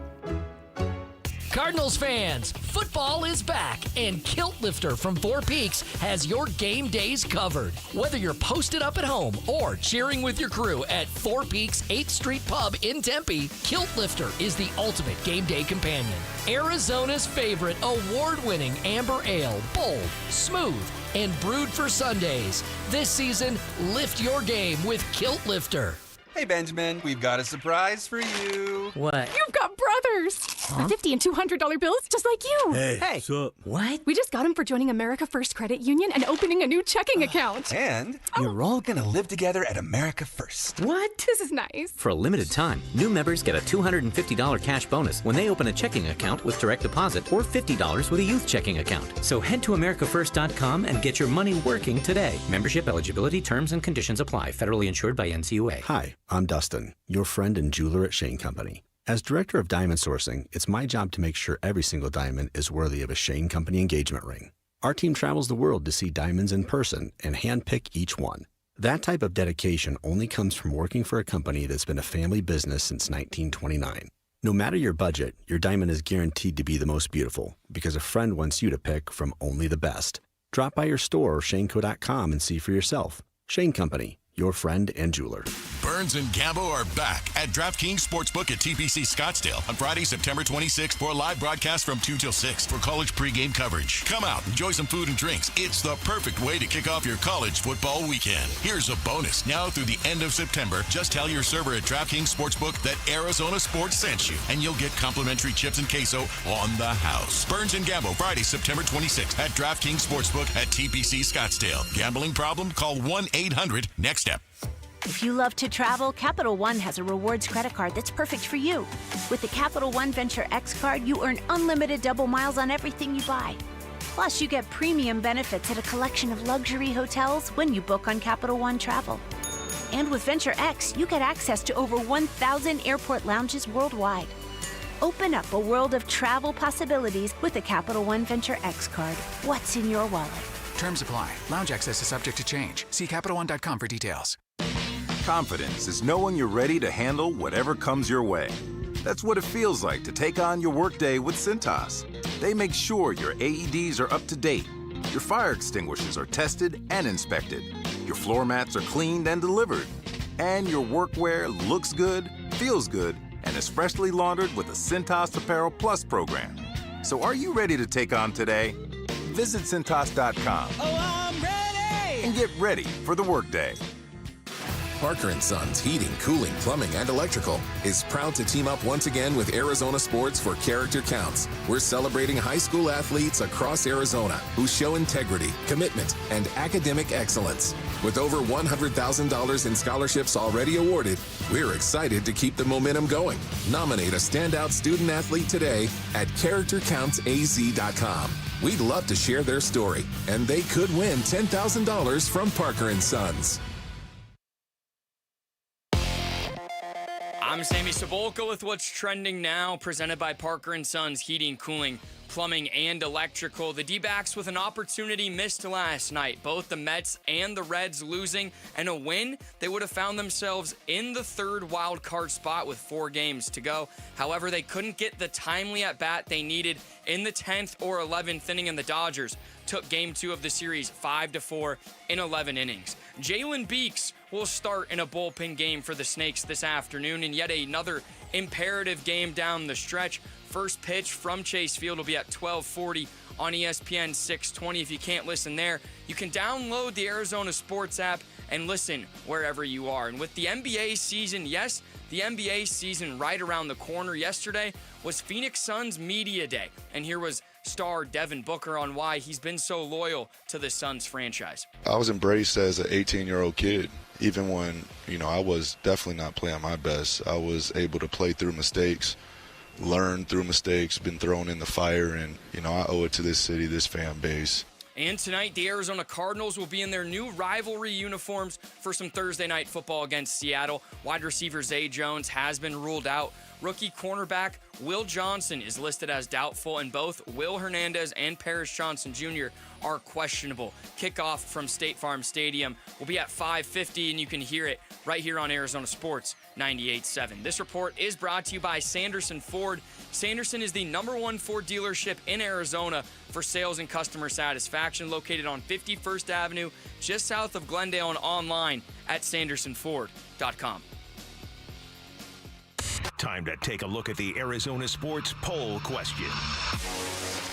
Cardinals fans, football is back, and Kilt Lifter from Four Peaks has your game days covered. Whether you're posted up at home or cheering with your crew at Four Peaks 8th Street Pub in Tempe, Kilt Lifter is the ultimate game day companion. Arizona's favorite award-winning amber ale, bold, smooth, and brewed for Sundays. This season, lift your game with Kilt Lifter. Hey, Benjamin, we've got a surprise for you. What? You've got brothers. Huh? $50 and $200 bills just like you. Hey, what's up? What? We just got them for joining America First Credit Union and opening a new checking account. And you're all gonna live together at America First. What? This is nice. For a limited time, new members get a $250 cash bonus when they open a checking account with direct deposit or $50 with a youth checking account. So head to AmericaFirst.com and get your money working today. Membership eligibility, terms, and conditions apply. Federally insured by NCUA. Hi, I'm Dustin, your friend and jeweler at Shane Company. As director of diamond sourcing, it's my job to make sure every single diamond is worthy of a Shane Company engagement ring. Our team travels the world to see diamonds in person and handpick each one. That type of dedication only comes from working for a company that's been a family business since 1929. No matter your budget, your diamond is guaranteed to be the most beautiful because a friend wants you to pick from only the best. Drop by your store or shaneco.com and see for yourself. Shane Company, your friend and jeweler. Burns and Gambo are back at DraftKings Sportsbook at TPC Scottsdale on Friday, September 26th for a live broadcast from 2 till 6 for college pregame coverage. Come out, enjoy some food and drinks. It's the perfect way to kick off your college football weekend. Here's a bonus. Now through the end of September, just tell your server at DraftKings Sportsbook that Arizona Sports sent you, and you'll get complimentary chips and queso on the house. Burns and Gambo, Friday, September 26th at DraftKings Sportsbook at TPC Scottsdale. Gambling problem? Call 1-800-NEXT-STEP. If you love to travel, Capital One has a rewards credit card that's perfect for you. With the Capital One Venture X card, you earn unlimited double miles on everything you buy. Plus, you get premium benefits at a collection of luxury hotels when you book on Capital One Travel. And with Venture X, you get access to over 1,000 airport lounges worldwide. Open up a world of travel possibilities with the Capital One Venture X card. What's in your wallet? Terms apply. Lounge access is subject to change. See CapitalOne.com for details. Confidence is knowing you're ready to handle whatever comes your way. That's what it feels like to take on your workday with Cintas. They make sure your AEDs are up to date, your fire extinguishers are tested and inspected, your floor mats are cleaned and delivered, and your workwear looks good, feels good, and is freshly laundered with the Cintas Apparel Plus program. So are you ready to take on today? Visit Cintas.com. Oh, I'm ready! And get ready for the workday. Parker & Sons Heating, Cooling, Plumbing, and Electrical is proud to team up once again with Arizona Sports for Character Counts. We're celebrating high school athletes across Arizona who show integrity, commitment, and academic excellence. With over $100,000 in scholarships already awarded, we're excited to keep the momentum going. Nominate a standout student athlete today at CharacterCountsAZ.com. We'd love to share their story, and they could win $10,000 from Parker & Sons. I'm Sammy Sabolka with what's trending now, presented by Parker & Sons Heating, Cooling, Plumbing, and Electrical. The D-backs with an opportunity missed last night. Both the Mets and the Reds losing, and a win, they would have found themselves in the third wild card spot with 4 games to go. However, they couldn't get the timely at-bat they needed in the 10th or 11th inning, and the Dodgers took Game 2 of the series 5-4 in 11 innings. Jalen Beeks will start in a bullpen game for the Snakes this afternoon, and yet another imperative game down the stretch. First pitch from Chase Field will be at 12:40 on ESPN 620. If you can't listen there, you can download the Arizona Sports app and listen wherever you are. And with the NBA season, yes, the NBA season right around the corner, yesterday was Phoenix Suns Media Day. And here was star Devin Booker on why he's been so loyal to the Suns franchise. I was embraced as an 18-year-old kid. Even when, I was definitely not playing my best, I was able to play through mistakes, learn through mistakes, been thrown in the fire, and, I owe it to this city, this fan base. And tonight, the Arizona Cardinals will be in their new rivalry uniforms for some Thursday night football against Seattle. Wide receiver Zay Jones has been ruled out. Rookie cornerback Will Johnson is listed as doubtful, and both Will Hernandez and Paris Johnson Jr. are questionable. Kickoff from State Farm Stadium will be at 5:50, and you can hear it right here on Arizona Sports 98.7. This report is brought to you by Sanderson Ford. Sanderson is the #1 Ford dealership in Arizona for sales and customer satisfaction, located on 51st Avenue, just south of Glendale, and online at sandersonford.com. Time to take a look at the Arizona Sports Poll Question.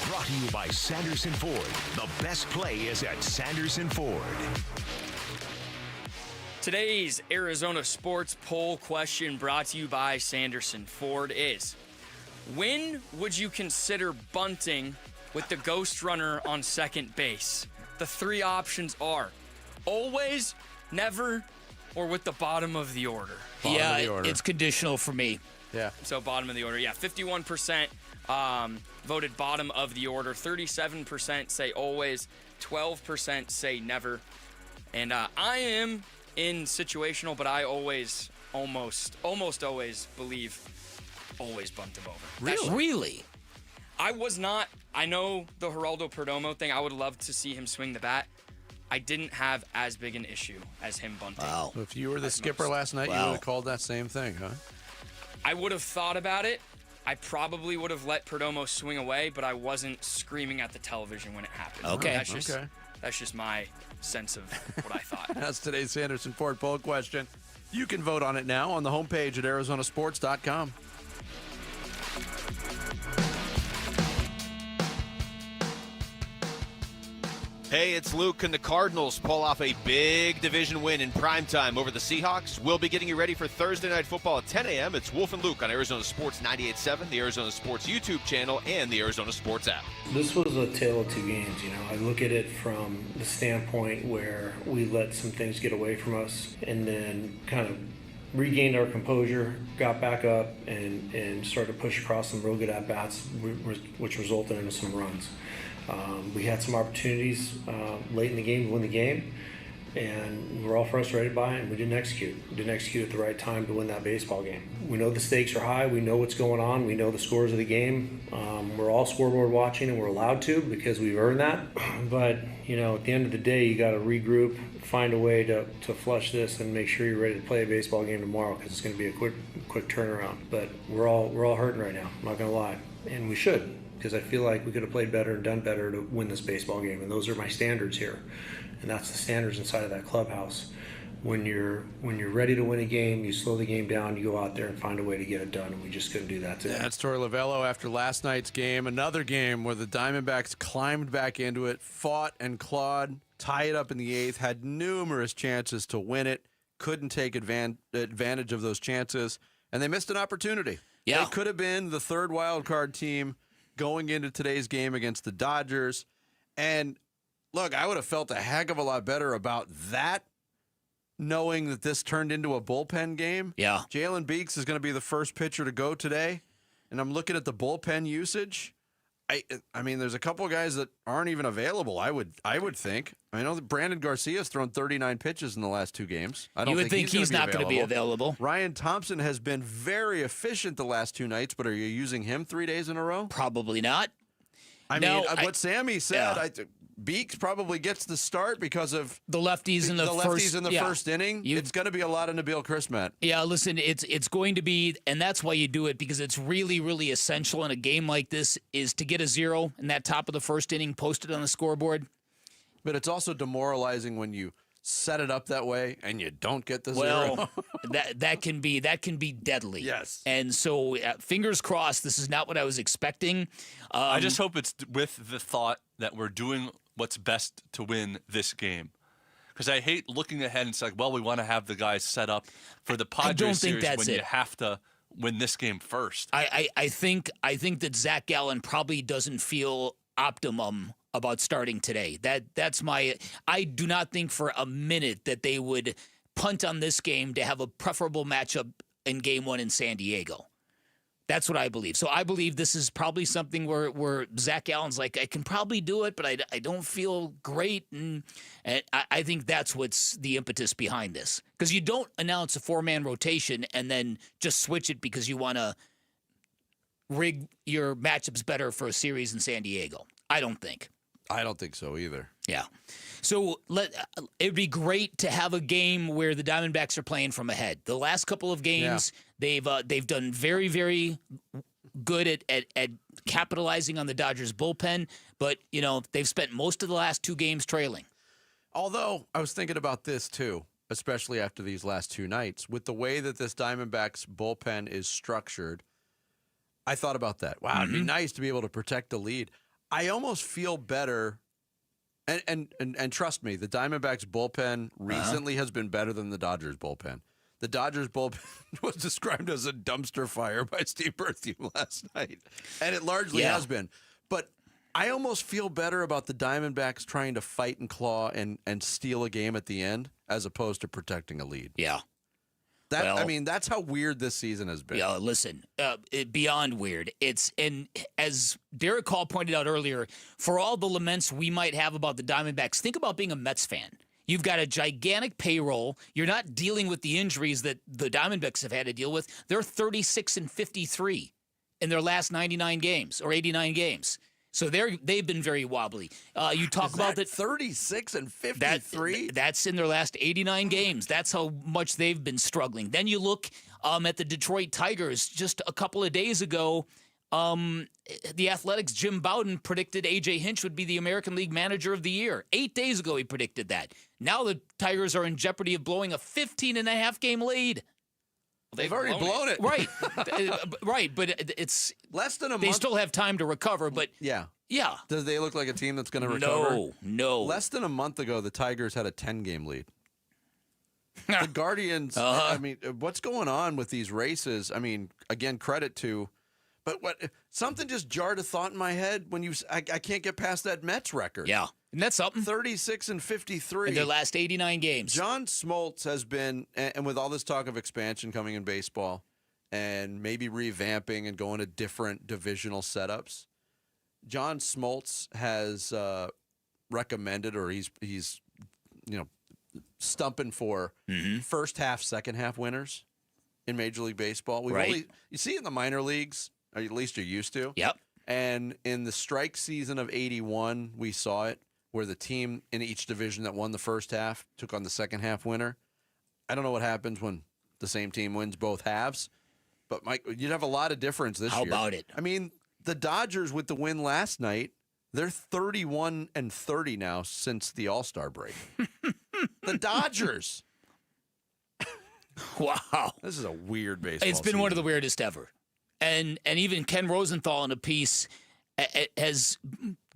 Brought to you by Sanderson Ford. The best play is at Sanderson Ford. Today's Arizona Sports Poll Question, brought to you by Sanderson Ford, is: when would you consider bunting with the ghost runner on second base? The 3 options are always, never, or with the bottom of the order. It's conditional for me. Yeah. So bottom of the order. Yeah, 51% voted bottom of the order. 37% say always. 12% say never. And I am in situational, but I always, almost always believe always bunt him over. Really? I was not. I know the Geraldo Perdomo thing. I would love to see him swing the bat. I didn't have as big an issue as him bunting. Wow. So if you were the skipper last night, you would have called that same thing, huh? I would have thought about it. I probably would have let Perdomo swing away, but I wasn't screaming at the television when it happened. Okay. That's just my sense of what I thought. That's today's Sanderson Ford poll question. You can vote on it now on the homepage at arizonasports.com. Hey, it's Luke, and the Cardinals pull off a big division win in primetime over the Seahawks. We'll be getting you ready for Thursday Night Football at 10 a.m. It's Wolf and Luke on Arizona Sports 98.7, the Arizona Sports YouTube channel, and the Arizona Sports app. This was a tale of two games. I look at it from the standpoint where we let some things get away from us and then kind of regained our composure, got back up, and started to push across some real good at-bats, which resulted in some runs. We had some opportunities late in the game to win the game, and we were all frustrated by it, and we didn't execute. We didn't execute at the right time to win that baseball game. We know the stakes are high. We know what's going on. We know the scores of the game. We're all scoreboard watching, and we're allowed to because we've earned that. But, at the end of the day, you got to regroup, find a way to flush this, and make sure you're ready to play a baseball game tomorrow, because it's going to be a quick turnaround. But we're all hurting right now. I'm not going to lie, and we should, because I feel like we could have played better and done better to win this baseball game, and those are my standards here, and that's the standards inside of that clubhouse. When you're ready to win a game, you slow the game down, you go out there and find a way to get it done, and we just couldn't do that today. That's Torey Lovello after last night's game, another game where the Diamondbacks climbed back into it, fought and clawed, tied it up in the 8th, had numerous chances to win it, couldn't take advantage of those chances, and they missed an opportunity. Yeah. They could have been the third wild card team going into today's game against the Dodgers. And look, I would have felt a heck of a lot better about that, knowing that this turned into a bullpen game. Yeah. Jalen Beeks is going to be the first pitcher to go today. And I'm looking at the bullpen usage. I mean, there's a couple of guys that aren't even available. I would think. I know that Brandon Garcia's thrown 39 pitches in the last 2 games. I don't think he's not going to be available. Ryan Thompson has been very efficient the last 2 nights, but are you using him 3 days in a row? Probably not. What Sammy said, Beeks probably gets the start because of the lefties in the first inning. It's going to be a lot of Nabil Chrismat. Yeah, listen, it's going to be, and that's why you do it, because it's really, really essential in a game like this is to get a 0 in that top of the first inning posted on the scoreboard. But it's also demoralizing when you set it up that way and you don't get the 0. Well, that can be deadly. Yes. And so fingers crossed, this is not what I was expecting. I just hope it's with the thought that we're doing what's best to win this game. Because I hate looking ahead and it's like, well, we want to have the guys set up for the Padres series when you have to win this game first. I think that Zach Gallen probably doesn't feel optimum about starting today. I do not think for a minute that they would punt on this game to have a preferable matchup in game 1 in San Diego. That's what I believe. So I believe this is probably something where Zach Allen's like, I can probably do it, but I don't feel great. And I think that's what's the impetus behind this. Because you don't announce a 4-man rotation and then just switch it because you want to rig your matchups better for a series in San Diego. I don't think so either. Yeah. So it'd be great to have a game where the Diamondbacks are playing from ahead. The last couple of games, they've done very, very good at capitalizing on the Dodgers bullpen, but they've spent most of the last 2 games trailing. Although I was thinking about this too, especially after these last 2 nights, with the way that this Diamondbacks bullpen is structured. I thought about that. Wow, it'd be nice to be able to protect the lead. I almost feel better, and trust me, the Diamondbacks bullpen recently has been better than the Dodgers bullpen. The Dodgers bullpen was described as a dumpster fire by Steve Berthium last night, and it largely has been. But I almost feel better about the Diamondbacks trying to fight and claw and steal a game at the end as opposed to protecting a lead. Yeah. That's how weird this season has been. Yeah, listen, beyond weird. And as Derrick Hall pointed out earlier, for all the laments we might have about the Diamondbacks, think about being a Mets fan. You've got a gigantic payroll. You're not dealing with the injuries that the Diamondbacks have had to deal with. They're 36-53 in their last 99 games or 89 games. So they've been very wobbly. You talk about that 36-53. That's in their last 89 games. That's how much they've been struggling. Then you look at the Detroit Tigers. Just a couple of days ago, the Athletics' Jim Bowden predicted A.J. Hinch would be the American League Manager of the Year. 8 days ago, he predicted that. Now the Tigers are in jeopardy of blowing a 15.5-game lead. They've already blown it. Right. Right, but it's less than a month. They still have time to recover, but yeah. Yeah. Does they look like a team that's going to recover? No. Less than a month ago, the Tigers had a 10-game lead. The Guardians, what's going on with these races? Again, credit to, but something just jarred a thought in my head when I can't get past that Mets record. Yeah. Isn't that something? 36-53. In their last 89 games. John Smoltz has been, and with all this talk of expansion coming in baseball and maybe revamping and going to different divisional setups, John Smoltz has recommended, or he's stumping for first half, second half winners in Major League Baseball. You see it in the minor leagues, or at least you're used to. Yep. And in the strike season of 81, we saw it, where the team in each division that won the first half took on the second half winner. I don't know what happens when the same team wins both halves, but Mike, you'd have a lot of difference this year. How about it? The Dodgers with the win last night, they're 31-30 now since the All-Star break. The Dodgers. Wow. This is a weird baseball It's been season. one of the weirdest ever. And even Ken Rosenthal in a piece has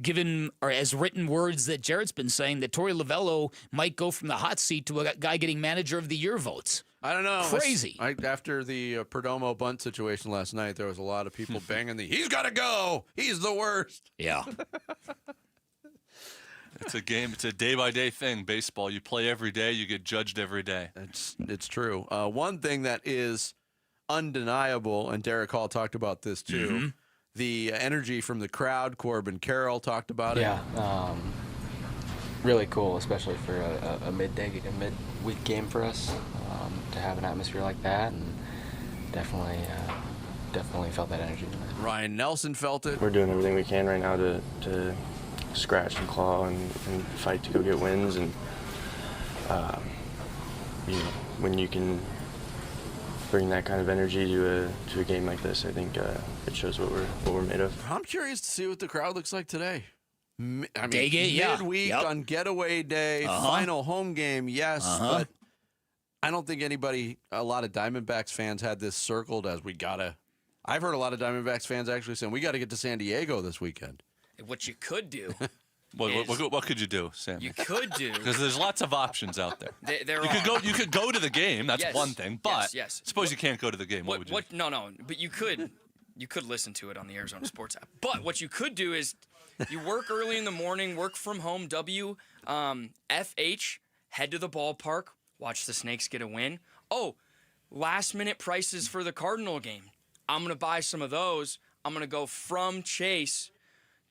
given or has written words that Jarrett's been saying that Torey Lovello might go from the hot seat to a guy getting Manager of the Year votes. I don't know. Crazy. After the Perdomo bunt situation last night, there was a lot of people banging he's got to go. He's the worst. Yeah. It's a game. It's a day-by-day thing, baseball. You play every day. You get judged every day. It's true. One thing that is undeniable, and Derrick Hall talked about this too, the energy from the crowd. Corbin Carroll talked about it. Yeah, really cool, especially for a midweek game for us to have an atmosphere like that, and definitely felt that energy tonight. Ryan Nelson felt it. We're doing everything we can right now to scratch and claw and fight to go get wins, and when you can bring that kind of energy to a game like this, I think it shows what we're made of. I'm curious to see what the crowd looks like today. I mean, midweek on getaway day, final home game, yes, but I don't think a lot of Diamondbacks fans had this circled as I've heard a lot of Diamondbacks fans actually saying, we got to get to San Diego this weekend. What you could do. What could you do, Sam? You could do. Because there's lots of options out there. You could go to the game. That's one thing. But suppose you can't go to the game. What would you do? No. But you could listen to it on the Arizona Sports app. But what you could do is you work early in the morning, work from home, WFH, head to the ballpark, watch the Snakes get a win. Oh, last-minute prices for the Cardinal game. I'm going to buy some of those. I'm going to go from Chase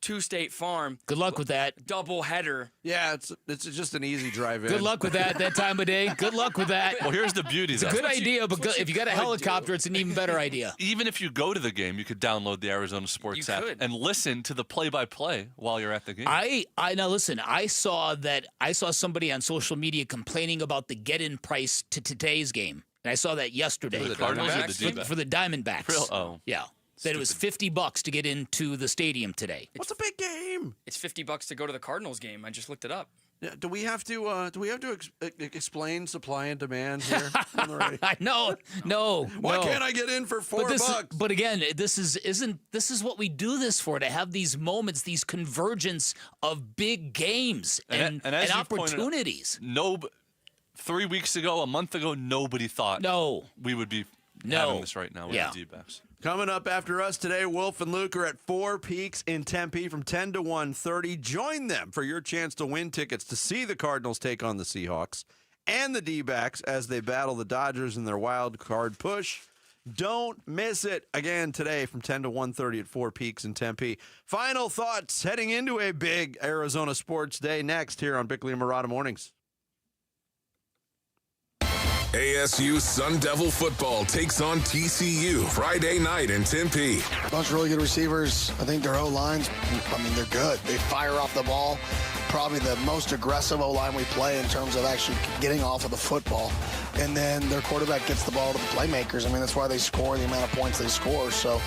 to State Farm. Good luck with that. Double header. Yeah, it's just an easy drive in. Good luck with that time of day. Good luck with that. Well, here's the beauty. It's a good idea, but if you got a helicopter, it's an even better idea. Even if you go to the game, you could download the Arizona Sports app and listen to the play-by-play while you're at the game. Now listen. I saw somebody on social media complaining about the get-in price to today's game, and I saw that yesterday. For the Cardinals or the D-backs? For the Diamondbacks. Real? Oh, yeah. That it was $50 to get into the stadium today. What's a big game? It's $50 to go to the Cardinals game. I just looked it up. Yeah, do we have to explain supply and demand here on the radio? No. Why can't I get in for $4? But again, this is what we do this for, to have these moments, these convergence of big games and opportunities. 3 weeks ago, a month ago, nobody thought we would be having this right now with the D-backs. Coming up after us today, Wolf and Luke are at Four Peaks in Tempe from 10 to 1:30. Join them for your chance to win tickets to see the Cardinals take on the Seahawks and the D-backs as they battle the Dodgers in their wild card push. Don't miss it again today from 10 to 1:30 at Four Peaks in Tempe. Final thoughts heading into a big Arizona sports day next here on Bickley and Murata Mornings. ASU Sun Devil football takes on TCU Friday night in Tempe. A bunch of really good receivers. I think their O-lines, they're good. They fire off the ball. Probably the most aggressive O-line we play in terms of actually getting off of the football. And then their quarterback gets the ball to the playmakers. That's why they score the amount of points they score. So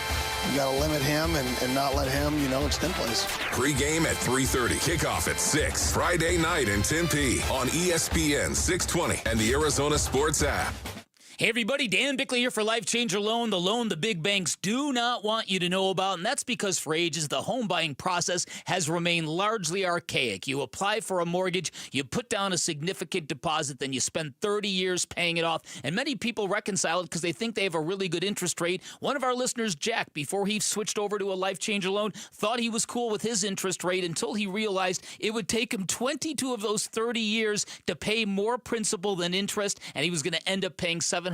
you got to limit him and not let him, extend plays. Pregame at 3:30. Kickoff at 6. Friday night in Tempe on ESPN 620 and the Arizona Sports app. Hey everybody, Dan Bickley here for Life Changer Loan, the loan the big banks do not want you to know about, and that's because for ages the home buying process has remained largely archaic. You apply for a mortgage, you put down a significant deposit, then you spend 30 years paying it off, and many people reconcile it because they think they have a really good interest rate. One of our listeners, Jack, before he switched over to a Life Changer Loan, thought he was cool with his interest rate until he realized it would take him 22 of those 30 years to pay more principal than interest, and he was going to end up paying $700,000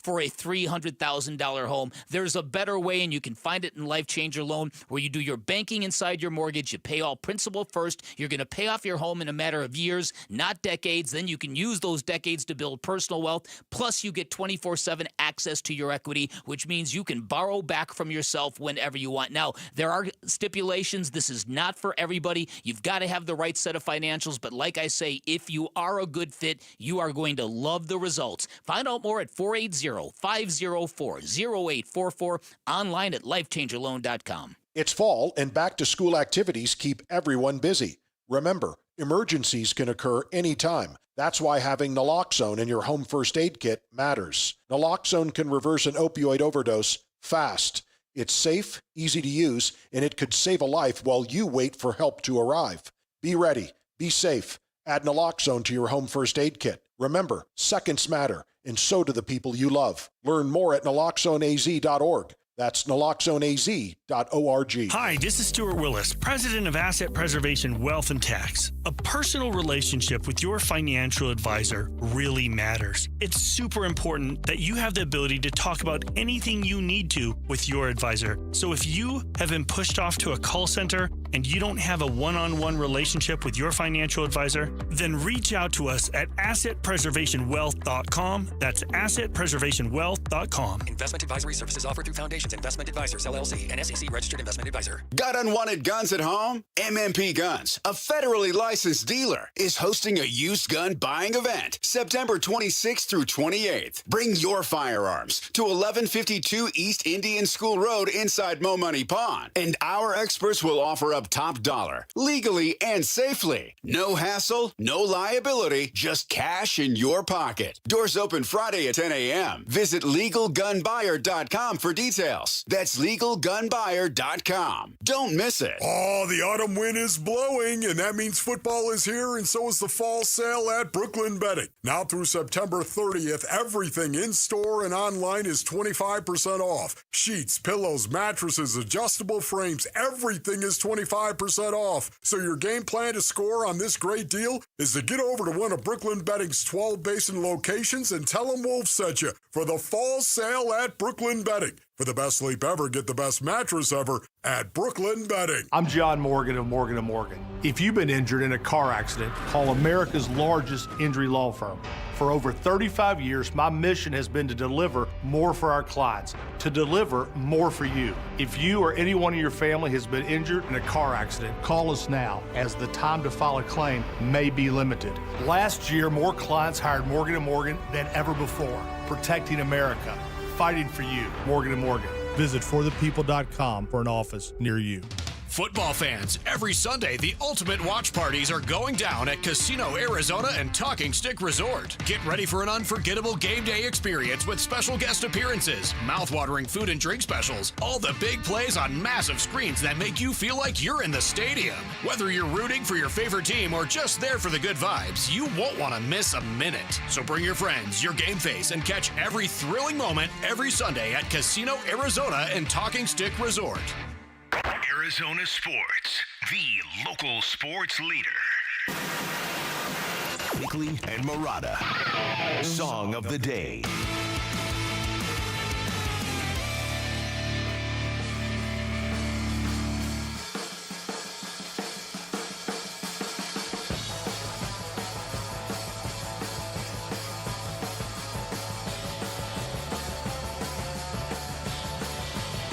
for a $300,000 home. There's a better way, and you can find it in Life Changer Loan, where you do your banking inside your mortgage. You pay all principal first. You're going to pay off your home in a matter of years, not decades. Then you can use those decades to build personal wealth. Plus, you get 24/7 access to your equity, which means you can borrow back from yourself whenever you want. Now, there are stipulations. This is not for everybody. You've got to have the right set of financials, but like I say, if you are a good fit, you are going to love the results. Find out more at 480-504-0844, online at lifechangerloan.com. It's fall, and back-to-school activities keep everyone busy. Remember, emergencies can occur anytime. That's why having naloxone in your home first aid kit matters. Naloxone can reverse an opioid overdose fast. It's safe, easy to use, and it could save a life while you wait for help to arrive. Be ready. Be safe. Add naloxone to your home first aid kit. Remember, seconds matter, and so do the people you love. Learn more at naloxoneaz.org. That's naloxoneaz.org. Hi, this is Stuart Willis, president of Asset Preservation Wealth and Tax. A personal relationship with your financial advisor really matters. It's super important that you have the ability to talk about anything you need to with your advisor. So if you have been pushed off to a call center and you don't have a one-on-one relationship with your financial advisor, then reach out to us at assetpreservationwealth.com. That's assetpreservationwealth.com. Investment advisory services offered through Foundations Investment Advisors, LLC, an SEC registered investment advisor. Got unwanted guns at home? MMP Guns, a federally licensed dealer, is hosting a used gun buying event September 26th through 28th. Bring your firearms to 1152 East Indian School Road inside Mo Money Pond, and our experts will offer up top dollar, legally and safely. No hassle, no liability, just cash in your pocket. Doors open Friday at 10 a.m. Visit LegalGunBuyer.com for details. That's LegalGunBuyer.com. Don't miss it. Oh, the autumn wind is blowing, and that means football is here, and so is the fall sale at Brooklyn Bedding. Now through September 30th, everything in-store and online is 25% off. Sheets, pillows, mattresses, adjustable frames, everything is 25% off. So your game plan to score on this great deal is to get over to one of Brooklyn Bedding's 12 basin locations and tell them Wolf sent you for the fall sale at Brooklyn Bedding. For the best sleep ever, get the best mattress ever at Brooklyn Bedding. I'm John Morgan of Morgan & Morgan. If you've been injured in a car accident, call America's largest injury law firm. For over 35 years, my mission has been to deliver more for our clients, to deliver more for you. If you or anyone in your family has been injured in a car accident, call us now, as the time to file a claim may be limited. Last year, more clients hired Morgan & Morgan than ever before, protecting America. Fighting for you, Morgan & Morgan. Visit forthepeople.com for an office near you. Football fans, every Sunday, the ultimate watch parties are going down at Casino Arizona and Talking Stick Resort. Get ready for an unforgettable game day experience with special guest appearances, mouthwatering food and drink specials, all the big plays on massive screens that make you feel like you're in the stadium. Whether you're rooting for your favorite team or just there for the good vibes, you won't want to miss a minute. So bring your friends, your game face, and catch every thrilling moment every Sunday at Casino Arizona and Talking Stick Resort. Arizona Sports, the local sports leader. Bickley and Murata, Song of the Day.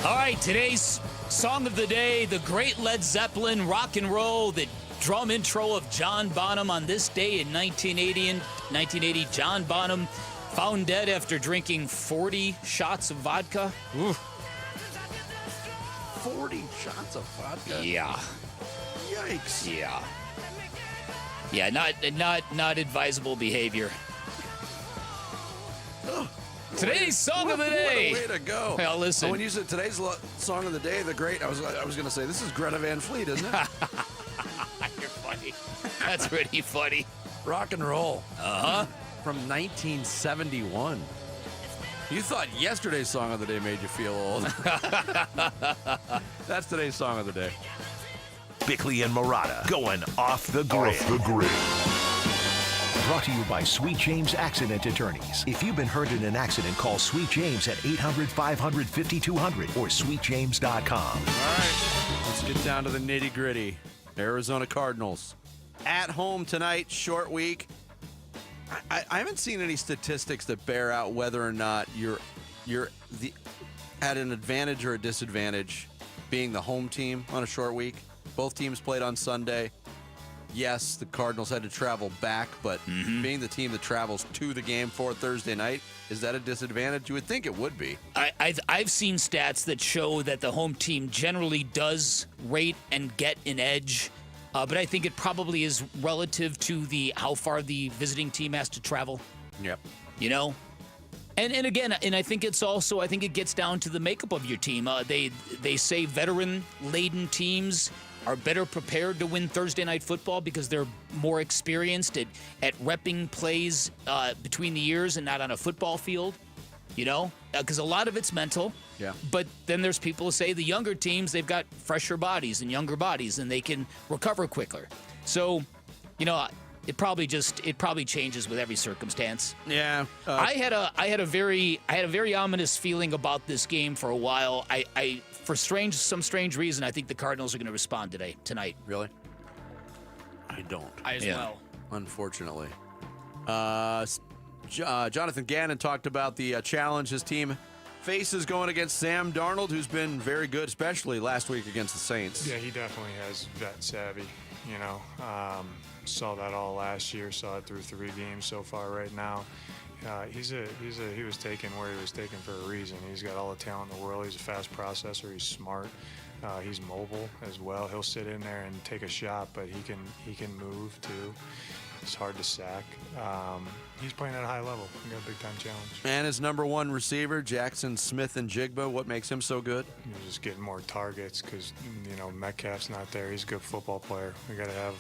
All right, today's Song of the Day, the great Led Zeppelin rock and roll, the drum intro of John Bonham on this day in 1980. John Bonham found dead after drinking 40 shots of vodka. Ooh. 40 shots of vodka? Yeah. Yikes. Yeah. Yeah, not advisable behavior. Oh. Today's Song of the Day. What a way to go. Well, listen. When you said today's Song of the Day, the great, I was going to say, this is Greta Van Fleet, isn't it? You're funny. That's pretty funny. Rock and roll. Uh-huh. From 1971. You thought yesterday's Song of the Day made you feel old. That's today's Song of the Day. Bickley and Murata, going off the grid. Off the grid. Brought to you by Sweet James Accident Attorneys. If you've been hurt in an accident, call Sweet James at 800-500-5200 or sweetjames.com. All right, let's get down to the nitty-gritty. Arizona Cardinals at home tonight, short week. I haven't seen any statistics that bear out whether or not you're at an advantage or a disadvantage being the home team on a short week. Both teams played on Sunday. Yes, the Cardinals had to travel back, but being the team that travels to the game for Thursday night, is that a disadvantage? You would think it would be. I've seen stats that show that the home team generally does rate and get an edge, but I think it probably is relative to how far the visiting team has to travel. Yep. You know? And again, I think it's also, I think it gets down to the makeup of your team. They say veteran-laden teams are better prepared to win Thursday Night Football because they're more experienced at repping plays between the years and not on a football field. you know, because a lot of it's mental. Yeah. But then there's people who say the younger teams, they've got fresher bodies and younger bodies, and they can recover quicker. So, you know, it probably changes with every circumstance. Yeah. I had a very ominous feeling about this game for a while. For some strange reason, I think the Cardinals are going to respond tonight. Really? I don't. I as well. Unfortunately. Jonathan Gannon talked about the challenge his team faces going against Sam Darnold, who's been very good, especially last week against the Saints. Yeah, he definitely has vet savvy. You know, saw that all last year. Saw it through 3 games so far right now. He was taken where he was taken for a reason. He's got all the talent in the world. He's a fast processor. He's smart. He's mobile as well. He'll sit in there and take a shot, but he can move too. It's hard to sack. He's playing at a high level. He got a big-time challenge. And his number 1 receiver, Jackson Smith-Njigba. What makes him so good? He's just getting more targets because, you know, Metcalf's not there. He's a good football player. We got to have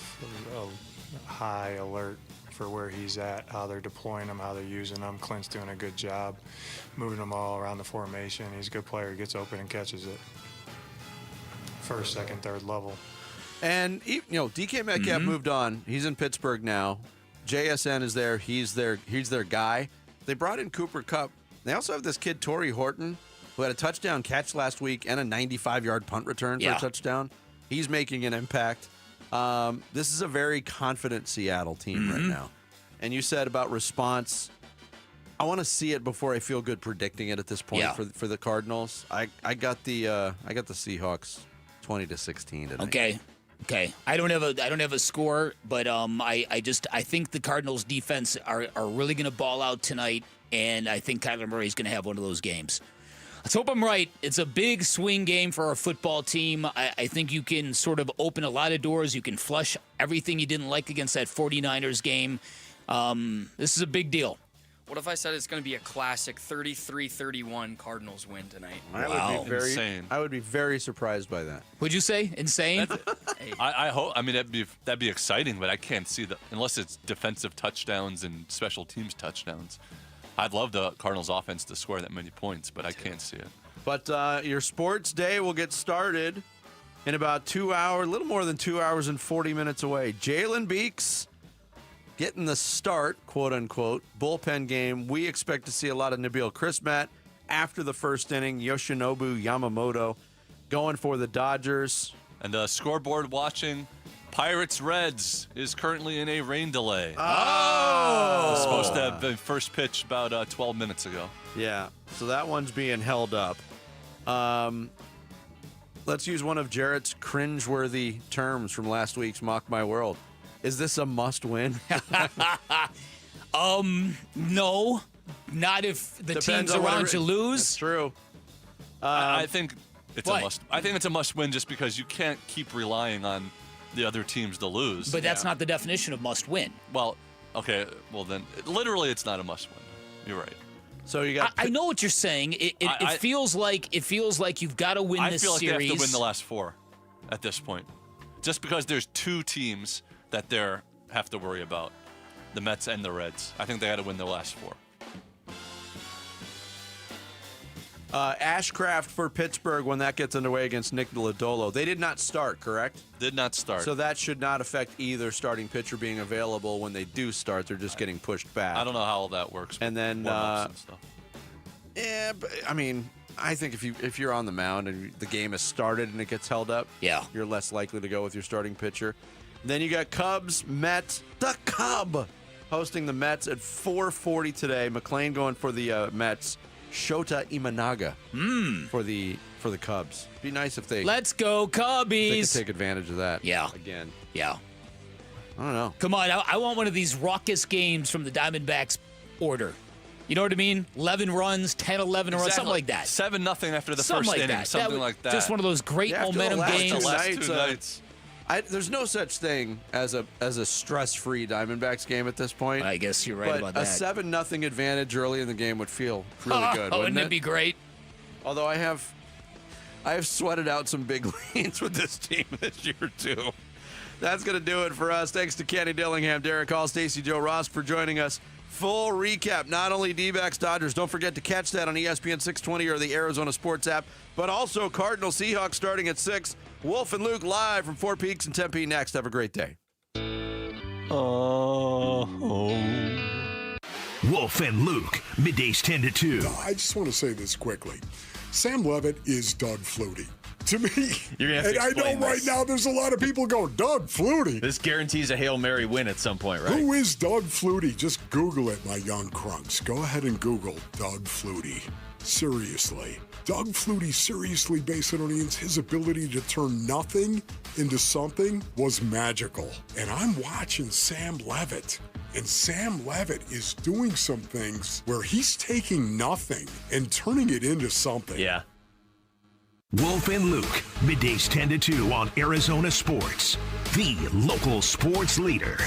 a high alert for where he's at, how they're deploying him, how they're using him. Clint's doing a good job moving them all around the formation. He's a good player. He gets open and catches it. First, second, third level. And, you know, DK Metcalf moved on. He's in Pittsburgh now. JSN is there. He's their guy. They brought in Cooper Kupp. They also have this kid, Torrey Horton, who had a touchdown catch last week and a 95-yard punt return for a touchdown. He's making an impact. This is a very confident Seattle team right now. And you said about response, I want to see it before I feel good predicting it at this point for the Cardinals. I got the Seahawks 20-16 tonight. Okay. I don't have a score, but I think the Cardinals defense are really going to ball out tonight, and I think Kyler Murray's going to have one of those games. Let's hope I'm right. It's a big swing game for our football team. I think you can sort of open a lot of doors. You can flush everything you didn't like against that 49ers game. This is a big deal. What if I said it's going to be a classic 33-31 Cardinals win tonight? Insane. I would be very surprised by that. Would you say insane? I hope. I mean, that'd be exciting, but I can't see that unless it's defensive touchdowns and special teams touchdowns. I'd love the Cardinals offense to score that many points, but I can't see it. But your sports day will get started in about 2 hours, a little more than 2 hours and 40 minutes away. Jalen Beeks getting the start, quote-unquote, bullpen game. We expect to see a lot of Nabil Chrismat after the first inning. Yoshinobu Yamamoto going for the Dodgers. And scoreboard watching, Pirates-Reds is currently in a rain delay. Oh! It was supposed to have been first pitch about 12 minutes ago. Yeah, so that one's being held up. Let's use one of Jarrett's cringeworthy terms from last week's Mock My World. Is this a must-win? No. Not if the teams around you lose. That's true. I think it's a must. I think it's a must-win just because you can't keep relying on the other teams to lose. But that's not the definition of must-win. Well, okay. Well, then, literally, it's not a must-win. You're right. So you got. I know what you're saying. It feels like you've got to win this series. I feel like they have to win the last 4 at this point, just because there's 2 teams that they have to worry about, the Mets and the Reds. I think they got to win the last 4. Ashcraft for Pittsburgh when that gets underway against Nick Lodolo. They did not start, correct? Did not start. So that should not affect either starting pitcher being available when they do start. They're just getting pushed back. I don't know how all that works. And then, and stuff. Yeah, but, I mean, I think if you're on the mound and the game has started and it gets held up, you're less likely to go with your starting pitcher. Then you got Cubs, Mets, the Cub hosting the Mets at 4:40 today. McLean going for the Mets. Shota Imanaga for the Cubs. Be nice if they let's go Cubbies. They could take advantage of that. Yeah. Again. Yeah. I don't know. Come on, I want one of these raucous games from the Diamondbacks order. You know what I mean? 11 runs, 10, 11 runs, something like that. 7-0 after the something first like inning, that. something like that. Just one of those great momentum games. The last 2 nights. There's no such thing as a stress-free Diamondbacks game at this point. I guess you're right about that. A 7-0 advantage early in the game would feel really good. Wouldn't it be great? Although I have sweated out some big leads with this team this year too. That's going to do it for us. Thanks to Kenny Dillingham, Derrick Hall, Stacey Joe Ross for joining us. Full recap, not only D-backs, Dodgers. Don't forget to catch that on ESPN 620 or the Arizona Sports app, but also Cardinals, Seahawks starting at 6. Wolf and Luke live from Fort Peaks and Tempe next. Have a great day. Wolf and Luke, middays 10 to 2. I just want to say this quickly. Sam Levitt is Doug Flutie. To me, You're gonna have to and I explain know right this. now there's a lot of people going, Doug Flutie. This guarantees a Hail Mary win at some point, right? Who is Doug Flutie? Just Google it, my young crunks. Go ahead and Google Doug Flutie. Seriously. Doug Flutie seriously based it on his ability to turn nothing into something was magical. And I'm watching Sam Levitt. And Sam Levitt is doing some things where he's taking nothing and turning it into something. Yeah. Wolf and Luke, middays 10 to 2 on Arizona Sports, the local sports leader.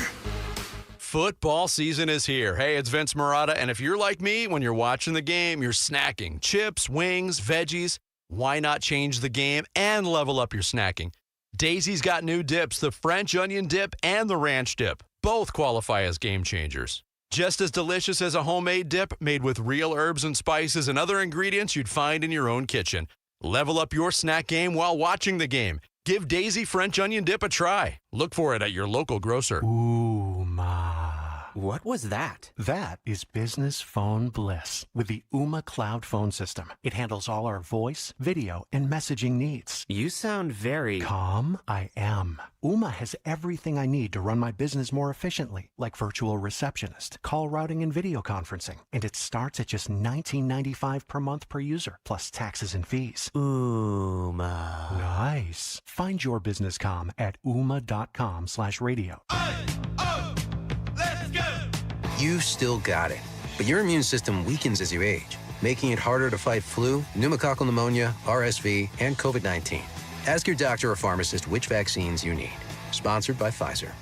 Football season is here. Hey, it's Vince Marotta, and if you're like me, when you're watching the game, you're snacking chips, wings, veggies. Why not change the game and level up your snacking? Daisy's got new dips, the French onion dip and the ranch dip. Both qualify as game changers. Just as delicious as a homemade dip made with real herbs and spices and other ingredients you'd find in your own kitchen. Level up your snack game while watching the game. Give Daisy French Onion Dip a try. Look for it at your local grocer. Ooh, ma. What was that? That is business phone bliss with the Ooma Cloud phone system. It handles all our voice, video, and messaging needs. You sound very calm. I am. Ooma has everything I need to run my business more efficiently, like virtual receptionist, call routing, and video conferencing. And it starts at just $19.95 per month per user, plus taxes and fees. Ooma. Nice. Find your business comm at ooma.com/radio. You still got it, but your immune system weakens as you age, making it harder to fight flu, pneumococcal pneumonia, RSV, and COVID-19. Ask your doctor or pharmacist which vaccines you need. Sponsored by Pfizer.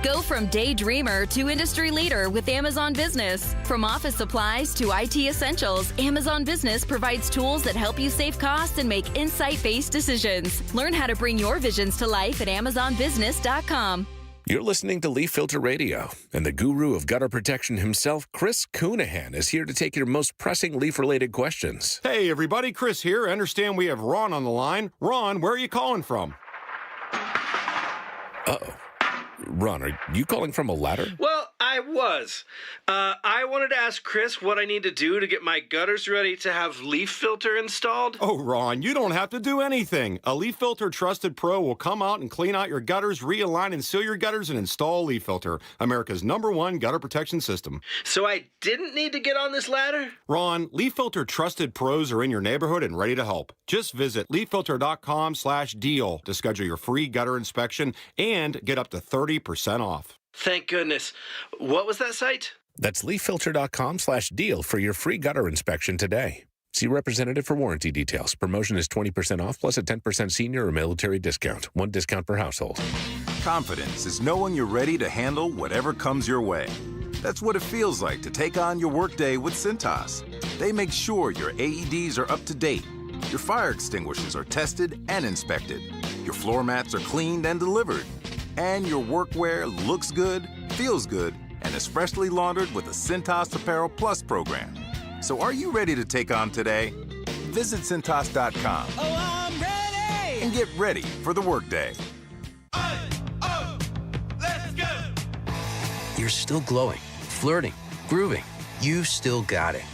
Go from daydreamer to industry leader with Amazon Business. From office supplies to IT essentials, Amazon Business provides tools that help you save costs and make insight-based decisions. Learn how to bring your visions to life at amazonbusiness.com. You're listening to Leaf Filter Radio, and the guru of gutter protection himself, Chris Coonahan, is here to take your most pressing leaf-related questions. Hey, everybody, Chris here. I understand we have Ron on the line. Ron, where are you calling from? Uh-oh. Ron, are you calling from a ladder? Well, I was. I wanted to ask Chris what I need to do to get my gutters ready to have leaf filter installed. Oh, Ron, you don't have to do anything. A Leaf Filter Trusted Pro will come out and clean out your gutters, realign and seal your gutters, and install Leaf Filter, America's #1 gutter protection system. So I didn't need to get on this ladder? Ron, Leaf Filter Trusted Pros are in your neighborhood and ready to help. Just visit leaffilter.com/deal to schedule your free gutter inspection and get up to 30% off. Thank goodness. What was that site? That's leaffilter.com/deal for your free gutter inspection today. See representative for warranty details. Promotion is 20% off plus a 10% senior or military discount. One discount per household. Confidence is knowing you're ready to handle whatever comes your way. That's what it feels like to take on your workday with Cintas. They make sure your AEDs are up to date, your fire extinguishers are tested and inspected, your floor mats are cleaned and delivered, and your workwear looks good, feels good, and is freshly laundered with the Cintas Apparel Plus program. So are you ready to take on today? Visit Cintas.com. Oh, I'm ready! And get ready for the workday. Let's go! You're still glowing, flirting, grooving. You still got it.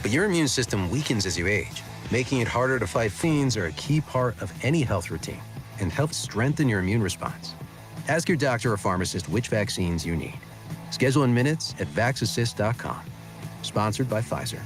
But your immune system weakens as you age, making it harder to fight fiends are a key part of any health routine and help strengthen your immune response. Ask your doctor or pharmacist which vaccines you need. Schedule in minutes at vaxassist.com. Sponsored by Pfizer.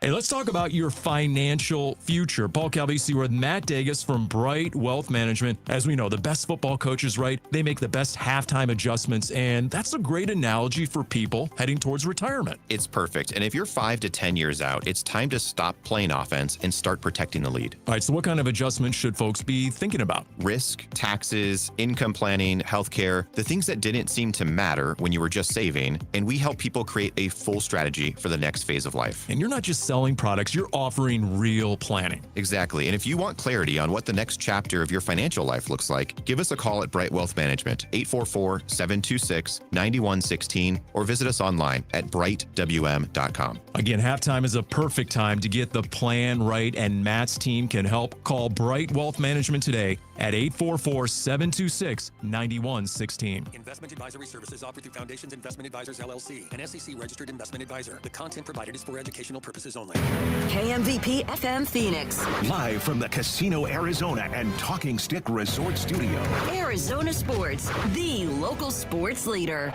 Hey, let's talk about your financial future. Paul Calvisi with Matt Dagas from Bright Wealth Management. As we know, the best football coaches, right? They make the best halftime adjustments, and that's a great analogy for people heading towards retirement. It's perfect. And if you're 5 to 10 years out, it's time to stop playing offense and start protecting the lead. All right, so what kind of adjustments should folks be thinking about? Risk, taxes, income planning, healthcare, the things that didn't seem to matter when you were just saving. And we help people create a full strategy for the next phase of life. And you're not just selling products, you're offering real planning. Exactly. And if you want clarity on what the next chapter of your financial life looks like, give us a call at Bright Wealth Management, 844-726-9116, or visit us online at brightwm.com. Again, halftime is a perfect time to get the plan right, and Matt's team can help. Call Bright Wealth Management today at 844-726-9116. Investment advisory services offered through Foundations Investment Advisors, LLC, an SEC-registered investment advisor. The content provided is for educational purposes only. KMVP FM Phoenix. Live from the Casino Arizona and Talking Stick Resort Studio. Arizona Sports, the local sports leader.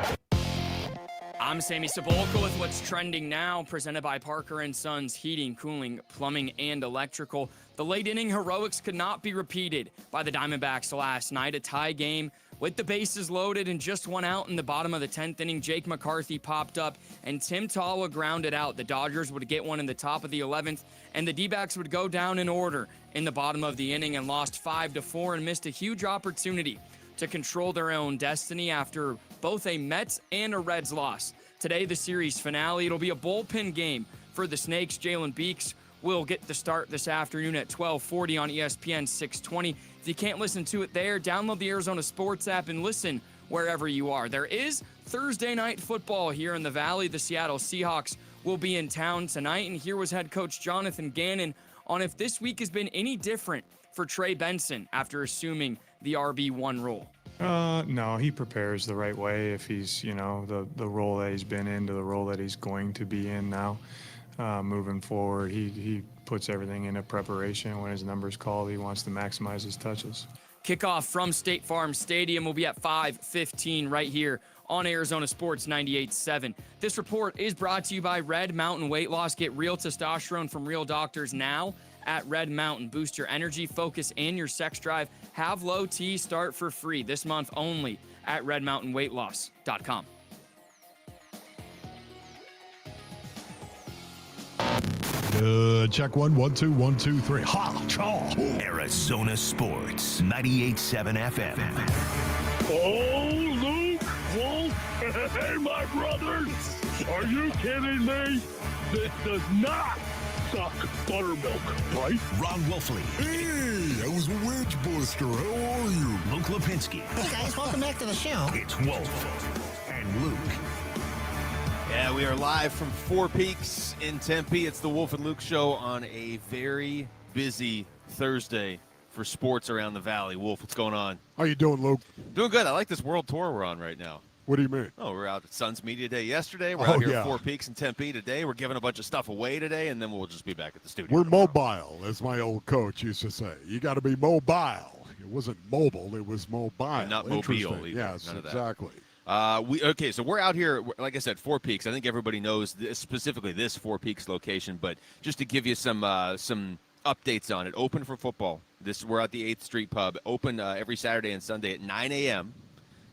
I'm Sammy Sabolka with what's trending now, presented by Parker & Sons Heating, Cooling, Plumbing, and Electrical. The late inning heroics could not be repeated by the Diamondbacks last night. A tie game with the bases loaded and just one out in the bottom of the 10th inning. Jake McCarthy popped up and Tim Tawa grounded out. The Dodgers would get one in the top of the 11th, and the D-backs would go down in order in the bottom of the inning and lost 5-4 and missed a huge opportunity to control their own destiny after both a Mets and a Reds loss. Today, the series finale. It'll be a bullpen game for the Snakes. Jalen Beeks will get the start this afternoon at 12:40 on ESPN 620. If you can't listen to it there, download the Arizona Sports app and listen wherever you are. There is Thursday night football here in the Valley. The Seattle Seahawks will be in town tonight, and here was head coach Jonathan Gannon on if this week has been any different for Trey Benson after assuming the RB1 role. No, he prepares the right way if he's, the role that he's been in to the role that he's going to be in now. Moving forward, he puts everything into preparation. When his number's called, he wants to maximize his touches. Kickoff from State Farm Stadium will be at 5:15 right here on Arizona Sports 98.7. This report is brought to you by Red Mountain Weight Loss. Get real testosterone from real doctors now at Red Mountain. Boost your energy, focus, and your sex drive. Have low T start for free this month only at redmountainweightloss.com. Good. Check 1, 1, 2, 1, 2, 3. Ha! Chaw! Arizona Sports, 98.7 FM. Oh, Luke, Wolf, hey, my brothers, are you kidding me? This does not suck buttermilk, right? Ron Wolfley. Hey, I was a wedge buster. How are you? Luke Lipinski. Hey, guys, welcome back to the show. It's Wolf and Luke. Yeah, we are live from Four Peaks in Tempe. It's the Wolf and Luke Show on a very busy Thursday for sports around the Valley. Wolf, what's going on? How you doing, Luke? Doing good. I like this world tour we're on right now. What do you mean? Oh, we're out at Suns Media Day yesterday. We're out here yeah. at Four Peaks in Tempe today. We're giving a bunch of stuff away today, and then we'll just be back at the studio. We're tomorrow. mobile, as my old coach used to say. You got to be mobile. It wasn't mobile, it was mobile. And not mobile either. Yes, None of that. exactly. So we're out here, like I said, Four Peaks. I think everybody knows specifically this Four Peaks location, but just to give you some updates on it. Open for football. We're at the 8th Street Pub. Open every Saturday and Sunday at 9 a.m.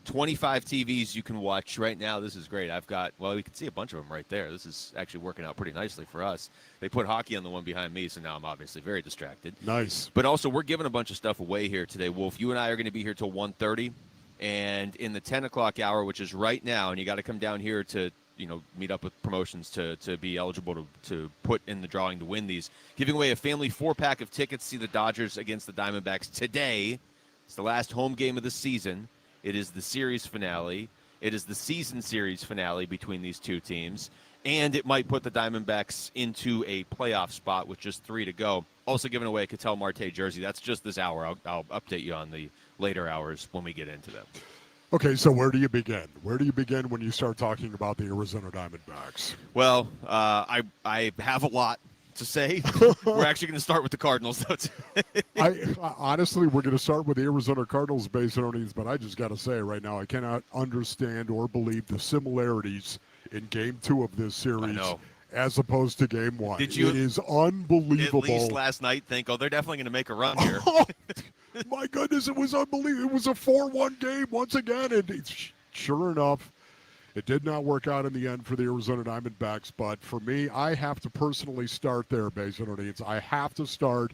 25 TVs you can watch right now. This is great. We can see a bunch of them right there. This is actually working out pretty nicely for us. They put hockey on the one behind me, so now I'm obviously very distracted. Nice. But also, we're giving a bunch of stuff away here today, Wolf. You and I are going to be here till 1:30. And in the 10 o'clock hour, which is right now, and you got to come down here to, meet up with promotions to be eligible to put in the drawing to win these. Giving away a family 4-pack of tickets to see the Dodgers against the Diamondbacks today. It's the last home game of the season. It is the series finale. It is the season series finale between these two teams. And it might put the Diamondbacks into a playoff spot with just 3 to go. Also giving away a Ketel Marte jersey. That's just this hour. I'll update you on the later hours when we get into them. Okay, so where do you begin? Where do you begin when you start talking about the Arizona Diamondbacks? Well, I have a lot to say. We're actually going to start with the Cardinals, though. Honestly, we're going to start with the Arizona Cardinals base earnings, but I just got to say right now, I cannot understand or believe the similarities in Game 2 of this series as opposed to Game 1. Did you? It is unbelievable. At least last night think, they're definitely going to make a run here. My goodness, it was unbelievable. It was a 4-1 game once again, and sure enough, it did not work out in the end for the Arizona Diamondbacks. But for me, I have to personally start there, base earnings. I have to start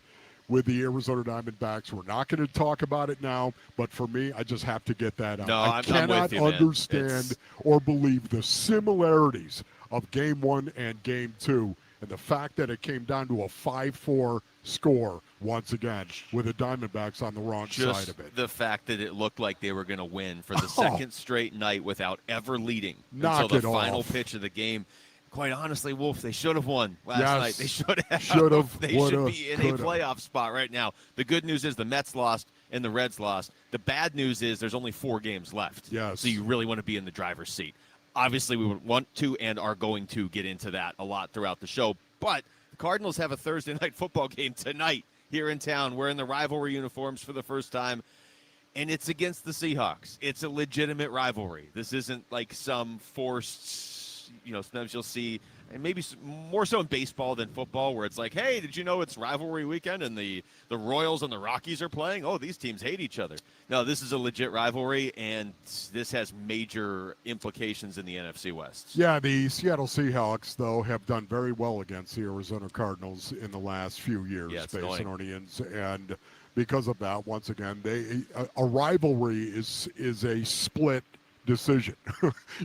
with the Arizona Diamondbacks. We're not going to talk about it now, but for me, I just have to get that out. No, I cannot I'm with you, understand or believe the similarities of Game 1 and Game 2 And the fact that it came down to a 5-4 score once again with the Diamondbacks on the wrong side of it. The fact that it looked like they were going to win for the second straight night without ever leading until the final pitch of the game. Quite honestly, Wolf, they should have won last night. They should have. They should be in a playoff spot right now. The good news is the Mets lost and the Reds lost. The bad news is there's only 4 games left. Yes. So you really want to be in the driver's seat. Obviously, we would want to and are going to get into that a lot throughout the show. But the Cardinals have a Thursday night football game tonight here in town. We're in the rivalry uniforms for the first time, and it's against the Seahawks. It's a legitimate rivalry. This isn't like some forced, sometimes you'll see, and maybe more so in baseball than football, where it's like, hey, did you know it's rivalry weekend and the Royals and the Rockies are playing? Oh, these teams hate each other. No, this is a legit rivalry, and this has major implications in the NFC West. Yeah, the Seattle Seahawks, though, have done very well against the Arizona Cardinals in the last few years, Basinonians, and because of that, once again, a rivalry is a split decision.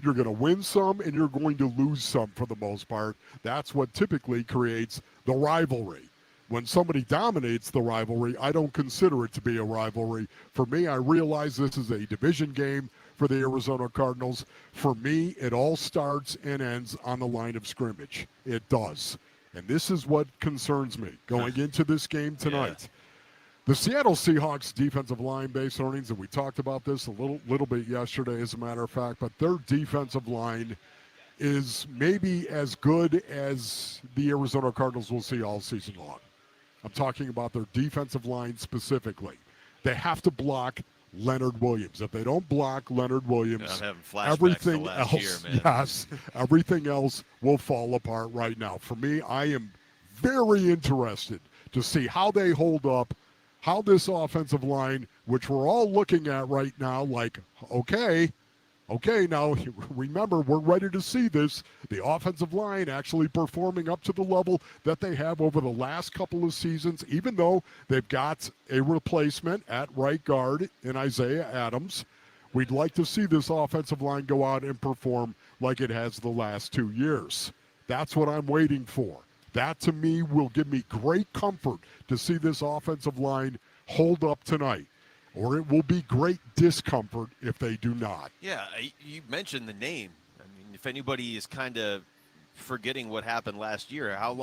You're going to win some and you're going to lose some for the most part. That's what typically creates the rivalry. When somebody dominates the rivalry, I don't consider it to be a rivalry. For me, I realize this is a division game for the Arizona Cardinals. For me, it all starts and ends on the line of scrimmage. It does. And this is what concerns me going into this game tonight. Yeah. The Seattle Seahawks defensive line base earnings, and we talked about this a little bit yesterday, as a matter of fact, but their defensive line is maybe as good as the Arizona Cardinals will see all season long. I'm talking about their defensive line specifically. They have to block Leonard Williams. If they don't block Leonard Williams, everything else, everything else will fall apart right now. For me, I am very interested to see how they hold up, how this offensive line, which we're all looking at right now, like, okay, now remember, we're ready to see this. The offensive line actually performing up to the level that they have over the last couple of seasons, even though they've got a replacement at right guard in Isaiah Adams. We'd like to see this offensive line go out and perform like it has the last 2 years. That's what I'm waiting for. That, to me, will give me great comfort to see this offensive line hold up tonight. Or it will be great discomfort if they do not. Yeah, you mentioned the name. I mean, if anybody is kind of forgetting what happened last year, how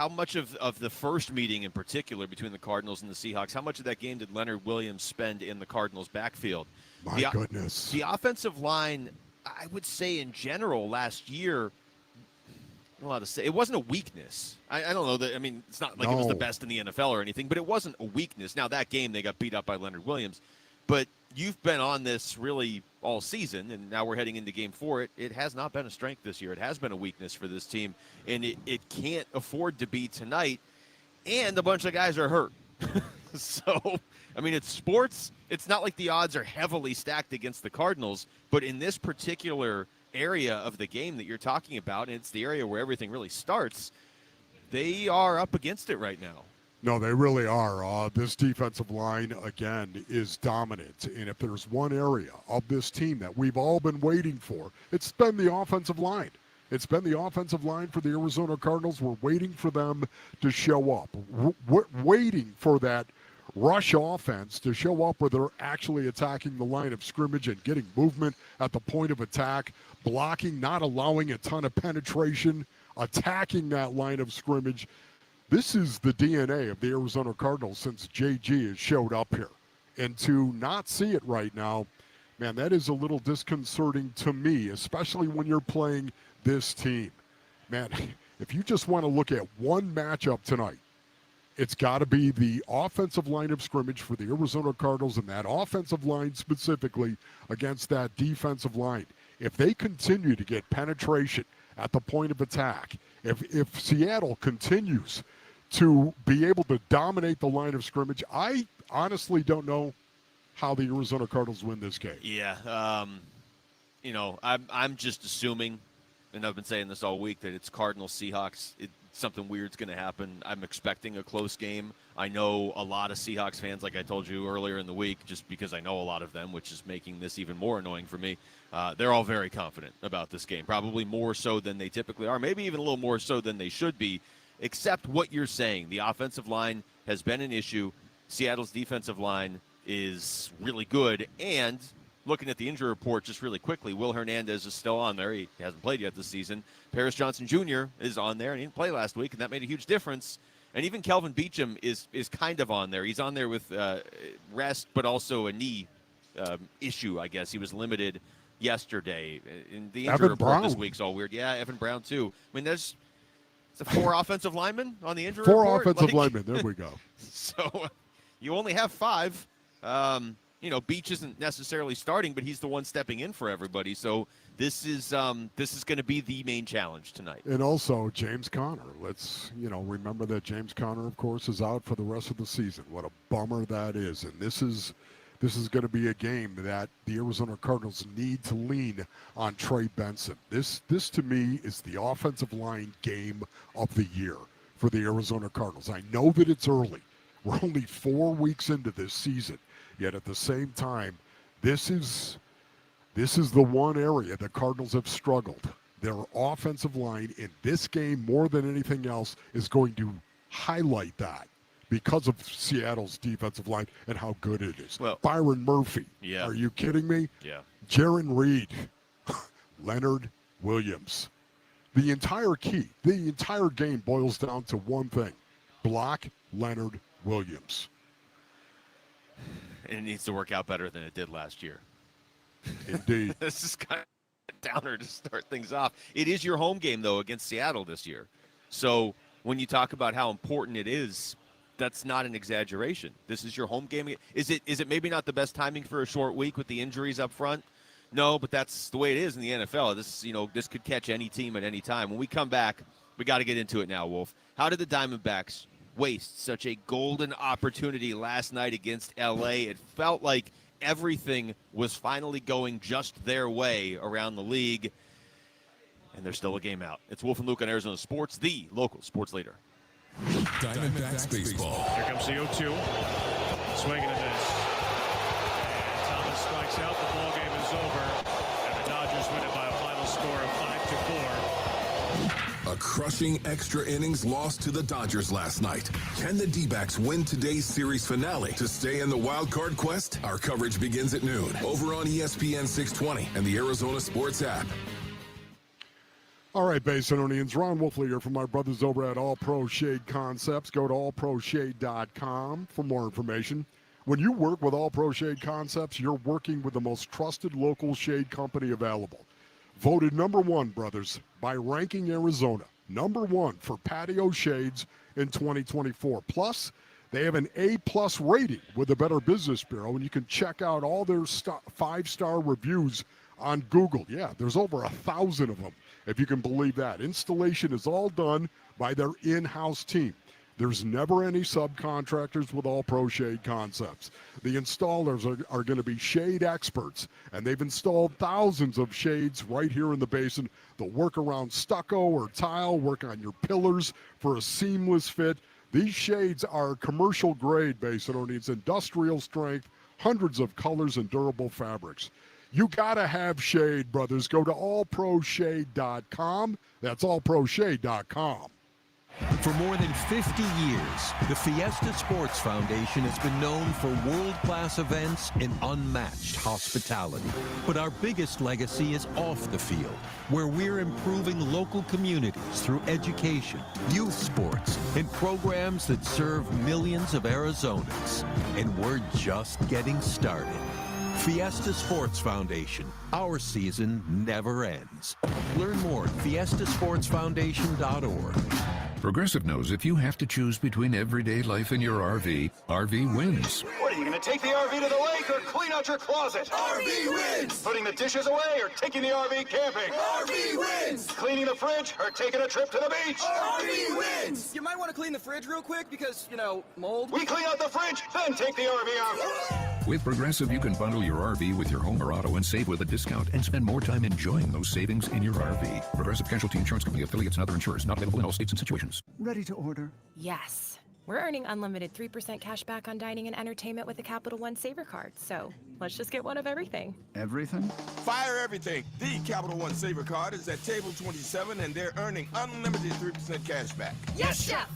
much of the first meeting in particular between the Cardinals and the Seahawks, how much of that game did Leonard Williams spend in the Cardinals' backfield? My goodness. The offensive line, I would say in general last year, I'm allowed to say, it wasn't a weakness. I don't know. I mean, it's not like it was the best in the NFL or anything, but it wasn't a weakness. Now, that game, they got beat up by Leonard Williams. But you've been on this really all season, and now we're heading into Game 4. It has not been a strength this year. It has been a weakness for this team, and it can't afford to be tonight. And a bunch of guys are hurt. So, I mean, it's sports. It's not like the odds are heavily stacked against the Cardinals, but in this particular area of the game that you're talking about, and it's the area where everything really starts, they are up against it right now. No, they really are. This defensive line, again, is dominant. And if there's one area of this team that we've all been waiting for, it's been the offensive line. It's been the offensive line for the Arizona Cardinals. We're waiting for them to show up. We're waiting for that rush offense to show up where they're actually attacking the line of scrimmage and getting movement at the point of attack, blocking, not allowing a ton of penetration, attacking that line of scrimmage. This is the DNA of the Arizona Cardinals since JG has showed up here. And to not see it right now, man, that is a little disconcerting to me, especially when you're playing this team. Man, if you just want to look at one matchup tonight, it's got to be the offensive line of scrimmage for the Arizona Cardinals, and that offensive line specifically against that defensive line. If they continue to get penetration at the point of attack, if Seattle continues to be able to dominate the line of scrimmage, I honestly don't know how the Arizona Cardinals win this game. Yeah, I'm just assuming, and I've been saying this all week, that it's Cardinals, Seahawks. something weird's going to happen. I'm expecting a close game. I know a lot of Seahawks fans, like I told you earlier in the week, just because I know a lot of them, which is making this even more annoying for me. They're all very confident about this game, probably more so than they typically are, maybe even a little more so than they should be, except what you're saying. The offensive line has been an issue. Seattle's defensive line is really good, and looking at the injury report just really quickly, Will Hernandez is still on there. He hasn't played yet this season. Paris Johnson Jr. is on there, and he didn't play last week, and that made a huge difference. And even Kelvin Beachum is kind of on there. He's on there with rest, but also a knee issue, I guess. He was limited yesterday. And the injury report this week's all weird. Yeah, Evan Brown, too. I mean, there's 4 offensive linemen on the injury report. 4 offensive linemen. There we go. So you only have 5. Beach isn't necessarily starting, but he's the one stepping in for everybody. So this is going to be the main challenge tonight. And also James Conner. Let's remember that James Conner, of course, is out for the rest of the season. What a bummer that is. And this is going to be a game that the Arizona Cardinals need to lean on Trey Benson. This to me is the offensive line game of the year for the Arizona Cardinals. I know that it's early. We're only 4 weeks into this season. Yet at the same time, this is the one area the Cardinals have struggled. Their offensive line in this game, more than anything else, is going to highlight that because of Seattle's defensive line and how good it is. Well, Byron Murphy. Yeah. Are you kidding me? Yeah. Jaron Reed. Leonard Williams. The entire game boils down to one thing. Block Leonard Williams. And it needs to work out better than it did last year. Indeed. This is kind of a downer to start things off. It is your home game, though, against Seattle this year. So when you talk about how important it is, that's not an exaggeration. This is your home game. Is it maybe not the best timing for a short week with the injuries up front? No, but that's the way it is in the NFL. This could catch any team at any time. When we come back, we got to get into it now, Wolf. How did the Diamondbacks waste such a golden opportunity last night against L.A.? It felt like everything was finally going just their way around the league, and there's still a game out. It's Wolf and Luke on Arizona Sports, the local sports leader. Diamondbacks baseball. Here comes the 0-2. Swinging and miss. And Thomas strikes out. The ball game is over, and the Dodgers win it by a final score of 5-4. A crushing extra innings loss to the Dodgers last night. Can the D-backs win today's series finale to stay in the wild card quest? Our coverage begins at noon over on ESPN 620 and the Arizona Sports app. All right, Basinonians, Ron Wolfley here from our brothers over at All Pro Shade Concepts. Go to allproshade.com for more information. When you work with All Pro Shade Concepts, you're working with the most trusted local shade company available. Voted number 1, brothers, by Ranking Arizona. Number 1 for patio shades in 2024. Plus, they have an A-plus rating with the Better Business Bureau, and you can check out all their 5-star reviews on Google. Yeah, there's over 1,000 of them, if you can believe that. Installation is all done by their in-house team. There's never any subcontractors with All Pro Shade Concepts. The installers are going to be shade experts, and they've installed thousands of shades right here in the basin. They'll work around stucco or tile, work on your pillars for a seamless fit. These shades are commercial grade, Basinonians, industrial strength, hundreds of colors and durable fabrics. You got to have shade, brothers. Go to allproshade.com. That's allproshade.com. For more than 50 years, the Fiesta Sports Foundation has been known for world-class events and unmatched hospitality. But our biggest legacy is off the field, where we're improving local communities through education, youth sports, and programs that serve millions of Arizonans. And we're just getting started. Fiesta Sports Foundation. Our season never ends. Learn more at fiestasportsfoundation.org. Progressive knows if you have to choose between everyday life and your RV, RV wins. What, are you going to take the RV to the lake or clean out your closet? RV wins! Putting the dishes away or taking the RV camping? RV wins! Cleaning the fridge or taking a trip to the beach? RV wins! You might want to clean the fridge real quick because, mold. We clean out the fridge, then take the RV out. With Progressive, you can bundle your RV with your home or auto and save with a discount and spend more time enjoying those savings in your RV. Progressive Casualty Insurance Company, affiliates, and other insurers. Not available in all states and situations. Ready to order? Yes. We're earning unlimited 3% cash back on dining and entertainment with the Capital One Saver Card. So let's just get one of everything. Everything? Fire everything. The Capital One Saver Card is at table 27, and they're earning unlimited 3% cash back. Yes, Chef!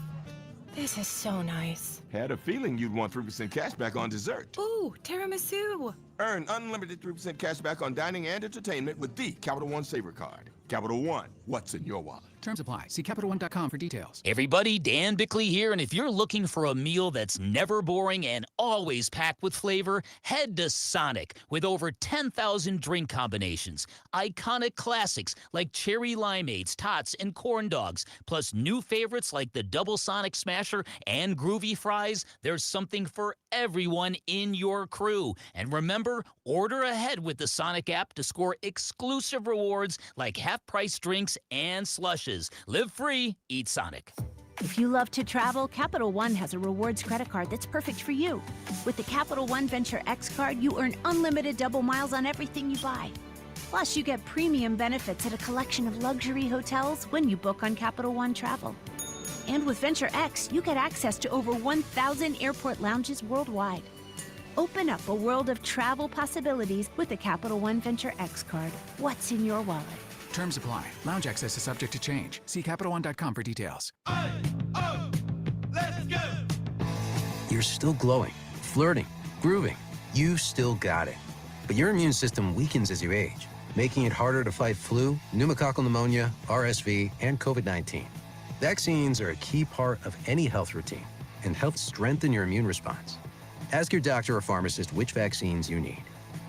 This is so nice. Had a feeling you'd want 3% cash back on dessert. Ooh, tiramisu. Earn unlimited 3% cash back on dining and entertainment with the Capital One Saver Card. Capital One, what's in your wallet? Terms apply. See CapitalOne.com for details. Everybody, Dan Bickley here, and if you're looking for a meal that's never boring and always packed with flavor, head to Sonic with over 10,000 drink combinations, iconic classics like cherry limeades, tots, and corn dogs, plus new favorites like the Double Sonic Smasher and Groovy Fries. There's something for everyone in your crew. And remember, order ahead with the Sonic app to score exclusive rewards like half-price drinks and slushes. Live free, eat Sonic. If you love to travel, Capital One has a rewards credit card that's perfect for you. With the Capital One Venture X card, you earn unlimited double miles on everything you buy. Plus, you get premium benefits at a collection of luxury hotels when you book on Capital One Travel. And with Venture X, you get access to over 1,000 airport lounges worldwide. Open up a world of travel possibilities with the Capital One Venture X card. What's in your wallet? Terms apply. Lounge access is subject to change. See CapitalOne.com for details. Let's go! You're still glowing, flirting, grooving. You still got it. But your immune system weakens as you age, making it harder to fight flu, pneumococcal pneumonia, RSV, and COVID-19. Vaccines are a key part of any health routine and help strengthen your immune response. Ask your doctor or pharmacist which vaccines you need.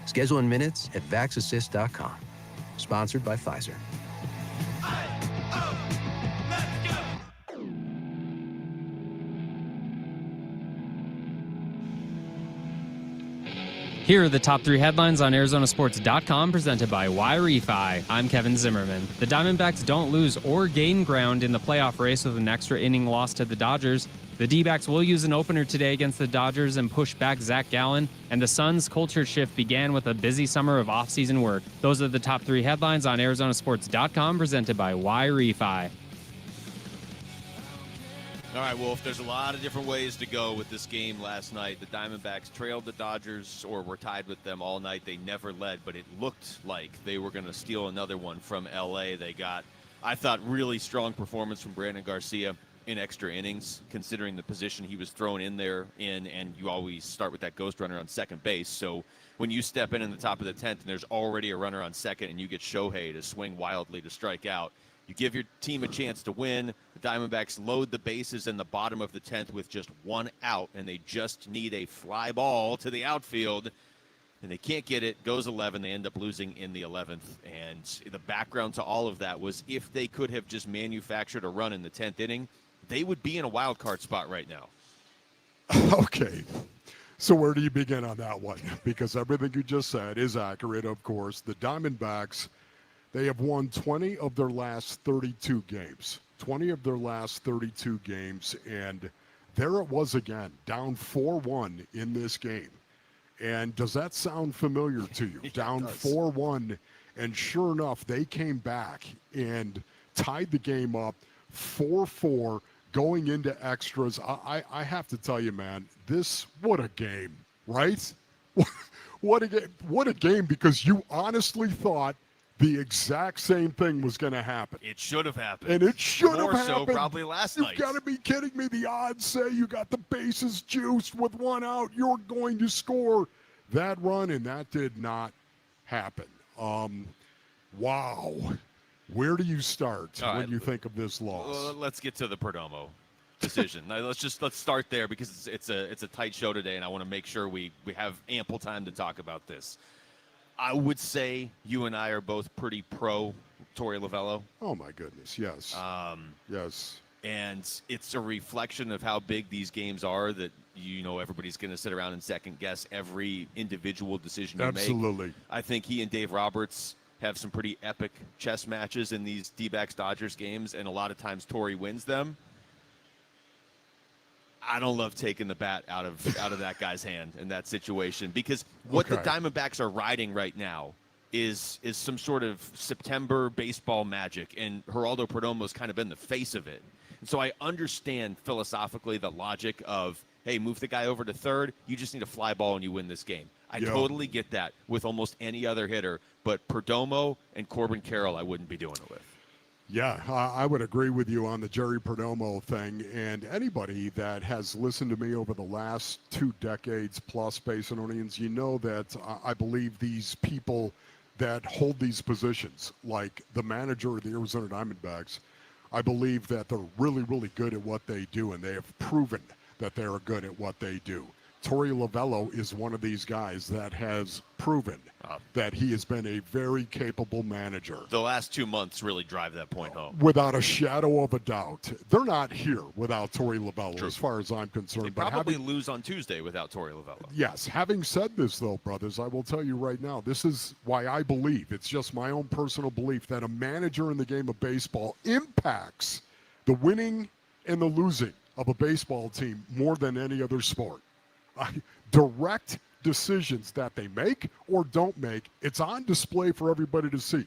Schedule in minutes at vaxassist.com. Sponsored by Pfizer. Here are the top 3 headlines on ArizonaSports.com, presented by Y-Refi. I'm Kevin Zimmerman. The Diamondbacks don't lose or gain ground in the playoff race with an extra inning loss to the Dodgers. The D-backs will use an opener today against the Dodgers and push back Zach Gallen. And the Suns' culture shift began with a busy summer of off-season work. Those are the top 3 headlines on ArizonaSports.com, presented by Y-Refi. All right, Wolf, there's a lot of different ways to go with this game last night. The Diamondbacks trailed the Dodgers or were tied with them all night. They never led, but it looked like they were going to steal another one from L.A. They got, I thought, really strong performance from Brandon Garcia in extra innings, considering the position he was thrown in there in, and you always start with that ghost runner on second base. So when you step in the top of the 10th and there's already a runner on second and you get Shohei to swing wildly to strike out, you give your team a chance to win. The Diamondbacks load the bases in the bottom of the 10th with just one out, and they just need a fly ball to the outfield, and they can't get it. Goes 11. They end up losing in the 11th, and the background to all of that was if they could have just manufactured a run in the 10th inning, they would be in a wild card spot right now. Okay. So where do you begin on that one? Because everything you just said is accurate, of course. The Diamondbacks, they have won 20 of their last 32 games. 20 of their last 32 games, and there it was again, down 4-1 in this game. And does that sound familiar to you? Down 4-1, and sure enough, they came back and tied the game up 4-4 going into extras. I have to tell you, man, what a game, right? What a game, because you honestly thought the exact same thing was going to happen. It should have happened. And it should have happened. More so probably last night. You've got to be kidding me. The odds say you got the bases juiced with one out. You're going to score that run, and that did not happen. Wow. Where do you start when you think of this loss? Well, let's get to the Perdomo decision. let's start there, because it's a tight show today, and I want to make sure we have ample time to talk about this. I would say you and I are both pretty pro Torey Lovullo. Oh, my goodness, yes. Yes. And it's a reflection of how big these games are that, everybody's going to sit around and second-guess every individual decision you make. Absolutely. I think he and Dave Roberts have some pretty epic chess matches in these D-backs Dodgers games, and a lot of times Torey wins them. I don't love taking the bat out of that guy's hand in that situation, because what the Diamondbacks are riding right now is some sort of September baseball magic, and Geraldo Perdomo's kind of been the face of it. And so I understand philosophically the logic of, hey, move the guy over to third. You just need a fly ball and you win this game. I totally get that with almost any other hitter, but Perdomo and Corbin Carroll I wouldn't be doing it with. Yeah, I would agree with you on the Jerry Perdomo thing. And anybody that has listened to me over the last 2 decades plus, Basinonians, you know that I believe these people that hold these positions, like the manager of the Arizona Diamondbacks, I believe that they're really, really good at what they do, and they have proven that they are good at what they do. Torey Lovullo is one of these guys that has proven that he has been a very capable manager. The last 2 months really drive that point home. Without a shadow of a doubt. They're not here without Torey Lovullo, as far as I'm concerned. They probably lose on Tuesday without Torey Lovullo. Yes. Having said this, though, brothers, I will tell you right now, this is why I believe, it's just my own personal belief, that a manager in the game of baseball impacts the winning and the losing of a baseball team more than any other sport. Direct decisions that they make or don't make, it's on display for everybody to see.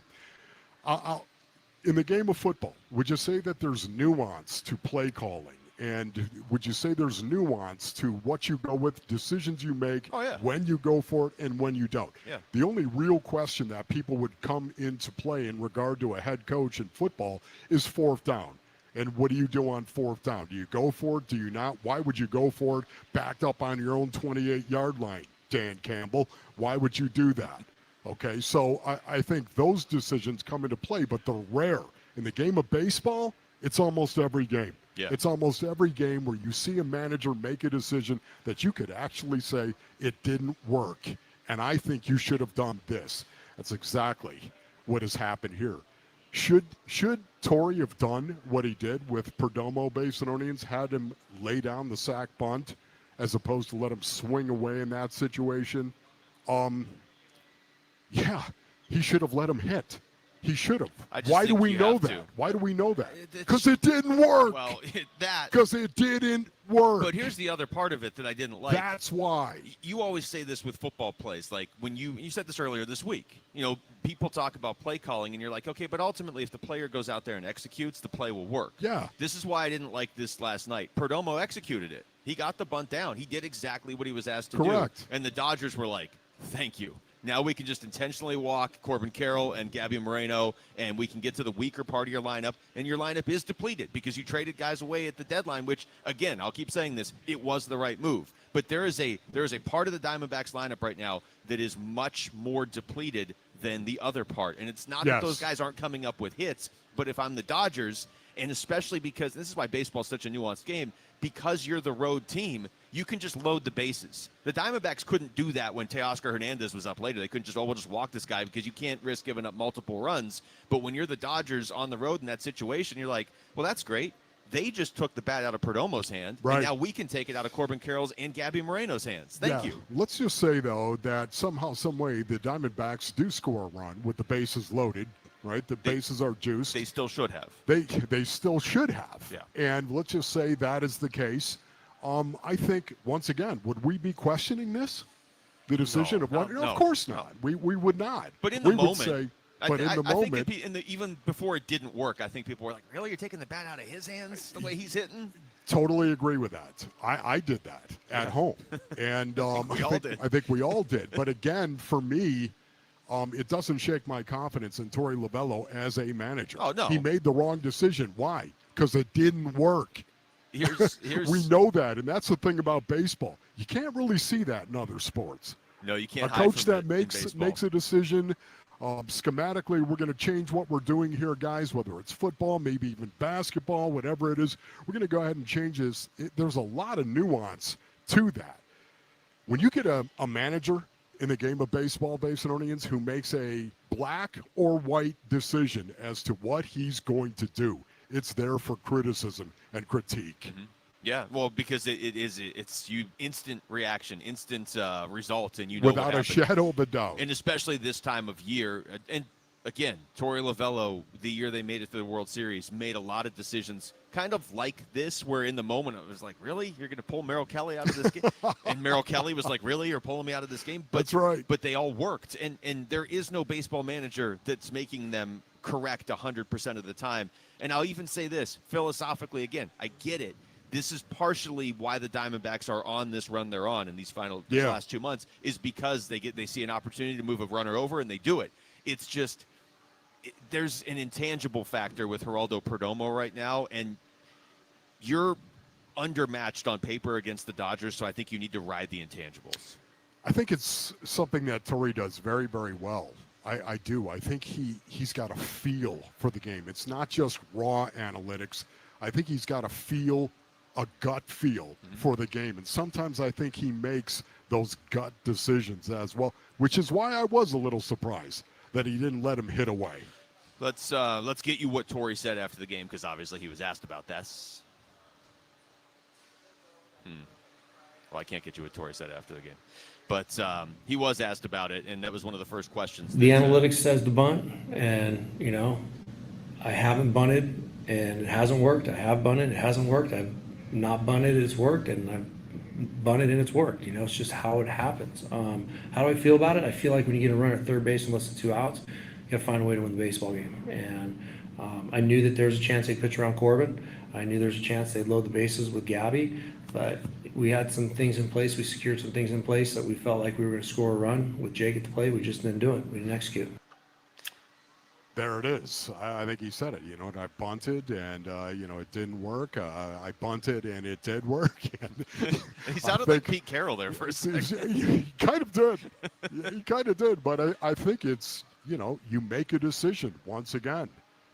In the game of football, would you say that there's nuance to play calling? And would you say there's nuance to what you go with, decisions you make, when you go for it and when you don't? Yeah. The only real question that people would come into play in regard to a head coach in football is 4th down. And what do you do on 4th down? Do you go for it? Do you not? Why would you go for it backed up on your own 28-yard line, Dan Campbell? Why would you do that? Okay, so I think those decisions come into play, but they're rare. In the game of baseball, it's almost every game. Yeah. It's almost every game where you see a manager make a decision that you could actually say, it didn't work, and I think you should have done this. That's exactly what has happened here. Should Torey have done what he did with Perdomo, Basinonians, had him lay down the sack bunt as opposed to let him swing away in that situation? Yeah, he should have let him hit. He should have. Why do we know that? Why do we know that? Because it didn't work. Well, because it didn't work. But here's the other part of it that I didn't like. That's why. You always say this with football plays. Like when you said this earlier this week, people talk about play calling and you're like, okay, but ultimately if the player goes out there and executes, the play will work. Yeah. This is why I didn't like this last night. Perdomo executed it. He got the bunt down. He did exactly what he was asked to do. And the Dodgers were like, thank you. Now we can just intentionally walk Corbin Carroll and Gabby Moreno, and we can get to the weaker part of your lineup, and your lineup is depleted because you traded guys away at the deadline, which, again, I'll keep saying this, it was the right move. But there is a part of the Diamondbacks lineup right now that is much more depleted than the other part. And it's not that those guys aren't coming up with hits, but if I'm the Dodgers, and especially because this is why baseball is such a nuanced game, because you're the road team, you can just load the bases. The Diamondbacks couldn't do that when Teoscar Hernandez was up later. They couldn't just, we'll just walk this guy because you can't risk giving up multiple runs. But when you're the Dodgers on the road in that situation, you're like, well, that's great. They just took the bat out of Perdomo's hand, and now we can take it out of Corbin Carroll's and Gabby Moreno's hands. Thank you. Let's just say, though, that somehow, some way, the Diamondbacks do score a run with the bases loaded. Right, the bases are juiced. They still should have. They still should have. Yeah. And let's just say that is the case. I think once again, would we be questioning this? The decision of what? No, of course not. We would not. But in the moment, would say, but in the I moment, think even before it didn't work, I think people were like, "Really, you're taking the bat out of his hands the way he's hitting?" Totally agree with that. I did that at home, and I think we all did. But again, for me. It doesn't shake my confidence in Torey Lovullo as a manager. Oh, no. He made the wrong decision. Why? Because it didn't work. Here's We know that, and that's the thing about baseball. You can't really see that in other sports. No, you can't. A coach that makes a decision, schematically, we're going to change what we're doing here, guys, whether it's football, maybe even basketball, whatever it is. We're going to go ahead and change this. There's a lot of nuance to that. When you get a manager in the game of baseball, Basinonians, who makes a black or white decision as to what he's going to do, it's there for criticism and critique. Mm-hmm. Yeah, well, because it's you instant reaction, instant result, and without a shadow of a doubt. And especially this time of year, and again, Torey Lovello, the year they made it to the World Series, made a lot of decisions kind of like this, where in the moment it was like, really? You're going to pull Merrill Kelly out of this game? And Merrill Kelly was like, really? You're pulling me out of this game? But, that's right. But they all worked. And there is no baseball manager that's making them correct 100% of the time. And I'll even say this, philosophically, again, I get it. This is partially why the Diamondbacks are on this run they're on in these last 2 months, is because they see an opportunity to move a runner over, and they do it. It's just there's an intangible factor with Geraldo Perdomo right now, and you're undermatched on paper against the Dodgers, so I think you need to ride the intangibles. I think it's something that Torey does very, very well. I do. I think he's got a feel for the game. It's not just raw analytics. I think he's got a gut feel for the game. And sometimes I think he makes those gut decisions as well, which is why I was a little surprised that he didn't let him hit away. Let's get you what Torey said after the game, because obviously he was asked about this. Well, I can't get you what Torey said after the game. But he was asked about it, and that was one of the first questions. The analytics says to bunt, and, I haven't bunted, and it hasn't worked. I have bunted, it hasn't worked. I've not bunted, it's worked, and I've bunted and it's worked. It's just how it happens. How do I feel about it? I feel like when you get a runner at third base and less than 2 outs, you got to find a way to win the baseball game. And I knew that there's a chance they'd pitch around Corbin. I knew there's a chance they'd load the bases with Gabby, but we had some things in place. We secured some things in place that we felt like we were going to score a run with Jake at the plate. We just didn't do it. We didn't execute. There it is. I think he said it. And I bunted, and it didn't work. I bunted, and it did work. He sounded like Pete Carroll there for a second. He kind of did. Yeah, he kind of did. But I think it's you make a decision once again.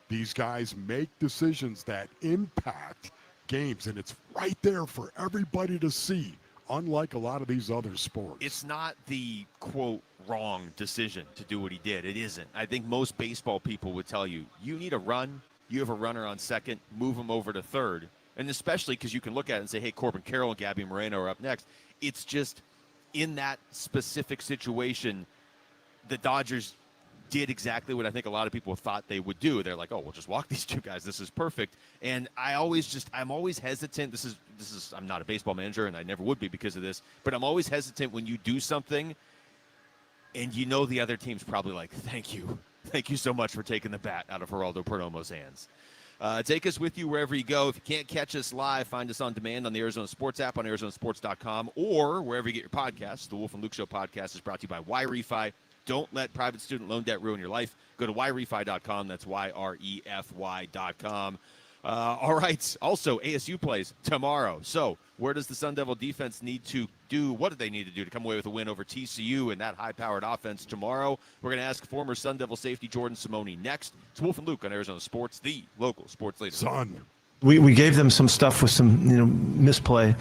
These guys make decisions that impact games, and it's right there for everybody to see, unlike a lot of these other sports. It's not the, quote, wrong decision to do what he did. It isn't. I think most baseball people would tell you, you need a run, you have a runner on second, move him over to third. And especially because you can look at it and say, hey, Corbin Carroll and Gabby Moreno are up next. It's just in that specific situation, the Dodgers did exactly what I think a lot of people thought they would do. They're like, oh, we'll just walk these two guys. This is perfect. And I'm always hesitant. This is I'm not a baseball manager, and I never would be because of this, but I'm always hesitant when you do something and the other team's probably like, thank you so much for taking the bat out of Geraldo Perdomo's hands. Take us with you wherever you go. If you can't catch us live, find us on demand on the Arizona Sports app, on arizonasports.com, or wherever you get your podcasts. The Wolf and Luke Show podcast is brought to you by YRefi. Don't let private student loan debt ruin your life. Go to yrefy.com. That's YREFY.com. All right. Also, ASU plays tomorrow. So where does the Sun Devil defense need to do? What do they need to do to come away with a win over TCU and that high-powered offense tomorrow? We're going to ask former Sun Devil safety Jordan Simone next. It's Wolf and Luke on Arizona Sports, the local sports leader. Sun. We gave them some stuff with some misplay.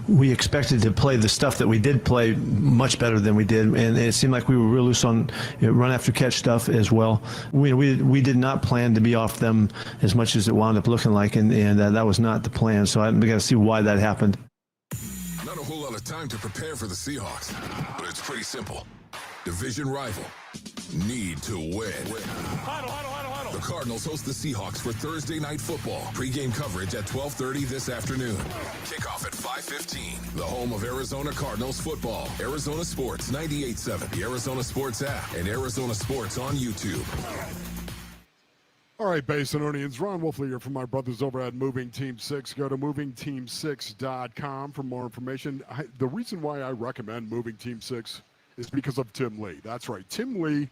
We expected to play the stuff that we did play much better than we did, and it seemed like we were real loose on run after catch stuff as well. We did not plan to be off them as much as it wound up looking like, and that was not the plan. So we got to see why that happened. Not a whole lot of time to prepare for the Seahawks, but it's pretty simple. Division rival. Need to win. The Cardinals host the Seahawks for Thursday Night Football. Pre-game coverage at 12:30 this afternoon. Kickoff at 5:15. The home of Arizona Cardinals football. Arizona Sports 98.7. The Arizona Sports app and Arizona Sports on YouTube. All right, Basinonians, Ron Wolfley here from my brothers over at Moving Team 6. Go to movingteam6.com for more information. The reason why I recommend Moving Team 6 is because of Tim Lee. That's right, Tim Lee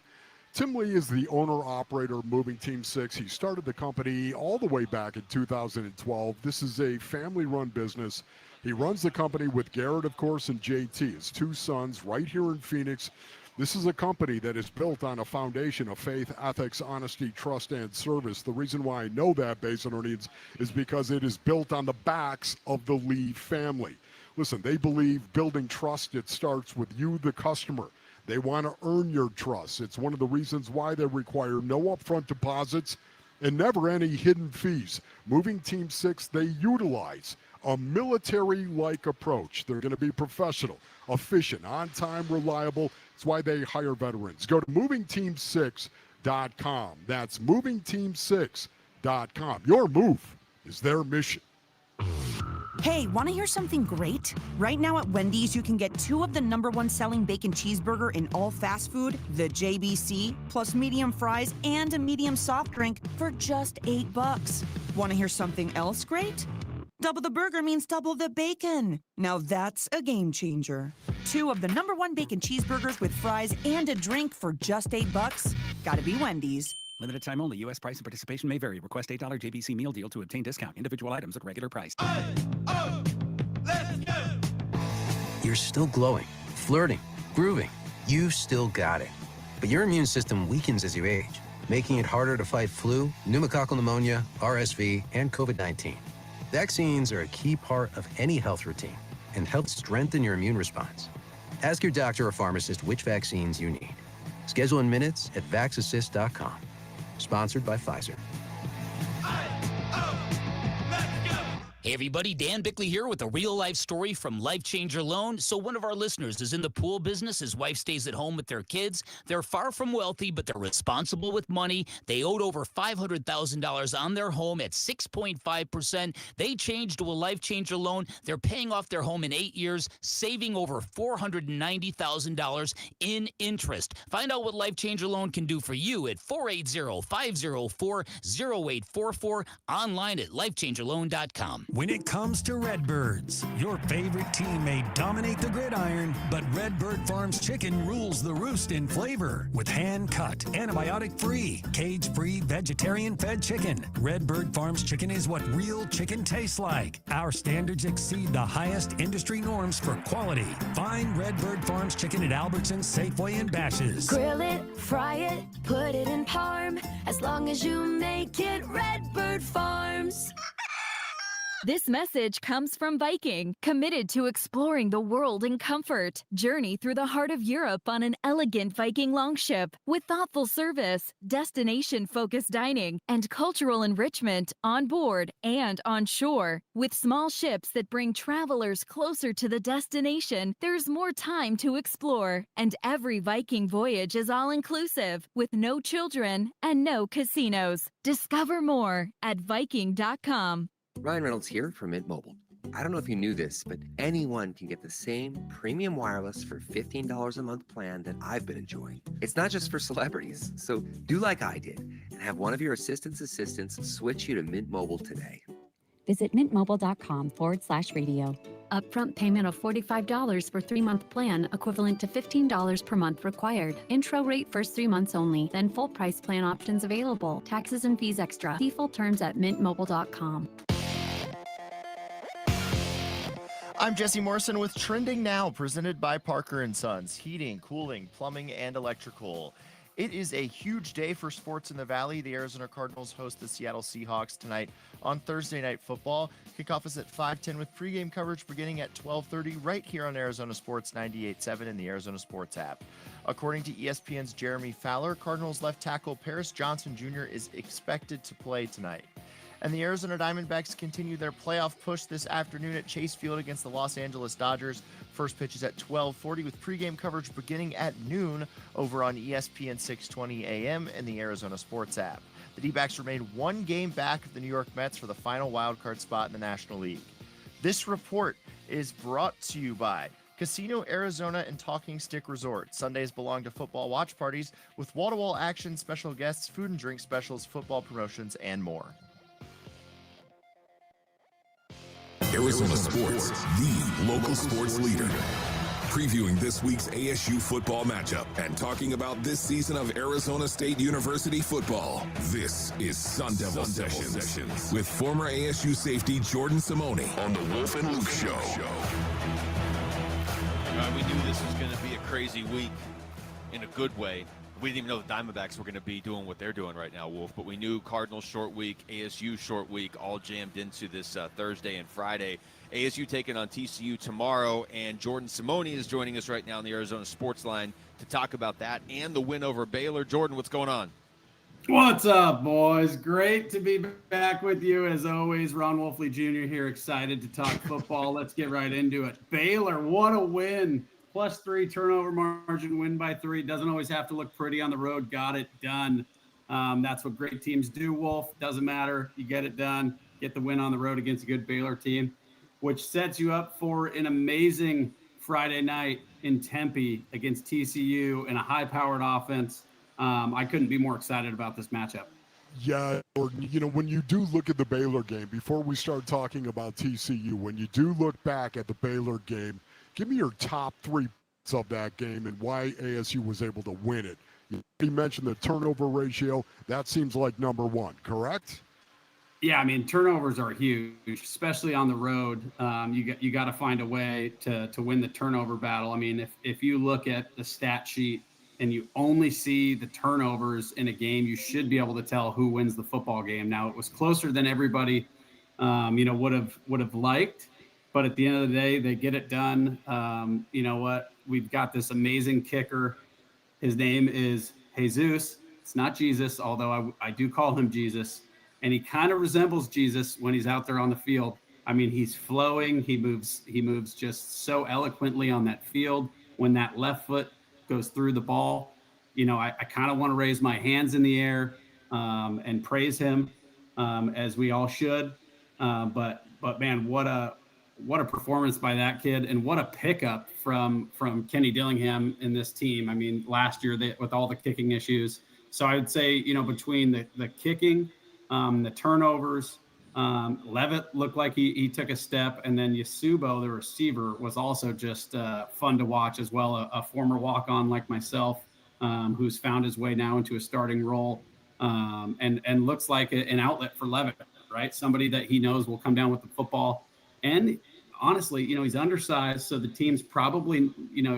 is the owner-operator of Moving Team 6. He started the company all the way back in 2012. This is a family-run business. He runs the company with Garrett, of course, and JT, his two sons, right here in Phoenix. This is a company that is built on a foundation of faith, ethics, honesty, trust, and service. The reason why I know that, Basinonians, is because it is built on the backs of the Lee family. Listen, they believe building trust, it starts with you, the customer. They want to earn your trust. It's one of the reasons why they require no upfront deposits and never any hidden fees. Moving Team 6, they utilize a military-like approach. They're going to be professional, efficient, on-time, reliable. It's why they hire veterans. Go to movingteam6.com movingteam6.com. That's movingteam6.com. Your move is their mission. Hey, want to hear something great? Right now at Wendy's, you can get 2 of the #1 selling bacon cheeseburger in all fast food, the JBC, plus medium fries and a medium soft drink for just $8. Want to hear something else great? Double the burger means double the bacon. Now that's a game changer. 2 of the #1 bacon cheeseburgers with fries and a drink for just $8. Gotta be Wendy's. Limited time only. U.S. price and participation may vary. Request $8 JBC meal deal to obtain discount. Individual items at regular price. You're still glowing, flirting, grooving. You still got it. But your immune system weakens as you age, making it harder to fight flu, pneumococcal pneumonia, RSV, and COVID-19. Vaccines are a key part of any health routine and help strengthen your immune response. Ask your doctor or pharmacist which vaccines you need. Schedule in minutes at vaxassist.com. Sponsored by Pfizer. Hey everybody, Dan Bickley here with a real-life story from Life Changer Loan. So one of our listeners is in the pool business. His wife stays at home with their kids. They're far from wealthy, but they're responsible with money. They owed over $500,000 on their home at 6.5%. They changed to a Life Changer Loan. They're paying off their home in 8 years, saving over $490,000 in interest. Find out what Life Changer Loan can do for you at 480-504-0844, online at lifechangerloan.com. When it comes to Redbirds, your favorite team may dominate the gridiron, but Redbird Farms chicken rules the roost in flavor. With hand-cut, antibiotic-free, cage-free, vegetarian-fed chicken, Redbird Farms chicken is what real chicken tastes like. Our standards exceed the highest industry norms for quality. Find Redbird Farms chicken at Albertsons, Safeway, and Bash's. Grill it, fry it, put it in parm. As long as you make it Redbird Farms. This message comes from Viking, committed to exploring the world in comfort. Journey through the heart of Europe on an elegant Viking longship with thoughtful service, destination-focused dining, and cultural enrichment on board and on shore. With small ships that bring travelers closer to the destination, there's more time to explore. And every Viking voyage is all-inclusive, with no children and no casinos. Discover more at Viking.com. Ryan Reynolds here from Mint Mobile. I don't know if you knew this, but anyone can get the same premium wireless for $15 a month plan that I've been enjoying. It's not just for celebrities, so do like I did and have one of your assistants switch you to Mint Mobile today. Visit mintmobile.com/radio. Upfront payment of $45 for 3-month plan, equivalent to $15 per month required. Intro rate first 3 months only, then full price plan options available. Taxes and fees extra. See full terms at mintmobile.com. I'm Jesse Morrison with Trending Now, presented by Parker & Sons, heating, cooling, plumbing, and electrical. It is a huge day for sports in the Valley. The Arizona Cardinals host the Seattle Seahawks tonight on Thursday Night Football. Kickoff is at 5:10 with pregame coverage beginning at 12:30 right here on Arizona Sports 98.7 and the Arizona Sports app. According to ESPN's Jeremy Fowler, Cardinals left tackle Paris Johnson Jr. is expected to play tonight. And the Arizona Diamondbacks continue their playoff push this afternoon at Chase Field against the Los Angeles Dodgers. First pitch is at 12:40 with pregame coverage beginning at noon over on ESPN 620 AM and the Arizona Sports app. The D-backs remain 1 game back of the New York Mets for the final wildcard spot in the National League. This report is brought to you by Casino Arizona and Talking Stick Resort. Sundays belong to football watch parties with wall-to-wall action, special guests, food and drink specials, football promotions, and more. Arizona Sports, the local sports leader. Previewing this week's ASU football matchup and talking about this season of Arizona State University football. This is Sun Devil Sessions with former ASU safety Jordan Simone on the Wolf and Luke Show. We knew this was going to be a crazy week in a good way. We didn't even know the Diamondbacks were going to be doing what they're doing right now, Wolf, but we knew Cardinals short week, ASU short week, all jammed into this Thursday and Friday. ASU taking on TCU tomorrow, and Jordan Simone is joining us right now on the Arizona Sports Line to talk about that and the win over Baylor. Jordan, what's going on? What's up, boys? Great to be back with you as always. Ron Wolfley Jr. here, excited to talk football. Let's get right into it. Baylor, what a win. +3 turnover margin, win by 3. Doesn't always have to look pretty on the road. Got it done. That's what great teams do, Wolf. Doesn't matter. You get it done. Get the win on the road against a good Baylor team, which sets you up for an amazing Friday night in Tempe against TCU in a high-powered offense. I couldn't be more excited about this matchup. Yeah, Jordan, when you do look at the Baylor game, before we start talking about TCU, when you do look back at the Baylor game, give me your top 3 of that game and why ASU was able to win it. You mentioned the turnover ratio. That seems like number 1, correct? Yeah, I mean, turnovers are huge, especially on the road. You got to find a way to win the turnover battle. I mean, if you look at the stat sheet and you only see the turnovers in a game, you should be able to tell who wins the football game. Now, it was closer than everybody, would have liked, but at the end of the day, they get it done. You know what? We've got this amazing kicker. His name is Jesus. It's not Jesus, although I do call him Jesus. And he kind of resembles Jesus when he's out there on the field. I mean, he's flowing. He moves just so eloquently on that field. When that left foot goes through the ball, I kind of want to raise my hands in the air and praise him, as we all should. But man, what a performance by that kid, and what a pickup from Kenny Dillingham in this team. I mean, last year with all the kicking issues. So I would say, between the kicking, the turnovers, Levitt looked like he took a step, and then Yasubo, the receiver, was also just fun to watch as well. A former walk-on like myself, who's found his way now into a starting role, and looks like an outlet for Levitt, right? Somebody that he knows will come down with the football. And honestly, he's undersized, so the team's probably,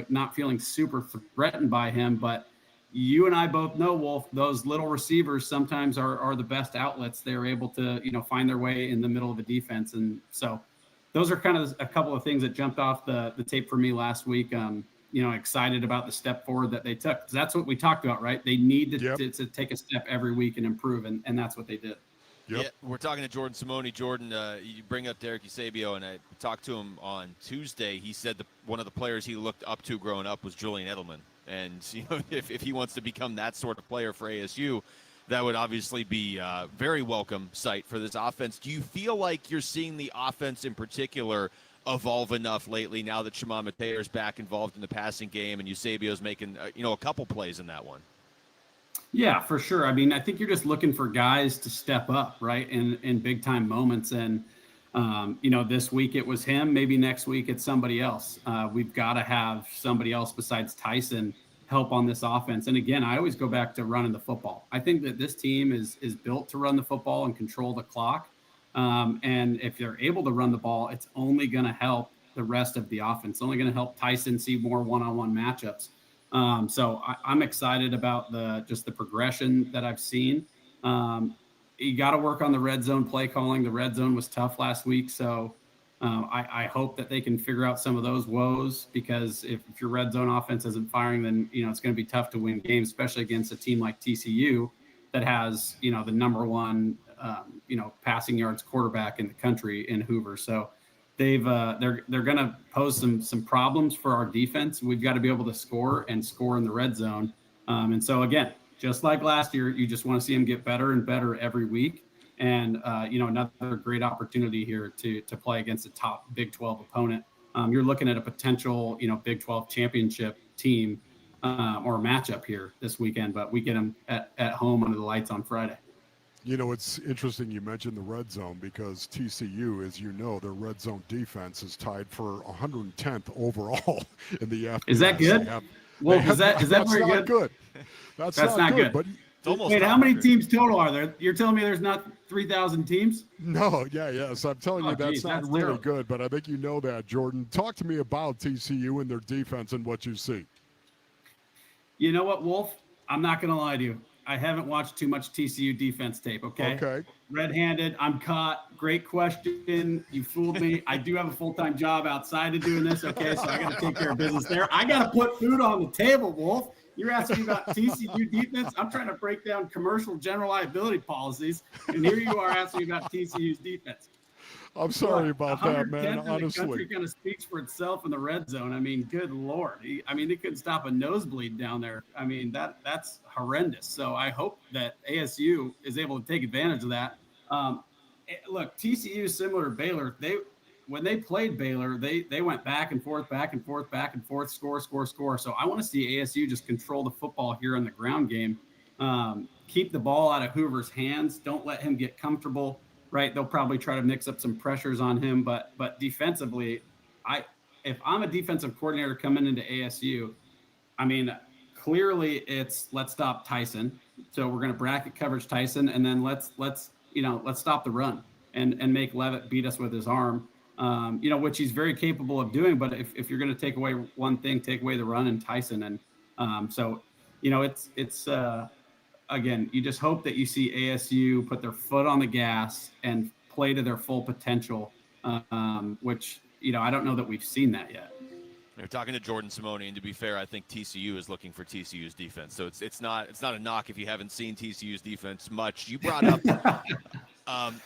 not feeling super threatened by him, but you and I both know, Wolf, those little receivers sometimes are the best outlets. They're able to, find their way in the middle of the defense. And so those are kind of a couple of things that jumped off the tape for me last week. Excited about the step forward that they took. That's what we talked about, right? They need to take a step every week and improve, and that's what they did. Yep. Yeah, we're talking to Jordan Simone. Jordan, you bring up Derek Eusebio, and I talked to him on Tuesday. He said one of the players he looked up to growing up was Julian Edelman. And, if he wants to become that sort of player for ASU, that would obviously be a very welcome sight for this offense. Do you feel like you're seeing the offense in particular evolve enough lately now that Shimon Mateer's back involved in the passing game and Eusebio's making, a couple plays in that one? Yeah, for sure. I mean, I think you're just looking for guys to step up, right, in big time moments. And, this week it was him. Maybe next week it's somebody else. We've got to have somebody else besides Tyson help on this offense. And again, I always go back to running the football. I think that this team is built to run the football and control the clock. And if they're able to run the ball, it's only going to help the rest of the offense. It's only going to help Tyson see more one-on-one matchups. So I'm excited about the progression that I've seen. You got to work on the red zone play calling. The red zone was tough last week. So I hope that they can figure out some of those woes, because if your red zone offense isn't firing, then, it's going to be tough to win games, especially against a team like TCU that has, the number 1, passing yards quarterback in the country in Hoover. So they're going to pose some problems for our defense. We've got to be able to score in the red zone. And so again, just like last year, you just want to see them get better and better every week. And, another great opportunity here to play against a top Big 12 opponent. You're looking at a potential, Big 12 championship team or matchup here this weekend, but we get them at home under the lights on Friday. It's interesting you mentioned the red zone, because TCU, as you know, their red zone defense is tied for 110th overall in the FBS. Is that good? Is that very good? That's not good. But wait, how many teams total are there? You're telling me there's not 3,000 teams? No, yes. I'm telling you that's not really terrible. good, but I think you know that, Jordan. Talk to me about TCU and their defense and what you see. You know what, Wolf? I'm not going to lie to you. I haven't watched too much TCU defense tape, okay? Okay. Red-handed, I'm caught. Great question. You fooled me. I do have a full-time job outside of doing this, okay? So I got to take care of business there. I got to put food on the table, Wolf. You're asking me about TCU defense? I'm trying to break down commercial general liability policies, and here you are asking me about TCU's defense. I'm sorry about that, man. 110th in the Honestly. country kind of speaks for itself in the red zone. I mean, good Lord. They couldn't stop a nosebleed down there. I mean, that's horrendous. So I hope that ASU is able to take advantage of that. Look, TCU is similar to Baylor. When they played Baylor, they went back and forth, score. So I want to see ASU just control the football here in the ground game. Keep the ball out of Hoover's hands. Don't let him get comfortable. Right, they'll probably try to mix up some pressures on him, but defensively, if I'm a defensive coordinator coming into ASU, I mean, clearly it's let's stop Tyson. So we're going to bracket coverage Tyson, and then let's stop the run and make Levitt beat us with his arm, which he's very capable of doing. But if you're going to take away one thing, take away the run and Tyson, and it's. Again, you just hope that you see ASU put their foot on the gas and play to their full potential, which, I don't know that we've seen that yet. They're talking to Jordan Simone, and to be fair, I think TCU is looking for TCU's defense. So it's not a knock if you haven't seen TCU's defense much. You brought up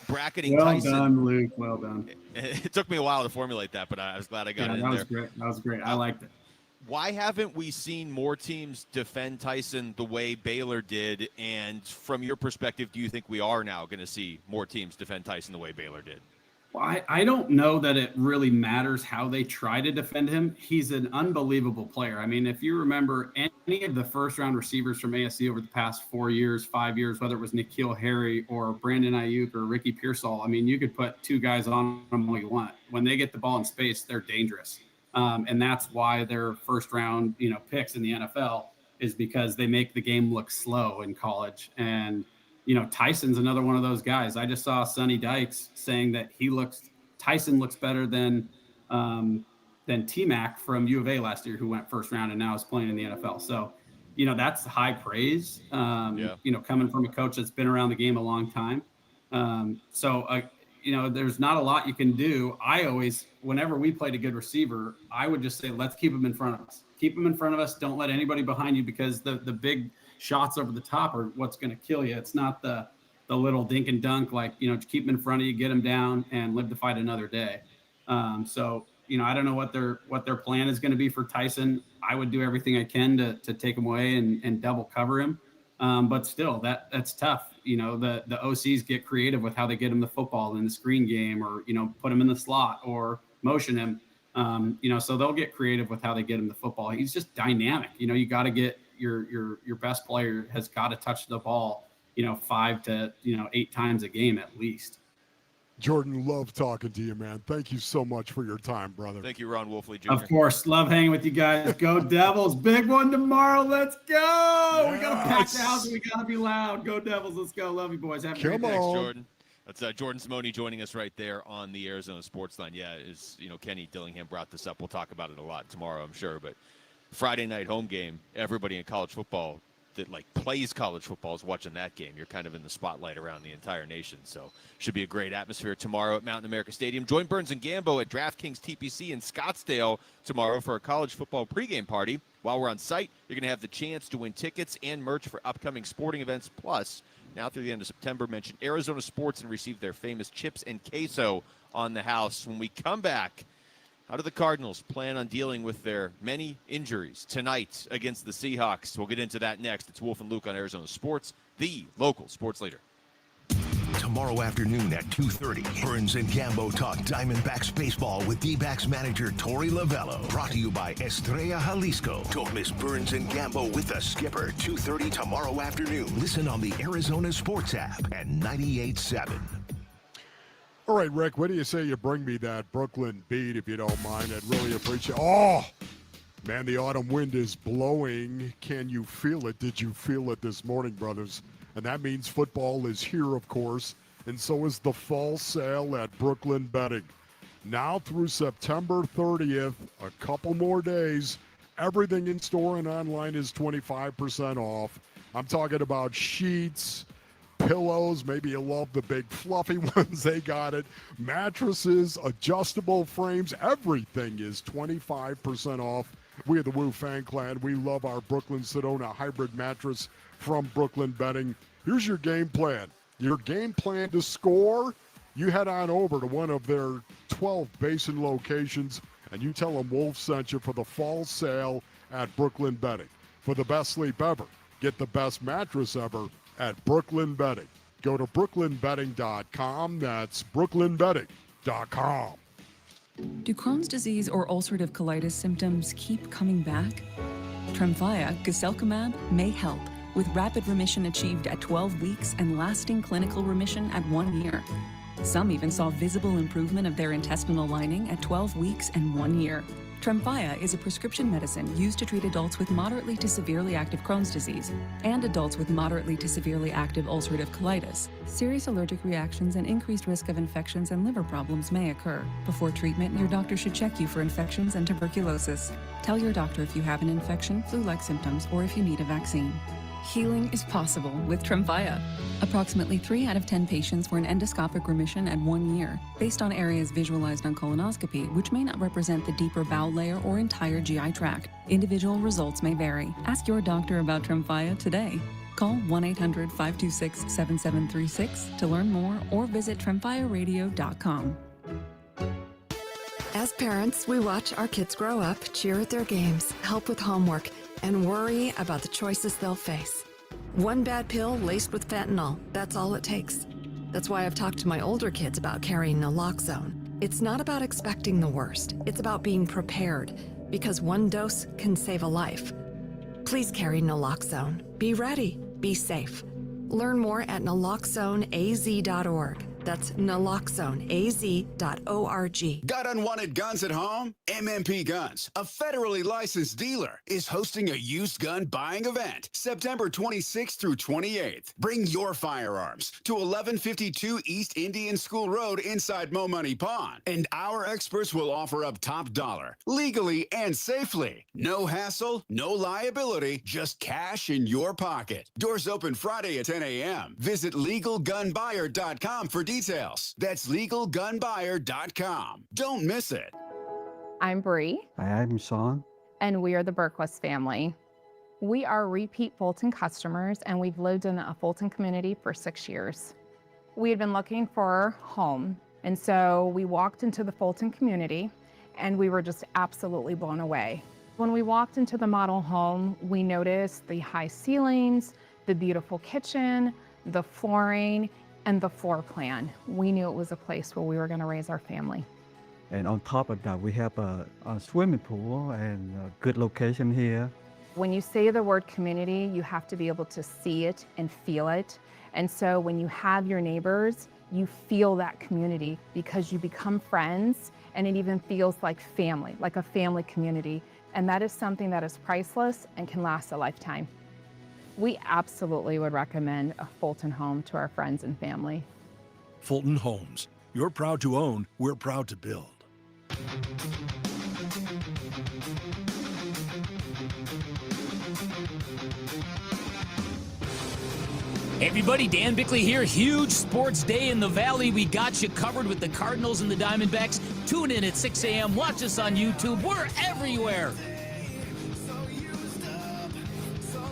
bracketing Tyson. Well done, Luke. Well done. It took me a while to formulate that, but I was glad I got it in there. That was great. I liked it. Why haven't we seen more teams defend Tyson the way Baylor did? And from your perspective, do you think we are now going to see more teams defend Tyson the way Baylor did? Well, I don't know that it really matters how they try to defend him. He's an unbelievable player. I mean, if you remember any of the first-round receivers from ASC over the past 4 years, 5 years, whether it was N'Keal Harry or Brandon Ayuk or Ricky Pearsall, I mean, you could put two guys on them all you want. When they get the ball in space, they're dangerous. And that's why they're first round, picks in the NFL is because they make the game look slow in college. And, Tyson's another one of those guys. I just saw Sonny Dykes saying that Tyson looks better than T-Mac from U of A last year, who went first round and now is playing in the NFL. So, that's high praise, coming from a coach that's been around the game a long time. There's not a lot you can do. I always, whenever we played a good receiver, I would just say, let's keep him in front of us. Keep him in front of us. Don't let anybody behind you, because the big shots over the top are what's going to kill you. It's not the little dink and dunk, keep him in front of you, get him down, and live to fight another day. I don't know what their plan is going to be for Tyson. I would do everything I can to take him away and double cover him. But still, that's tough. The OCs get creative with how they get him the football in the screen game, or, put him in the slot or motion him. So they'll get creative with how they get him the football. He's just dynamic. You got to get your best player has got to touch the ball, 5 to 8 times a game at least. Jordan, love talking to you, man. Thank you so much for your time, brother. Thank you, Ron Wolfley Jr. Of course. Love hanging with you guys. Go Devils. Big one tomorrow. Let's go. Yes. We got to pack the house. We got to be loud. Go Devils. Let's go. Love you, boys. Have a great day. Thanks, Jordan. That's Jordan Simone joining us right there on the Arizona Sports Line. Yeah, Kenny Dillingham brought this up. We'll talk about it a lot tomorrow, I'm sure. But Friday night home game, everybody in college football that plays college football is watching that game. You're kind of in the spotlight around the entire nation. So should be a great atmosphere tomorrow at Mountain America Stadium. Join Burns and Gambo at DraftKings TPC in Scottsdale tomorrow for a college football pregame party. While we're on site, you're going to have the chance to win tickets and merch for upcoming sporting events. Plus, now through the end of September, mention Arizona Sports and receive their famous chips and queso on the house. When we come back, how do the Cardinals plan on dealing with their many injuries tonight against the Seahawks? We'll get into that next. It's Wolf and Luke on Arizona Sports, the local sports leader. Tomorrow afternoon at 2:30, Burns and Gambo talk Diamondbacks baseball with D-backs manager Torey Lovello. Brought to you by Estrella Jalisco. Don't miss Burns and Gambo with the skipper, 2:30 tomorrow afternoon. Listen on the Arizona Sports app at 98.7. All right, Rick, what do you say you bring me that Brooklyn beat, if you don't mind? I'd really appreciate it. Oh, man, the autumn wind is blowing. Can you feel it? Did you feel it this morning, brothers? And that means football is here, of course, and so is the fall sale at Brooklyn Betting. Now through September 30th, a couple more days, everything in store and online is 25% off. I'm talking about sheets, pillows, maybe you love the big fluffy ones, they got it. Mattresses, adjustable frames, everything is 25% off. We are the Woo Fan Clan. We love our Brooklyn Sedona hybrid mattress from Brooklyn Betting. Here's your game plan. Your game plan to score, You head on over to one of their 12 basin locations, and you tell them Wolf sent you for the fall sale at Brooklyn Bedding. For the best sleep ever, get the best mattress ever at Brooklyn Bedding. Go to brooklynbedding.com. That's brooklynbedding.com. Do Crohn's disease or ulcerative colitis symptoms keep coming back? Tremfya, guselkumab, may help, with rapid remission achieved at 12 weeks and lasting clinical remission at 1 year. Some even saw visible improvement of their intestinal lining at 12 weeks and 1 year. Tremfya is a prescription medicine used to treat adults with moderately to severely active Crohn's disease and adults with moderately to severely active ulcerative colitis. Serious allergic reactions and increased risk of infections and liver problems may occur. Before treatment, your doctor should check you for infections and tuberculosis. Tell your doctor if you have an infection, flu-like symptoms, or if you need a vaccine. Healing is possible with Tremfya. Approximately 3 out of 10 patients were in endoscopic remission at 1 year, based on areas visualized on colonoscopy, which may not represent the deeper bowel layer or entire GI tract. Individual results may vary. Ask your doctor about Tremfya today. Call 1-800-526-7736 to learn more or visit tremfyaradio.com. As parents, we watch our kids grow up, cheer at their games, help with homework, and worry about the choices they'll face. One bad pill laced with fentanyl, that's all it takes. That's why I've talked to my older kids about carrying naloxone. It's not about expecting the worst, it's about being prepared, because one dose can save a life. Please carry naloxone. Be ready, be safe. Learn more at naloxoneaz.org. That's naloxoneaz.org. Got unwanted guns at home? MMP Guns, a federally licensed dealer, is hosting a used gun buying event September 26th through 28th. Bring your firearms to 1152 East Indian School Road inside Mo Money Pond, and our experts will offer up top dollar, legally and safely. No hassle, no liability, just cash in your pocket. Doors open Friday at 10 a.m. Visit LegalGunBuyer.com for details. That's LegalGunBuyer.com. Don't miss it. I'm Bree. Hi, I'm Sean. And we are the Berquist family. We are repeat Fulton customers, and we've lived in a Fulton community for 6 years. We had been looking for a home, and so we walked into the Fulton community, and we were just absolutely blown away. When we walked into the model home, we noticed the high ceilings, the beautiful kitchen, the flooring, and the floor plan. We knew it was a place where we were going to raise our family. And on top of that, we have a swimming pool and a good location here. When you say the word community, you have to be able to see it and feel it. And so when you have your neighbors, you feel that community because you become friends, and it even feels like family, like a family community. And that is something that is priceless and can last a lifetime. We absolutely would recommend a Fulton home to our friends and family. Fulton Homes. You're proud to own, we're proud to build. Hey everybody, Dan Bickley here. Huge sports day in the Valley. We got you covered with the Cardinals and the Diamondbacks. Tune in at 6 a.m. Watch us on YouTube. We're everywhere. All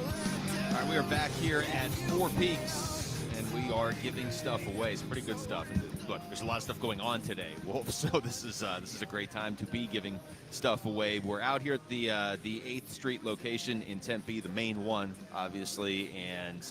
right, we are back here at Four Peaks, and we are giving stuff away. Some pretty good stuff. And look, there's a lot of stuff going on today, Wolf. So this is a great time to be giving stuff away. We're out here at the 8th Street location in Tempe, the main one, obviously, and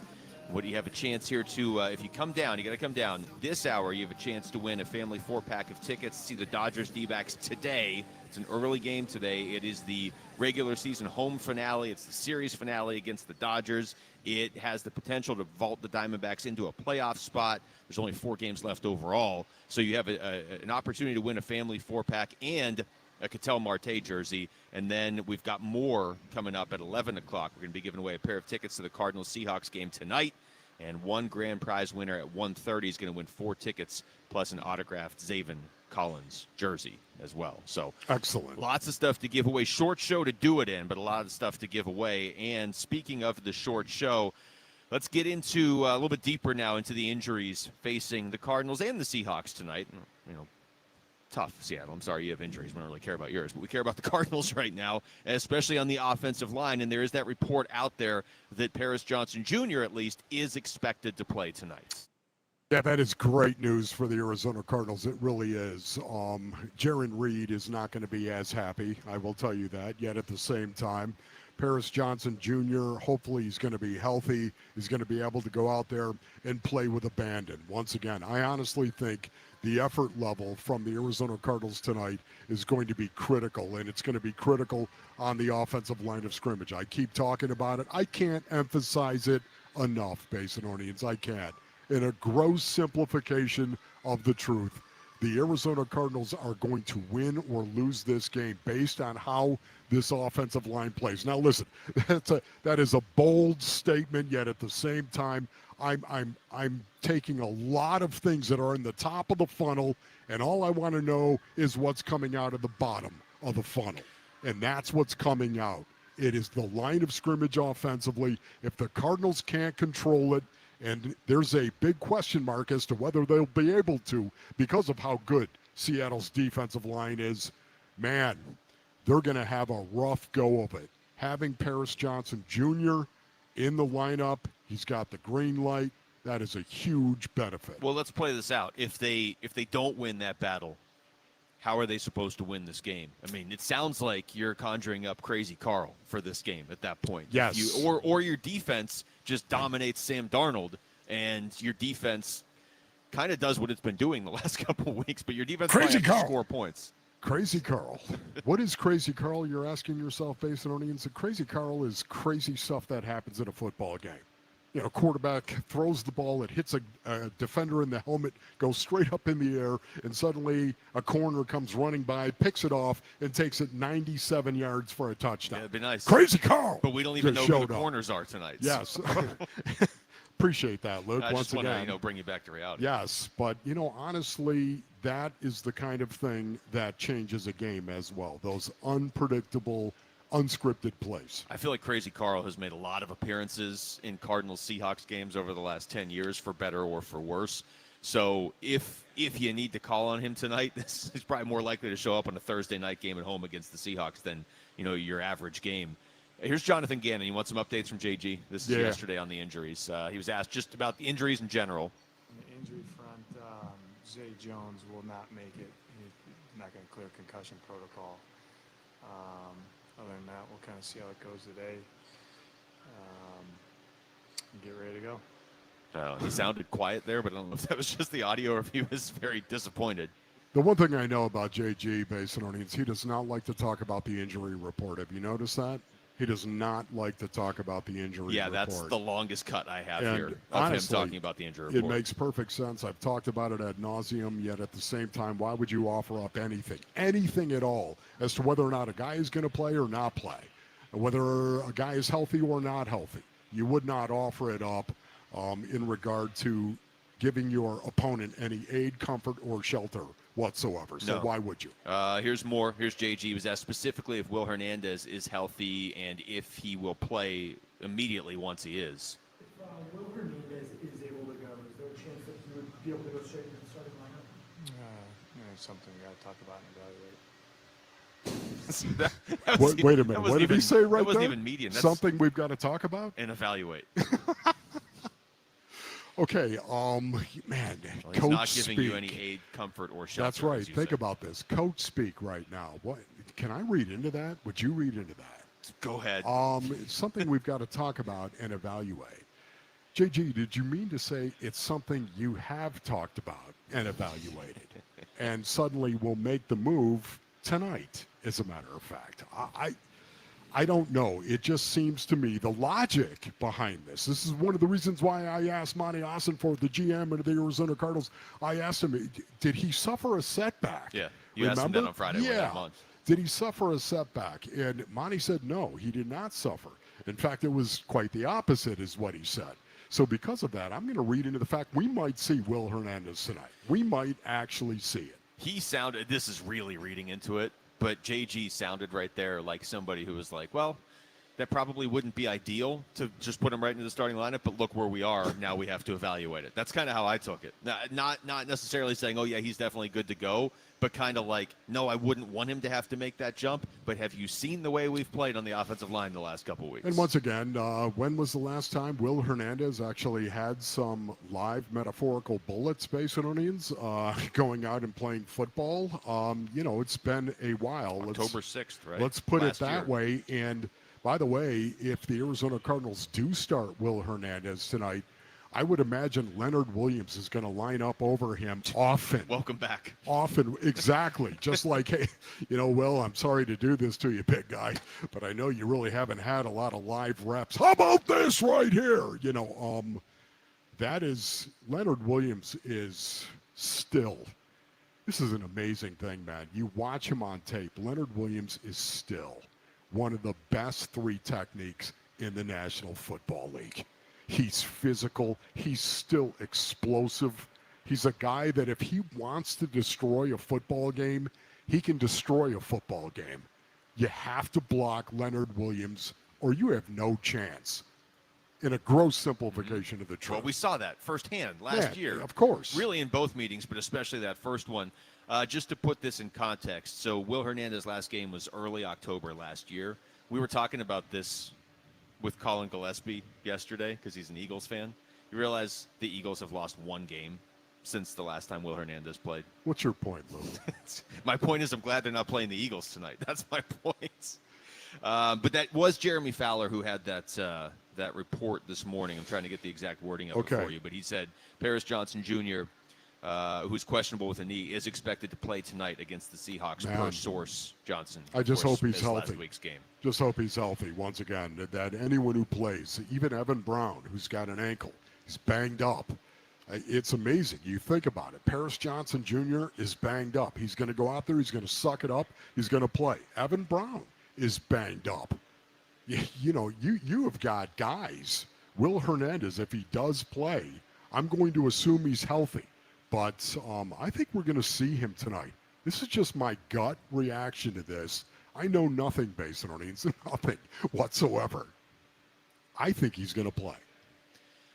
what do you have a chance here to, if you come down, you got to come down this hour, you have a chance to win a family 4-pack of tickets to see the Dodgers D-backs today. It's an early game today. It is the regular season home finale. It's the series finale against the Dodgers. It has the potential to vault the Diamondbacks into a playoff spot. There's only 4 games left overall. So you have an opportunity to win a family 4-pack and a Ketel Marte jersey, and then we've got more coming up at 11 o'clock. We're going to be giving away a pair of tickets to the Cardinals-Seahawks game tonight, and one grand prize winner at 1:30 is going to win 4 tickets plus an autographed Zaven Collins jersey as well. So excellent. Lots of stuff to give away. Short show to do it in, but a lot of stuff to give away. And speaking of the short show, let's get into a little bit deeper now into the injuries facing the Cardinals and the Seahawks tonight. You know, tough, Seattle. I'm sorry you have injuries. We don't really care about yours, but we care about the Cardinals right now, especially on the offensive line. And there is that report out there that Paris Johnson Jr., at least, is expected to play tonight. Yeah, that is great news for the Arizona Cardinals. It really is. Jaron Reed is not going to be as happy, I will tell you that. Yet at the same time, Paris Johnson Jr., hopefully he's going to be healthy. He's going to be able to go out there and play with abandon. Once again, I honestly think the effort level from the Arizona Cardinals tonight is going to be critical, and it's going to be critical on the offensive line of scrimmage. I keep talking about it. I can't emphasize it enough, Basinonians. I can't. In a gross simplification of the truth, the Arizona Cardinals are going to win or lose this game based on how this offensive line plays. Now, listen, that is a bold statement, yet at the same time, I'm taking a lot of things that are in the top of the funnel, and all I want to know is what's coming out of the bottom of the funnel, and that's what's coming out. It is the line of scrimmage offensively. If the Cardinals can't control it, and there's a big question mark as to whether they'll be able to because of how good Seattle's defensive line is, man, they're going to have a rough go of it. Having Paris Johnson Jr. in the lineup, he's got the green light. That is a huge benefit. Well, let's play this out. If they don't win that battle, how are they supposed to win this game? I mean, it sounds like you're conjuring up Crazy Carl for this game at that point. Yes. Or your defense just dominates Sam Darnold, and your defense kind of does what it's been doing the last couple of weeks, but your defense might have to score points. Crazy Carl. What is Crazy Carl? You're asking yourself, Basinonians. Crazy Carl is crazy stuff that happens in a football game. You know, quarterback throws the ball, it hits a defender in the helmet, goes straight up in the air, and suddenly a corner comes running by, picks it off, and takes it 97 yards for a touchdown. Yeah, it'd be nice. Crazy Carl! But we don't even know who the corners are tonight. Yes. Appreciate that, Luke. I once just want again. to, bring you back to reality. Yes, but, honestly, that is the kind of thing that changes a game as well. Those unpredictable, unscripted plays. I feel like Crazy Carl has made a lot of appearances in Cardinals-Seahawks games over the last 10 years, for better or for worse. So if you need to call on him tonight, this is probably more likely to show up on a Thursday night game at home against the Seahawks than, your average game. Here's Jonathan Gannon. You want some updates from JG? This is yesterday on the injuries. He was asked just about the injuries in general. On the injury front, Zay Jones will not make it. He's not going to clear concussion protocol. Other than that, we'll kind of see how it goes today and get ready to go. He sounded quiet there, but I don't know if that was just the audio or if he was very disappointed. The one thing I know about JG, Basinonians, he does not like to talk about the injury report. Have you noticed that? He does not like to talk about the injury report. Yeah, that's the longest cut I have and here of honestly, him talking about the injury report. It makes perfect sense. I've talked about it ad nauseum, yet at the same time, why would you offer up anything at all, as to whether or not a guy is going to play or not play, whether a guy is healthy or not healthy? You would not offer it up in regard to giving your opponent any aid, comfort, or shelter whatsoever. So why would you? Here's more. Here's JG. He was asked specifically if Will Hernandez is healthy and if he will play immediately once he is. If Will Hernandez is able to go, is there a chance that he would be able to go straight into the starting lineup? Something we got to talk about and evaluate. Wait a minute. What did he say right there? That wasn't even median. That's something we've got to talk about? And evaluate. Okay, man, well, coach not giving speak. You any aid, comfort, or shelter. That's right. Think say. About this. Coach speak right now. What can I read into that? Would you read into that? Go ahead. It's something we've got to talk about and evaluate. JG, did you mean to say it's something you have talked about and evaluated, and suddenly will make the move tonight? As a matter of fact, I don't know. It just seems to me the logic behind this. This is one of the reasons why I asked Monty Ossenfort, the GM of the Arizona Cardinals. I asked him, did he suffer a setback? Yeah, you asked him that on Friday. Yeah. Did he suffer a setback? And Monty said no, he did not suffer. In fact, it was quite the opposite is what he said. So because of that, I'm going to read into the fact we might see Will Hernandez tonight. We might actually see it. He sounded, this is really reading into it, but JG sounded right there like somebody who was like, well, that probably wouldn't be ideal to just put him right into the starting lineup, but look where we are. Now we have to evaluate it. That's kind of how I took it. Not necessarily saying, oh, yeah, he's definitely good to go, but kind of like, no, I wouldn't want him to have to make that jump, but have you seen the way we've played on the offensive line the last couple of weeks? And once again, when was the last time Will Hernandez actually had some live metaphorical bullets, Basinonians, going out and playing football? It's been a while. October 6th, right? Let's put it that way. And by the way, if the Arizona Cardinals do start Will Hernandez tonight, I would imagine Leonard Williams is going to line up over him often. Welcome back. Often, exactly. Just like, hey, Will, I'm sorry to do this to you, big guy, but I know you really haven't had a lot of live reps. How about this right here? That is, Leonard Williams is still, this is an amazing thing, man. You watch him on tape. Leonard Williams is still one of the best 3 techniques in the National Football League. He's physical. He's still explosive. He's a guy that if he wants to destroy a football game, he can destroy a football game. You have to block Leonard Williams or you have no chance. In a gross simplification of the truth. Well, we saw that firsthand last year. Of course. Really in both meetings, but especially that first one. Just to put this in context, so Will Hernandez's last game was early October last year. We were talking about this with Colin Gillespie yesterday because he's an Eagles fan. You realize the Eagles have lost 1 game since the last time Will Hernandez played. What's your point, Lou? My point is I'm glad they're not playing the Eagles tonight. That's my point. But that was Jeremy Fowler who had that report this morning. I'm trying to get the exact wording of it for you. But he said Paris Johnson Jr., who's questionable with a knee, is expected to play tonight against the Seahawks per source Johnson. I just hope he's healthy. Last week's game. Just hope he's healthy once again. That anyone who plays, even Evan Brown, who's got an ankle, he's banged up. It's amazing. You think about it. Paris Johnson Jr. is banged up. He's going to go out there. He's going to suck it up. He's going to play. Evan Brown is banged up. You have got guys. Will Hernandez, if he does play, I'm going to assume he's healthy. But I think we're going to see him tonight. This is just my gut reaction to this. I know nothing, Basinonians, nothing whatsoever. I think he's going to play.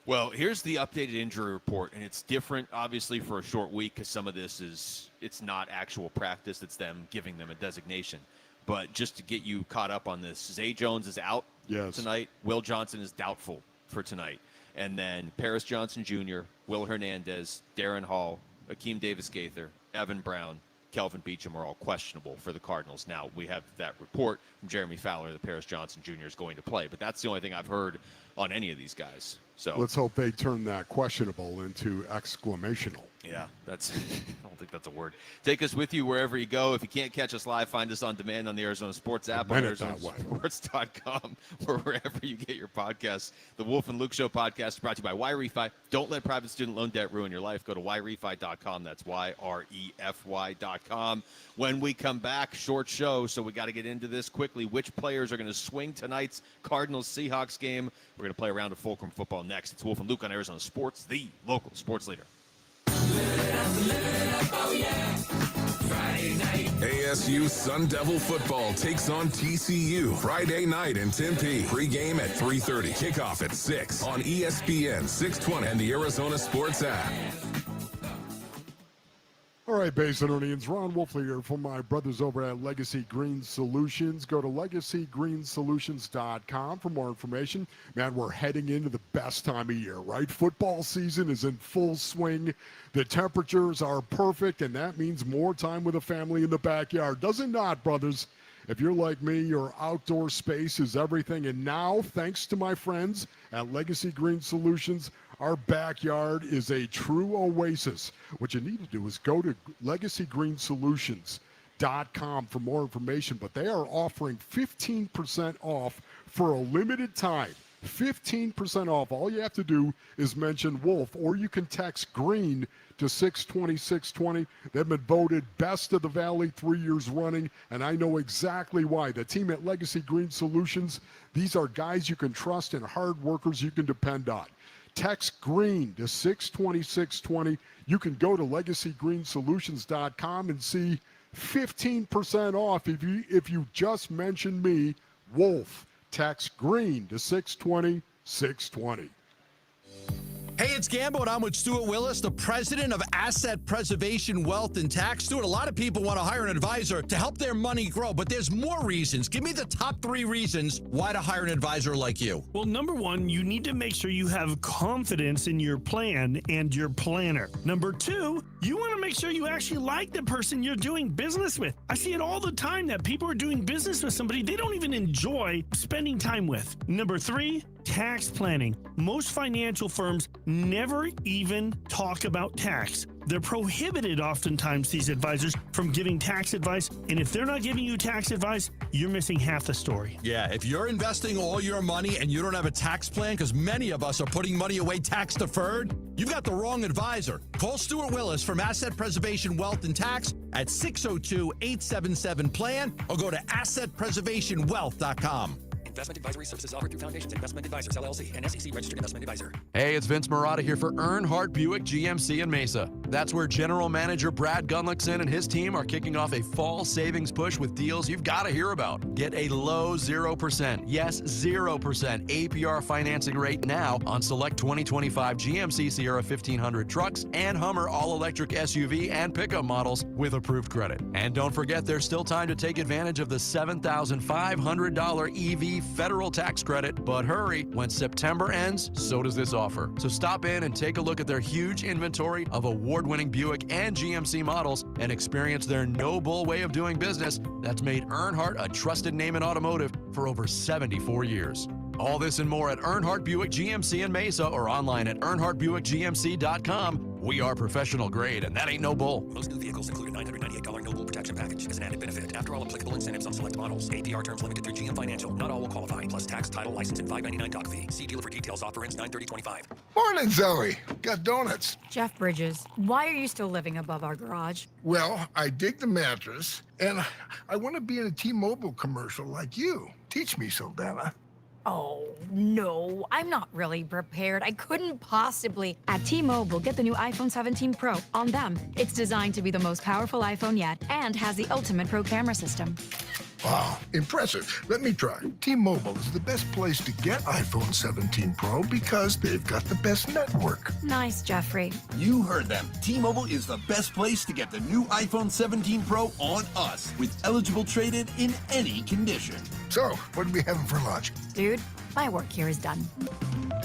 Well, here's the updated injury report, and it's different, obviously, for a short week because some of this it's not actual practice. It's them giving them a designation. But just to get you caught up on this, Zay Jones is out tonight. Will Johnson is doubtful for tonight. And then Paris Johnson Jr., Will Hernandez, Derrick Hall, Akeem Davis-Gaither, Evan Brown, Kelvin Beachum are all questionable for the Cardinals. Now, we have that report from Jeremy Fowler that Paris Johnson Jr. is going to play, but that's the only thing I've heard on any of these guys. So let's hope they turn that questionable into exclamational. Yeah, I don't think that's a word. Take us with you wherever you go. If you can't catch us live, find us on demand on the Arizona Sports app, on ArizonaSports.com, or wherever you get your podcasts. The Wolf and Luke Show podcast is brought to you by YRefi. Don't let private student loan debt ruin your life. Go to YRefi.com. That's YREFY.com. When we come back, short show, so we got to get into this quickly. Which players are going to swing tonight's Cardinals-Seahawks game? We're going to play a round of Fulcrum football next. It's Wolf and Luke on Arizona Sports, the local sports leader. ASU Sun Devil football takes on TCU Friday night in Tempe. Pregame at 3:30. Kickoff at 6 on ESPN 620 and the Arizona Sports app. All right, Basinonians, Ron Wolfley here from my brothers over at Legacy Green Solutions. Go to LegacyGreenSolutions.com for more information. Man, we're heading into the best time of year, right? Football season is in full swing. The temperatures are perfect, and that means more time with the family in the backyard. Does it not, brothers? If you're like me, your outdoor space is everything. And now, thanks to my friends at Legacy Green Solutions, our backyard is a true oasis. What you need to do is go to LegacyGreenSolutions.com for more information. But they are offering 15% off for a limited time. 15% off. All you have to do is mention Wolf, or you can text GREEN to 620-620. They've been voted best of the Valley 3 years running, and I know exactly why. The team at Legacy Green Solutions, these are guys you can trust and hard workers you can depend on. Text GREEN to 620-620. You can go to LegacyGreenSolutions.com and see 15% off if you just mention me, Wolf. Text GREEN to 620-620. Hey, it's Gambo, and I'm with Stuart Willis, the president of Asset Preservation Wealth and Tax. Stuart, a lot of people want to hire an advisor to help their money grow, but there's more reasons. Give me the top 3 reasons why to hire an advisor like you. Well, number 1, you need to make sure you have confidence in your plan and your planner. Number 2, you want to make sure you actually like the person you're doing business with. I see it all the time that people are doing business with somebody they don't even enjoy spending time with. Number 3, tax planning. Most financial firms never even talk about tax. They're prohibited oftentimes, these advisors, from giving tax advice. And if they're not giving you tax advice, you're missing half the story. Yeah, if you're investing all your money and you don't have a tax plan, because many of us are putting money away tax deferred, you've got the wrong advisor. Call Stuart Willis from Asset Preservation Wealth and Tax at 602-877-PLAN or go to assetpreservationwealth.com. Investment advisory services offered through Foundations Investment Advisors, LLC, and SEC Registered Investment Advisor. Hey, it's Vince Marotta here for Earnhardt Buick GMC in Mesa. That's where General Manager Brad Gunlickson and his team are kicking off a fall savings push with deals you've got to hear about. Get a low 0%, yes, 0% APR financing rate now on select 2025 GMC Sierra 1500 trucks and Hummer all-electric SUV and pickup models with approved credit. And don't forget, there's still time to take advantage of the $7,500 EV federal tax credit, but hurry, when September ends, so does this offer. So stop in and take a look at their huge inventory of award-winning Buick and GMC models and experience their no-bull way of doing business that's made Earnhardt a trusted name in automotive for over 74 years. All this and more at Earnhardt Buick GMC in Mesa or online at earnhardtbuickgmc.com. We are professional grade, and that ain't no bull. Most new vehicles include a $998 no bull protection package as an added benefit. After all applicable incentives on select models. APR terms limited through GM Financial. Not all will qualify. Plus tax, title, license, and $5.99 doc fee. See dealer for details. Offer ends 9/30/25. Morning, Zoe. Got donuts. Jeff Bridges, why are you still living above our garage? Well, I dig the mattress, and I want to be in a T-Mobile commercial like you. Teach me, Saldana. Oh, no, I'm not really prepared. I couldn't possibly. At T-Mobile, get the new iPhone 17 Pro. On them, it's designed to be the most powerful iPhone yet and has the ultimate pro camera system. Wow, impressive. Let me try. T-Mobile is the best place to get iPhone 17 Pro because they've got the best network. Nice, Jeffrey. You heard them. T-Mobile is the best place to get the new iPhone 17 Pro on us with eligible trade-in in any condition. So, what are we having for lunch? Dude, my work here is done.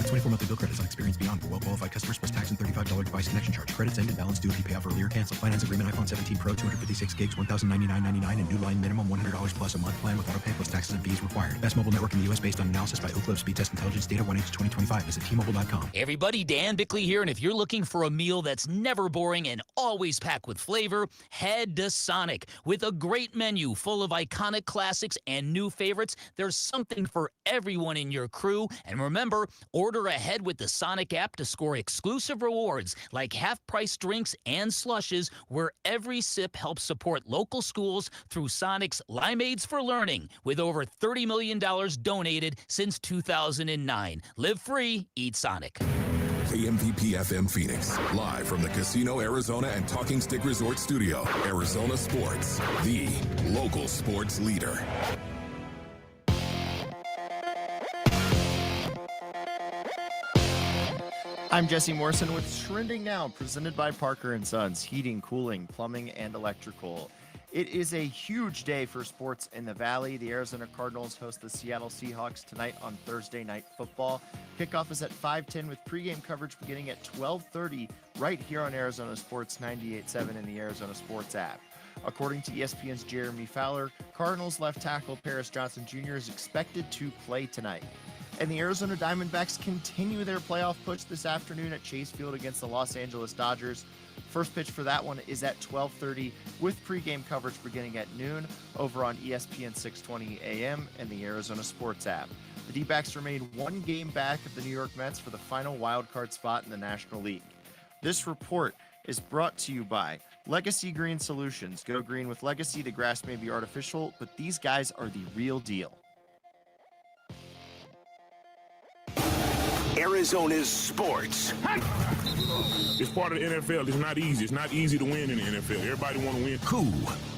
24 monthly bill credits on experience beyond for well-qualified customers plus tax and $35 device connection charge. Credits end and balance due if you pay off early or cancel. Finance agreement iPhone 17 Pro, 256 gigs, $1,099.99 and new line minimum $100 plus a month plan with auto pay plus taxes and fees required. Best mobile network in the U.S. based on analysis by Oak Cliff Speed Test Intelligence Data 1H2025. Visit T-Mobile.com. Everybody, Dan Bickley here, and if you're looking for a meal that's never boring and always packed with flavor, head to Sonic. With a great menu full of iconic classics and new favorites, there's something for everyone in your crew. And remember, order ahead with the Sonic app to score exclusive rewards like half-price drinks and slushes, where every sip helps support local schools through Sonic's Limeades for Learning, with over $30 million donated since 2009. Live free, eat Sonic. KMVP FM Phoenix, live from the Casino Arizona and Talking Stick Resort Studio. Arizona Sports, the local sports leader. I'm Jesse Morrison with Trending Now, presented by Parker & Sons, heating, cooling, plumbing, and electrical. It is a huge day for sports in the Valley. The Arizona Cardinals host the Seattle Seahawks tonight on Thursday Night Football. Kickoff is at 5:10 with pregame coverage beginning at 12:30 right here on Arizona Sports 98.7 in the Arizona Sports app. According to ESPN's Jeremy Fowler, Cardinals left tackle Paris Johnson Jr. is expected to play tonight. And the Arizona Diamondbacks continue their playoff push this afternoon at Chase Field against the Los Angeles Dodgers. First pitch for that one is at 12:30 with pregame coverage beginning at noon over on ESPN 620 AM and the Arizona Sports app. The D-backs remain one game back of the New York Mets for the final wildcard spot in the National League. This report is brought to you by Legacy Green Solutions. Go green with Legacy. The grass may be artificial, but these guys are the real deal. Arizona's sports. It's part of the NFL. It's not easy. It's not easy to win in the NFL. Everybody want to win. Who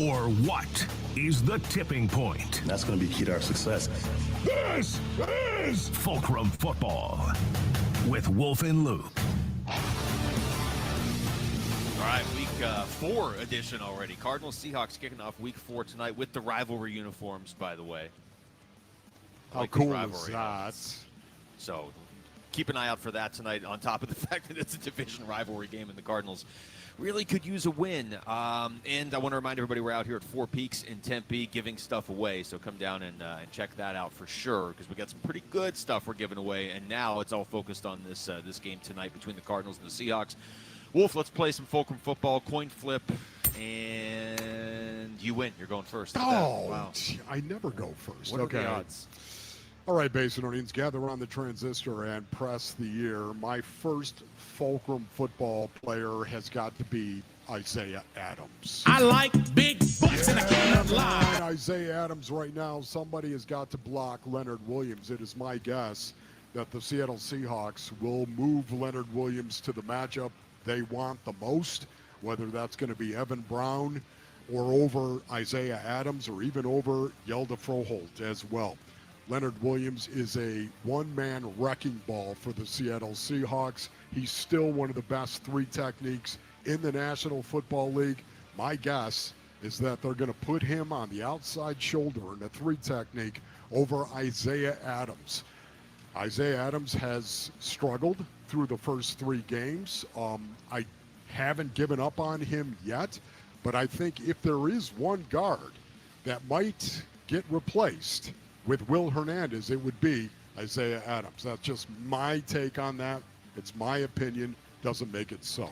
or what is The Tipping Point. That's going to be key to our success. This is Fulcrum Football with Wolf and Luke. All right, week 4 edition already. Cardinals Seahawks kicking off week 4 tonight with the rivalry uniforms, by the way. How cool is that? So keep an eye out for that tonight, on top of the fact that it's a division rivalry game and the Cardinals really could use a win. And I want to remind everybody we're out here at Four Peaks in Tempe giving stuff away. So come down and check that out for sure, because we got some pretty good stuff we're giving away. And now it's all focused on this game tonight between the Cardinals and the Seahawks. Wolf, let's play some Fulcrum football, coin flip, and you win. You're going first. Oh, wow. I never go first. What okay. are the odds? All right, Basinonians, gather on the transistor and press the ear. My first Fulcrum football player has got to be Isaiah Adams. I like big butts and I can't lie. Isaiah Adams right now, somebody has got to block Leonard Williams. It is my guess that the Seattle Seahawks will move Leonard Williams to the matchup they want the most, whether that's going to be Evan Brown or over Isaiah Adams or even over Yelda Froholt as well. Leonard Williams is a one-man wrecking ball for the Seattle Seahawks. He's still one of the best 3 techniques in the National Football League. My guess is that they're going to put him on the outside shoulder in a 3 technique over Isaiah Adams. Isaiah Adams has struggled through the first 3 games. I haven't given up on him yet, but I think if there is one guard that might get replaced with Will Hernandez, it would be Isaiah Adams. That's just my take on that. It's my opinion. Doesn't make it so.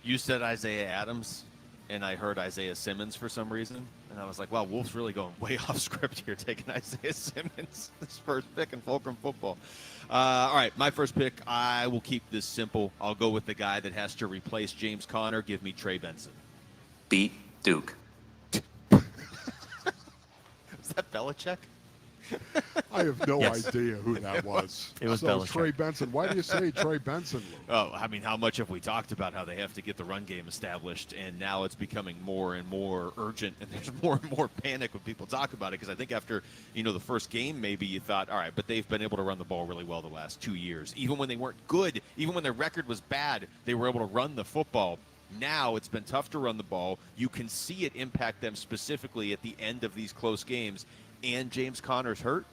You said Isaiah Adams, and I heard Isaiah Simmons for some reason. And I was like, wow, Wolf's really going way off script here, taking Isaiah Simmons, his first pick in Fulcrum football. All right, my first pick, I will keep this simple. I'll go with the guy that has to replace James Conner. Give me Trey Benson. Beat Duke. Is that Belichick? I have no Yes. idea who that was. It was so Belichick. Trey Benson. Why do you say Trey Benson, Lou? Oh, I mean, how much have we talked about how they have to get the run game established, and now it's becoming more and more urgent, and there's more and more panic when people talk about it, because I think after, the first game, maybe you thought, all right, but they've been able to run the ball really well the last 2 years. Even when they weren't good, even when their record was bad, they were able to run the football. Now it's been tough to run the ball. You can see it impact them specifically at the end of these close games, and James Conner's hurt.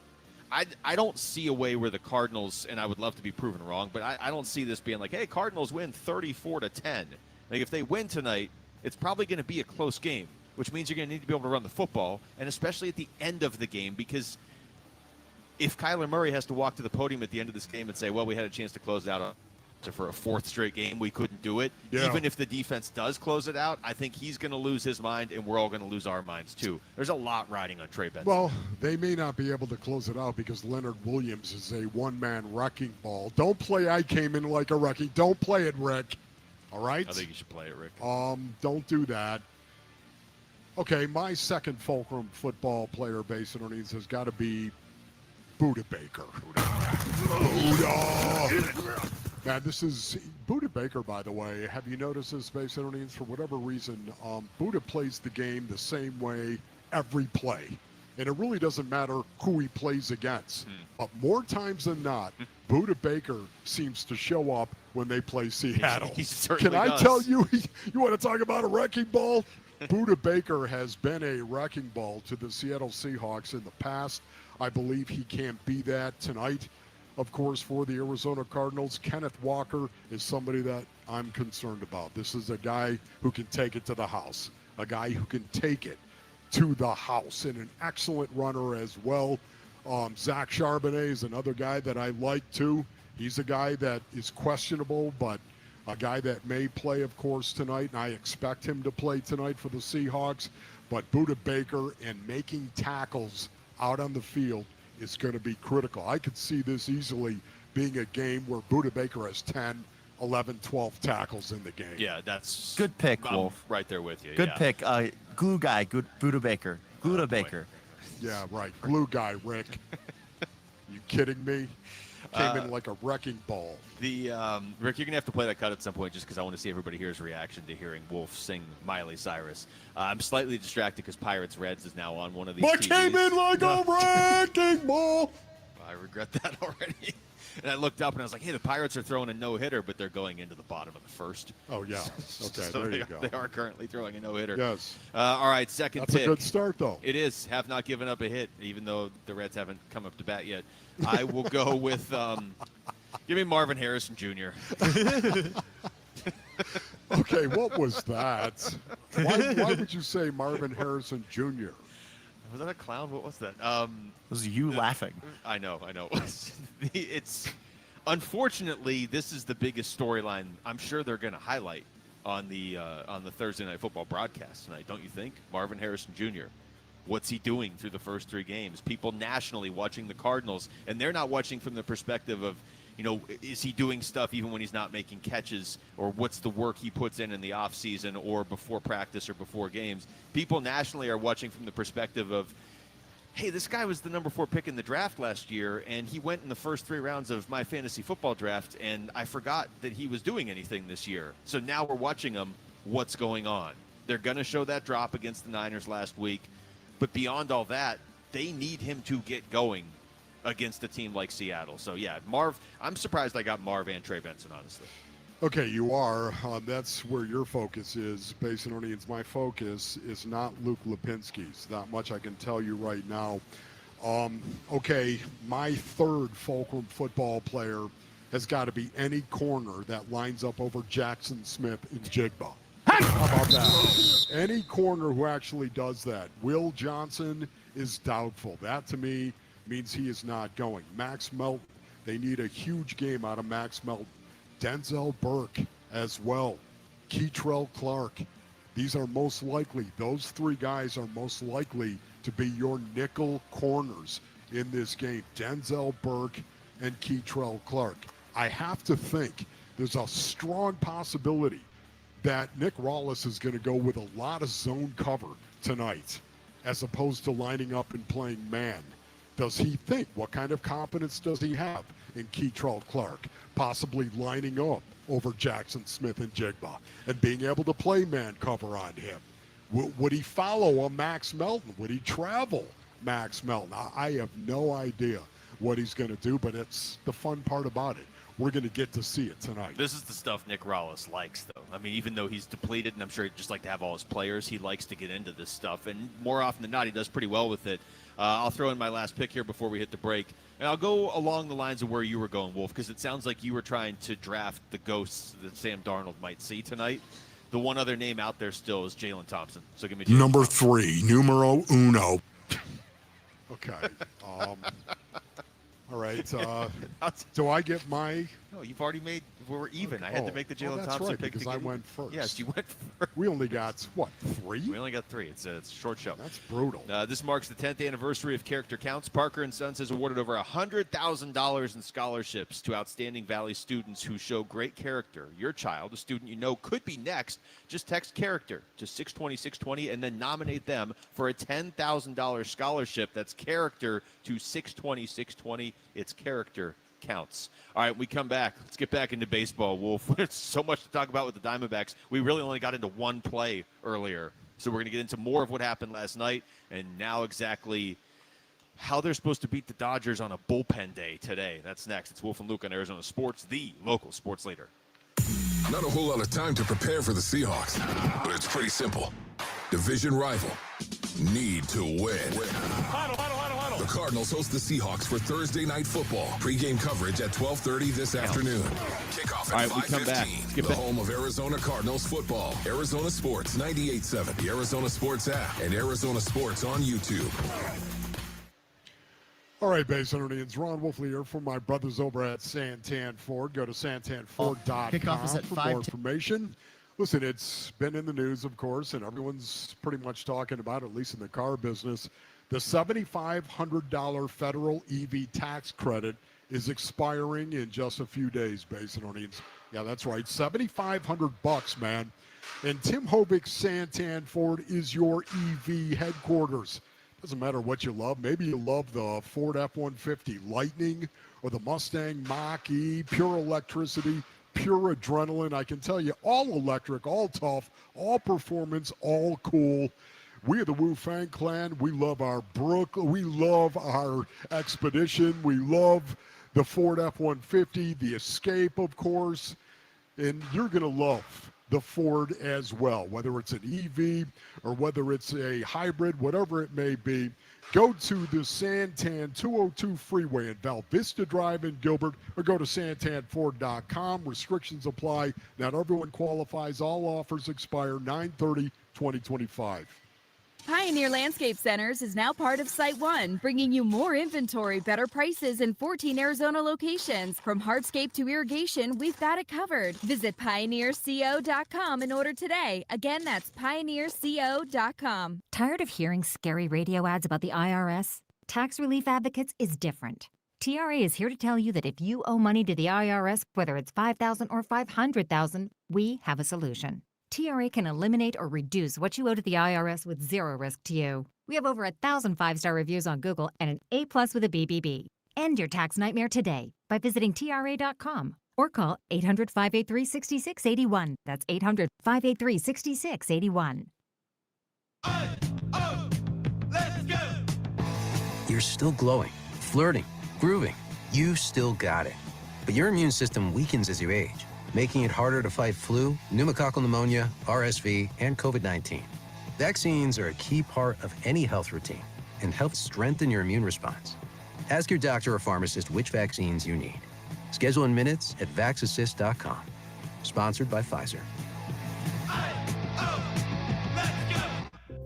I don't see a way where the Cardinals, and I would love to be proven wrong, but I don't see this being like, hey, Cardinals win 34-10. Like, if they win tonight, it's probably going to be a close game, which means you're going to need to be able to run the football, and especially at the end of the game, because if Kyler Murray has to walk to the podium at the end of this game and say, well, we had a chance to close it out for a 4th straight game, we couldn't do it. Yeah. Even if the defense does close it out, I think he's going to lose his mind, and we're all going to lose our minds too. There's a lot riding on Trey Benson. Well, they may not be able to close it out because Leonard Williams is a one-man wrecking ball. Don't play I came in like a wrecking. Don't play it, Rick. All right? I think you should play it, Rick. Don't do that. Okay, my second Fulcrum football player base underneath has got to be Buda Baker. Buda! Man, this is Buda Baker, by the way. Have you noticed this, Space Underneath? For whatever reason, Buda plays the game the same way every play. And it really doesn't matter who he plays against. But more times than not, Buda Baker seems to show up when they play Seattle. He certainly Can I does. tell you, you want to talk about a wrecking ball? Buda Baker has been a wrecking ball to the Seattle Seahawks in the past. I believe he can be that tonight. Of course, for the Arizona Cardinals, Kenneth Walker is somebody that I'm concerned about. This is a guy who can take it to the house, a guy who can take it to the house, and an excellent runner as well. Zach Charbonnet is another guy that I like too. He's a guy that is questionable, but a guy that may play, of course, tonight, and I expect him to play tonight for the Seahawks. But Buda Baker and making tackles out on the field is going to be critical. I could see this easily being a game where Buda Baker has 10, 11, 12 tackles in the game. Yeah, that's Good pick, I'm Wolf. right there with you. Good yeah. pick. Glue guy, good Buda Baker. Gluda Baker. Yeah, right. Glue guy, Rick. You kidding me? Came in like a wrecking ball. Rick, you're going to have to play that cut at some point just because I want to see everybody here's reaction to hearing Wolf sing Miley Cyrus. I'm slightly distracted because Pirates Reds is now on one of these But TVs. came in like a wrecking ball. I regret that already. And I looked up and I was like, hey, the Pirates are throwing a no-hitter, but they're going into the bottom of the first. Oh, yeah. Okay, so there you go. They are currently throwing a no-hitter. Yes. All right, second That's pick. a good start, though. It is. Have not given up a hit, even though the Reds haven't come up to bat yet. I will go with give me Marvin Harrison Jr. Okay, what was that? Why would you say Marvin Harrison Jr.? Was that a clown? What was that? It was you laughing. I know. It's unfortunately this is the biggest storyline I'm sure they're going to highlight on the Thursday Night Football broadcast tonight. Don't you think? Marvin Harrison Jr. What's he doing through the first 3 games? People nationally watching the Cardinals, and they're not watching from the perspective of, is he doing stuff even when he's not making catches, or what's the work he puts in the offseason or before practice or before games? People nationally are watching from the perspective of, hey, this guy was the number 4 pick in the draft last year, and he went in the first 3 rounds of my fantasy football draft, and I forgot that he was doing anything this year. So now we're watching him. What's going on? They're going to show that drop against the Niners last week, but beyond all that, they need him to get going against a team like Seattle. So, yeah, Marv, I'm surprised I got Marv and Trey Benson, honestly. Okay, you are. That's where your focus is. Basinonians, my focus is not Luke Lipinski's. That much I can tell you right now. Okay, my third Fulcrum football player has got to be any corner that lines up over Jackson Smith in Jigba. How about that? Any corner who actually does that. Will Johnson is doubtful. That, to me, means he is not going. Max Melton, they need a huge game out of Max Melton. Denzel Burke as well. Keitrell Clark. These are most likely, those 3 guys are most likely to be your nickel corners in this game. Denzel Burke and Keitrell Clark. I have to think there's a strong possibility that Nick Rawlis is going to go with a lot of zone cover tonight as opposed to lining up and playing man. Does he think? What kind of confidence does he have in Keitrell Clark? Possibly lining up over Jackson Smith and Jigba and being able to play man cover on him. Would he follow a Max Melton? Would he travel Max Melton? I have no idea what he's going to do, but it's the fun part about it. We're going to get to see it tonight. This is the stuff Nick Rawlis likes, though. I mean, even though he's depleted, and I'm sure he'd just like to have all his players, he likes to get into this stuff. And more often than not, he does pretty well with it. I'll throw in my last pick here before we hit the break. And I'll go along the lines of where you were going, Wolf, because it sounds like you were trying to draft the ghosts that Sam Darnold might see tonight. The one other name out there still is Jalen Thompson. So give me Jalen Number Thompson. 3, numero uno. Okay. All right. Do I get my... No, you've already made... We're even. I had to make the Jalen Thompson right, pick because I went first. Yes, you went first. We only got, what, 3? We only got 3. It's a short show. That's brutal. This marks the 10th anniversary of Character Counts. Parker & Sons has awarded over $100,000 in scholarships to outstanding Valley students who show great character. Your child, a student you know could be next, just text character to 620-620 and then nominate them for a $10,000 scholarship. That's character to 620-620. It's character counts. All right, we come back. Let's get back into baseball, Wolf. There's so much to talk about with the Diamondbacks. We really only got into one play earlier. So we're going to get into more of what happened last night and now exactly how they're supposed to beat the Dodgers on a bullpen day today. That's next. It's Wolf and Luke on Arizona Sports, the local sports leader. Not a whole lot of time to prepare for the Seahawks, but it's pretty simple. Division rival. Need to win. The Cardinals host the Seahawks for Thursday Night Football. Pre-game coverage at 12:30 this afternoon. Kickoff at 5:15. The home of Arizona Cardinals football. Arizona Sports 98.7. The Arizona Sports app and Arizona Sports on YouTube. All right, Basinonians, Ron Wolfley here for my brothers over at Santan Ford. Go to santanford.com Kickoff is at for more information. Listen, it's been in the news, of course, and everyone's pretty much talking about it, at least in the car business. The $7,500 federal EV tax credit is expiring in just a few days, Basinonians. Yeah, that's right, $7,500, man. And Tim Hobick's Santan Ford is your EV headquarters. Doesn't matter what you love. Maybe you love the Ford F-150 Lightning or the Mustang Mach-E, pure electricity, pure adrenaline. I can tell you, all electric, all tough, all performance, all cool. We are the Wu Fang Clan. We love our We love our Expedition. We love the Ford F-150, the Escape, of course. And you're going to love the Ford as well, whether it's an EV or whether it's a hybrid, whatever it may be. Go to the Santan 202 freeway in Val Vista Drive in Gilbert, or go to santanford.com. Restrictions apply. Not everyone qualifies. All offers expire 9/30/2025. Pioneer Landscape Centers is now part of Site One, bringing you more inventory, better prices, and 14 Arizona locations. From hardscape to irrigation, we've got it covered. Visit pioneerco.com and order today. Again, that's pioneerco.com. Tired of hearing scary radio ads about the IRS? Tax Relief Advocates is different. TRA is here to tell you that if you owe money to the IRS, whether it's $5,000 or $500,000, we have a solution. TRA can eliminate or reduce what you owe to the IRS with zero risk to you. We have over 1,000 5-star reviews on Google and an A+ with a BBB. End your tax nightmare today by visiting TRA.com or call 800-583-6681. That's 800-583-6681. You're still glowing, flirting, grooving. You still got it. But your immune system weakens as you age, making it harder to fight flu, pneumococcal pneumonia, RSV, and COVID-19. Vaccines are a key part of any health routine and help strengthen your immune response. Ask your doctor or pharmacist which vaccines you need. Schedule in minutes at vaxassist.com. Sponsored by Pfizer.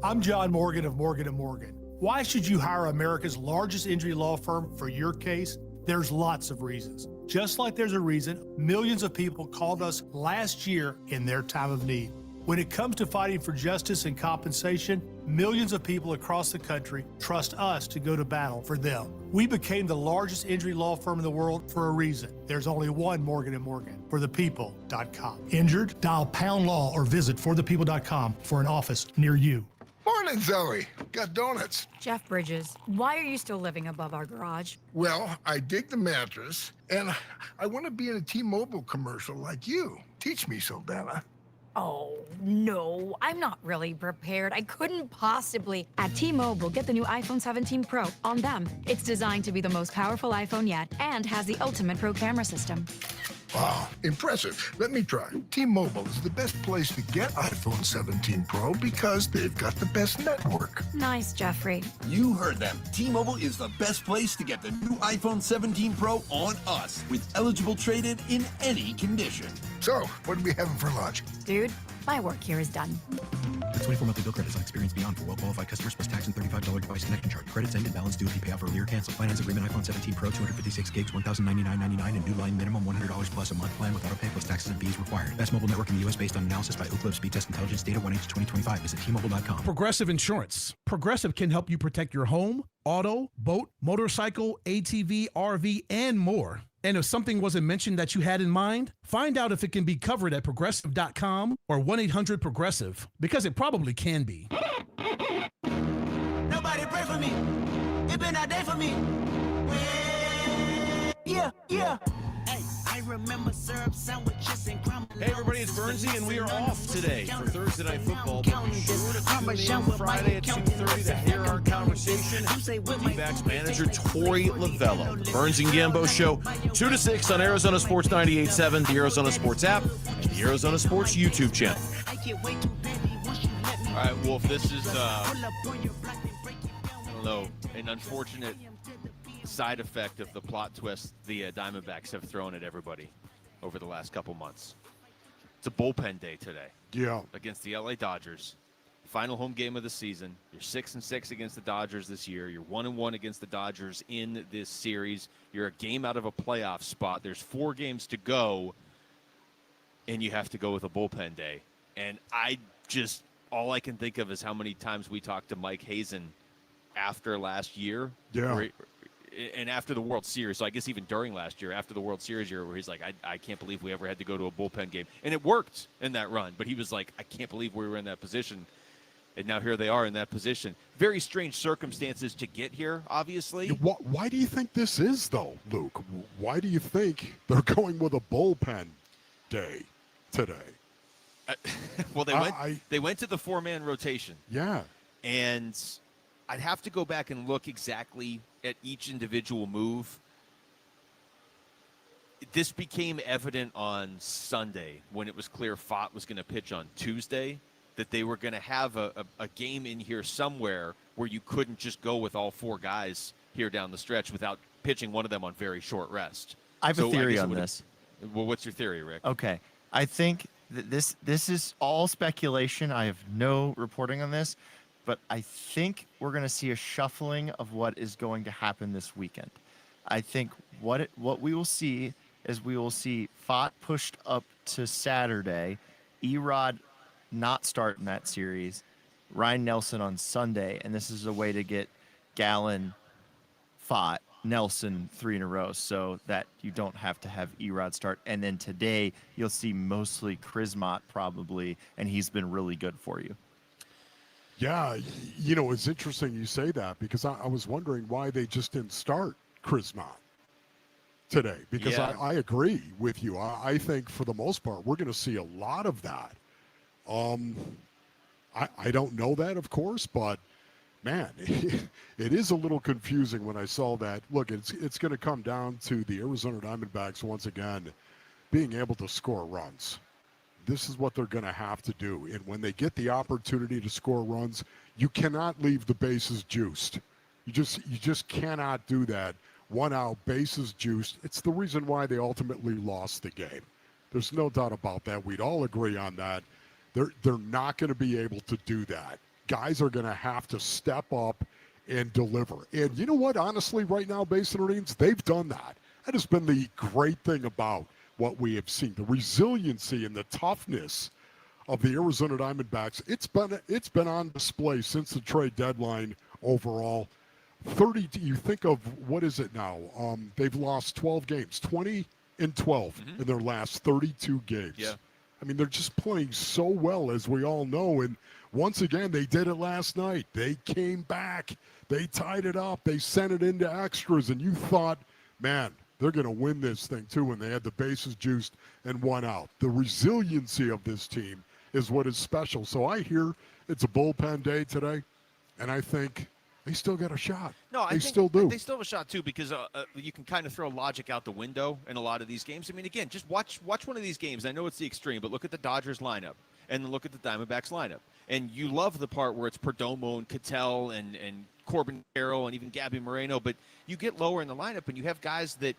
I'm John Morgan of Morgan & Morgan. Why should you hire America's largest injury law firm for your case? There's lots of reasons. Just like there's a reason millions of people called us last year in their time of need. When it comes to fighting for justice and compensation, millions of people across the country trust us to go to battle for them. We became the largest injury law firm in the world for a reason. There's only one Morgan & Morgan, forthepeople.com. Injured? Dial #law or visit forthepeople.com for an office near you. Morning, Zoe. Got donuts. Jeff Bridges, why are you still living above our garage? Well, I dig the mattress, and I want to be in a T-Mobile commercial like you. Teach me, Saldana. Oh, no, I'm not really prepared. I couldn't possibly. At T-Mobile, get the new iPhone 17 Pro. On them, it's designed to be the most powerful iPhone yet and has the ultimate pro camera system. Wow, impressive. Let me try. T-Mobile is the best place to get iPhone 17 Pro because they've got the best network. Nice, Jeffrey. You heard them. T-Mobile is the best place to get the new iPhone 17 Pro on us with eligible trade-in in any condition. So, what are we having for lunch? Dude, my work here is done. The 24 monthly bill credits on experience beyond for well-qualified customers plus tax and $35 device connection charge. Credits end and balance due if you pay off early or cancel. Finance agreement iPhone 17 Pro, 256 gigs, $1,099.99 and new line minimum $100 plus a month plan with auto pay plus taxes and fees required. Best mobile network in the U.S. based on analysis by Ookla Speed Test Intelligence Data 1H2025. Visit T-Mobile.com. Progressive Insurance. Progressive can help you protect your home, auto, boat, motorcycle, ATV, RV, and more. And if something wasn't mentioned that you had in mind, find out if it can be covered at progressive.com or 1-800-PROGRESSIVE, because it probably can be. Nobody pray for me. It been a day for me. Yeah, yeah. Hey, I remember syrup sandwiches and crumble. Hey everybody, it's Bernsey, and we are off today for Thursday Night Football. But be sure to tune in Friday at 2:30 to hear our conversation with D-backs manager Tori Lavello. Burns and Gambo Show, 2 to 6 on Arizona Sports 98.7, the Arizona Sports app, and the Arizona Sports YouTube channel. All right, Wolf, this is, I don't know, an unfortunate side effect of the plot twist the Diamondbacks have thrown at everybody over the last couple months. It's a bullpen day today. Yeah. Against the LA Dodgers. Final home game of the season. You're 6-6 against the Dodgers this year. You're 1-1 against the Dodgers in this series. You're a game out of a playoff spot. There's 4 games to go, and you have to go with a bullpen day. And all I can think of is how many times we talked to Mike Hazen after last year. Yeah. And after the World Series, so I guess even during last year, after the World Series year, where he's like, I can't believe we ever had to go to a bullpen game. And it worked in that run, but he was like, I can't believe we were in that position. And now here they are in that position. Very strange circumstances to get here, obviously. Why do you think this is, though, Luke? Why do you think they're going with a bullpen day today? Well, they went to the 4-man rotation. Yeah. And I'd have to go back and look exactly at each individual move. This became evident on Sunday when it was clear Fott was going to pitch on Tuesday, that they were going to have a game in here somewhere where you couldn't just go with all 4 guys here down the stretch without pitching one of them on very short rest. I have a theory on this. Well, what's your theory, Rick? Okay. I think that this is all speculation. I have no reporting on this, but I think we're going to see a shuffling of what is going to happen this weekend. I think what we will see is we will see Fott pushed up to Saturday, Erod not start in that series, Ryan Nelson on Sunday, and this is a way to get Gallen, Fott, Nelson 3 in a row so that you don't have to have Erod start. And then today you'll see mostly Krismot probably, and he's been really good for you. Yeah, it's interesting you say that because I was wondering why they just didn't start Krismot today because I agree with you. I think for the most part we're going to see a lot of that. I don't know that, of course, but man, it is a little confusing when I saw that. Look, it's going to come down to the Arizona Diamondbacks once again being able to score runs. This is what they're going to have to do. And when they get the opportunity to score runs, you cannot leave the bases juiced. You just cannot do that. 1 out, bases juiced. It's the reason why they ultimately lost the game. There's no doubt about that. We'd all agree on that. They're not going to be able to do that. Guys are going to have to step up and deliver. And you know what? Honestly, right now, Basin Marines, they've done that. That has been the great thing about what we have seen. The resiliency and the toughness of the Arizona Diamondbacks, it's been on display since the trade deadline overall. 30, you think of, what is it now? They've lost 12 games, 20-12 in their last 32 games. Yeah. I mean, they're just playing so well, as we all know. And once again, they did it last night. They came back. They tied it up. They sent it into extras. And you thought, man, they're going to win this thing, too, when they had the bases juiced and 1 out. The resiliency of this team is what is special. So I hear it's a bullpen day today, and I think they still got a shot. No, I think still do. They still have a shot, too, because you can kind of throw logic out the window in a lot of these games. I mean, again, just watch one of these games. I know it's the extreme, but look at the Dodgers lineup and then look at the Diamondbacks lineup. And you love the part where it's Perdomo and Cattell and Corbin Carroll and even Gabby Moreno, but you get lower in the lineup and you have guys that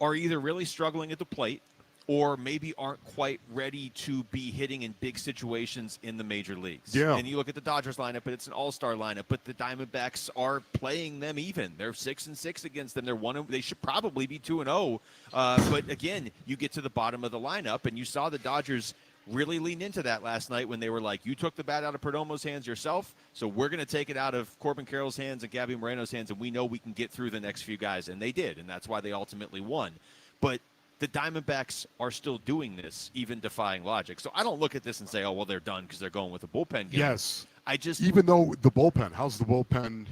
are either really struggling at the plate or maybe aren't quite ready to be hitting in big situations in the major leagues. Yeah. And you look at the Dodgers lineup, and it's an all-star lineup, but the Diamondbacks are playing them even. They're 6-6 against them. They should probably be 2-0. But again, you get to the bottom of the lineup, and you saw the Dodgers really lean into that last night when they were like, you took the bat out of Perdomo's hands yourself, so we're going to take it out of Corbin Carroll's hands and Gabby Moreno's hands, and we know we can get through the next few guys. And they did, and that's why they ultimately won. But the Diamondbacks are still doing this, even defying logic. So I don't look at this and say, oh, well, they're done because they're going with a bullpen game. Yes. Even though the bullpen, how's the bullpen,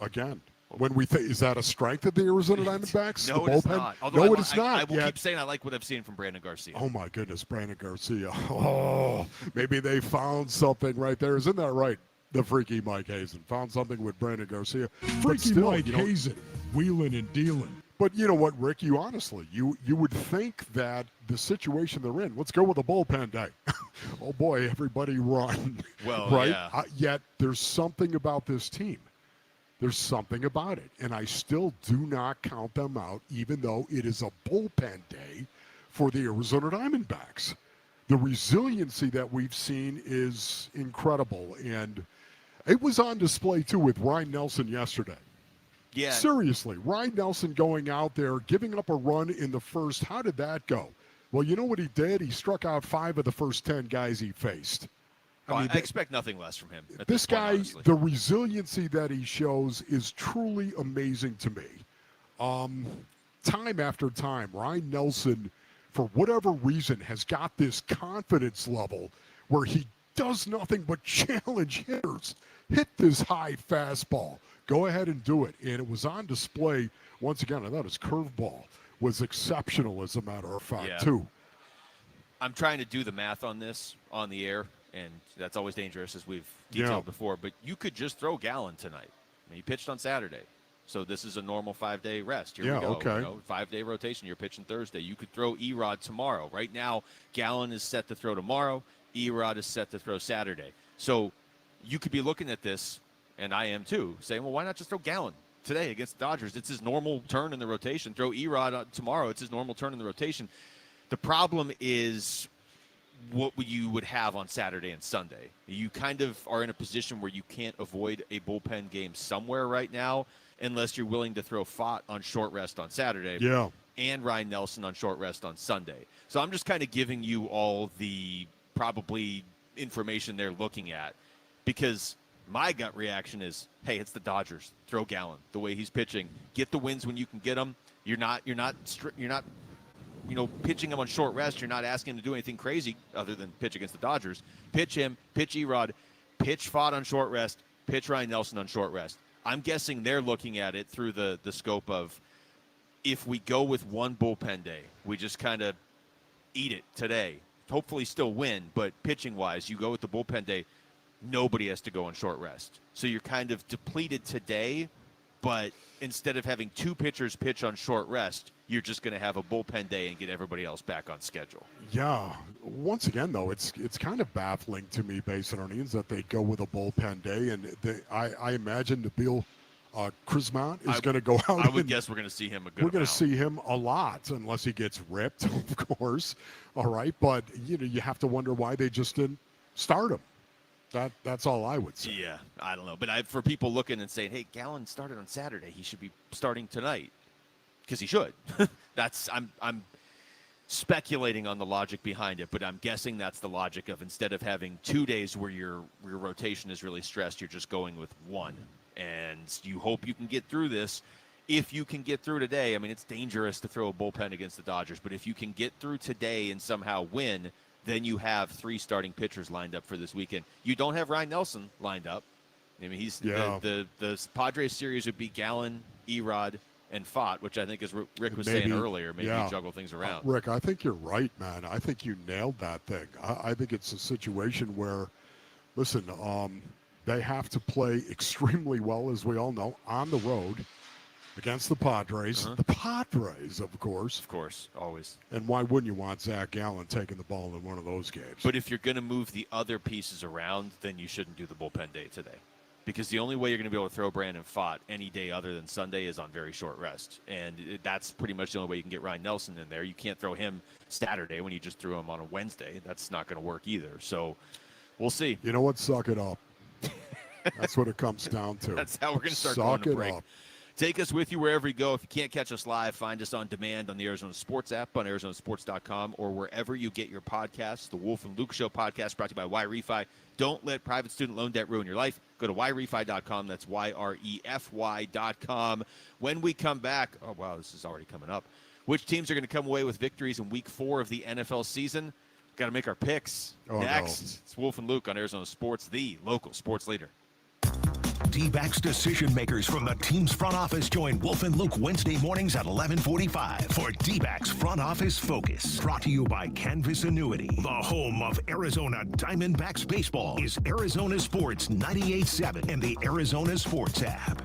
again? When we think, is that a strength of the Arizona Diamondbacks? No, the it is bullpen? not. Although No, it is not. I will keep saying I like what I've seen from Brandon Garcia. Oh, my goodness, Brandon Garcia. Oh, maybe they found something right there. Isn't that right? The freaky Mike Hazen found something with Brandon Garcia. Freaky Mike Hazen, wheeling and dealing. But you know what, Rick? You honestly, you would think that the situation they're in, let's go with a bullpen day. Oh, boy, everybody run. Well, right? yeah. Yet there's something about this team. There's something about it. And I still do not count them out, even though it is a bullpen day for the Arizona Diamondbacks. The resiliency that we've seen is incredible. And it was on display, too, with Ryan Nelson yesterday. Yeah. Seriously, Ryan Nelson going out there, giving up a run in the first. How did that go? Well, you know what he did? He struck out 5 of the first 10 guys he faced. I expect nothing less from him. This guy, honestly. The resiliency that he shows is truly amazing to me. Time after time, Ryan Nelson, for whatever reason, has got this confidence level where he does nothing but challenge hitters. Hit this high fastball. Go ahead and do it. And it was on display. Once again, I thought his curveball was exceptional, as a matter of fact, too. I'm trying to do the math on this on the air, and that's always dangerous, as we've detailed before. But you could just throw Gallen tonight. I mean, he pitched on Saturday. So this is a normal 5-day rest. Here we go. Okay. 5-day rotation. You're pitching Thursday. You could throw Erod tomorrow. Right now, Gallen is set to throw tomorrow. Erod is set to throw Saturday. So you could be looking at this, and I am too, saying, well, why not just throw Gallen today against the Dodgers? It's his normal turn in the rotation. Throw Erod tomorrow. It's his normal turn in the rotation. The problem is what you would have on Saturday and Sunday. You kind of are in a position where you can't avoid a bullpen game somewhere right now, unless you're willing to throw Fott on short rest on Saturday and Ryan Nelson on short rest on Sunday. So I'm just kind of giving you all the probably information they're looking at, because my gut reaction is, hey, it's the Dodgers. Throw Gallen the way he's pitching. Get the wins when you can get them. You're not pitching him on short rest. You're not asking him to do anything crazy other than pitch against the Dodgers. Pitch him, pitch Erod, pitch Fott on short rest, pitch Ryan Nelson on short rest. I'm guessing they're looking at it through the scope of, if we go with one bullpen day, we just kind of eat it today, hopefully still win, but pitching-wise, you go with the bullpen day, nobody has to go on short rest. So you're kind of depleted today, but instead of having two pitchers pitch on short rest, you're just going to have a bullpen day and get everybody else back on schedule. Yeah. Once again, though, it's kind of baffling to me, Basinonians, that they go with a bullpen day. And I imagine Nabil Crismont is going to go out. I would guess we're going to see him a good We're going to amount. see him a lot, unless he gets ripped, of course. All right. But, you have to wonder why they just didn't start him. That's all I would say. Yeah, I don't know. But for people looking and saying, hey, Gallen started on Saturday, he should be starting tonight. Because he should. I'm speculating on the logic behind it, but I'm guessing that's the logic of, instead of having 2 days where your rotation is really stressed, you're just going with one. And you hope you can get through this. If you can get through today, I mean, it's dangerous to throw a bullpen against the Dodgers, but if you can get through today and somehow win, then you have 3 starting pitchers lined up for this weekend. You don't have Ryan Nelson lined up. I mean, the Padres series would be Gallen, Erod, and Fott, which I think, as Rick was saying earlier, maybe you juggle things around. Rick, I think you're right, man. I think you nailed that thing. I think it's a situation where, listen, they have to play extremely well, as we all know, on the road against the Padres. The Padres, of course. Of course, always. And why wouldn't you want Zach Gallen taking the ball in one of those games? But if you're going to move the other pieces around, then you shouldn't do the bullpen day today. Because the only way you're going to be able to throw Brandon Fott any day other than Sunday is on very short rest. And that's pretty much the only way you can get Ryan Nelson in there. You can't throw him Saturday when you just threw him on a Wednesday. That's not going to work either. So we'll see. You know what? Suck it up. That's what it comes down to. That's how we're going to start Suck going to break. up. Take us with you wherever you go. If you can't catch us live, find us on demand on the Arizona Sports app, on arizonasports.com, or wherever you get your podcasts. The Wolf and Luke Show podcast brought to you by YRefi. Don't let private student loan debt ruin your life. Go to YRefi.com. That's YREFY.com. When we come back, oh, wow, this is already coming up. Which teams are going to come away with victories in Week 4 of the NFL season? Got to make our picks. Next, it's Wolf and Luke on Arizona Sports, the local sports leader. D-backs decision makers from the team's front office join Wolf and Luke Wednesday mornings at 11:45 for D-backs Front Office Focus. Brought to you by Canvas Annuity. The home of Arizona Diamondbacks baseball is Arizona Sports 98.7 and the Arizona Sports app.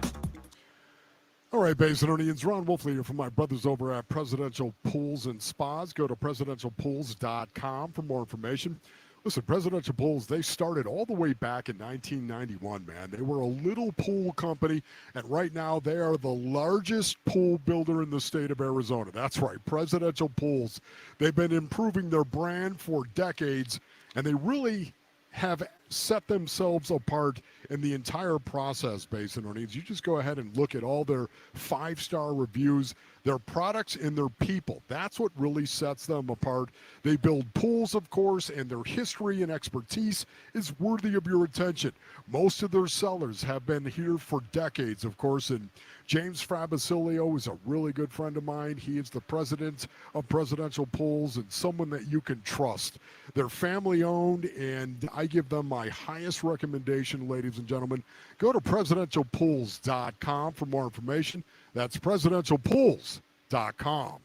All right, Basinonians, Ron Wolfley here from my brothers over at Presidential Pools and Spas. Go to presidentialpools.com for more information. Listen, Presidential Pools, they started all the way back in 1991, man. They were a little pool company, and right now they are the largest pool builder in the state of Arizona. That's right, Presidential Pools. They've been improving their brand for decades, and they really have set themselves apart in the entire process, Basin O'Needs. You just go ahead and look at all their 5-star reviews, their products, and their people. That's what really sets them apart. They build pools, of course, and their history and expertise is worthy of your attention. Most of their sellers have been here for decades, of course, and James Frabasilio is a really good friend of mine. He is the president of Presidential Pools and someone that you can trust. They're family-owned, and I give them my highest recommendation, ladies and gentlemen. Go to presidentialpools.com for more information. That's presidentialpools.com.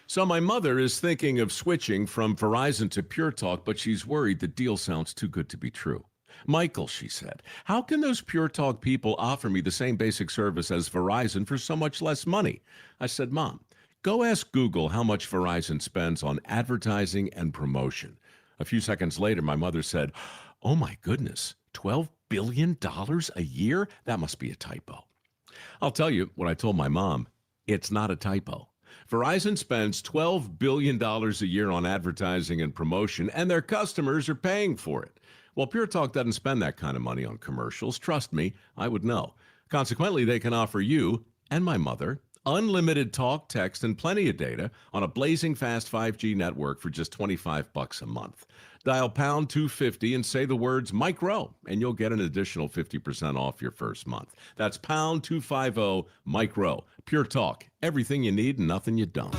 So my mother is thinking of switching from Verizon to Pure Talk, but she's worried the deal sounds too good to be true. Michael, she said, how can those Pure Talk people offer me the same basic service as Verizon for so much less money? I said, Mom, go ask Google how much Verizon spends on advertising and promotion. A few seconds later, my mother said, oh my goodness, $12 billion a year? That must be a typo. I'll tell you what I told my mom. It's not a typo. Verizon spends $12 billion a year on advertising and promotion, and their customers are paying for it. Well, Pure Talk doesn't spend that kind of money on commercials. Trust me, I would know. Consequently, they can offer you and my mother unlimited talk, text, and plenty of data on a blazing fast 5G network for just $25 a month. Dial pound 250 and say the words Mike Rowe, and you'll get an additional 50% off your first month. That's pound 250 Mike Rowe. Pure Talk, everything you need and nothing you don't.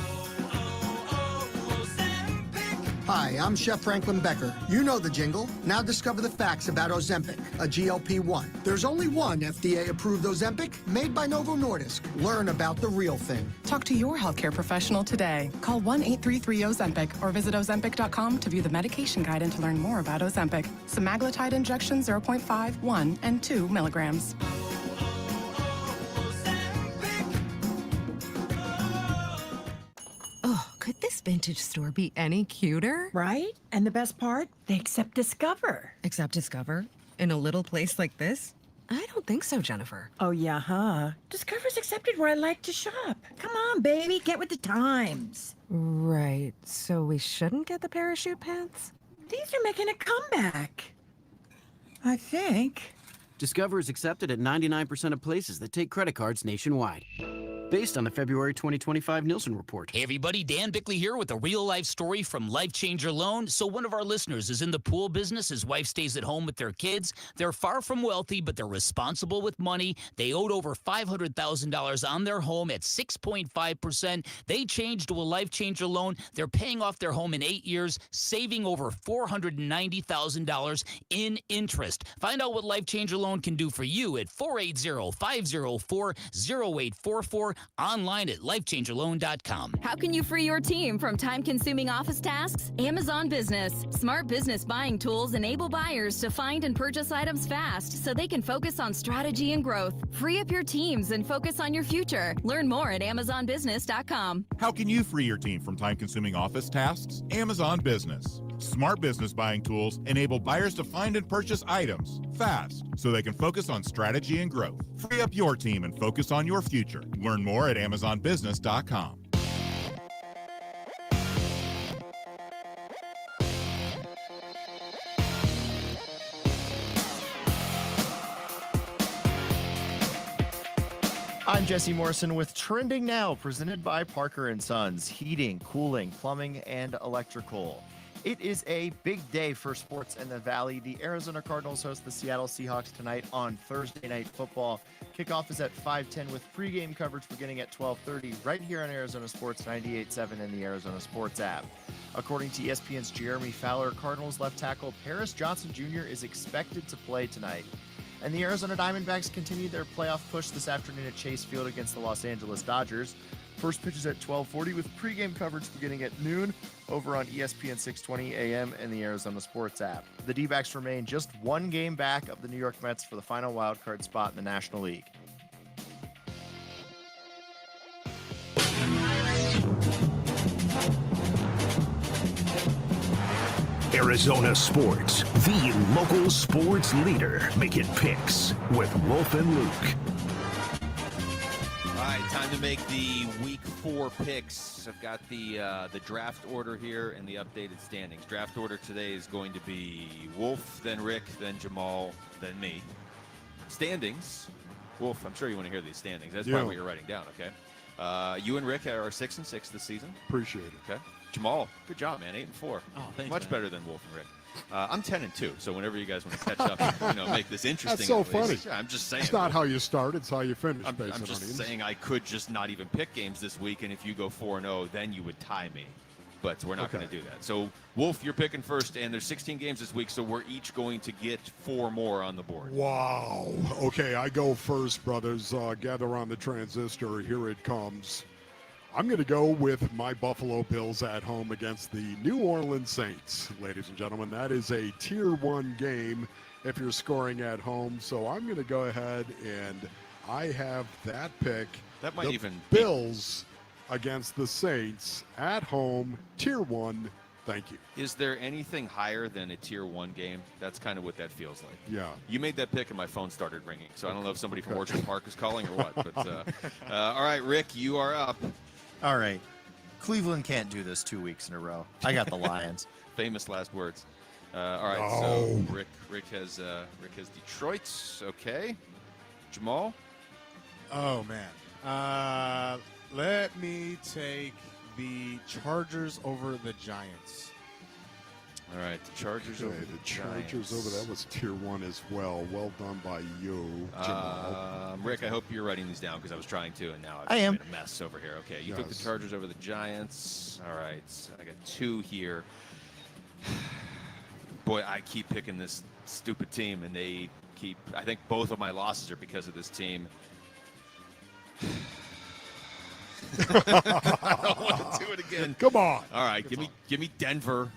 Hi, I'm Chef Franklin Becker. You know the jingle. Now discover the facts about Ozempic, a GLP-1. There's only one FDA-approved Ozempic made by Novo Nordisk. Learn about the real thing. Talk to your healthcare professional today. Call 1-833-OZEMPIC or visit Ozempic.com to view the medication guide and to learn more about Ozempic. Semaglutide injection 0.5, 1, and 2 milligrams. Oh, could this vintage store be any cuter? Right? And the best part? They accept Discover. Accept Discover? In a little place like this? I don't think so, Jennifer. Oh, yeah, huh? Discover's accepted where I like to shop. Come on, baby, get with the times. Right. So we shouldn't get the parachute pants? These are making a comeback. I think. Discover is accepted at 99% of places that take credit cards nationwide. Based on the February 2025 Nielsen report. Hey everybody, Dan Bickley here with a real-life story from Life Changer Loan. So one of our listeners is in the pool business. His wife stays at home with their kids. They're far from wealthy, but they're responsible with money. They owed over $500,000 on their home at 6.5%. They changed to a Life Changer Loan. They're paying off their home in 8 years, saving over $490,000 in interest. Find out what Life Changer Loan can do for you at 480-504-0844. Online at lifechangerloan.com. How can you free your team from time-consuming office tasks? Amazon Business. Smart business buying tools enable buyers to find and purchase items fast so they can focus on strategy and growth. Free up your teams and focus on your future. Learn more at amazonbusiness.com. How can you free your team from time-consuming office tasks? Amazon Business. Smart business buying tools enable buyers to find and purchase items fast so they can focus on strategy and growth. Free up your team and focus on your future. Learn more at amazonbusiness.com. I'm Jesse Morrison with Trending Now, presented by Parker & Sons, heating, cooling, plumbing, and electrical. It is a big day for sports in the Valley. The Arizona Cardinals host the Seattle Seahawks tonight on Thursday Night Football. Kickoff is at 5:10 with pregame coverage beginning at 12:30 right here on Arizona Sports 98.7 and the Arizona Sports app. According to ESPN's Jeremy Fowler, Cardinals left tackle Paris Johnson Jr. is expected to play tonight. And the Arizona Diamondbacks continue their playoff push this afternoon at Chase Field against the Los Angeles Dodgers. First pitch is at 12:40 with pregame coverage beginning at noon over on ESPN 620 AM and the Arizona Sports app. The D-backs remain just one game back of the New York Mets for the final wildcard spot in the National League. Arizona Sports, the local sports leader, making picks with Wolf and Luke. All right, Time to make the Week 4 picks. I've got the draft order here and the updated standings. Draft order today is going to be Wolf, then Rick, then Jamal, then me. Standings. Wolf, I'm sure you want to hear these standings. That's probably what you're writing down, okay? You and Rick are 6-6 this season. Appreciate it. Okay. Jamal, good job, man. 8-4. Oh, thanks, Much man. better than Wolf and Rick. I'm 10-2, so whenever you guys want to catch up and make this interesting. That's so at least. funny. Yeah, I'm just saying. It's not how you start, it's how you finish. I'm Basin just Onions. saying I could just not even pick games this week, and if you go 4-0, then you would tie me. But we're not going to do that. So, Wolf, you're picking first, and there's 16 games this week, so we're each going to get 4 more on the board. Wow. Okay, I go first, brothers. Gather on the transistor. Here it comes. I'm going to go with my Buffalo Bills at home against the New Orleans Saints. Ladies and gentlemen, that is a Tier 1 game if you're scoring at home. So I'm going to go ahead and I have that pick. That might the even be- Bills against the Saints at home, Tier 1. Thank you. Is there anything higher than a Tier 1 game? That's kind of what that feels like. Yeah. You made that pick, and my phone started ringing. So I don't know if somebody from Orchard Park is calling or what. But all right, Rick, you are up. All right. Cleveland can't do this 2 weeks in a row. I got the Lions. Famous last words. All right, so Rick has Detroit. Okay. Jamal? Oh, man. Let me take the Chargers over the Giants. All right, the Chargers over the Chargers Giants. over that was Tier 1 as well. Well done by you, Jamal. Rick, I hope you're writing these down because I was trying to, and now I I've am. made a mess over here. Okay, you took the Chargers over the Giants. All right, I got 2 here. Boy, I keep picking this stupid team, and they keep. I think both of my losses are because of this team. I don't want to do it again. Come on. All right, give me Denver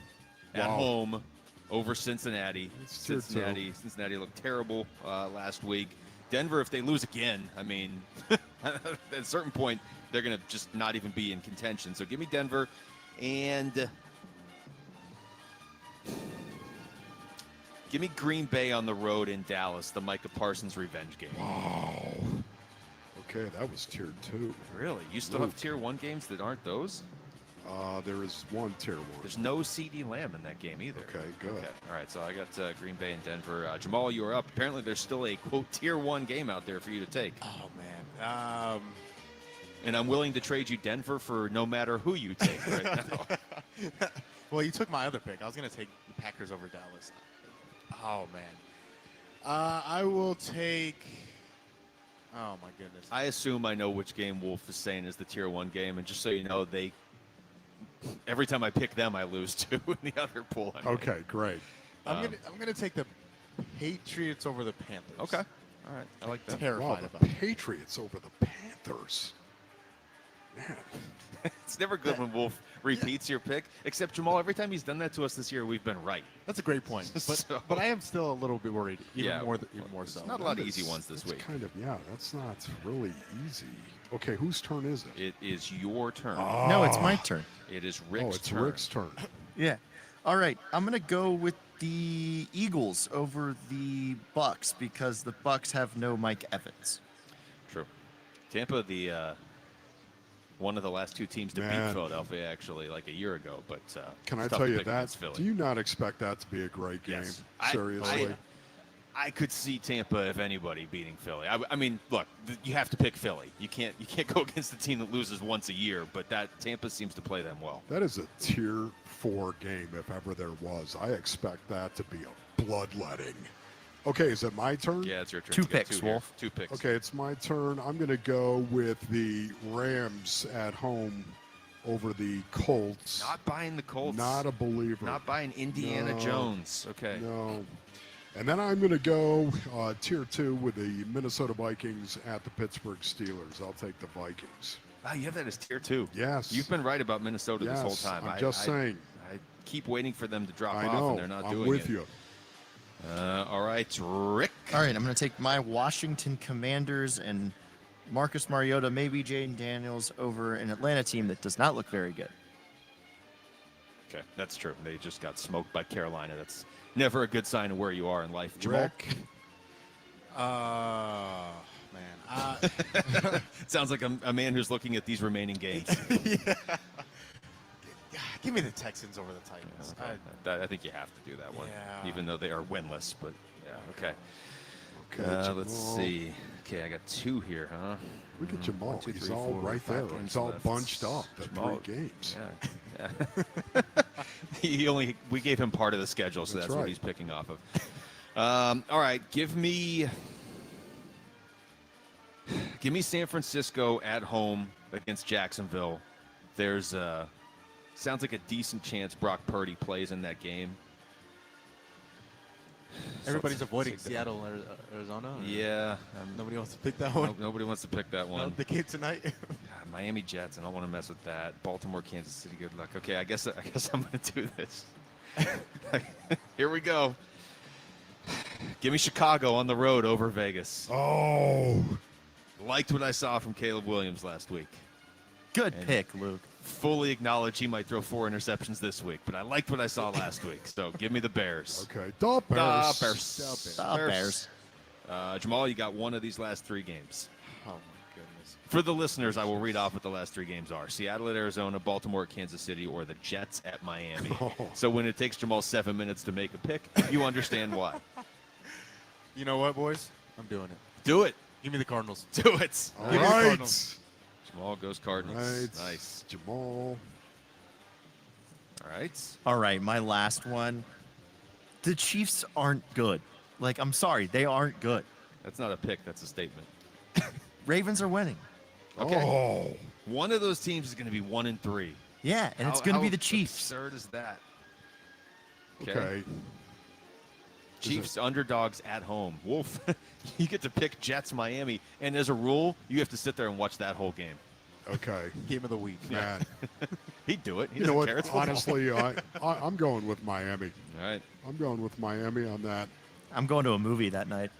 at home over Cincinnati. Tier 2. Cincinnati looked terrible last week. Denver, if they lose again, I mean, at a certain point, they're going to just not even be in contention. So give me Denver and give me Green Bay on the road in Dallas, the Micah Parsons revenge game. Wow. Okay, that was Tier 2. Really? You still have Tier 1 games that aren't those? There is one Tier 1. There's no CD Lamb in that game either. Okay, good. Okay. All right, so I got Green Bay and Denver. Jamal, you are up. Apparently, there's still a, quote, Tier 1 game out there for you to take. Oh, man. And I'm willing to trade you Denver for no matter who you take right now. Well, you took my other pick. I was going to take the Packers over Dallas. Oh, man. I will take... Oh, my goodness. I assume I know which game Wolf is saying is the Tier 1 game, and just so you know, every time I pick them, I lose too in the other pool. Okay, great. I'm gonna take the Patriots over the Panthers. Okay. All right. I like that. Terrified Wow, about the it. Patriots over the Panthers. Man. It's never good when Wolf repeats your pick, except Jamal, every time he's done that to us this year, we've been right. That's a great point. But I am still a little bit worried, even more so. Not a lot of easy ones this week. Kind of, yeah, that's not really easy. Okay, whose turn is it? It is your turn. No, it's my turn. It is Rick's Oh, it's turn. Rick's turn. Yeah. All right. I'm going to go with the Eagles over the Bucks because the Bucks have no Mike Evans. True. Tampa, one of the last 2 teams to beat Philadelphia, actually, like a year ago. But Can I it's tough tell to you pick that? against Philly. Do you not expect that to be a great game? Yes. Seriously? I could see Tampa, if anybody, beating Philly. I mean, look, you have to pick Philly. You can't go against the team that loses once a year. But that Tampa seems to play them well. That is a Tier 4 game, if ever there was. I expect that to be a bloodletting. Okay, is it my turn? Yeah, it's your turn. 2 You got picks, 2 here. Wolf. 2 picks. Okay, it's my turn. I'm going to go with the Rams at home over the Colts. Not buying the Colts. Not a believer. Not buying Indiana No. Jones. Okay. No. And then I'm going to go Tier 2 with the Minnesota Vikings at the Pittsburgh Steelers. I'll take the Vikings. Wow, you have that as Tier 2. Yes. You've been right about Minnesota this whole time. I'm just saying. I keep waiting for them to drop I off, know. and they're not I'm doing with it. you. All right, Rick. All right. I'm going to take my Washington Commanders and Marcus Mariota, maybe Jaden Daniels over an Atlanta team that does not look very good. Okay, that's true. They just got smoked by Carolina. That's never a good sign of where you are in life. Jamal? Rick. Man. Sounds like a man who's looking at these remaining games. Yeah. Give me the Texans over the Titans. Okay. I think you have to do that one, Yeah. even though they are winless. But yeah, okay. Okay, Let's Jamal. see. Okay, I got 2 here, huh? Look at Jamal. 1, 2, He's 3, all 4, right 5 there. games He's all left. bunched up at Jamal- 3 games. Yeah. We gave him part of the schedule, so that's right. what he's picking off of. All right, give me San Francisco at home against Jacksonville. There's sounds like a decent chance Brock Purdy plays in that game. Everybody's So avoiding let's take Seattle, Arizona. or- Yeah. Nobody wants to pick that one. Nobody wants to pick that one. The game tonight. Miami Jets. I don't want to mess with that. Baltimore, Kansas City. Good luck. Okay, I guess I'm going to do this. Here we go. Give me Chicago on the road over Vegas. Oh. Liked what I saw from Caleb Williams last week. Good pick, Luke. Fully acknowledge he might throw 4 interceptions this week, but I liked what I saw last week. So give me the Bears. Okay, the Bears. The Bears. Jamal, you got one of these last 3 games. Oh, my goodness. For the listeners, I will read off what the last 3 games are. Seattle at Arizona, Baltimore at Kansas City, or the Jets at Miami. So when it takes Jamal 7 minutes to make a pick, you understand why. You know what, boys? I'm doing it. Do it. Give me the Cardinals. Do it. All Give me the right. Cardinals. Jamal goes Cardinals. Right. Nice. Jamal. All right. All right, my last one. The Chiefs aren't good. Like, I'm sorry, they aren't good. That's not a pick. That's a statement. Ravens are winning. Okay. Oh. One of those teams is going to be 1-3. Yeah, and it's going to be the Chiefs. Absurd is that? Okay. Chiefs underdogs at home. Wolf, you get to pick Jets, Miami, and as a rule, you have to sit there and watch that whole game. Okay. Game of the week. Man. He'd do it. He You know doesn't what? care. It's football. Honestly, I'm going with Miami. All right. I'm going with Miami on that. I'm going to a movie that night.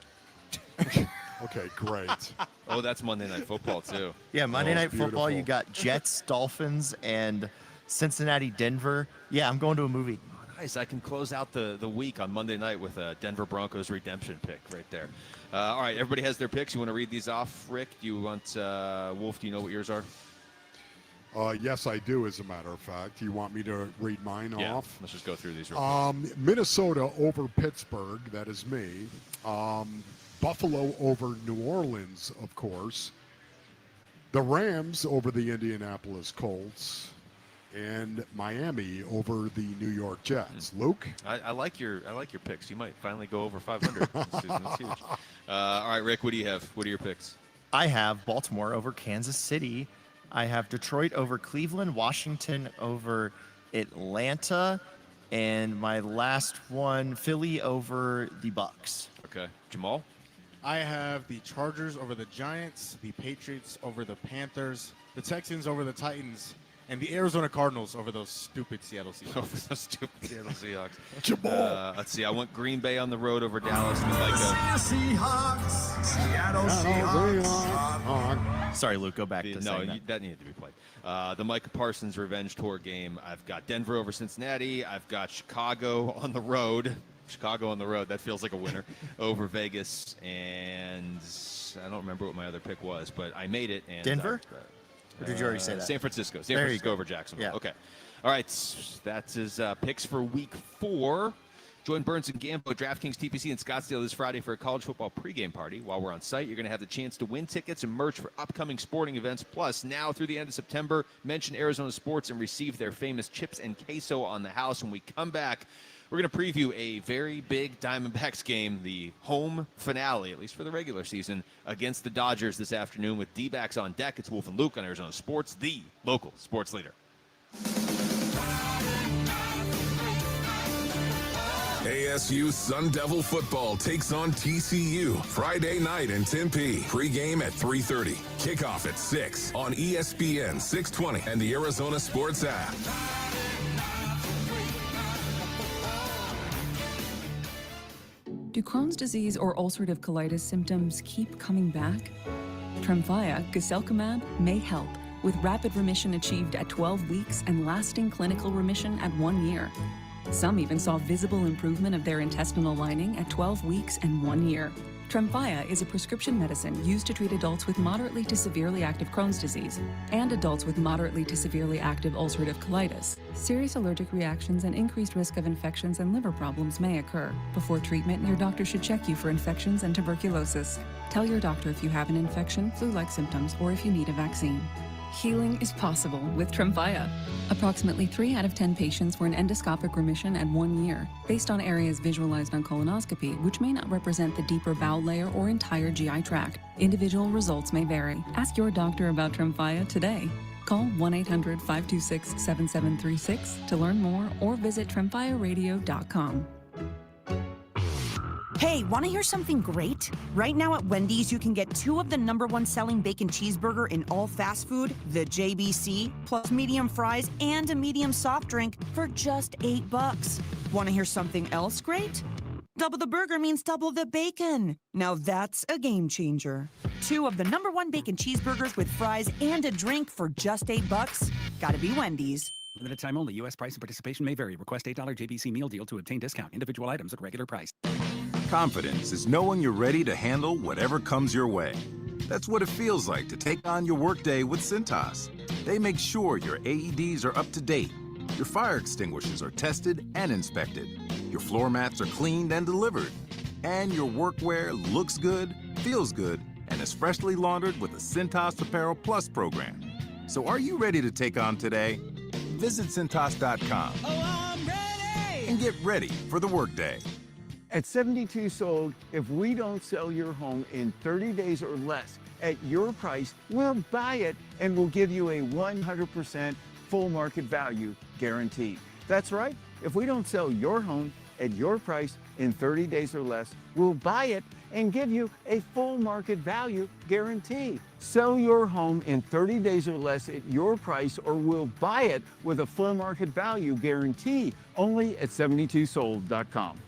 Okay, great. Oh, that's Monday Night Football, too. Yeah, Monday Night Football, you beautiful. got Jets, Dolphins, and Cincinnati, Denver. Yeah, I'm going to a movie. Nice. I can close out the week on Monday night with a Denver Broncos redemption pick right there. All right, everybody has their picks. You want to read these off, Rick? Do you want Wolf? Do you know what yours are? Yes, I do, as a matter of fact. You want me to read mine off? Let's just go through these real quick. Minnesota over Pittsburgh. That is me. Buffalo over New Orleans, of course. The Rams over the Indianapolis Colts. And Miami over the New York Jets. Luke? I like your picks. You might finally go over 500 this season. That's huge. All right, Rick, what do you have? What are your picks? I have Baltimore over Kansas City. I have Detroit over Cleveland, Washington over Atlanta, and my last one, Philly over the Bucks. Okay. Jamal? I have the Chargers over the Giants, the Patriots over the Panthers, the Texans over the Titans, and the Arizona Cardinals over those stupid Seattle Seahawks. Over those stupid Seattle Seahawks. Jamal. Let's see. I went Green Bay on the road over Dallas. We like Seahawks. Seattle Seahawks. Sorry, Luke, go back to saying that. that needed to be played. The Micah Parsons revenge tour game. I've got Denver over Cincinnati. I've got Chicago on the road. Chicago on the road. That feels like a winner. Over Vegas. And I don't remember what my other pick was, but I made it. And Denver? Or did you already say that? San Francisco. San There you Francisco go. over Jacksonville. Yeah. Okay. All right. That's his picks for week 4. Join Burns and Gambo, DraftKings TPC in Scottsdale this Friday for a college football pregame party. While we're on site, you're going to have the chance to win tickets and merch for upcoming sporting events. Plus, now through the end of September, mention Arizona Sports and receive their famous chips and queso on the house. When we come back, we're going to preview a very big Diamondbacks game, the home finale, at least for the regular season, against the Dodgers this afternoon with D-backs on deck. It's Wolf and Luke on Arizona Sports, the local sports leader. ASU Sun Devil football takes on TCU Friday night in Tempe. Pregame at 3:30. Kickoff at 6 on ESPN 620 and the Arizona Sports app. Do Crohn's disease or ulcerative colitis symptoms keep coming back? Tremfya, guselkumab, may help, with rapid remission achieved at 12 weeks and lasting clinical remission at 1 year. Some even saw visible improvement of their intestinal lining at 12 weeks and 1 year. Tremfya is a prescription medicine used to treat adults with moderately to severely active Crohn's disease and adults with moderately to severely active ulcerative colitis. Serious allergic reactions and increased risk of infections and liver problems may occur. Before treatment, your doctor should check you for infections and tuberculosis. Tell your doctor if you have an infection, flu-like symptoms, or if you need a vaccine. Healing is possible with Tremfya. Approximately 3 out of 10 patients were in endoscopic remission at 1 year, based on areas visualized on colonoscopy, which may not represent the deeper bowel layer or entire GI tract. Individual results may vary. Ask your doctor about Tremfya today. Call 1-800-526-7736 to learn more or visit tremfyaradio.com. Hey, want to hear something great? Right now at Wendy's, you can get 2 of the #1 selling bacon cheeseburger in all fast food, the JBC, plus medium fries and a medium soft drink for just $8. Want to hear something else great? Double the burger means double the bacon. Now that's a game changer. 2 of the #1 bacon cheeseburgers with fries and a drink for just $8. Gotta be Wendy's. Limited time only. U.S. price and participation may vary. Request $8 JBC meal deal to obtain discount. Individual items at regular price. Confidence is knowing you're ready to handle whatever comes your way. That's what it feels like to take on your workday with Cintas. They make sure your AEDs are up to date, your fire extinguishers are tested and inspected, your floor mats are cleaned and delivered, and your workwear looks good, feels good, and is freshly laundered with the Cintas Apparel Plus program. So are you ready to take on today? Visit Cintas.com and get ready for the workday. At 72 Sold, if we don't sell your home in 30 days or less at your price, we'll buy it and we'll give you a 100% full market value guarantee. That's right. If we don't sell your home at your price in 30 days or less, we'll buy it and give you a full market value guarantee. Sell your home in 30 days or less at your price or we'll buy it with a full market value guarantee only at 72sold.com.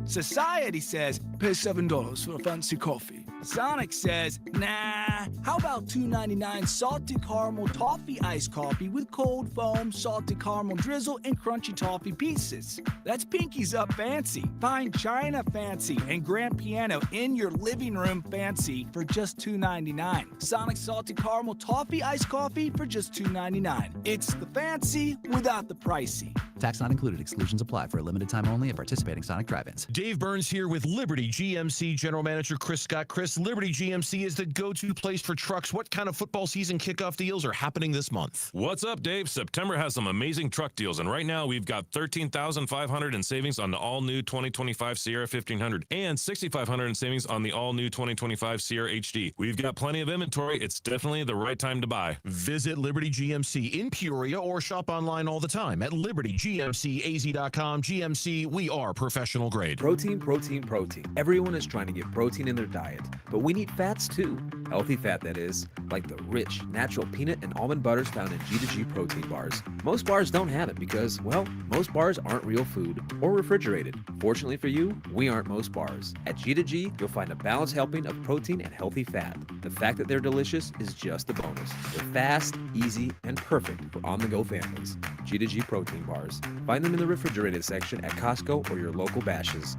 Society says, pay $7 for a fancy coffee. Sonic says, nah, how about $2.99 salty caramel toffee iced coffee with cold foam, salty caramel drizzle, and crunchy toffee pieces. That's Pinky's Up fancy, fine china fancy, and grand piano in your living room fancy for just $2.99. Sonic salty caramel toffee iced coffee for just $2.99. It's the fancy without the pricey. Tax not included. Exclusions apply for a limited time only at participating Sonic drive-ins. Dave Burns here with Liberty GMC General Manager Chris Scott. Chris, Liberty GMC is the go-to place for trucks. What kind of football season kickoff deals are happening this month? What's up, Dave? September has some amazing truck deals, and right now we've got $13,500 in savings on the all-new 2025 Sierra 1500 and $6,500 in savings on the all-new 2025 Sierra HD. We've got plenty of inventory. It's definitely the right time to buy. Visit Liberty GMC in Peoria or shop online all the time at libertygmcaz.com. GMC, we are professional grade. Protein, protein, protein. Everyone is trying to get protein in their diet, but we need fats too. Healthy fat, that is, like the rich, natural peanut and almond butters found in G2G protein bars. Most bars don't have it because, well, most bars aren't real food or refrigerated. Fortunately for you, we aren't most bars. At G2G, you'll find a balanced helping of protein and healthy fat. The fact that they're delicious is just a bonus. They're fast, easy, and perfect for on-the-go families. G2G protein bars. Find them in the refrigerated section at Costco or your local Bashes.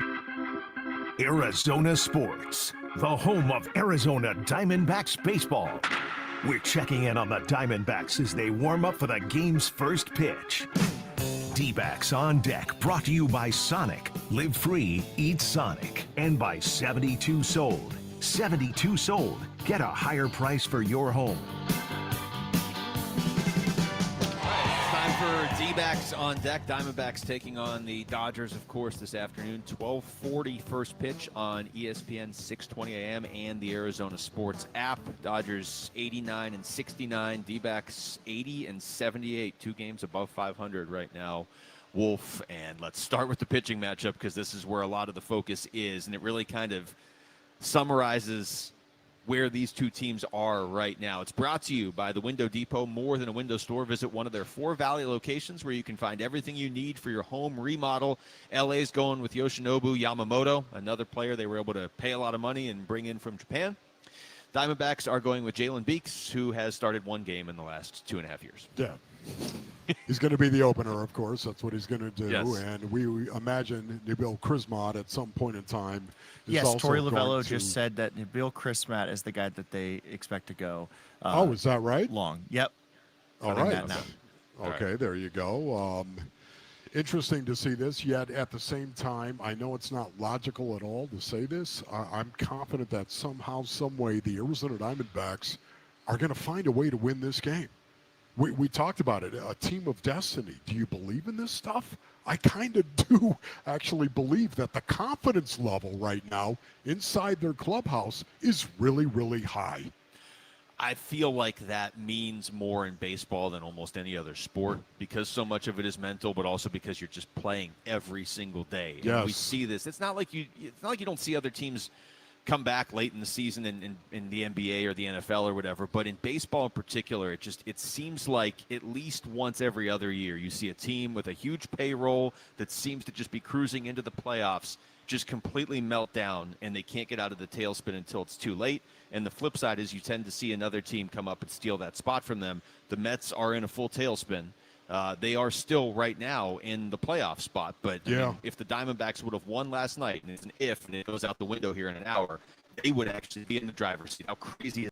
Arizona Sports, the home of Arizona Diamondbacks baseball. We're checking in on the Diamondbacks as they warm up for the game's first pitch. D-backs on deck, brought to you by Sonic. Live free, eat Sonic. And by 72 Sold. 72 Sold. Get a higher price for your home. For D-backs on deck, Diamondbacks taking on the Dodgers, of course, this afternoon. 12:40 first pitch on ESPN 6:20 a.m. and the Arizona Sports app. Dodgers 89 and 69, D-backs 80 and 78, 2 games above 500 right now. Wolf, and let's start with the pitching matchup because this is where a lot of the focus is, and it really kind of summarizes where these two teams are right now. It's brought to you by the Window Depot. More than a window store, visit one of their 4 Valley locations where you can find everything you need for your home remodel. LA's going with Yoshinobu Yamamoto, another player they were able to pay a lot of money and bring in from Japan. Diamondbacks are going with Jalen Beeks, who has started 1 game in the last 2.5 years. Yeah. He's going to be the opener, of course. That's what he's going to do. Yes. And we imagine Nabil Krismat at some point in time is Yes, also Tori going Lavello to... just said that Nabil Krismat is the guy that they expect to go. is that right? Long. Yep. All Cutting right. that now. Okay, there you go. Interesting to see this, yet at the same time, I know it's not logical at all to say this. I'm confident that somehow, some way, the Arizona Diamondbacks are going to find a way to win this game. We talked about it, a team of destiny. Do you believe in this stuff? I kind of do actually believe that the confidence level right now inside their clubhouse is really, really high. I feel like that means more in baseball than almost any other sport because so much of it is mental, but also because you're just playing every single day. Yes. And we see this. It's not like you don't see other teams come back late in the season in the NBA or the NFL or whatever, but in baseball in particular, it seems like at least once every other year you see a team with a huge payroll that seems to just be cruising into the playoffs just completely melt down and they can't get out of the tailspin until it's too late. And the flip side is you tend to see another team come up and steal that spot from them. The Mets are in a full tailspin. They are still right now in the playoff spot. But I mean, if the Diamondbacks would have won last night, and it's an if, and it goes out the window here in an hour, they would actually be in the driver's seat. How crazy is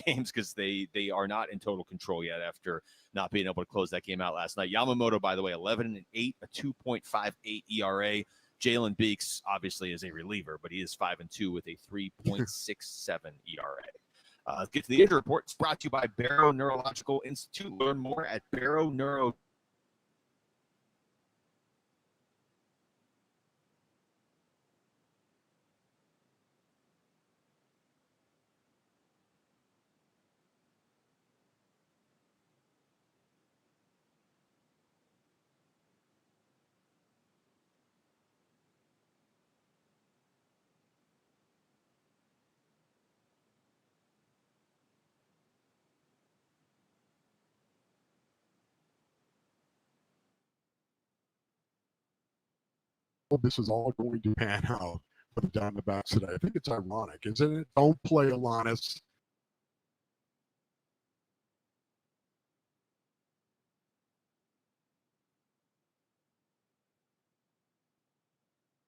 games because they are not in total control yet after not being able to close that game out last night. Yamamoto, by the way, 11-8, a 2.58 ERA. Jalen Beeks obviously is a reliever, but he is 5-2 with a 3.67 ERA. Let's get to the injury report. It's brought to you by Barrow Neurological Institute. Learn more at Barrow Neuro. This is all going to pan out for the Diamondbacks today. I think it's ironic, isn't it? Don't play Alanis.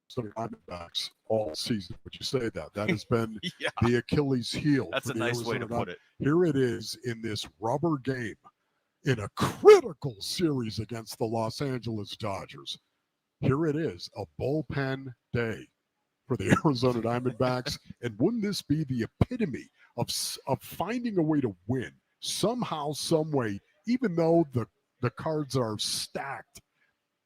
So the Diamondbacks all season. Would you say that? That has been the Achilles heel. That's a nice way to put it. Here it is in this rubber game in a critical series against the Los Angeles Dodgers. Here it is, a bullpen day for the Arizona Diamondbacks. And wouldn't this be the epitome of finding a way to win somehow, some way, even though the cards are stacked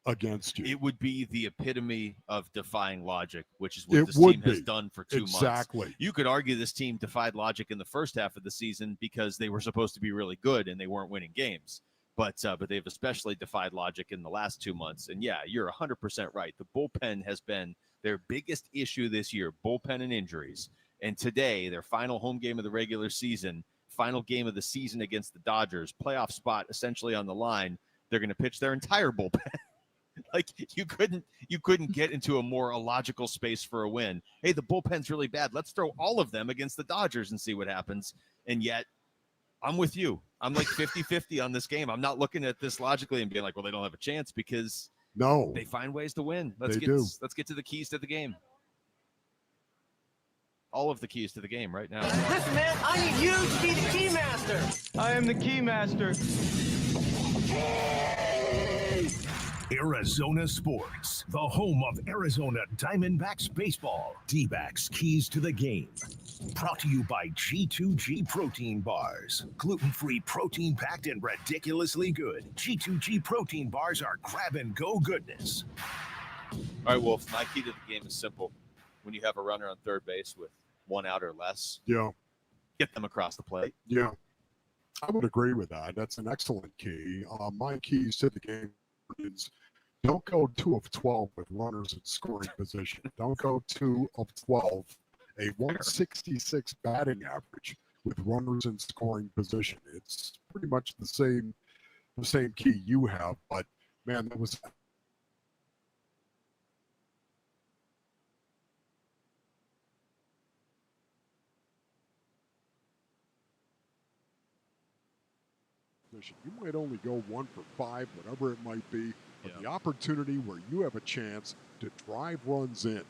against you? It would be the epitome of defying logic, which is what this team has done for 2 months. Exactly. You could argue this team defied logic in the first half of the season because they were supposed to be really good and they weren't winning games. But they've especially defied logic in the last 2 months. And yeah, you're 100% right. The bullpen has been their biggest issue this year, bullpen and injuries. And today, their final home game of the regular season, final game of the season against the Dodgers, playoff spot essentially on the line, they're going to pitch their entire bullpen. Like you couldn't get into a more illogical space for a win. Hey, the bullpen's really bad. Let's throw all of them against the Dodgers and see what happens. And yet, I'm with you. I'm like 50-50 on this game. I'm not looking at this logically and being like, well, they don't have a chance because they find ways to win. Let's get to the keys to the game. all of the keys to the game right now. Listen, man, I need you to be the key master. I am the key master. Arizona Sports, the home of Arizona Diamondbacks baseball. D-backs keys to the game. Brought to you by G2G Protein Bars. Gluten-free, protein-packed, and ridiculously good. G2G Protein Bars are grab-and-go goodness. All right, Wolf, my key to the game is simple. When you have a runner on third base with one out or less, get them across the plate. Yeah, I would agree with that. That's an excellent key. My keys to the game is don't go 2 of 12 with runners in scoring position. Don't go 2 of 12, a 166 batting average with runners in scoring position. It's pretty much the same key you have, but man, that was you might only go 1 for 5, whatever it might be, but the opportunity where you have a chance to drive runs in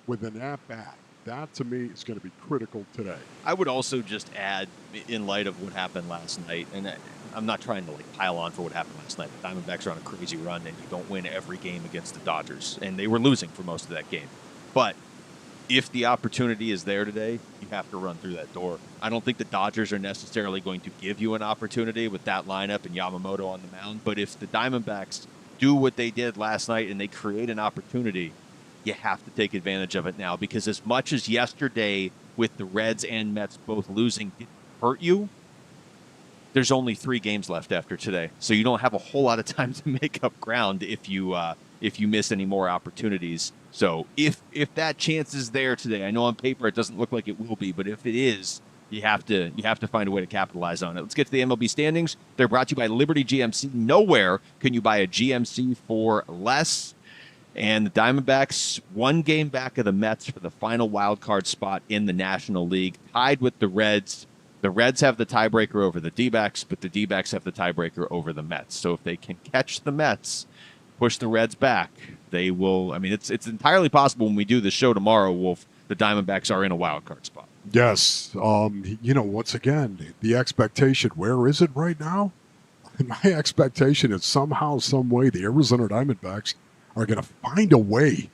with an at-bat, that to me is going to be critical today. I would also just add, in light of what happened last night, and I'm not trying to pile on for what happened last night. The Diamondbacks are on a crazy run, and you don't win every game against the Dodgers, and they were losing for most of that game. But if the opportunity is there today, you have to run through that door. I don't think the Dodgers are necessarily going to give you an opportunity with that lineup and Yamamoto on the mound. But if the Diamondbacks do what they did last night and they create an opportunity, you have to take advantage of it now. Because as much as yesterday with the Reds and Mets both losing didn't hurt you, there's only 3 games left after today. So you don't have a whole lot of time to make up ground if you miss any more opportunities. So if that chance is there today, I know on paper it doesn't look like it will be, but if it is, you have to find a way to capitalize on it. Let's get to the MLB standings. They're brought to you by Liberty GMC. Nowhere can you buy a GMC for less. And the Diamondbacks, 1 game back of the Mets for the final wild card spot in the National League, tied with the Reds. The Reds have the tiebreaker over the D-backs, but the D-backs have the tiebreaker over the Mets. So if they can catch the Mets, push the Reds back, they will. I mean, it's entirely possible when we do the show tomorrow, Wolf, the Diamondbacks are in a wild card spot. Yes. Once again, the expectation, where is it right now? My expectation is somehow, some way, the Arizona Diamondbacks are going to find a way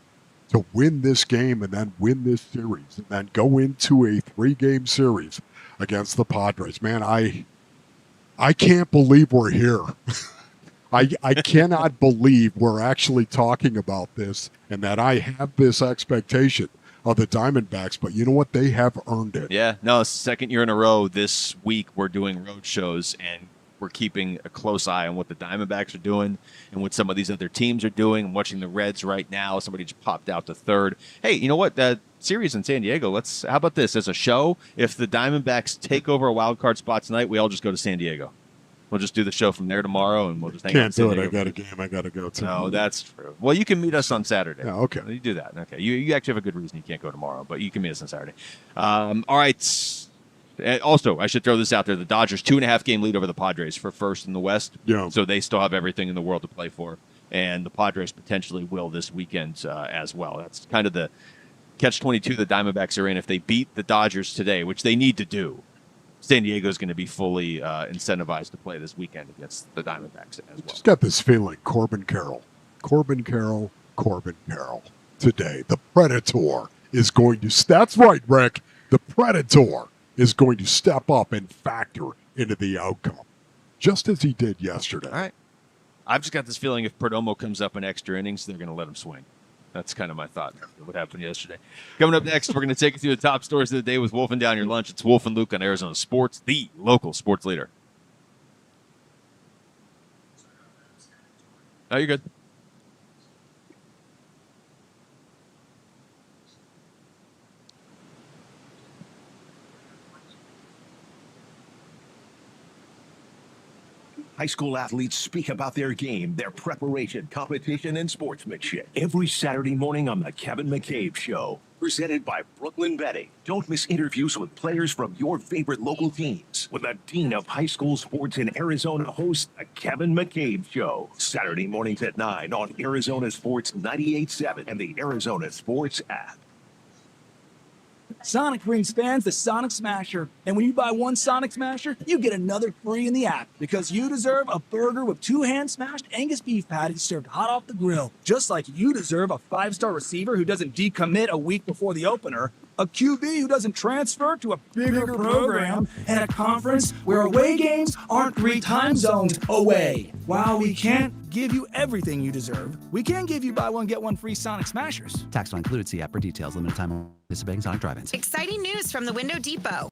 to win this game and then win this series and then go into a 3-game series against the Padres. Man, I can't believe we're here. I cannot believe we're actually talking about this and that I have this expectation of the Diamondbacks, but you know what? They have earned it. Yeah, no, it's the second year in a row this week we're doing road shows, and we're keeping a close eye on what the Diamondbacks are doing and what some of these other teams are doing. I'm watching the Reds right now. Somebody just popped out to third. Hey, you know what? That series in San Diego, how about this as a show? If the Diamondbacks take over a wild card spot tonight, we all just go to San Diego. We'll just do the show from there tomorrow, and we'll just hang out. Can't do it. I got a game I got to go to. No, that's true. Well, you can meet us on Saturday. Yeah, okay. You do that. Okay. You actually have a good reason you can't go tomorrow, but you can meet us on Saturday. All right. Also, I should throw this out there. The Dodgers, 2.5-game lead over the Padres for first in the West. Yeah. So they still have everything in the world to play for. And the Padres potentially will this weekend as well. That's kind of the catch-22 the Diamondbacks are in. If they beat the Dodgers today, which they need to do, San Diego is going to be fully incentivized to play this weekend against the Diamondbacks as well. Just got this feeling, Corbin Carroll today. The Predator is going to, that's right, Rick, the Predator is going to step up and factor into the outcome, just as he did yesterday. All right. I've just got this feeling if Perdomo comes up in extra innings, they're going to let him swing. That's kind of my thought of what happened yesterday. Coming up next, we're going to take you through the top stories of the day with Wolf and Down Your Lunch. It's Wolf and Luke on Arizona Sports, the local sports leader. Oh, you're good. High school athletes speak about their game, their preparation, competition, and sportsmanship every Saturday morning on The Kevin McCabe Show, presented by Brooklyn Betting. Don't miss interviews with players from your favorite local teams when the Dean of High School Sports in Arizona hosts The Kevin McCabe Show, Saturday mornings at 9 on Arizona Sports 98.7 and the Arizona Sports app. Sonic brings fans the Sonic Smasher. And when you buy one Sonic Smasher, you get another free in the app. Because you deserve a burger with 2 hand-smashed Angus beef patties served hot off the grill. Just like you deserve a 5-star receiver who doesn't decommit a week before the opener, a QB who doesn't transfer to a bigger program, and a conference where away games aren't 3 time zones away. While we can't give you everything you deserve, we can give you buy one, get one free Sonic Smashers. Tax not included. See app for details. Limited time on participating Sonic drive-ins. Exciting news from the Window Depot.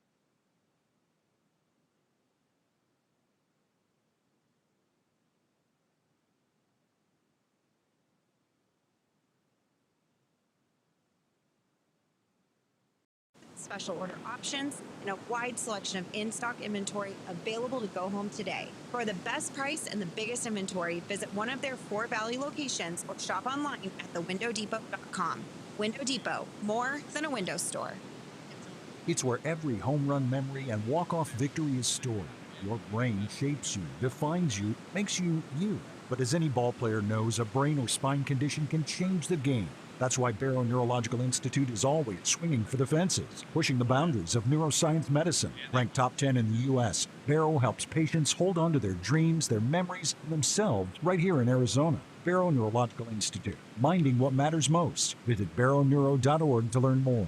Special order options, and a wide selection of in-stock inventory available to go home today. For the best price and the biggest inventory, visit one of their 4 Valley locations or shop online at thewindow.com. Window Depot, more than a window store. It's where every home run memory and walk-off victory is stored. Your brain shapes you, defines you, makes you you. But as any ball player knows, a brain or spine condition can change the game. That's why Barrow Neurological Institute is always swinging for the fences, pushing the boundaries of neuroscience medicine. Ranked top 10 in the U.S., Barrow helps patients hold on to their dreams, their memories, and themselves right here in Arizona. Barrow Neurological Institute, minding what matters most. Visit barrowneuro.org to learn more.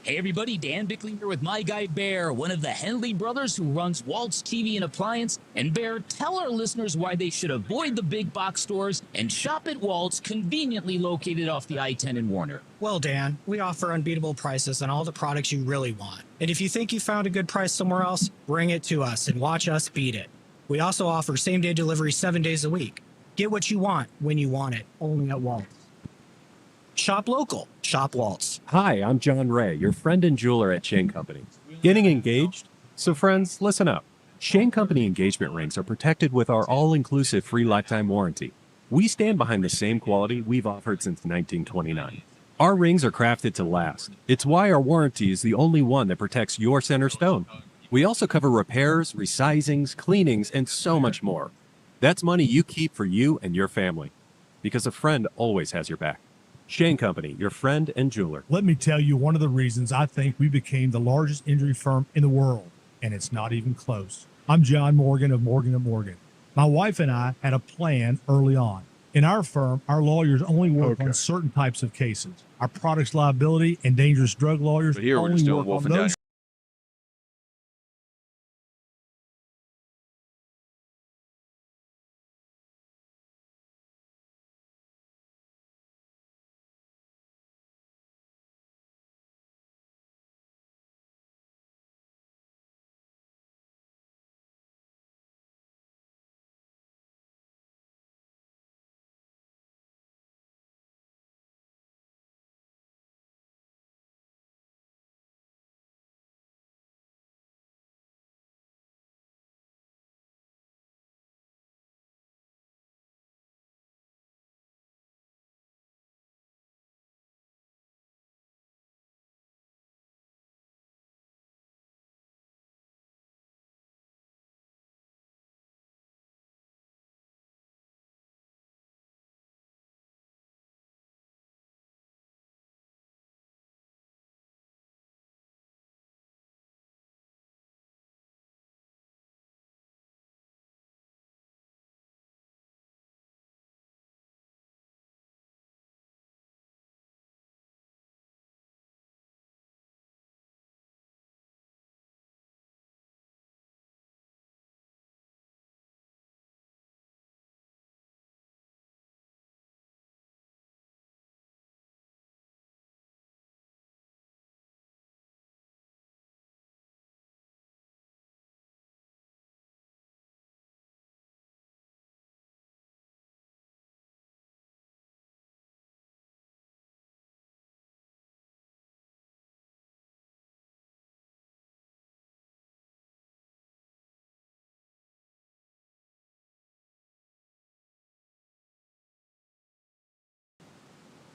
Hey everybody, Dan Bickley here with my guy Bear, one of the Henley brothers who runs Walt's TV and Appliance. And Bear, tell our listeners why they should avoid the big box stores and shop at Walt's, conveniently located off the I-10 in Warner. Well, Dan, we offer unbeatable prices on all the products you really want. And if you think you found a good price somewhere else, bring it to us and watch us beat it. We also offer same-day delivery 7 days a week. Get what you want when you want it, only at Walt's. Shop local. Shop Waltz. Hi, I'm John Ray, your friend and jeweler at Shane Company. Getting engaged? So friends, listen up. Shane Company engagement rings are protected with our all-inclusive free lifetime warranty. We stand behind the same quality we've offered since 1929. Our rings are crafted to last. It's why our warranty is the only one that protects your center stone. We also cover repairs, resizings, cleanings, and so much more. That's money you keep for you and your family. Because a friend always has your back. Shane Company, your friend and jeweler. Let me tell you one of the reasons I think we became the largest injury firm in the world, and it's not even close. I'm John Morgan of Morgan & Morgan. My wife and I had a plan early on. In our firm, our lawyers only work on certain types of cases. Our products liability and dangerous drug lawyers But here we're only just doing work wolf on and those.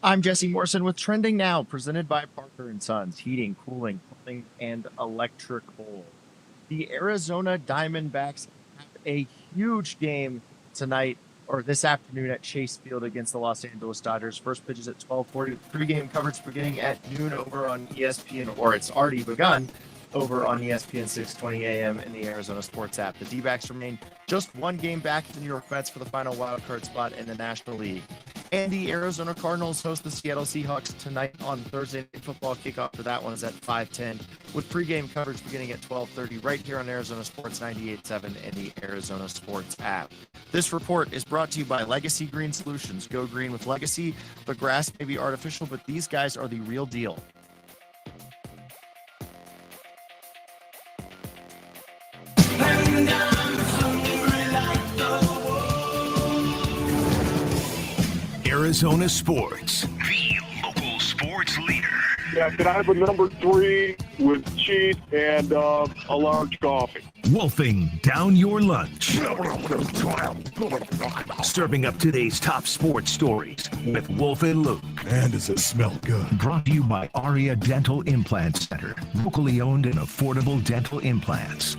I'm Jesse Morrison with Trending Now, presented by Parker & Sons, heating, cooling, plumbing, and electrical. The Arizona Diamondbacks have a huge game tonight this afternoon at Chase Field against the Los Angeles Dodgers. First pitch is at 12:40. Pregame coverage beginning at noon over on ESPN, or it's already begun over on ESPN 620 AM in the Arizona Sports app. The D-backs remain just one game back of the New York Mets for the final wildcard spot in the National League. And the Arizona Cardinals host the Seattle Seahawks tonight on Thursday Night Football. Kickoff for that one is at 5:10, with pregame coverage beginning at 12:30 right here on Arizona Sports 98.7 and the Arizona Sports app. This report is brought to you by Legacy Green Solutions. Go green with Legacy. The grass may be artificial, but these guys are the real deal. Arizona Sports, the local sports leader. Yeah, can I have a number 3 with cheese and a large coffee? Wolfing down your lunch. Serving up today's top sports stories with Wolf and Luke. Man, does it smell good. Brought to you by Aria Dental Implant Center. Locally owned and affordable dental implants.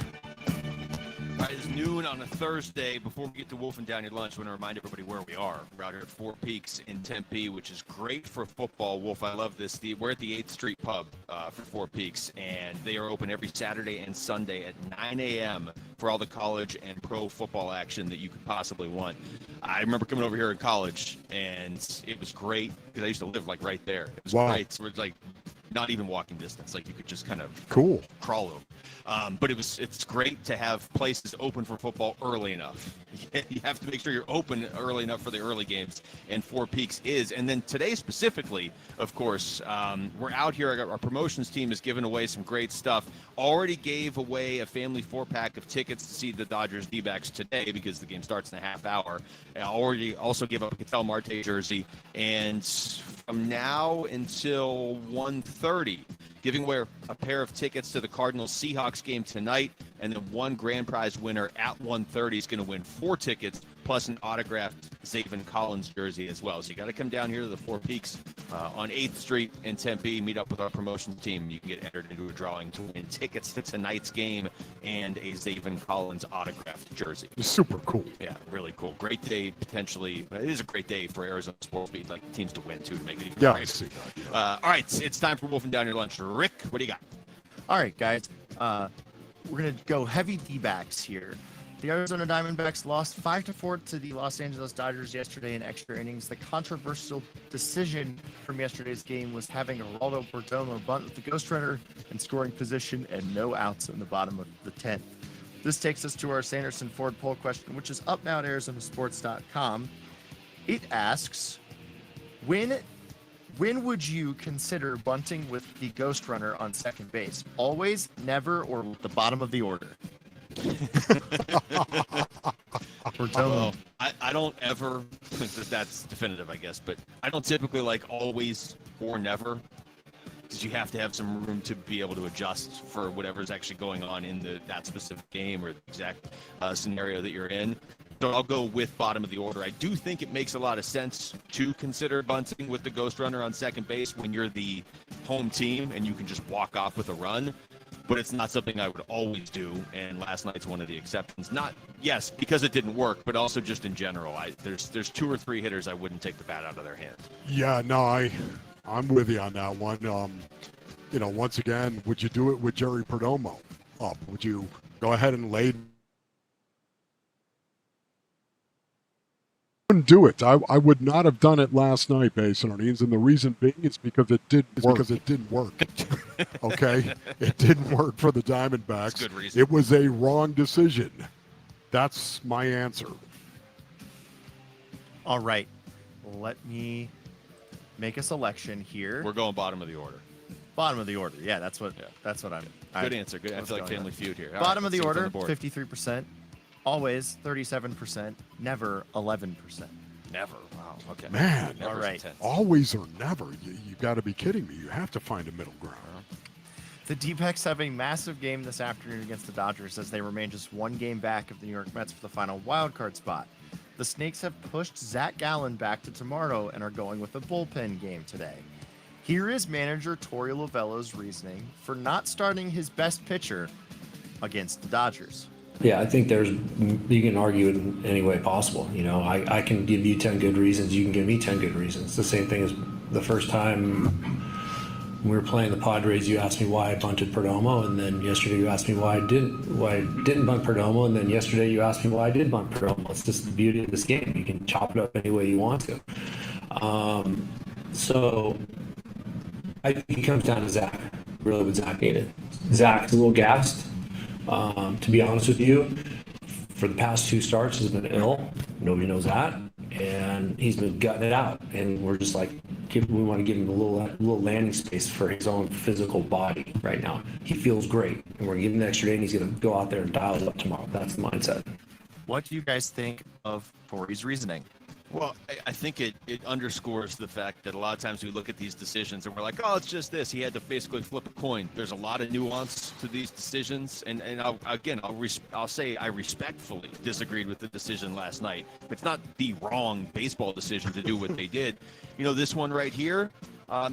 All right, it's noon on a Thursday. Before we get to wolfing down your lunch, I want to remind everybody where we are. We're out here at Four Peaks in Tempe, which is great for football. Wolf, I love this. We're at the 8th Street Pub for Four Peaks, and they are open every Saturday and Sunday at 9 a.m. for all the college and pro football action that you could possibly want. I remember coming over here in college, and it was great because I used to live right there. It was great. So it's not even walking distance. You could just kind of crawl over. But it's great to have places open for football early enough. You have to make sure you're open early enough for the early games, and Four Peaks is. And then today specifically, of course, we're out here. Our promotions team has given away some great stuff. Already gave away a family 4-pack of tickets to see the Dodgers D-backs today because the game starts in a half hour. I already also gave up a Cattell Marte jersey. And from now until 1:30, giving away a pair of tickets to the Cardinals Seahawks game tonight, and then one grand prize winner at 1:30 is going to win 4 tickets plus an autographed Zaven Collins jersey as well. So you got to come down here to the Four Peaks on 8th Street in Tempe, meet up with our promotion team. You can get entered into a drawing to win tickets to tonight's game and a Zaven Collins autographed jersey. Super cool. Yeah, really cool. Great day, potentially. It is a great day for Arizona sports. We'd like teams to win, too, to make it even greater. I see that, yeah. All right, it's time for wolfing down your lunch. Rick, what do you got? All right, guys. We're going to go heavy D-backs here. The Arizona Diamondbacks lost 5-4 to the Los Angeles Dodgers yesterday in extra innings. The controversial decision from yesterday's game was having Geraldo Perdomo bunt with the ghost runner in scoring position and no outs in the bottom of the 10th. This takes us to our Sanderson Ford poll question, which is up now at ArizonaSports.com. It asks, when would you consider bunting with the ghost runner on second base? Always, never, or the bottom of the order? I don't ever, that's definitive, I guess, but I don't typically like always or never, because you have to have some room to be able to adjust for whatever's actually going on in that specific game or the exact scenario that you're in. So I'll go with bottom of the order. I do think it makes a lot of sense to consider bunting with the ghost runner on second base when you're the home team and you can just walk off with a run. But it's not something I would always do, and last night's one of the exceptions. Yes, because it didn't work, but also just in general. There's 2 or 3 hitters I wouldn't take the bat out of their hand. Yeah, no, I'm with you on that one. Once again, would you do it with Jerry Perdomo up? Would you go ahead and lay? Wouldn't do it. I would not have done it last night, Basin Orleans, and the reason being is because it didn't work. Okay, it didn't work for the Diamondbacks. That's a good reason. It was a wrong decision. That's my answer. All right, let me make a selection here. We're going bottom of the order. Bottom of the order. Yeah, that's what I'm. Good answer. Good. I feel like Family Feud here. Bottom of the order, 53%. Always 37%. Never 11%. Never. Wow. Okay. Man. All right. Always or never. You got to be kidding me. You have to find a middle ground. The D-backs have a massive game this afternoon against the Dodgers as they remain just one game back of the New York Mets for the final wildcard spot. The Snakes have pushed Zach Gallen back to tomorrow and are going with a bullpen game today. Here is manager Torey Lovello's reasoning for not starting his best pitcher against the Dodgers. Yeah, I think you can argue it in any way possible. You know, I can give you 10 good reasons, you can give me 10 good reasons. The same thing as the first time we were playing the Padres, you asked me why I bunted Perdomo, and then yesterday you asked me why I didn't bunt Perdomo, and then yesterday you asked me why I did bunt Perdomo. It's just the beauty of this game. You can chop it up any way you want to. So I think it comes down to Zach, really what Zach needed. Zach's a little gassed. To be honest with you, for the past 2 starts, he's been ill. Nobody knows that. And he's been gutting it out. And we're just like, we want to give him a little landing space for his own physical body right now. He feels great. And we're giving him the extra day, and he's going to go out there and dial it up tomorrow. That's the mindset. What do you guys think of Torey's reasoning? Well, I think it underscores the fact that a lot of times we look at these decisions and we're like, oh, it's just this. He had to basically flip a coin. There's a lot of nuance to these decisions. And I'll say I respectfully disagreed with the decision last night. It's not the wrong baseball decision to do what they did. You know, this one right here,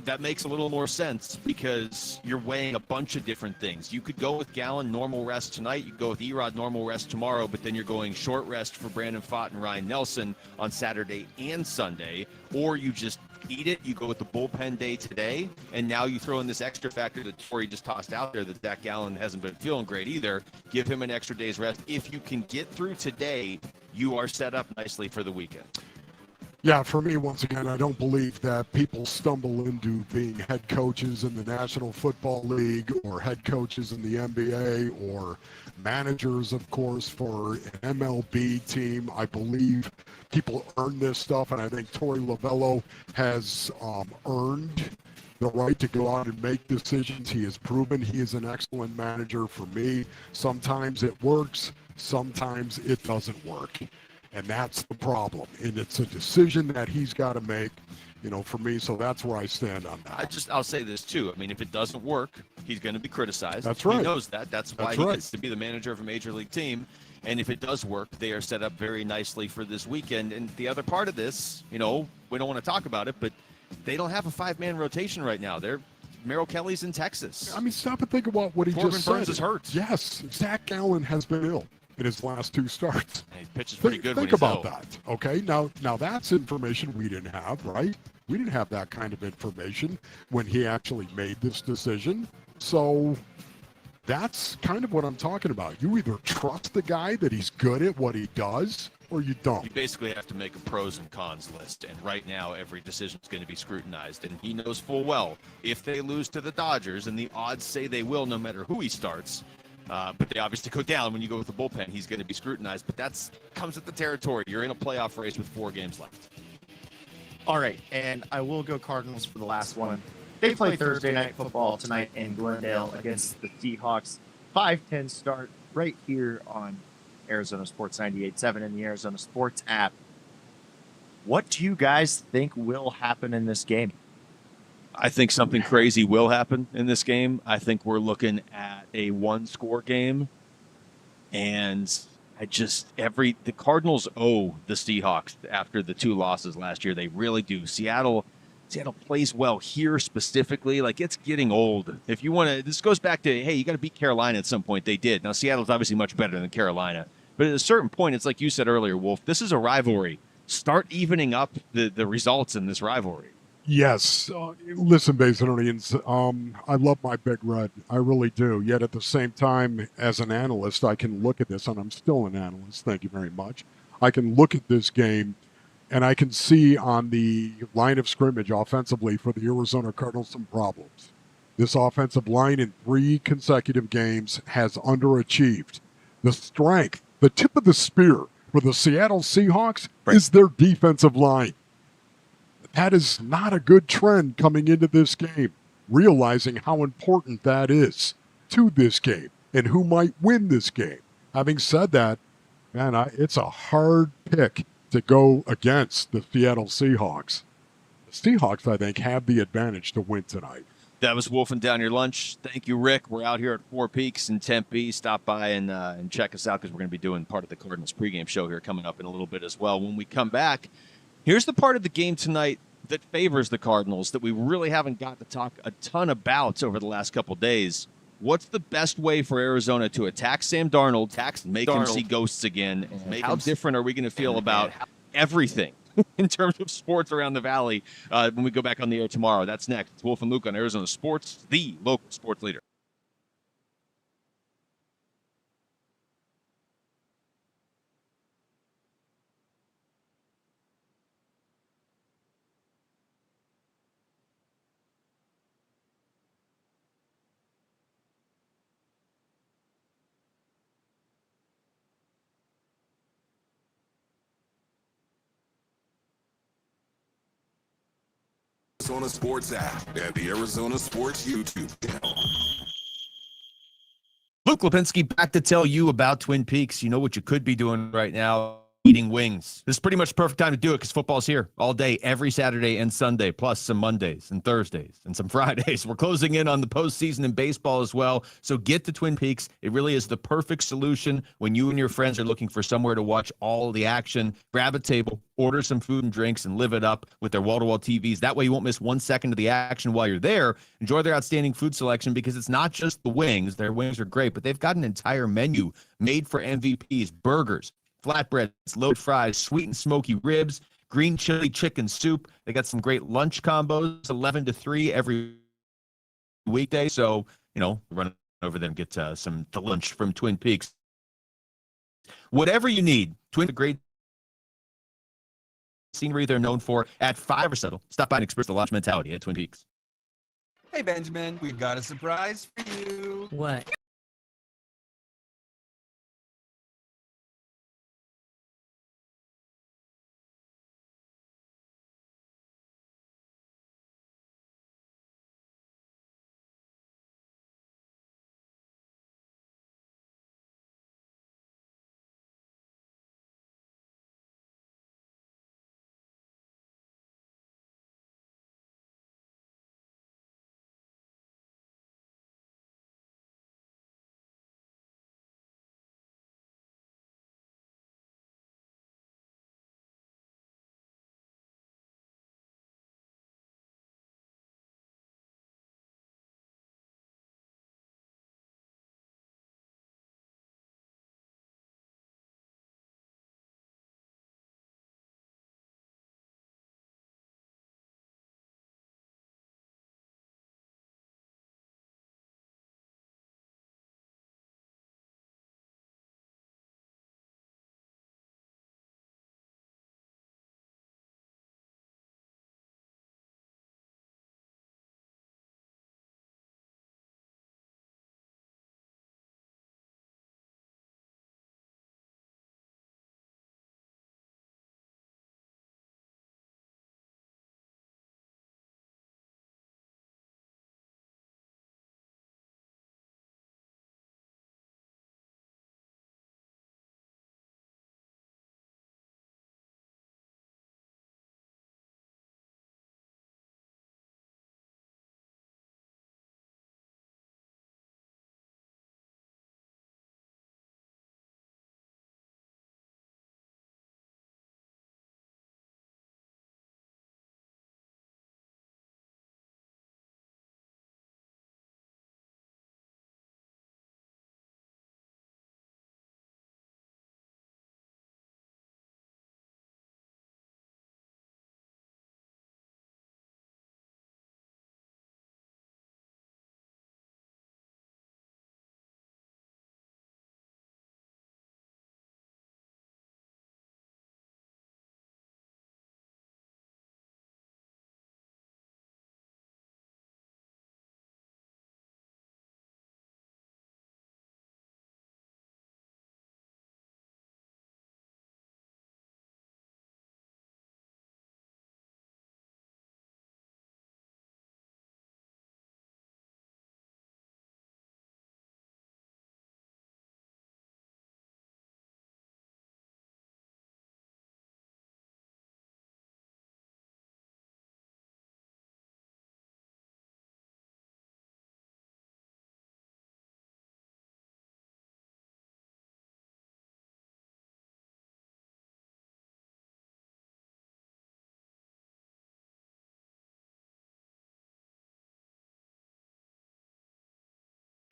that makes a little more sense because you're weighing a bunch of different things. You could go with Gallen, normal rest tonight. You could go with Erod, normal rest tomorrow, but then you're going short rest for Brandon Pfaadt and Ryan Nelson on Saturday and Sunday. Or you just eat it. You go with the bullpen day today, and now you throw in this extra factor that Torey just tossed out there that Zach Gallen hasn't been feeling great either. Give him an extra day's rest. If you can get through today, you are set up nicely for the weekend. Yeah, for me, once again, I don't believe that people stumble into being head coaches in the National Football League or head coaches in the NBA or managers, of course, for an MLB team. I believe people earn this stuff, and I think Torey Lovullo has earned the right to go out and make decisions. He has proven he is an excellent manager for me. Sometimes it works, sometimes it doesn't work. And that's the problem. And it's a decision that he's got to make, you know, for me. So that's where I stand on that. I'll say this too. I mean, if it doesn't work, he's going to be criticized. That's right. He knows that. That's why he gets to be the manager of a major league team. And if it does work, they are set up very nicely for this weekend. And the other part of this, you know, we don't want to talk about it, but they don't have a 5-man rotation right now. Merrill Kelly's in Texas. I mean, stop and think about what he Corbin just said. Burns is hurt. Yes, Zach Gallen has been ill in his last 2 starts. He pitches pretty good. Think about that. Okay, now that's information we didn't have, right? We didn't have that kind of information when he actually made this decision. So that's kind of what I'm talking about. You either trust the guy that he's good at what he does, or you don't. You basically have to make a pros and cons list, and right now every decision is going to be scrutinized, and he knows full well if they lose to the Dodgers, and the odds say they will no matter who he starts, but they obviously go down when you go with the bullpen. He's going to be scrutinized, but that comes with the territory. You're in a playoff race with 4 games left. All right, and I will go Cardinals for the last one. They play Thursday Night Football tonight in Glendale against the Seahawks. 5:10 start right here on Arizona Sports 98.7 and the Arizona Sports app. What do you guys think will happen in this game? I think something crazy will happen in this game. I think we're looking at a 1-score game, and the Cardinals owe the Seahawks after the 2 losses last year. They really do. Seattle plays well here specifically. Like, it's getting old. If you want to, this goes back to, hey, you got to beat Carolina at some point. They did. Now, Seattle's obviously much better than Carolina. But at a certain point, it's like you said earlier, Wolf, this is a rivalry. Start evening up the results in this rivalry. Yes. Listen, Basinonians, I love my Big Red. I really do. Yet at the same time, as an analyst, I can look at this, and I'm still an analyst, thank you very much. I can look at this game, and I can see on the line of scrimmage offensively for the Arizona Cardinals some problems. This offensive line in 3 consecutive games has underachieved. The strength, the tip of the spear for the Seattle Seahawks is their defensive line. That is not a good trend coming into this game, realizing how important that is to this game and who might win this game. Having said that, man, it's a hard pick to go against the Seattle Seahawks. The Seahawks, I think, have the advantage to win tonight. That was Wolfing Down Your Lunch. Thank you, Rick. We're out here at Four Peaks in Tempe. Stop by and check us out because we're going to be doing part of the Cardinals pregame show here coming up in a little bit as well. When we come back, here's the part of the game tonight that favors the Cardinals that we really haven't got to talk a ton about over the last couple days. What's the best way for Arizona to attack Sam Darnold, make him see ghosts again? How different are we going to feel about everything in terms of sports around the Valley when we go back on the air tomorrow? That's next. It's Wolf and Luke on Arizona Sports, the local sports leader. Arizona Sports app and the Arizona Sports YouTube channel. Luke Lipinski back to tell you about Twin Peaks. You know what you could be doing right now? Eating wings. This is pretty much the perfect time to do it because football's here all day, every Saturday and Sunday, plus some Mondays and Thursdays and some Fridays. We're closing in on the postseason in baseball as well. So get to Twin Peaks. It really is the perfect solution when you and your friends are looking for somewhere to watch all the action. Grab a table, order some food and drinks, and live it up with their wall-to-wall TVs. That way you won't miss 1 second of the action while you're there. Enjoy their outstanding food selection because it's not just the wings. Their wings are great, but they've got an entire menu made for MVPs, burgers, flatbreads, loaded fries, sweet and smoky ribs, green chili chicken soup. They got some great lunch combos, 11 to 3 every weekday. So, run over there and get the lunch from Twin Peaks. Whatever you need, the great scenery they're known for at 5 or settle. Stop by and experience the lodge mentality at Twin Peaks. Hey, Benjamin, we've got a surprise for you. What?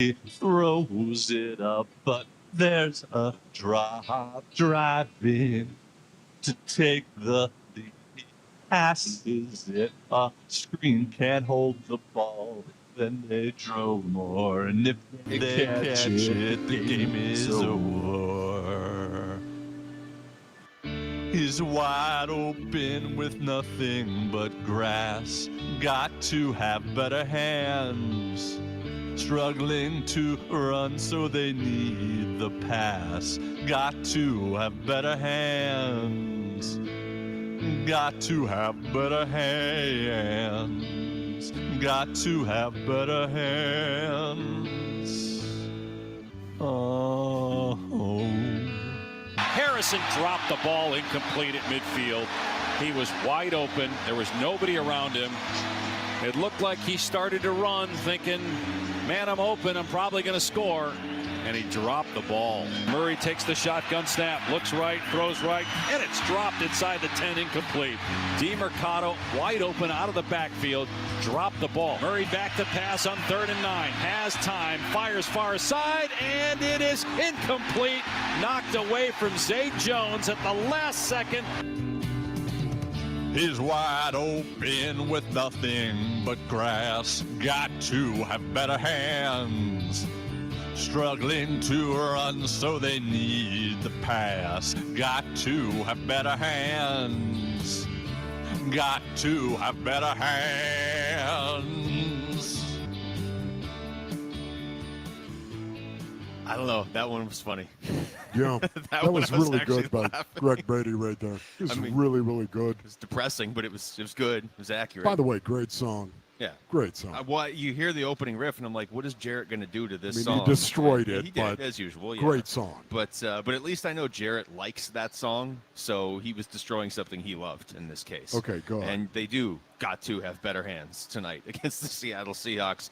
He throws it up, but there's a drop driving to take the lead. He passes it. A screen can't hold the ball. Then they drove more, and if they catch it, the game is over. He's wide open with nothing but grass. Got to have better hands. Struggling to run, so they need the pass. Got to have better hands. Got to have better hands. Got to have better hands. Oh. Harrison dropped the ball incomplete at midfield. He was wide open. There was nobody around him. It looked like he started to run thinking, man, I'm open. I'm probably going to score. And he dropped the ball. Murray takes the shotgun snap, looks right, throws right, and it's dropped inside the 10, incomplete. DeMercado wide open out of the backfield, dropped the ball. Murray back to pass on 3rd and 9, has time, fires far side, and it is incomplete. Knocked away from Zay Jones at the last second. He's wide open with nothing but grass. Got to have better hands. Struggling to run, so they need the pass. Got to have better hands. Got to have better hands. I don't know. That one was funny. Yeah, that was really good by Greg Brady right there. It was really, really good. It was depressing, but it was good. It was accurate. By the way, great song. Yeah. Great song. Well, you hear the opening riff, and I'm like, what is Jarrett going to do to this song? He destroyed it. He did, as usual. Yeah. Great song. But at least I know Jarrett likes that song, so he was destroying something he loved in this case. Okay, go ahead. And they got to have better hands tonight against the Seattle Seahawks.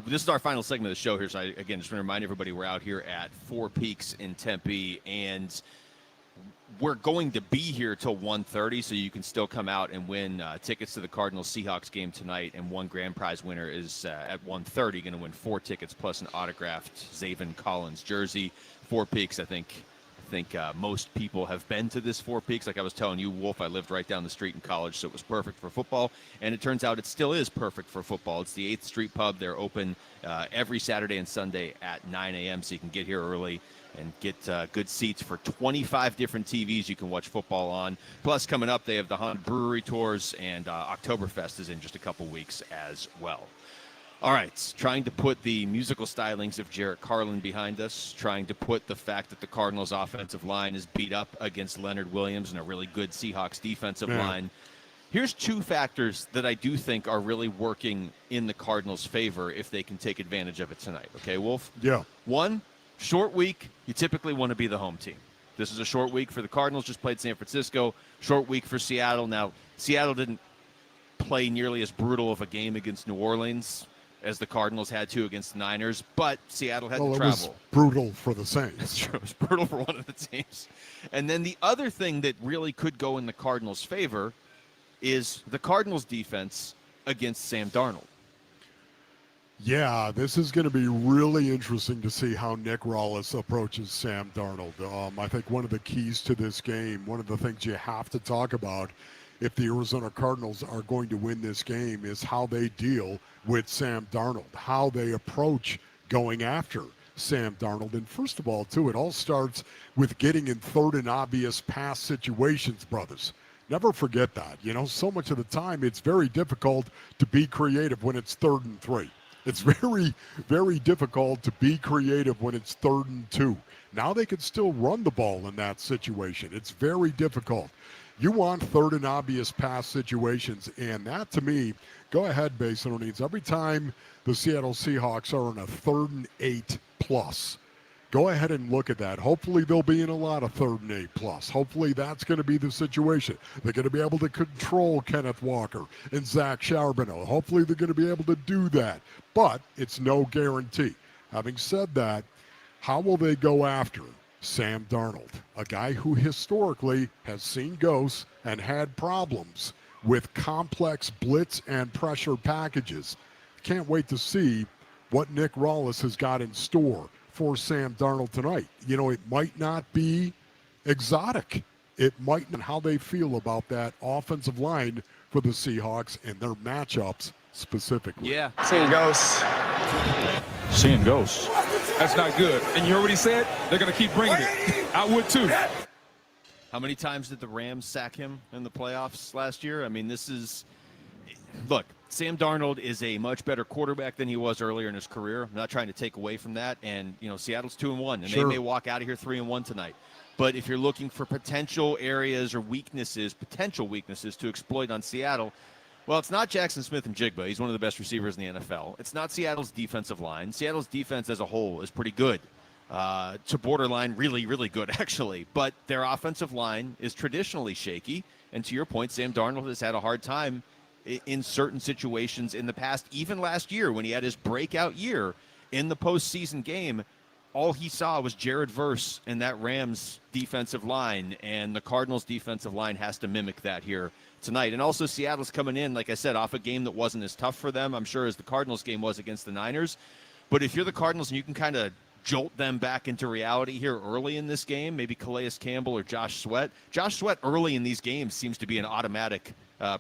This is our final segment of the show here, so just want to remind everybody we're out here at Four Peaks in Tempe, and we're going to be here till 1:30, so you can still come out and win tickets to the Cardinals-Seahawks game tonight. And one grand prize winner is at 1:30 going to win 4 tickets plus an autographed Zaven Collins jersey. Four Peaks, I think most people have been to this Four Peaks. Like I was telling you, Wolf, I lived right down the street in college, so it was perfect for football. And it turns out it still is perfect for football. It's the 8th Street Pub. They're open every Saturday and Sunday at 9 a.m., so you can get here early and get good seats for 25 different TVs you can watch football on. Plus, coming up, they have the Haunted Brewery tours, and Oktoberfest is in just a couple weeks as well. All right, trying to put the musical stylings of Jarrett Carlin behind us, trying to put the fact that the Cardinals' offensive line is beat up against Leonard Williams and a really good Seahawks defensive line. Here's 2 factors that I do think are really working in the Cardinals' favor if they can take advantage of it tonight. Okay, Wolf? Yeah. 1, short week, you typically want to be the home team. This is a short week for the Cardinals, just played San Francisco. Short week for Seattle. Now, Seattle didn't play nearly as brutal of a game against New Orleans as the Cardinals had to against the Niners, but Seattle had to travel. It was brutal for the Saints. That's true. It was brutal for one of the teams. And then the other thing that really could go in the Cardinals' favor is the Cardinals' defense against Sam Darnold. Yeah, this is going to be really interesting to see how Nick Rawlis approaches Sam Darnold. I think one of the keys to this game, one of the things you have to talk about if the Arizona Cardinals are going to win this game, is how they deal with Sam Darnold, how they approach going after Sam Darnold. And first of all, too, it all starts with getting in third and obvious pass situations, brothers. Never forget that. You know, so much of the time it's very difficult to be creative when it's 3rd and 3. It's very, very difficult to be creative when it's 3rd and 2. Now they can still run the ball in that situation. It's very difficult. You want 3rd and obvious pass situations, and that, to me, go ahead, Basin O'Needs. Every time the Seattle Seahawks are in a 3rd and 8 plus, go ahead and look at that. Hopefully they'll be in a lot of 3rd and 8 plus. Hopefully that's going to be the situation. They're going to be able to control Kenneth Walker and Zach Charbonneau. Hopefully they're going to be able to do that, but it's no guarantee. Having said that, how will they go after Sam Darnold, a guy who historically has seen ghosts and had problems with complex blitz and pressure packages? Can't wait to see what Nick Rawlis has got in store for Sam Darnold tonight. You know, it might not be exotic. It might not how they feel about that offensive line for the Seahawks and their matchups specifically. Yeah. Seeing ghosts. Seeing ghosts. That's not good. And you heard what he said? They're going to keep bringing it. I would too. How many times did the Rams sack him in the playoffs last year? I mean, look, Sam Darnold is a much better quarterback than he was earlier in his career. I'm not trying to take away from that. And, you know, Seattle's 2-1, and Sure. they may walk out of here 3-1 tonight. But if you're looking for potential areas or potential weaknesses to exploit on Seattle, well, it's not Jackson Smith and Jigba. He's one of the best receivers in the NFL. It's not Seattle's defensive line. Seattle's defense as a whole is pretty good, to borderline really, really good, actually. But their offensive line is traditionally shaky. And to your point, Sam Darnold has had a hard time in certain situations in the past, even last year when he had his breakout year in the postseason game. All he saw was Jared Verse and that Rams defensive line, and the Cardinals defensive line has to mimic that here tonight. And also Seattle's coming in, like I said, off a game that wasn't as tough for them, I'm sure, as the Cardinals game was against the Niners. But if you're the Cardinals and you can kind of jolt them back into reality here early in this game, maybe Calais Campbell or Josh Sweat. Josh Sweat early in these games seems to be an automatic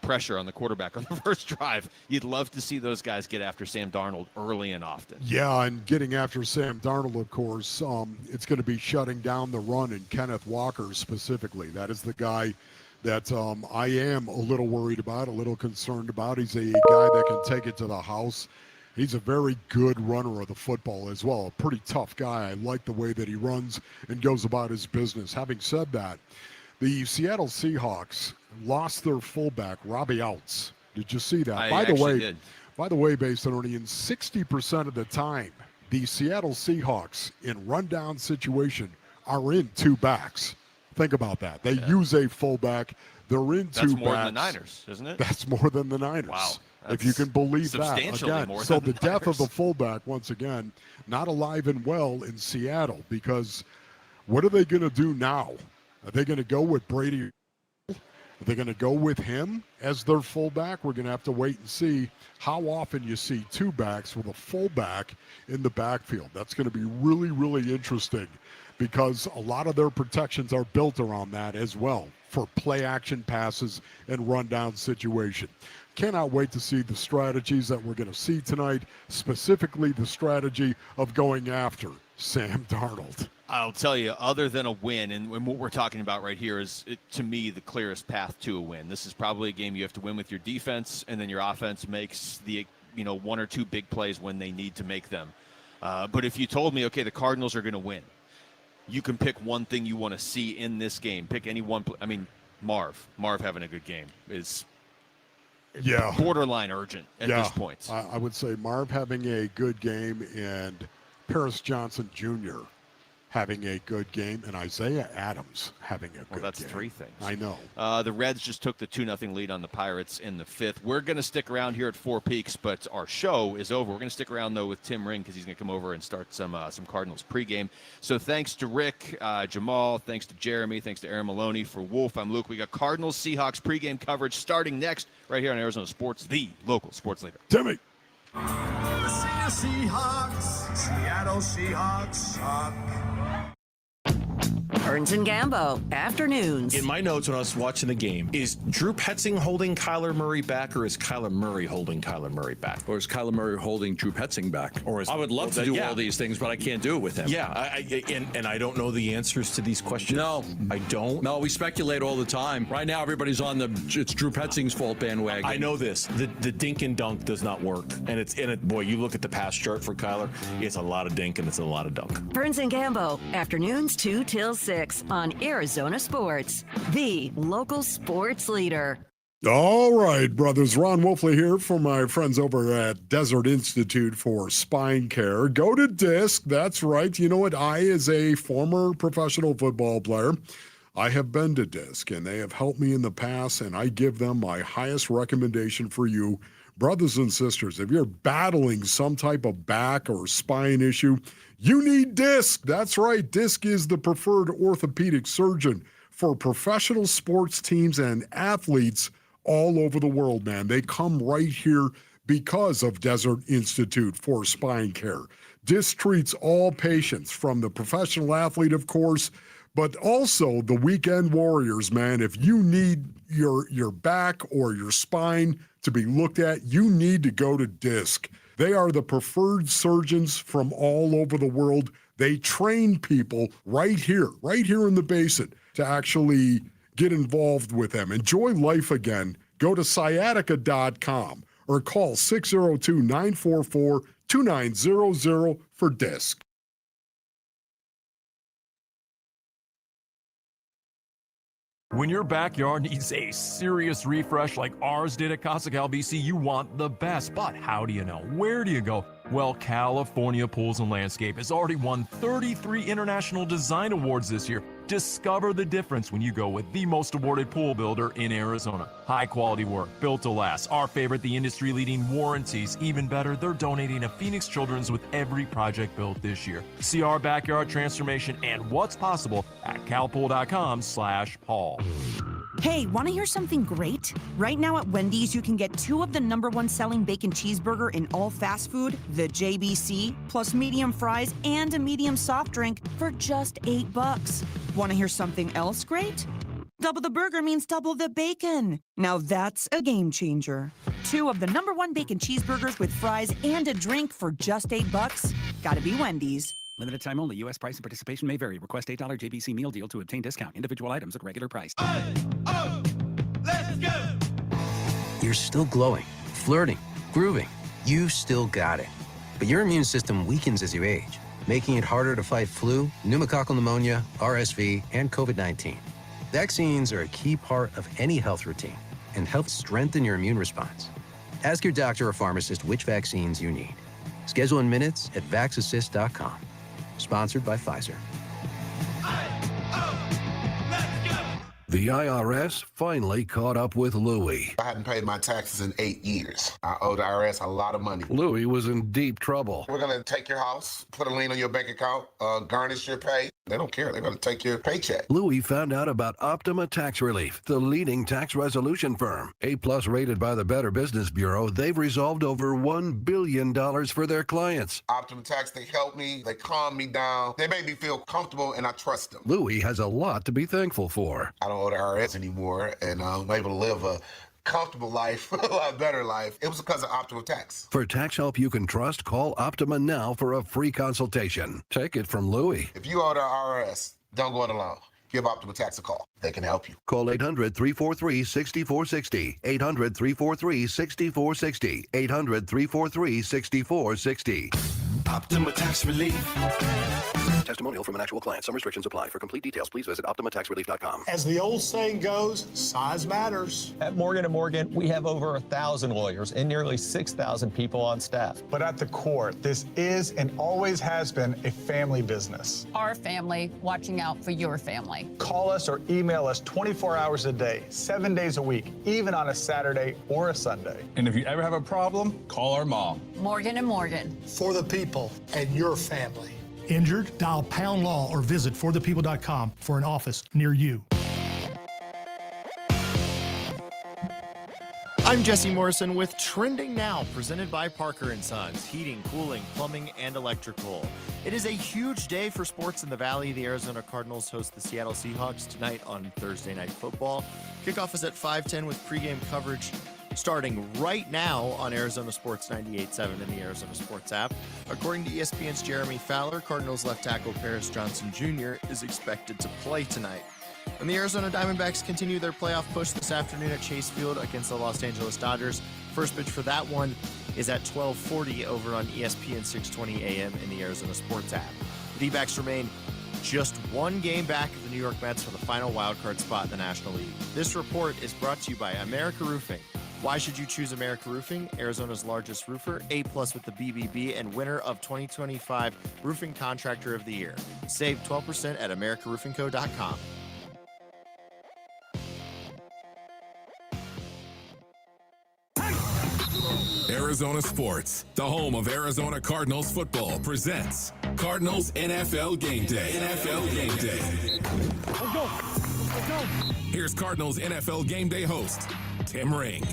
pressure on the quarterback on the first drive. You'd love to see those guys get after Sam Darnold early and often. Yeah, and getting after Sam Darnold, of course, it's going to be shutting down the run and Kenneth Walker specifically. That is the guy that I am a little worried about, a little concerned about. He's a guy that can take it to the house. He's a very good runner of the football as well. A pretty tough guy. I like the way that he runs and goes about his business. Having said that, the Seattle Seahawks lost their fullback, Robbie Outs. Did you see that? By the way, Basinonian, 60% of the time, the Seattle Seahawks in rundown situation are in two backs. Think about that. They use a fullback. They're in two backs. That's more than the Niners, isn't it? That's more than the Niners. Wow. If you can believe that. Again, more so than the death of Niners. the fullback, once again, not alive and well in Seattle, because what are they going to do now? Are they going to go with Brady? Are they going to go with him as their fullback? We're going to have to wait and see how often you see two backs with a fullback in the backfield. That's going to be really, really interesting, because a lot of their protections are built around that as well for play action passes and rundown situation. Cannot wait to see the strategies that we're going to see tonight, specifically the strategy of going after Sam Darnold. I'll tell you, other than a win, and what we're talking about right here is, to me, the clearest path to a win. This is probably a game you have to win with your defense, and then your offense makes the one or two big plays when they need to make them. But if you told me, okay, the Cardinals are going to win, you can pick one thing you want to see in this game. Pick any one. I mean, Marv having a good game is borderline urgent at this point. I would say Marv having a good game and Paris Johnson Jr. having a good game, and Isaiah Adams having a good game. That's three things. I know. The Reds just took the 2-0 lead on the Pirates in the fifth. We're going to stick around here at Four Peaks, but our show is over. We're going to stick around, though, with Tim Ring, because he's going to come over and start some Cardinals pregame. So thanks to Rick, Jamal, thanks to Jeremy, thanks to Aaron Maloney. For Wolf, I'm Luke. We got Cardinals Seahawks pregame coverage starting next right here on Arizona Sports, the local sports leader. Timmy. Seahawks, Seattle Seahawks suck. Burns and Gambo, afternoons. In my notes when I was watching the game, is Drew Petzing holding Kyler Murray back, or is Kyler Murray holding Kyler Murray back? Or is Kyler Murray holding Drew Petzing back? Or is, I would love to do all these things, but I can't do it with him. Yeah, and I don't know the answers to these questions. No. I don't. No, we speculate all the time. Right now, everybody's on it's Drew Petzing's fault bandwagon. I know this. The dink and dunk does not work. And boy, you look at the pass chart for Kyler, it's a lot of dink and it's a lot of dunk. Burns and Gambo, afternoons 2 till 6 on Arizona Sports, the local sports leader. All right, brothers. Ron Wolfley here for my friends over at Desert Institute for Spine Care. Go to DISC. That's right. You know what? I, as a former professional football player, I have been to DISC, and they have helped me in the past, and I give them my highest recommendation for you. Brothers and sisters, if you're battling some type of back or spine issue, you need DISC. That's right. DISC is the preferred orthopedic surgeon for professional sports teams and athletes all over the world, man. They come right here because of Desert Institute for Spine Care. Disc treats all patients, from the professional athlete, of course, but also the weekend warriors, man. If you need your back or your spine to be looked at, you need to go to Disc. They are the preferred surgeons from all over the world. They train people right here in the Basin to actually get involved with them. Enjoy life again. Go to sciatica.com or call 602-944-2900 for Disc. When your backyard needs a serious refresh like ours did at Casa Cal BC, you want the best. But how do you know? Where do you go? Well, California Pools and Landscape has already won 33 international design awards this year. Discover the difference when you go with the most awarded pool builder in Arizona. High quality work, built to last. Our favorite, the industry leading warranties. Even better, they're donating to Phoenix Children's with every project built this year. See our backyard transformation and what's possible at calpool.com/Paul. Hey, want to hear something great? Right now at Wendy's, you can get 2 of the #1 selling bacon cheeseburger in all fast food, the JBC, plus medium fries and a medium soft drink for just $8. Want to hear something else great? Double the burger means double the bacon. Now that's a game changer. 2 of the #1 bacon cheeseburgers with fries and a drink for just $8. Gotta be Wendy's. Limited time only. U.S. price and participation may vary. Request $8 JBC meal deal to obtain discount. Individual items at regular price. Let's go! You're still glowing, flirting, grooving. You still got it. But your immune system weakens as you age, making it harder to fight flu, pneumococcal pneumonia, RSV, and COVID-19. Vaccines are a key part of any health routine and help strengthen your immune response. Ask your doctor or pharmacist which vaccines you need. Schedule in minutes at vaxassist.com. Sponsored by Pfizer. The IRS finally caught up with Louie. I hadn't paid my taxes in 8 years. I owe the IRS a lot of money. Louie was in deep trouble. We're going to take your house, put a lien on your bank account, garnish your pay. They don't care. They're going to take your paycheck. Louie found out about Optima Tax Relief, the leading tax resolution firm. A-plus rated by the Better Business Bureau, they've resolved over $1 billion for their clients. Optima Tax, they help me. They calm me down. They make me feel comfortable, and I trust them. Louie has a lot to be thankful for. I don't owe the IRS anymore, and I'm able to live a comfortable life, a lot better life. It was because of Optima Tax. For tax help you can trust, call Optima now for a free consultation. Take it from Louie. If you owe the IRS, don't go it alone. Give Optima Tax a call. They can help you. Call 800-343-6460. 800-343-6460. 800-343-6460. Optima Tax Relief. Testimonial from an actual client. Some restrictions apply. For complete details, please visit OptimaTaxRelief.com. As the old saying goes, size matters. At Morgan & Morgan, we have over 1,000 lawyers and nearly 6,000 people on staff. But at the core, this is and always has been a family business. Our family watching out for your family. Call us or email us 24 hours a day, 7 days a week, even on a Saturday or a Sunday. And if you ever have a problem, call our mom. Morgan & Morgan. For the people and your family. Injured? Dial Pound Law or visit forthepeople.com for an office near you. I'm Jesse Morrison with Trending Now, presented by Parker & Sons, heating, cooling, plumbing, and electrical. It is a huge day for sports in the Valley. The Arizona Cardinals host the Seattle Seahawks tonight on Thursday Night Football. Kickoff is at 5:10 with pregame coverage starting right now on Arizona Sports 98.7 in the Arizona Sports app. According to ESPN's Jeremy Fowler, Cardinals left tackle Paris Johnson Jr. is expected to play tonight. And the Arizona Diamondbacks continue their playoff push this afternoon at Chase Field against the Los Angeles Dodgers. First pitch for that one is at 12:40 over on ESPN 620 AM in the Arizona Sports app. The D-backs remain just one game back of the New York Mets for the final wildcard spot in the National League. This report is brought to you by America Roofing. Why should you choose America Roofing? Arizona's largest roofer, A+ with the BBB, and winner of 2025 Roofing Contractor of the Year. Save 12% at americaroofingco.com. Arizona Sports, the home of Arizona Cardinals football, presents Cardinals NFL Game Day. NFL Game Day. Let's go. Let's go. Here's Cardinals NFL Game Day host, Tim Ring.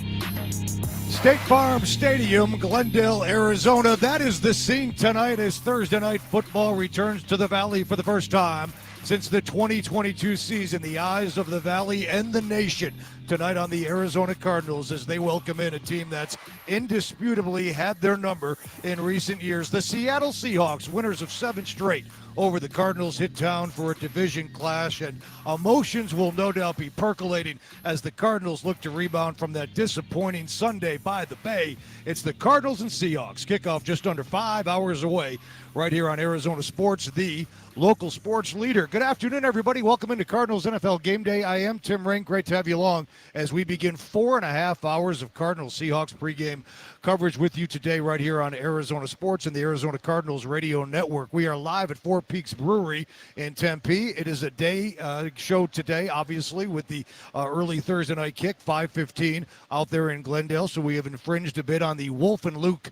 State Farm Stadium, Glendale, Arizona. That is the scene tonight as Thursday night football returns to the Valley for the first time since the 2022 season. The eyes of the Valley and the nation tonight on the Arizona Cardinals as they welcome in a team that's indisputably had their number in recent years. The Seattle Seahawks, winners of 7 straight over the Cardinals, hit town for a division clash, and emotions will no doubt be percolating as the Cardinals look to rebound from that disappointing Sunday by the Bay. It's the Cardinals and Seahawks. Kickoff just under 5 hours away right here on Arizona Sports, the local sports leader. Good afternoon, everybody. Welcome into Cardinals NFL Game Day. I am Tim Ring. Great to have you along as we begin 4.5 hours of Cardinals Seahawks pregame coverage with you today right here on Arizona Sports and the Arizona Cardinals Radio Network. We are live at Four Peaks Brewery in Tempe. It is a day show today, obviously, with the early Thursday night kick, 5:15 out there in Glendale. So we have infringed a bit on the Wolf and Luke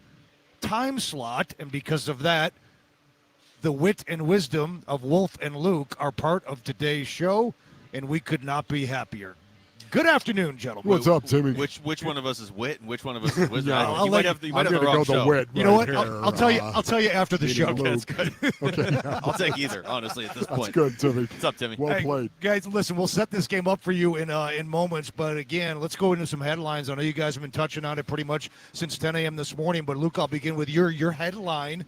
time slot, and because of that, the wit and wisdom of Wolf and Luke are part of today's show, and we could not be happier. Good afternoon, gentlemen. What's up, Timmy? Which one of us is wit and which one of us is wisdom? Yeah, you might have the wrong show. Wit you know right what? here. I'll tell you after the show. Okay, that's good. Okay. I'll take either, honestly, at this point. That's good, Timmy. What's up, Timmy? Well played. Guys, listen, we'll set this game up for you in moments, but again, let's go into some headlines. I know you guys have been touching on it pretty much since 10 a.m. this morning, but Luke, I'll begin with your headline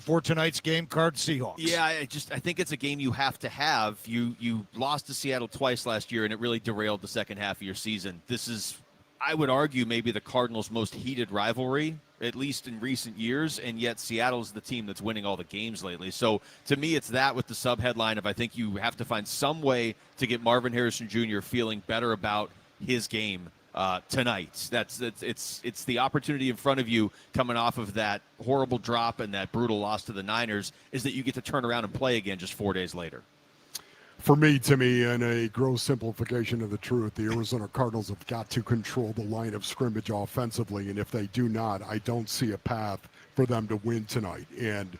for tonight's game, Cards Seahawks. Yeah, I think it's a game you have to have. You lost to Seattle twice last year, and it really derailed the second half of your season. This is, I would argue, maybe the Cardinals' most heated rivalry, at least in recent years, and yet Seattle's the team that's winning all the games lately. So to me, it's that with the sub-headline of I think you have to find some way to get Marvin Harrison Jr. feeling better about his game tonight. It's the opportunity in front of you coming off of that horrible drop and that brutal loss to the Niners is that you get to turn around and play again just 4 days later. For me, Timmy, in a gross simplification of the truth, the Arizona Cardinals have got to control the line of scrimmage offensively, and if they do not, I don't see a path for them to win tonight. And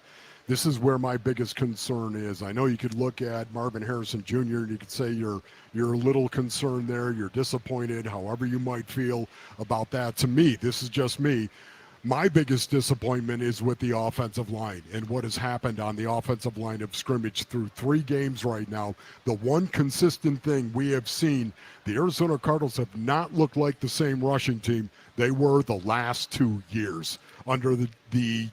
this is where my biggest concern is. I know you could look at Marvin Harrison Jr. and you could say you're a little concerned there, you're disappointed, however you might feel about that. To me, this is just me. My biggest disappointment is with the offensive line and what has happened on the offensive line of scrimmage through 3 games right now. The one consistent thing we have seen, the Arizona Cardinals have not looked like the same rushing team they were the last 2 years under the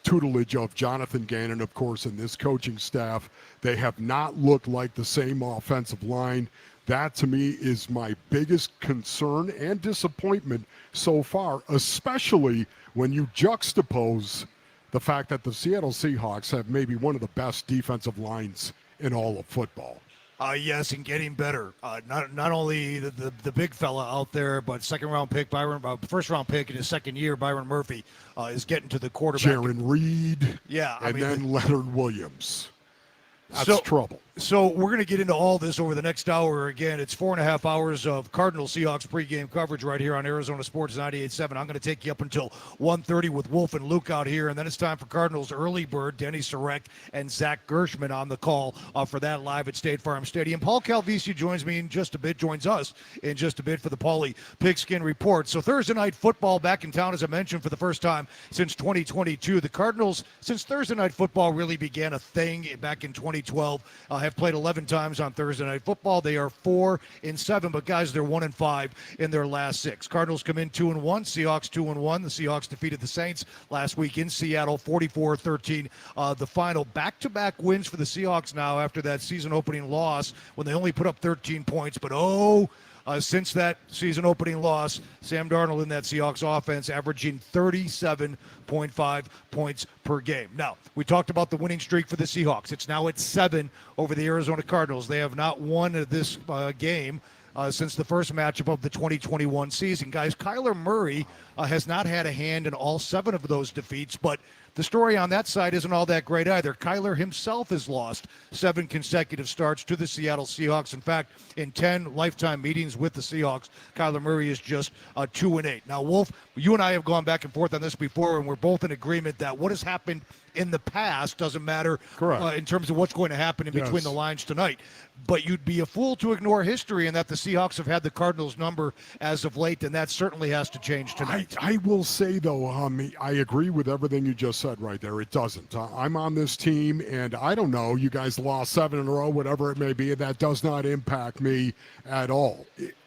tutelage of Jonathan Gannon, of course, and this coaching staff. They have not looked like the same offensive line. That, to me, is my biggest concern and disappointment so far, especially when you juxtapose the fact that the Seattle Seahawks have maybe one of the best defensive lines in all of football. Yes, and getting better. Not only the big fella out there, but second-round pick first-round pick in his second year, Byron Murphy, is getting to the quarterback. Jaron Reed. Yeah. Then Leonard Williams. That's trouble. So we're going to get into all this over the next hour. Again, it's 4.5 hours of Cardinals Seahawks pregame coverage right here on Arizona Sports 98.7. I'm going to take you up until 1:30 with Wolf and Luke out here, and then it's time for Cardinals early bird, Denny Sarek and Zach Gershman on the call for that live at State Farm Stadium. Paul Calvisi joins us in just a bit for the Paulie Pigskin Report. So Thursday night football back in town, as I mentioned, for the first time since 2022. The Cardinals, since Thursday night football really began a thing back in 2012, have played 11 times on Thursday Night Football. They are 4-7, but guys, they're 1-5 in their last 6. Cardinals come in 2-1, Seahawks 2-1. The Seahawks defeated the Saints last week in Seattle, 44-13. The final back-to-back wins for the Seahawks now after that season-opening loss when they only put up 13 points. But since that season-opening loss, Sam Darnold in that Seahawks offense averaging 37.5 points per game. Now, we talked about the winning streak for the Seahawks. It's now at 7 over the Arizona Cardinals. They have not won this game since the first matchup of the 2021 season. Guys, Kyler Murray has not had a hand in all 7 of those defeats, but the story on that side isn't all that great either. Kyler himself has lost 7 consecutive starts to the Seattle Seahawks. In fact, in 10 lifetime meetings with the Seahawks, Kyler Murray is just 2-8. Now, Wolf, you and I have gone back and forth on this before, and we're both in agreement that what has happened in the past doesn't matter in terms of what's going to happen in between the lines tonight. But you'd be a fool to ignore history and that the Seahawks have had the Cardinals' number as of late, and that certainly has to change tonight. I will say, though, I agree with everything you just said right there. It doesn't. I'm on this team, and I don't know, you guys lost 7 in a row, whatever it may be, and that does not impact me at all.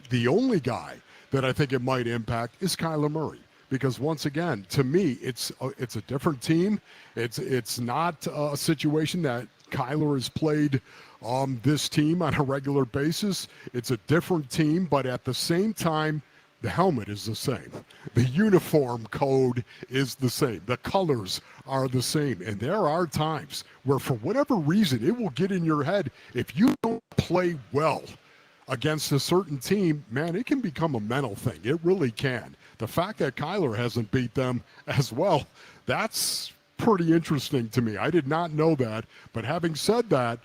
The only guy that I think it might impact is Kyler Murray. Because once again, to me, it's a different team. It's not a situation that Kyler has played this team on a regular basis. It's a different team, but at the same time, the helmet is the same. The uniform code is the same. The colors are the same. And there are times where, for whatever reason, it will get in your head. If you don't play well against a certain team, man, it can become a mental thing. It really can. The fact that Kyler hasn't beat them as well, that's pretty interesting to me. I did not know that. But having said that,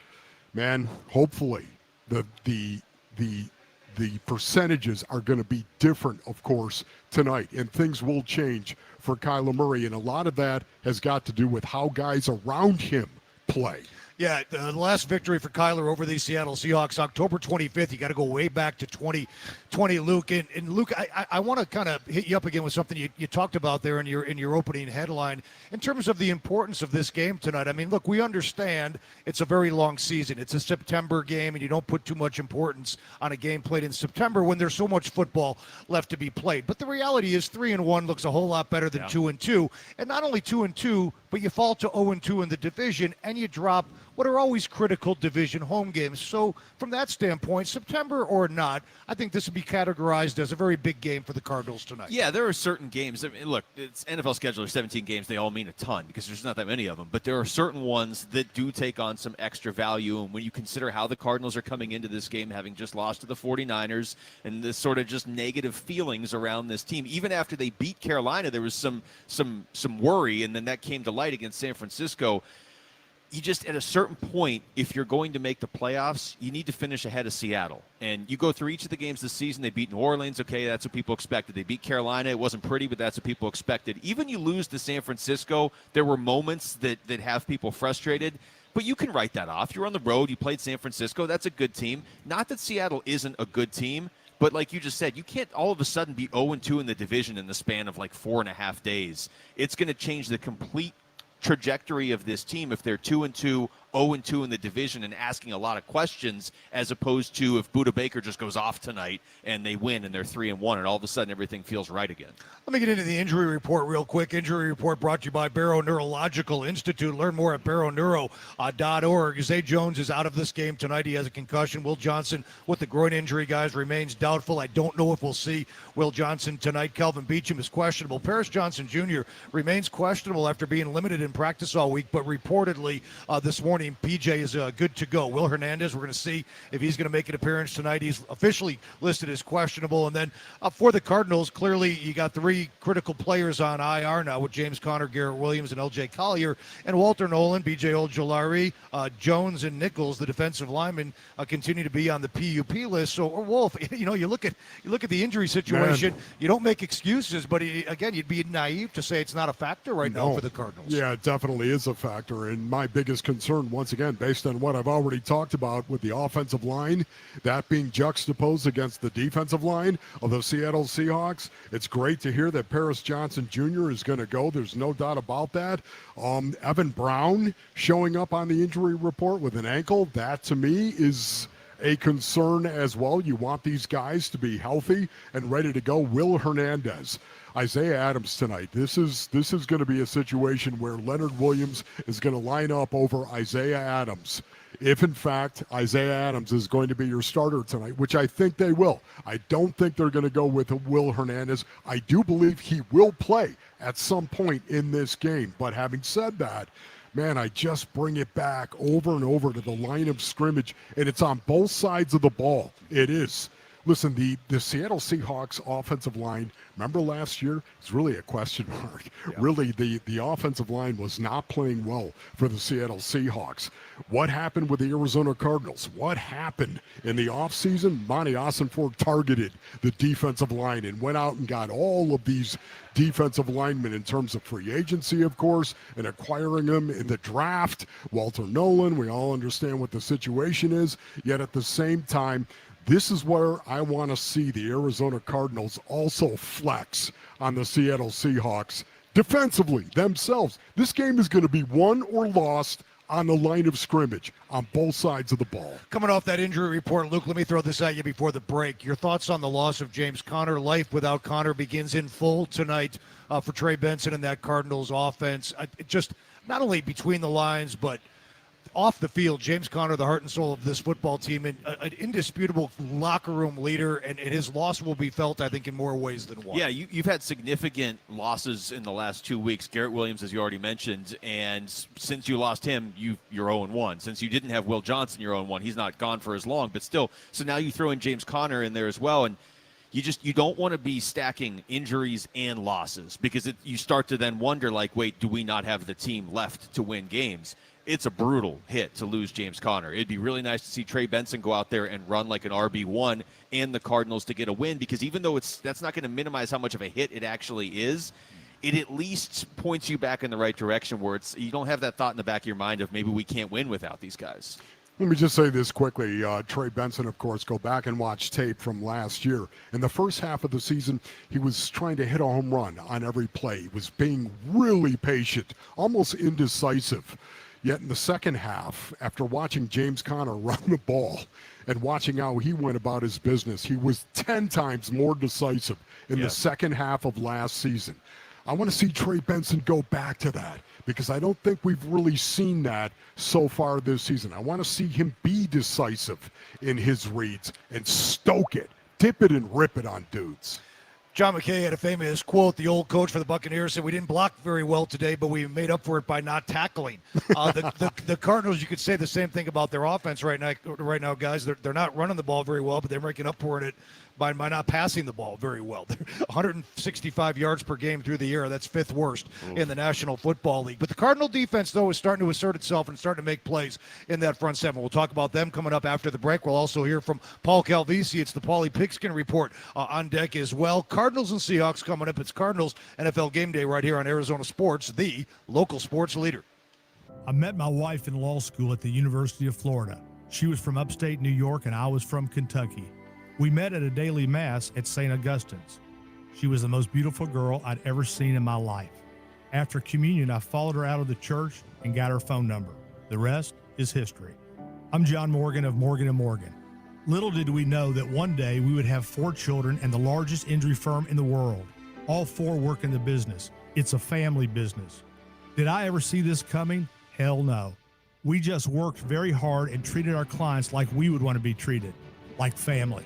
man, hopefully the percentages are going to be different, of course, tonight. And things will change for Kyler Murray. And a lot of that has got to do with how guys around him play. Yeah, the last victory for Kyler over the Seattle Seahawks, October 25th. You got to go way back to 2020, Luke. And Luke, I want to kind of hit you up again with something you talked about there in your opening headline in terms of the importance of this game tonight. I mean, look, we understand it's a very long season. It's a September game, and you don't put too much importance on a game played in September when there's so much football left to be played. But the reality is 3-1 looks a whole lot better than 2-2. And not only 2-2, but you fall to 0-2 in the division, and you drop what are always critical division home games. So from that standpoint, September or not, I think this would be categorized as a very big game for the Cardinals tonight. Yeah, there are certain games. I mean, look, it's NFL schedule, 17 games. They all mean a ton because there's not that many of them. But there are certain ones that do take on some extra value. And when you consider how the Cardinals are coming into this game, having just lost to the 49ers, and this sort of just negative feelings around this team, even after they beat Carolina, there was some worry, and then that came to light against San Francisco. You just, at a certain point, if you're going to make the playoffs, you need to finish ahead of Seattle. And you go through each of the games this season. They beat New Orleans. Okay, that's what people expected. They beat Carolina. It wasn't pretty, but that's what people expected. Even you lose to San Francisco, there were moments that have people frustrated. But you can write that off. You're on the road. You played San Francisco. That's a good team. Not that Seattle isn't a good team, but like you just said, you can't all of a sudden be 0-2 in the division in the span of like 4.5 days. It's going to change the complete trajectory of this team if they're 2-2, 0-2 in the division and asking a lot of questions, as opposed to if Budda Baker just goes off tonight and they win and they're 3-1 and all of a sudden everything feels right again. Let me get into the injury report real quick. Injury report brought to you by Barrow Neurological Institute. Learn more at barrowneuro.org. Zay Jones is out of this game tonight. He has a concussion. Will Johnson with the groin injury, guys, remains doubtful. I don't know if we'll see Will Johnson tonight. Kelvin Beachum is questionable. Paris Johnson Jr. remains questionable after being limited in practice all week, but reportedly this morning PJ is good to go. Will Hernandez, we're going to see if he's going to make an appearance tonight. He's officially listed as questionable. And then for the Cardinals, clearly you got 3 critical players on IR now with James Conner, Garrett Williams, and LJ Collier, and Walter Nolan, BJ Ojolari, Jones, and Nichols, the defensive linemen, continue to be on the PUP list. So, Wolf, you look at the injury situation. Man. You don't make excuses, but again, you'd be naive to say it's not a factor right now for the Cardinals. Yeah, it definitely is a factor. And my biggest concern, once again, based on what I've already talked about with the offensive line, that being juxtaposed against the defensive line of the Seattle Seahawks, it's great to hear that Paris Johnson Jr. is going to go. There's no doubt about that. Evan Brown showing up on the injury report with an ankle, that to me is a concern as well. You want these guys to be healthy and ready to go. Will Hernandez, Isaiah Adams tonight. This is going to be a situation where Leonard Williams is going to line up over Isaiah Adams. If, in fact, Isaiah Adams is going to be your starter tonight, which I think they will. I don't think they're going to go with Will Hernandez. I do believe he will play at some point in this game. But having said that, man, I just bring it back over and over to the line of scrimmage, and it's on both sides of the ball. It is. Listen, the Seattle Seahawks offensive line, remember last year? It's really a question mark. Yeah. Really, the offensive line was not playing well for the Seattle Seahawks. What happened with the Arizona Cardinals? What happened in the offseason? Monty Ossenfort targeted the defensive line and went out and got all of these defensive linemen in terms of free agency, of course, and acquiring them in the draft. Walter Nolan, we all understand what the situation is, yet at the same time, this is where I want to see the Arizona Cardinals also flex on the Seattle Seahawks defensively themselves. This game is going to be won or lost on the line of scrimmage on both sides of the ball. Coming off that injury report, Luke, let me throw this at you before the break. Your thoughts on the loss of James Conner? Life without Conner begins in full tonight for Trey Benson and that Cardinals offense. Just not only between the lines, but off the field, James Conner, the heart and soul of this football team, and an indisputable locker room leader, and his loss will be felt, I think, in more ways than one. Yeah, you've had significant losses in the last 2 weeks. Garrett Williams, as you already mentioned, and since you lost him, you're 0-1. Since you didn't have Will Johnson, you're 0-1. He's not gone for as long, but still. So now you throw in James Conner in there as well, and you don't want to be stacking injuries and losses because you start to then wonder, like, wait, do we not have the team left to win games? It's a brutal hit to lose James Conner. It'd be really nice to see Trey Benson go out there and run like an RB1 and the Cardinals to get a win, because even though that's not going to minimize how much of a hit it actually is, it at least points you back in the right direction where you don't have that thought in the back of your mind of maybe we can't win without these guys. Let me just say this quickly. Trey Benson, of course, go back and watch tape from last year. In the first half of the season, he was trying to hit a home run on every play. He was being really patient, almost indecisive. Yet in the second half, after watching James Conner run the ball and watching how he went about his business, he was 10 times more decisive in the second half of last season. I want to see Trey Benson go back to that because I don't think we've really seen that so far this season. I want to see him be decisive in his reads and stoke it, dip it and rip it on dudes. John McKay had a famous quote, the old coach for the Buccaneers said, "We didn't block very well today, but we made up for it by not tackling." The Cardinals, you could say the same thing about their offense right now, guys. They're not running the ball very well, but they're making up for it by not passing the ball very well. They're 165 yards per game through the air. That's fifth worst in the National Football League. But the Cardinal defense, though, is starting to assert itself and starting to make plays in that front seven. We'll talk about them coming up after the break. We'll also hear from Paul Calvisi. It's the Paulie Pigskin Report on deck as well. Cardinals and Seahawks coming up. It's Cardinals NFL Game Day right here on Arizona Sports, the local sports leader. I met my wife in law school at the University of Florida. She was from upstate New York and I was from Kentucky. We met at a daily mass at St. Augustine's. She was the most beautiful girl I'd ever seen in my life. After communion, I followed her out of the church and got her phone number. The rest is history. I'm John Morgan of Morgan & Morgan. Little did we know that one day we would have 4 children and the largest injury firm in the world. All 4 work in the business. It's a family business. Did I ever see this coming? Hell no. We just worked very hard and treated our clients like we would want to be treated, like family.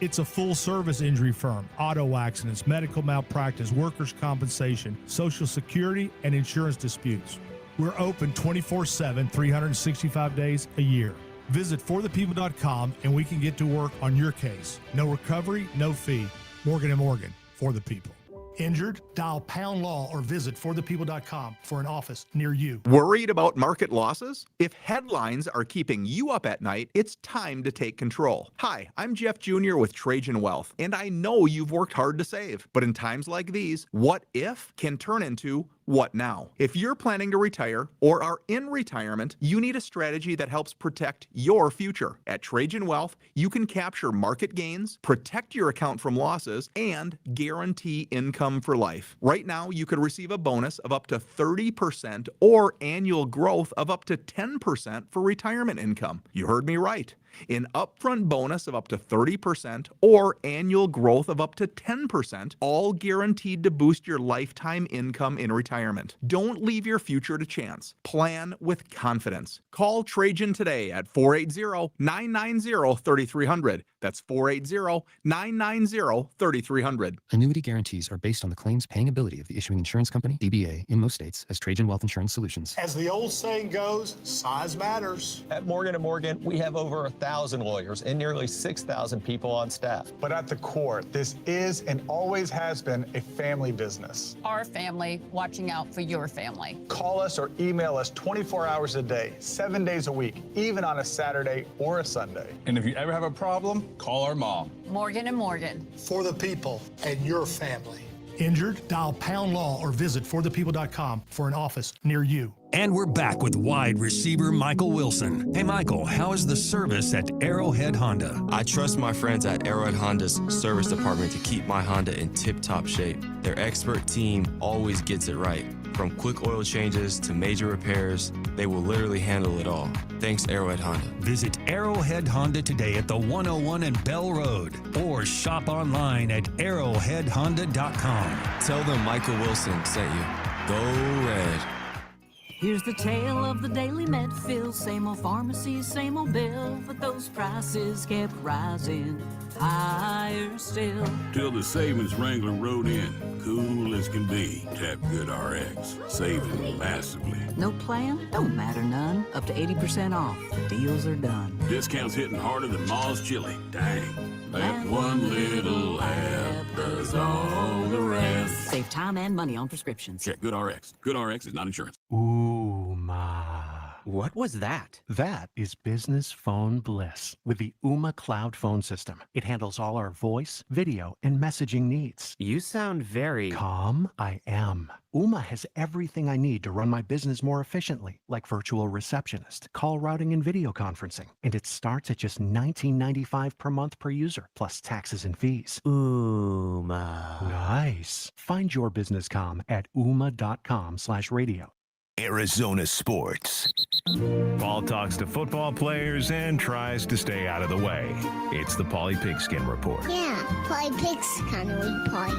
It's a full-service injury firm, auto accidents, medical malpractice, workers' compensation, Social Security, and insurance disputes. We're open 24/7, 365 days a year. Visit forthepeople.com and we can get to work on your case. No recovery, no fee. Morgan & Morgan, for the people. Injured? Dial pound law or visit forthepeople.com for an office near you. Worried about market losses? If headlines are keeping you up at night, it's time to take control. Hi, I'm Jeff Jr. with Trajan Wealth, and I know you've worked hard to save. But in times like these, what if can turn into what now? If you're planning to retire or are in retirement, you need a strategy that helps protect your future. At Trajan Wealth, you can capture market gains, protect your account from losses, and guarantee income for life. Right now, you could receive a bonus of up to 30% or annual growth of up to 10% for retirement income. You heard me right. An upfront bonus of up to 30% or annual growth of up to 10%, all guaranteed to boost your lifetime income in retirement. Don't leave your future to chance. Plan with confidence. Call Trajan today at 480-990-3300. That's 480-990-3300. Annuity guarantees are based on the claims paying ability of the issuing insurance company, DBA, in most states, as Trajan Wealth Insurance Solutions. As the old saying goes, size matters. At Morgan & Morgan, we have over 1,000 lawyers and nearly 6,000 people on staff. But at the core, this is and always has been a family business. Our family watching out for your family. Call us or email us 24 hours a day, 7 days a week, even on a Saturday or a Sunday. And if you ever have a problem, call our mom. Morgan & Morgan. For the people and your family. Injured? Dial Pound Law or visit forthepeople.com for an office near you. And we're back with wide receiver Michael Wilson. Hey, Michael, how is the service at Arrowhead Honda? I trust my friends at Arrowhead Honda's service department to keep my Honda in tip-top shape. Their expert team always gets it right. From quick oil changes to major repairs, they will literally handle it all. Thanks, Arrowhead Honda. Visit Arrowhead Honda today at the 101 and Bell Road or shop online at arrowheadhonda.com. Tell them Michael Wilson sent you. Go Red. Here's the tale of the daily med fill. Same old pharmacies, same old bill, but those prices kept rising higher still. Till the savings Wrangler rode in, cool as can be. Tap GoodRx, saving massively. No plan? Don't matter none. Up to 80% off. The deals are done. Discounts hitting harder than Ma's chili. Dang. That one little app does all the rest. Save time and money on prescriptions. Check GoodRx. GoodRx is not insurance. Ooh, ma. What was that? That is business phone bliss with the Ooma Cloud phone system. It handles all our voice, video, and messaging needs. You sound very... Calm? I am. Ooma has everything I need to run my business more efficiently, like virtual receptionist, call routing, and video conferencing. And it starts at just $19.95 per month per user, plus taxes and fees. Ooma. Nice. Find your business calm at ooma.com/radio. Arizona sports. Paul talks to football players and tries to stay out of the way. It's the Paulie Pigskin Report. Yeah, Paulie Pigs kind of weak point.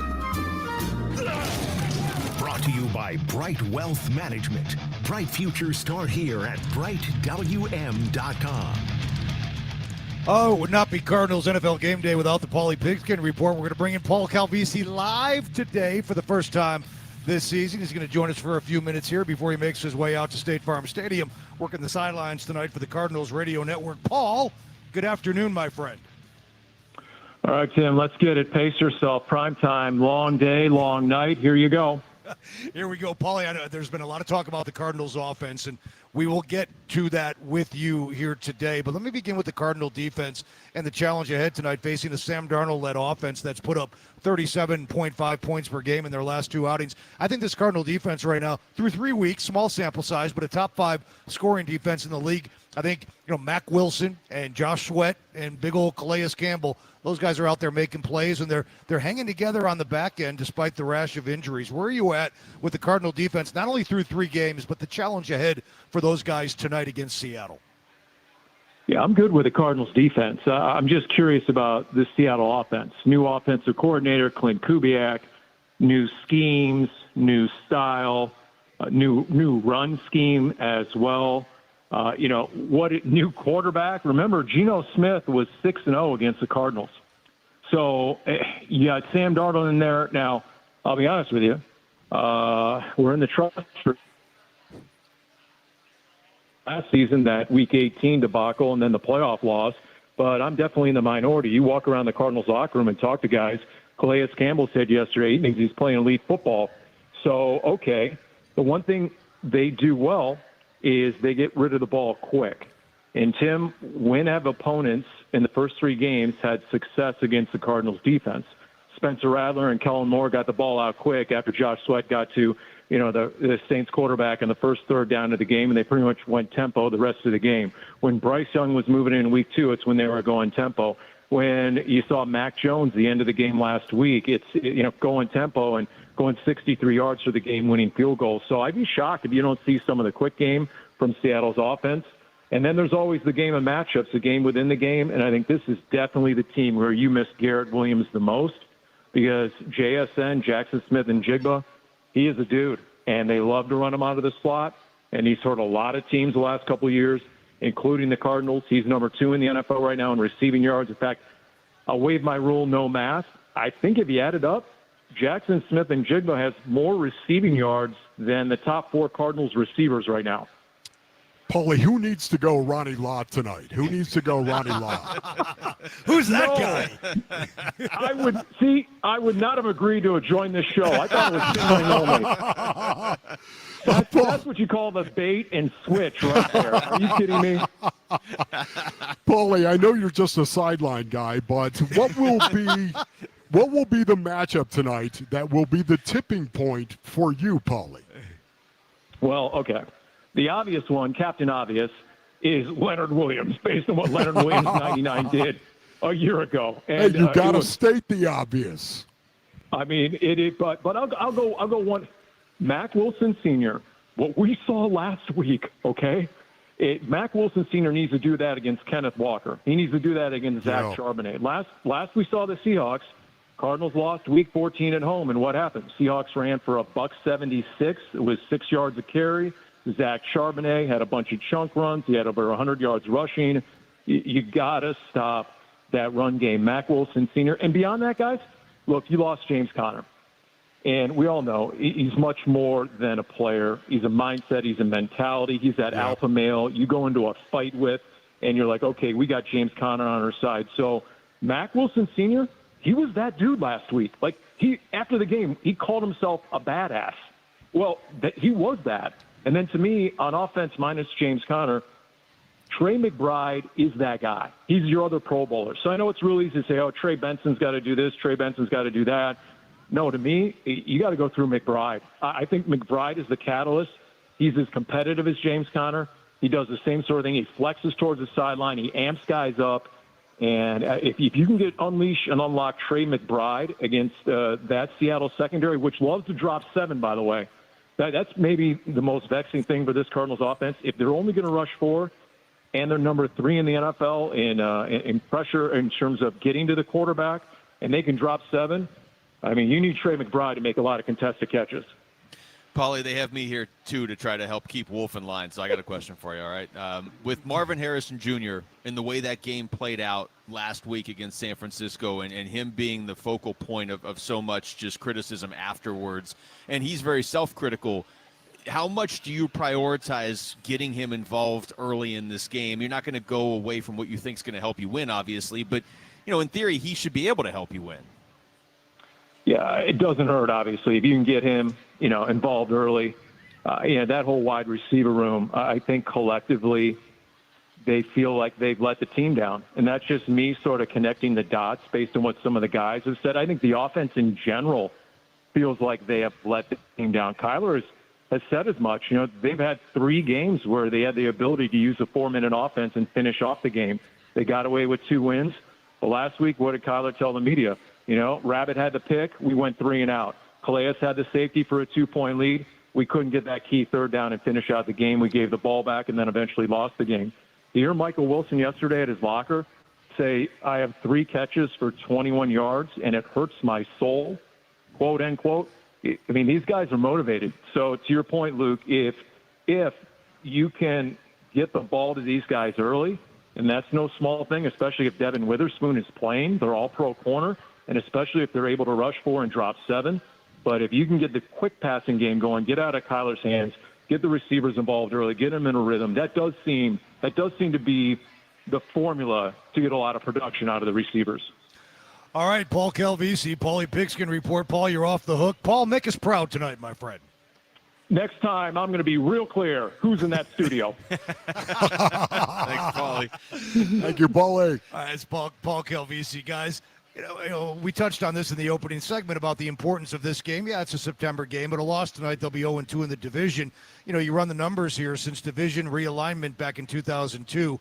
Brought to you by Bright Wealth Management. Bright futures start here at brightwm.com. Oh, it would not be Cardinals NFL Game Day without the Paulie Pigskin Report. We're going to bring in Paul Calvisi live today for the first time this season. He's going to join us for a few minutes here before he makes his way out to State Farm Stadium, working the sidelines tonight for the Cardinals Radio Network. Paul, good afternoon, my friend. All right, Tim, let's get it. Pace yourself. Prime time, long day, long night. Here you go. Here we go, Paulie. I know there's been a lot of talk about the Cardinals offense, and we will get to that with you here today. But let me begin with the Cardinal defense and the challenge ahead tonight, facing a Sam Darnold-led offense that's put up 37.5 points per game in their last two outings. I think this Cardinal defense right now, through 3 weeks, small sample size, but a top 5 scoring defense in the league. I think, Mac Wilson and Josh Sweat and big old Calais Campbell, those guys are out there making plays, and they're hanging together on the back end despite the rash of injuries. Where are you at with the Cardinal defense, not only through 3 games, but the challenge ahead for those guys tonight against Seattle? Yeah, I'm good with the Cardinals defense. I'm just curious about the Seattle offense. New offensive coordinator, Clint Kubiak, new schemes, new style, new run scheme as well. New quarterback. Remember, Geno Smith was 6-0 against the Cardinals. So you got Sam Darnold in there. Now, I'll be honest with you. We're in the trust for last season, that Week 18 debacle and then the playoff loss. But I'm definitely in the minority. You walk around the Cardinals locker room and talk to guys. Calais Campbell said yesterday he thinks he's playing elite football. So, okay, the one thing they do well is they get rid of the ball quick. And, Tim, when have opponents in the first 3 games had success against the Cardinals defense? Spencer Rattler and Kellen Moore got the ball out quick after Josh Sweat got to, the Saints quarterback in the first third down of the game, and they pretty much went tempo the rest of the game. When Bryce Young was moving in week 2, it's when they were going tempo. When you saw Mac Jones the end of the game last week, it's, going tempo and going 63 yards for the game-winning field goal. So I'd be shocked if you don't see some of the quick game from Seattle's offense. And then there's always the game of matchups, the game within the game, and I think this is definitely the team where you miss Garrett Williams the most, because JSN, Jackson Smith, and Jigba, he is a dude, and they love to run him out of the slot, and he's hurt a lot of teams the last couple of years, including the Cardinals. He's number 2 in the NFL right now in receiving yards. In fact, I'll waive my rule, no math. I think if you add it up, Jackson Smith and Jigba has more receiving yards than the top 4 Cardinals receivers right now. Paulie, who needs to go Ronnie Lott tonight? Who needs to go Ronnie Lott? Who's that guy? I would not have agreed to join this show. I thought it was only. That's what you call the bait and switch right there. Are you kidding me? Paulie, I know you're just a sideline guy, but what will be the matchup tonight that will be the tipping point for you, Paulie? Well, okay. The obvious one, Captain Obvious, is Leonard Williams, based on what Leonard Williams 99 did a year ago. And, hey, you got to state the obvious. I mean, it is, but I'll go one. Mac Wilson Sr., what we saw last week, okay? Mac Wilson Sr. needs to do that against Kenneth Walker. He needs to do that against Zach Charbonnet. Last we saw the Seahawks, Cardinals lost Week 14 at home, and what happened? Seahawks ran for $176. It was 6 yards a carry. Zach Charbonnet had a bunch of chunk runs. He had over 100 yards rushing. You got to stop that run game. Mac Wilson Sr. And beyond that, guys, look, you lost James Conner. And we all know he's much more than a player. He's a mindset. He's a mentality. He's that alpha male you go into a fight with, and you're like, okay, we got James Conner on our side. So Mac Wilson Sr., he was that dude last week. Like, after the game, he called himself a badass. Well, he was that. And then to me, on offense minus James Conner, Trey McBride is that guy. He's your other Pro Bowler. So I know it's real easy to say, oh, Trey Benson's got to do this, Trey Benson's got to do that. No, to me, you got to go through McBride. I think McBride is the catalyst. He's as competitive as James Conner. He does the same sort of thing. He flexes towards the sideline. He amps guys up. And if you can unleash and unlock Trey McBride against that Seattle secondary, which loves to drop 7, by the way, that's maybe the most vexing thing for this Cardinals offense. If they're only going to rush 4 and they're number 3 in the NFL in pressure in terms of getting to the quarterback, and they can drop 7, I mean, you need Trey McBride to make a lot of contested catches. Paulie, they have me here, too, to try to help keep Wolf in line, so I got a question for you, all right? With Marvin Harrison Jr. and the way that game played out last week against San Francisco and him being the focal point of so much just criticism afterwards, and he's very self-critical, how much do you prioritize getting him involved early in this game? You're not going to go away from what you think is going to help you win, obviously, but, in theory, he should be able to help you win. Yeah, it doesn't hurt, obviously. If you can get him, involved early, that whole wide receiver room, I think collectively they feel like they've let the team down. And that's just me sort of connecting the dots based on what some of the guys have said. I think the offense in general feels like they have let the team down. Kyler has said as much. They've had 3 games where they had the ability to use a 4-minute offense and finish off the game. They got away with 2 wins. But last week, what did Kyler tell the media? Rabbit had the pick. We went 3 and out. Calais had the safety for a 2-point lead. We couldn't get that key 3rd down and finish out the game. We gave the ball back and then eventually lost the game. You hear Michael Wilson yesterday at his locker say, I have 3 catches for 21 yards, and it hurts my soul, quote, unquote. I mean, these guys are motivated. So to your point, Luke, if you can get the ball to these guys early, and that's no small thing, especially if Devin Witherspoon is playing, they're all pro corner, and especially if they're able to rush 4 and drop 7. But if you can get the quick passing game going, get out of Kyler's hands, get the receivers involved early, get them in a rhythm, that does seem to be the formula to get a lot of production out of the receivers. All right, Paul Calvisi, Paulie Pigskin Report. Paul, you're off the hook. Paul, make us proud tonight, my friend. Next time, I'm going to be real clear who's in that studio. Thanks, Paulie. Thank you, Paulie. All right, it's Paul Calvisi, guys. We touched on this in the opening segment about the importance of this game. Yeah, it's a September game, but a loss tonight, they'll be 0-2 in the division. You run the numbers here since division realignment back in 2002.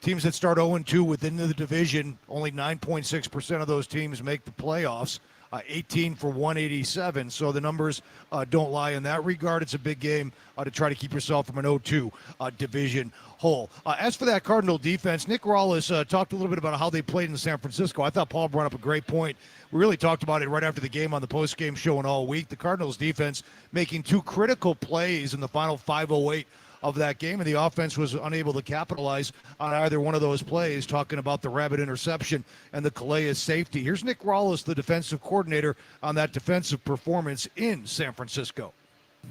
Teams that start 0-2 within the division, only 9.6% of those teams make the playoffs. 18 for 187. So the numbers don't lie in that regard. It's a big game to try to keep yourself from an 0-2 division hole. As for that Cardinal defense, Nick Rawless talked a little bit about how they played in San Francisco. I thought Paul brought up a great point. We really talked about it right after the game on the post-game show and all week. The Cardinals defense making 2 critical plays in the final 5:08 of that game, and the offense was unable to capitalize on either one of those plays, talking about the Rabbit interception and the Calais safety. Here's Nick Rawlis, the defensive coordinator, on that defensive performance in San Francisco.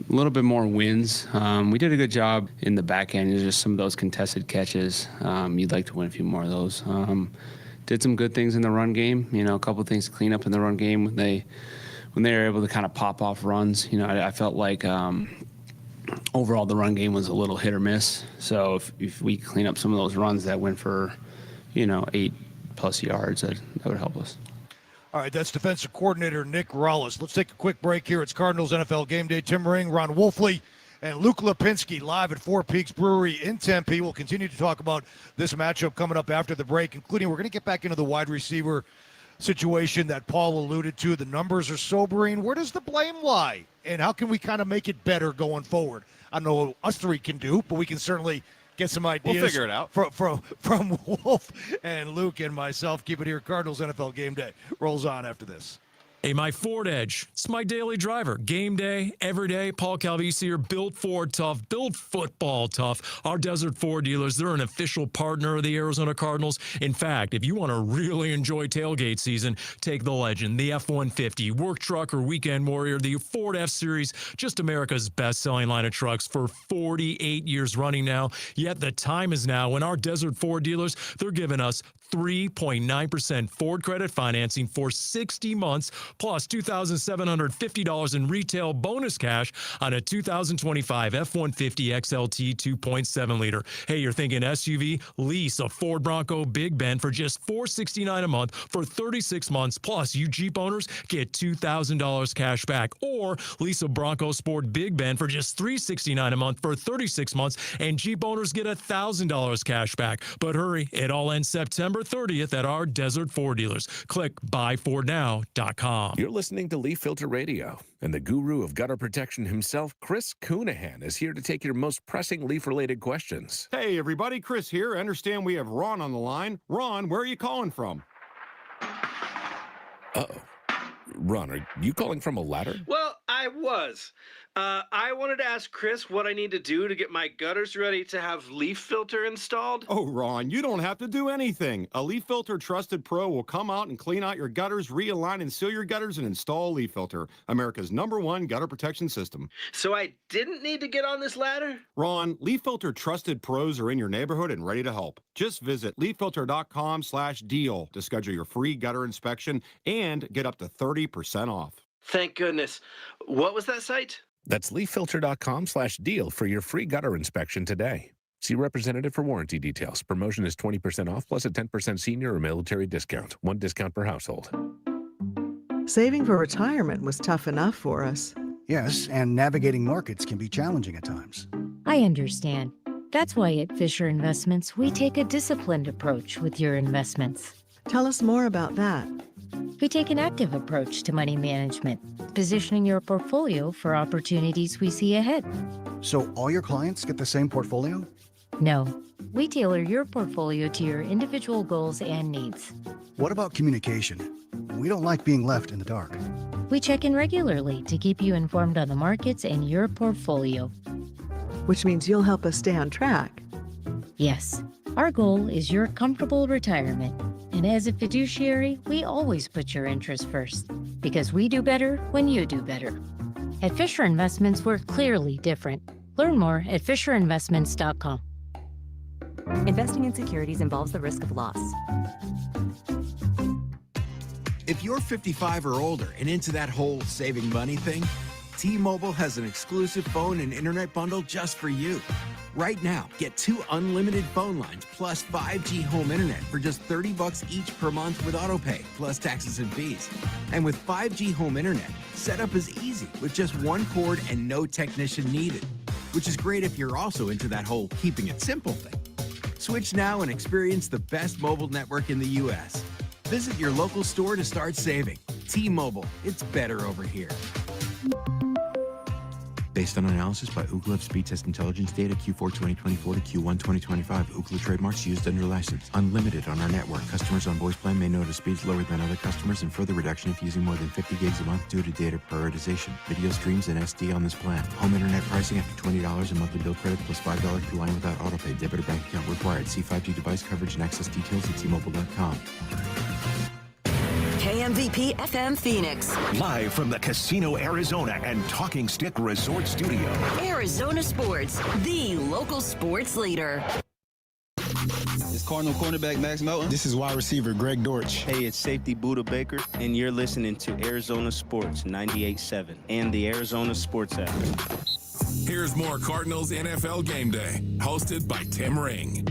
A little bit more wins. We did a good job in the back end. There's just some of those contested catches. You'd like to win a few more of those. Did some good things in the run game. A couple of things to clean up in the run game when they were able to kind of pop off runs. I felt like overall the run game was a little hit or miss. So if we clean up some of those runs that went for 8+ yards, that would help us. All right, that's defensive coordinator Nick Rawlis. Let's take a quick break here. It's Cardinals NFL Game Day. Tim Ring, Ron Wolfley, and Luke Lipinski live at Four Peaks Brewery in Tempe. We'll continue to talk about this matchup coming up after the break, including we're going to get back into the wide receiver situation that Paul alluded to. The numbers are sobering. Where does the blame lie? And how can we kind of make it better going forward? I know what us three can do, but we can certainly get some ideas. We'll figure it out. From Wolf and Luke and myself. Keep it here. Cardinals NFL Game Day rolls on after this. Hey, my Ford Edge. It's my daily driver. Game day, every day. Paul Calvisi here. Built Ford tough. Built football tough. Our Desert Ford dealers, they're an official partner of the Arizona Cardinals. In fact, if you want to really enjoy tailgate season, take the Legend, the F-150, work truck or weekend warrior, the Ford F-Series, just America's best-selling line of trucks for 48 years running now. Yet the time is now when our Desert Ford dealers, they're giving us 3.9% Ford credit financing for 60 months, plus $2,750 in retail bonus cash on a 2025 F-150 XLT 2.7 liter. Hey, you're thinking SUV? Lease a Ford Bronco Big Bend for just $469 a month for 36 months, plus you Jeep owners get $2,000 cash back. Or lease a Bronco Sport Big Bend for just $369 a month for 36 months, and Jeep owners get $1,000 cash back. But hurry, it all ends September 30th at our Desert Ford dealers. Click buyfordnow.com. You're listening to Leaf Filter Radio, and the guru of gutter protection himself, Chris Coonahan, is here to take your most pressing leaf-related questions. Hey, everybody, Chris here. I understand we have Ron on the line. Ron, where are you calling from? Uh-oh. Ron, are you calling from a ladder? Well, I was. I wanted to ask Chris what I need to do to get my gutters ready to have Leaf Filter installed. Oh, Ron, you don't have to do anything. A Leaf Filter Trusted Pro will come out and clean out your gutters, realign and seal your gutters, and install Leaf Filter, America's #1 gutter protection system. So I didn't need to get on this ladder? Ron, Leaf Filter Trusted Pros are in your neighborhood and ready to help. Just visit leaffilter.com/deal to schedule your free gutter inspection and get up to 30% off. Thank goodness. What was that site? That's leaffilter.com/deal for your free gutter inspection today. See representative for warranty details. Promotion is 20% off plus a 10% senior or military discount. One discount per household. Saving for retirement was tough enough for us. Yes, and navigating markets can be challenging at times. I understand. That's why at Fisher Investments, we take a disciplined approach with your investments. Tell us more about that. We take an active approach to money management, positioning your portfolio for opportunities we see ahead. So all your clients get the same portfolio? No, we tailor your portfolio to your individual goals and needs. What about communication? We don't like being left in the dark. We check in regularly to keep you informed on the markets and your portfolio. Which means you'll help us stay on track. Yes, our goal is your comfortable retirement. And as a fiduciary, we always put your interests first, because we do better when you do better. At Fisher Investments, we're clearly different. Learn more at FisherInvestments.com. Investing in securities involves the risk of loss. If you're 55 or older and into that whole saving money thing, T-Mobile has an exclusive phone and internet bundle just for you. Right now, get 2 unlimited phone lines plus 5G home internet for just $30 each per month with AutoPay, plus taxes and fees. And with 5G home internet, setup is easy with just 1 cord and no technician needed, which is great if you're also into that whole keeping it simple thing. Switch now and experience the best mobile network in the U.S. Visit your local store to start saving. T-Mobile, it's better over here. Based on analysis by Ookla of Speed Test Intelligence data Q4 2024 to Q1 2025. Ookla trademarks used under license. Unlimited on our network. Customers on voice plan may notice speeds lower than other customers and further reduction if using more than 50 gigs a month due to data prioritization. Video streams and SD on this plan. Home internet pricing after $20 a monthly bill credit plus $5 per line without autopay. Debit or bank account required. See 5G device coverage and access details at T-Mobile.com. KMVP FM Phoenix. Live from the Casino Arizona and Talking Stick Resort Studio. Arizona Sports, the local sports leader. It's Cardinal cornerback Max Melton. This is wide receiver Greg Dortch. Hey, it's safety Buda Baker, and you're listening to Arizona Sports 98.7 and the Arizona Sports app. Here's more Cardinals NFL Game Day, hosted by Tim Ring.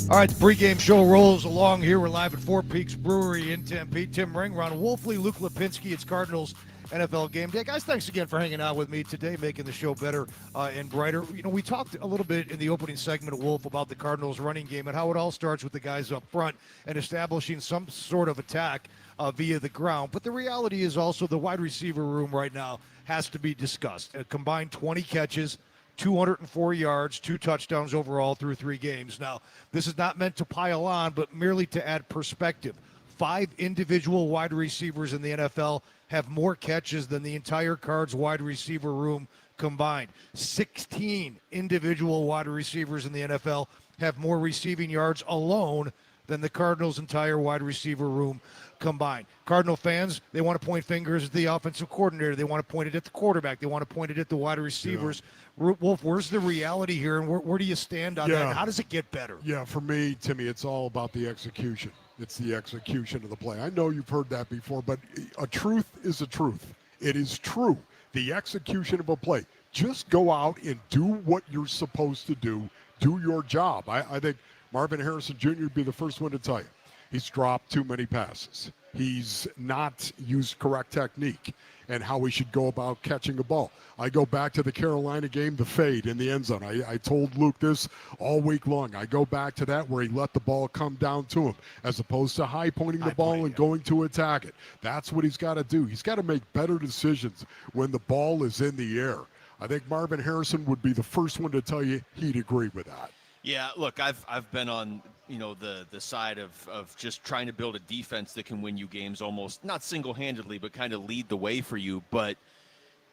All right, the pregame show rolls along here. We're live at Four Peaks Brewery in Tempe. Tim Ring, Ron Wolfley, Luke Lipinski. It's Cardinals NFL Game Day. Guys, thanks again for hanging out with me today, making the show better and brighter. You know, we talked a little bit in the opening segment of Wolf about the Cardinals running game and how it all starts with the guys up front and establishing some sort of attack via the ground. But the reality is also the wide receiver room right now has to be discussed. A combined 20 catches, 204 yards, 2 touchdowns overall through 3 games. Now, this is not meant to pile on, but merely to add perspective. 5 individual wide receivers in the NFL have more catches than the entire Cards wide receiver room combined. 16 individual wide receivers in the NFL have more receiving yards alone than the Cardinals' entire wide receiver room combined. Cardinal fans, they want to point fingers at the offensive coordinator. They want to point it at the quarterback. They want to point it at the wide receivers. Yeah. Wolf, where's the reality here, and where do you stand on that? How does it get better? Yeah, for me, Timmy, it's all about the execution. It's the execution of the play. I know you've heard that before, but a truth is a truth. It is true. The execution of a play. Just go out and do what you're supposed to do. Do your job. I think Marvin Harrison Jr. would be the first one to tell you. He's dropped too many passes. He's not used correct technique and how he should go about catching a ball. I go back to the Carolina game, the fade in the end zone. I told Luke this all week long. I go back to that where he let the ball come down to him as opposed to high-pointing the ball and going to attack it. That's what he's got to do. He's got to make better decisions when the ball is in the air. I think Marvin Harrison would be the first one to tell you he'd agree with that. Yeah, look, I've been on, you know, the side of just trying to build a defense that can win you games almost not single-handedly, but kind of lead the way for you. But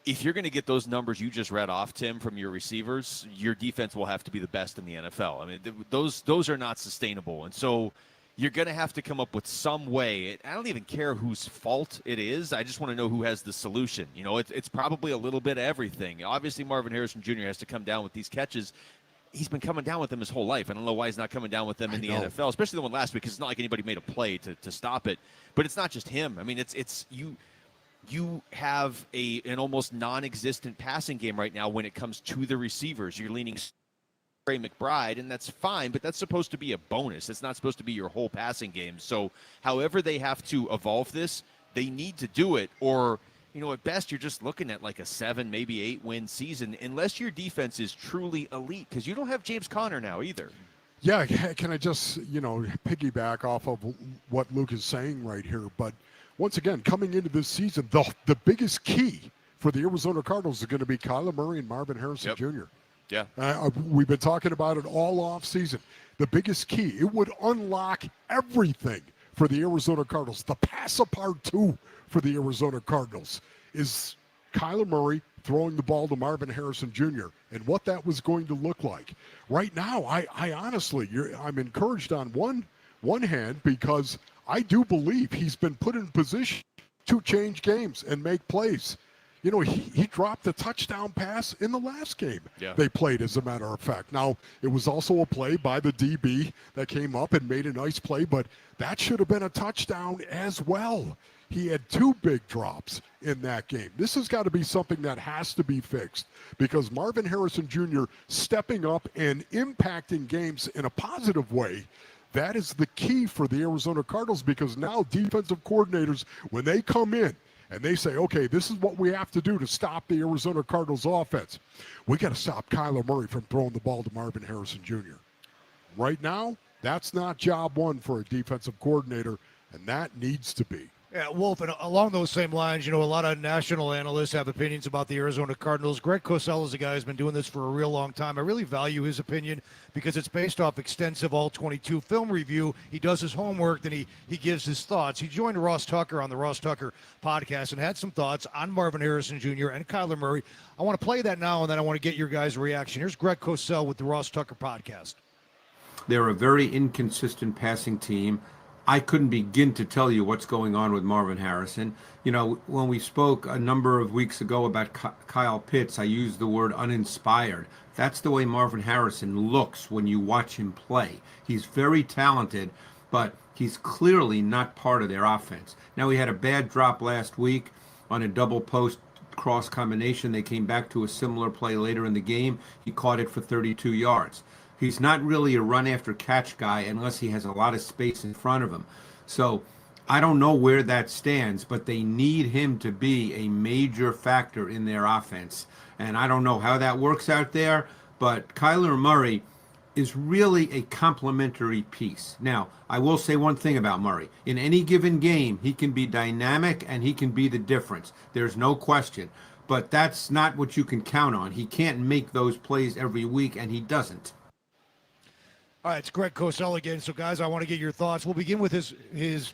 if you're going to get those numbers you just read off, Tim, from your receivers, your defense will have to be the best in the NFL. I mean, those are not sustainable. And so you're going to have to come up with some way. I don't even care whose fault it is. I just want to know who has the solution. You know, it's probably a little bit of everything. Obviously, Marvin Harrison Jr. has to come down with these catches. He's been coming down with them his whole life. I don't know why he's not coming down with them in the NFL, especially the one last week, because it's not like anybody made a play to stop it. But it's not just him. I mean, it's you have an almost non-existent passing game right now when it comes to the receivers. You're leaning Trey McBride, and that's fine, but that's supposed to be a bonus. It's not supposed to be your whole passing game. So however they have to evolve this, they need to do it, or you know, at best, you're just looking at like a 7, maybe 8-win season, unless your defense is truly elite, because you don't have James Conner now either. Yeah, can I just, piggyback off of what Luke is saying right here? But once again, coming into this season, the biggest key for the Arizona Cardinals is going to be Kyler Murray and Marvin Harrison Jr. Yeah. We've been talking about it all off season. The biggest key, it would unlock everything for the Arizona Cardinals. The pass apart, too, for the Arizona Cardinals is Kyler Murray throwing the ball to Marvin Harrison Jr. and what that was going to look like. Right now, I honestly, I'm encouraged on one hand because I do believe he's been put in position to change games and make plays. You know, he dropped a touchdown pass in the last game they played, as a matter of fact. Now, it was also a play by the DB that came up and made a nice play, but that should have been a touchdown as well. He had 2 big drops in that game. This has got to be something that has to be fixed because Marvin Harrison Jr. stepping up and impacting games in a positive way, that is the key for the Arizona Cardinals because now defensive coordinators, when they come in and they say, okay, this is what we have to do to stop the Arizona Cardinals offense, we got to stop Kyler Murray from throwing the ball to Marvin Harrison Jr. Right now, that's not job one for a defensive coordinator, and that needs to be. Yeah, Wolf, and along those same lines, a lot of national analysts have opinions about the Arizona Cardinals. Greg Cosell is a guy who's been doing this for a real long time. I really value his opinion because it's based off extensive all-22 film review. He does his homework, then he gives his thoughts. He joined Ross Tucker on the Ross Tucker podcast and had some thoughts on Marvin Harrison Jr. and Kyler Murray. I want to play that now, and then I want to get your guys' reaction. Here's Greg Cosell with the Ross Tucker podcast. They're a very inconsistent passing team. I couldn't begin to tell you what's going on with Marvin Harrison. When we spoke a number of weeks ago about Kyle Pitts, I used the word uninspired. That's the way Marvin Harrison looks when you watch him play. He's very talented, but he's clearly not part of their offense. Now, he had a bad drop last week on a double post cross combination. They came back to a similar play later in the game. He caught it for 32 yards. He's not really a run-after-catch guy unless he has a lot of space in front of him. So I don't know where that stands, but they need him to be a major factor in their offense. And I don't know how that works out there, but Kyler Murray is really a complementary piece. Now, I will say one thing about Murray. In any given game, he can be dynamic and he can be the difference. There's no question. But that's not what you can count on. He can't make those plays every week, and he doesn't. All right, it's Greg Cosell again. So, guys, I want to get your thoughts. We'll begin with his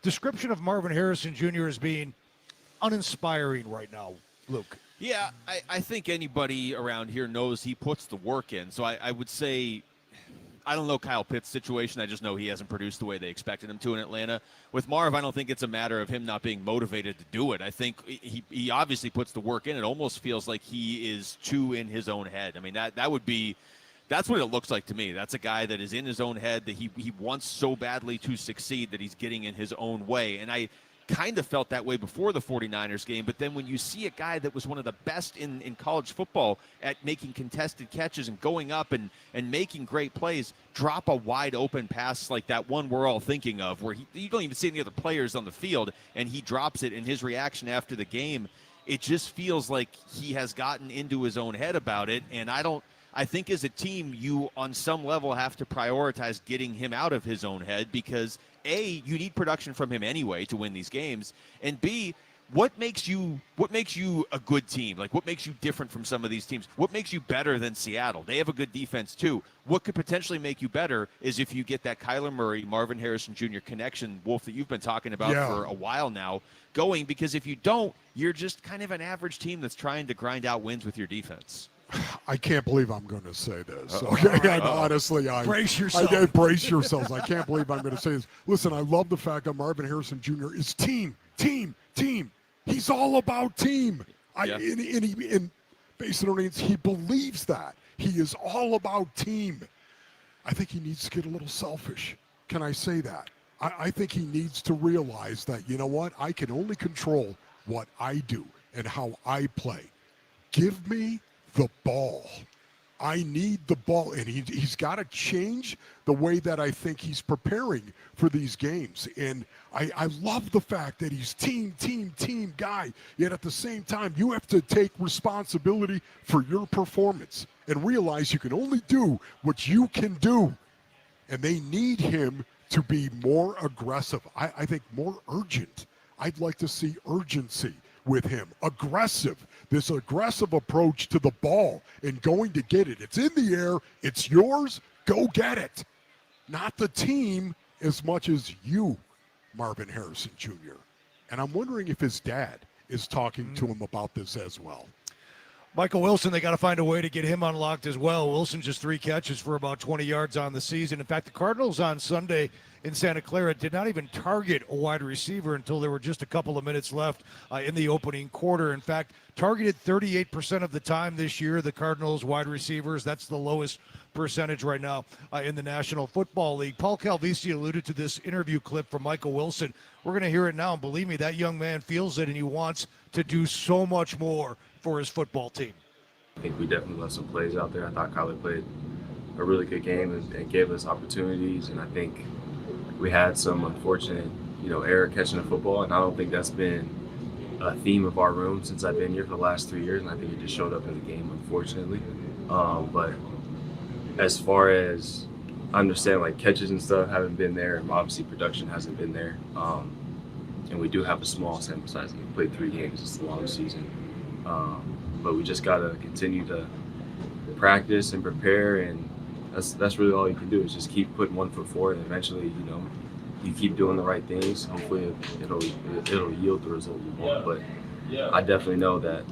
description of Marvin Harrison Jr. as being uninspiring right now, Luke. Yeah, I think anybody around here knows he puts the work in. So I would say, I don't know Kyle Pitts' situation. I just know he hasn't produced the way they expected him to in Atlanta. With Marv, I don't think it's a matter of him not being motivated to do it. I think he obviously puts the work in. It almost feels like he is too in his own head. I mean, that would be... That's what it looks like to me. That's a guy that is in his own head, that he wants so badly to succeed that he's getting in his own way. And I kind of felt that way before the 49ers game. But then when you see a guy that was one of the best in college football at making contested catches and going up and making great plays, drop a wide open pass like that one we're all thinking of, where you don't even see any other players on the field, and he drops it, and his reaction after the game, it just feels like he has gotten into his own head about it. And I think as a team, you on some level have to prioritize getting him out of his own head because, A, you need production from him anyway to win these games, and B, what makes you a good team? Like, what makes you different from some of these teams? What makes you better than Seattle? They have a good defense too. What could potentially make you better is if you get that Kyler Murray, Marvin Harrison Jr. connection, Wolf, that you've been talking about for a while now, going, because if you don't, you're just kind of an average team that's trying to grind out wins with your defense. I can't believe I'm going to say this. Okay, honestly, brace yourself. Brace yourselves. I can't believe I'm going to say this. Listen, I love the fact that Marvin Harrison Jr. is team. He's all about team. In base audience, he believes that. He is all about team. I think he needs to get a little selfish. Can I say that? I think he needs to realize that, you know what? I can only control what I do and how I play. Give me the ball. I need the ball, and he's got to change the way that I think he's preparing for these games. And I love the fact that he's team guy, yet at the same time, you have to take responsibility for your performance and realize you can only do what you can do. And they need him to be more aggressive. I think more urgent. I'd like to see urgency with him. Aggressive. This aggressive approach to the ball and going to get it. It's in the air. It's yours. Go get it. Not the team as much as you, Marvin Harrison Jr. And I'm wondering if his dad is talking to him about this as well. Michael Wilson, they got to find a way to get him unlocked as well. Wilson just 3 catches for about 20 yards on the season. In fact, the Cardinals on Sunday in Santa Clara did not even target a wide receiver until there were just a couple of minutes left in the opening quarter. In fact, targeted 38% of the time this year, the Cardinals wide receivers. That's the lowest percentage right now in the National Football League. Paul Calvisi alluded to this interview clip from Michael Wilson. We're going to hear it now, and believe me, that young man feels it, and he wants to do so much more for his football team. I think we definitely left some plays out there. I thought Kyler played a really good game and gave us opportunities, and I think we had some unfortunate, error catching the football, and I don't think that's been a theme of our room since I've been here for the last 3 years, and I think it just showed up in the game, unfortunately. But as far as I understand, catches and stuff haven't been there, and obviously production hasn't been there. and we do have a small sample size. We played 3 games. It's a long season. But we just got to continue to practice and prepare, and that's really all you can do is just keep putting one foot forward, and eventually, you keep doing the right things. Hopefully it'll yield the result you want. But I definitely know that,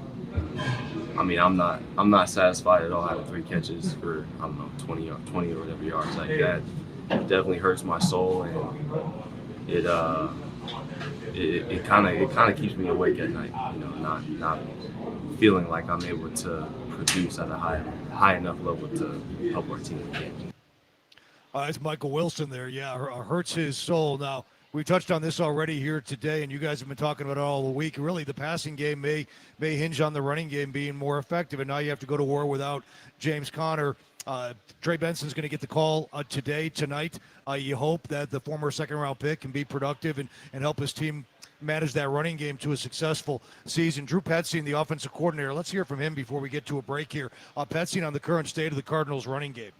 I'm not satisfied at all having 3 catches for, 20 or whatever yards. Like that definitely hurts my soul, and it kind of keeps me awake at night, not feeling like I'm able to produce at a high enough level to help our team. It's Michael Wilson there. Yeah, hurts his soul. Now, we touched on this already here today, and you guys have been talking about it all the week. Really, the passing game may hinge on the running game being more effective, and now you have to go to war without James Conner. Trey Benson's going to get the call tonight. You hope that the former second-round pick can be productive and help his team manage that running game to a successful season. Drew Petzing, the offensive coordinator. Let's hear from him before we get to a break here. Petzing on the current state of the Cardinals' running game.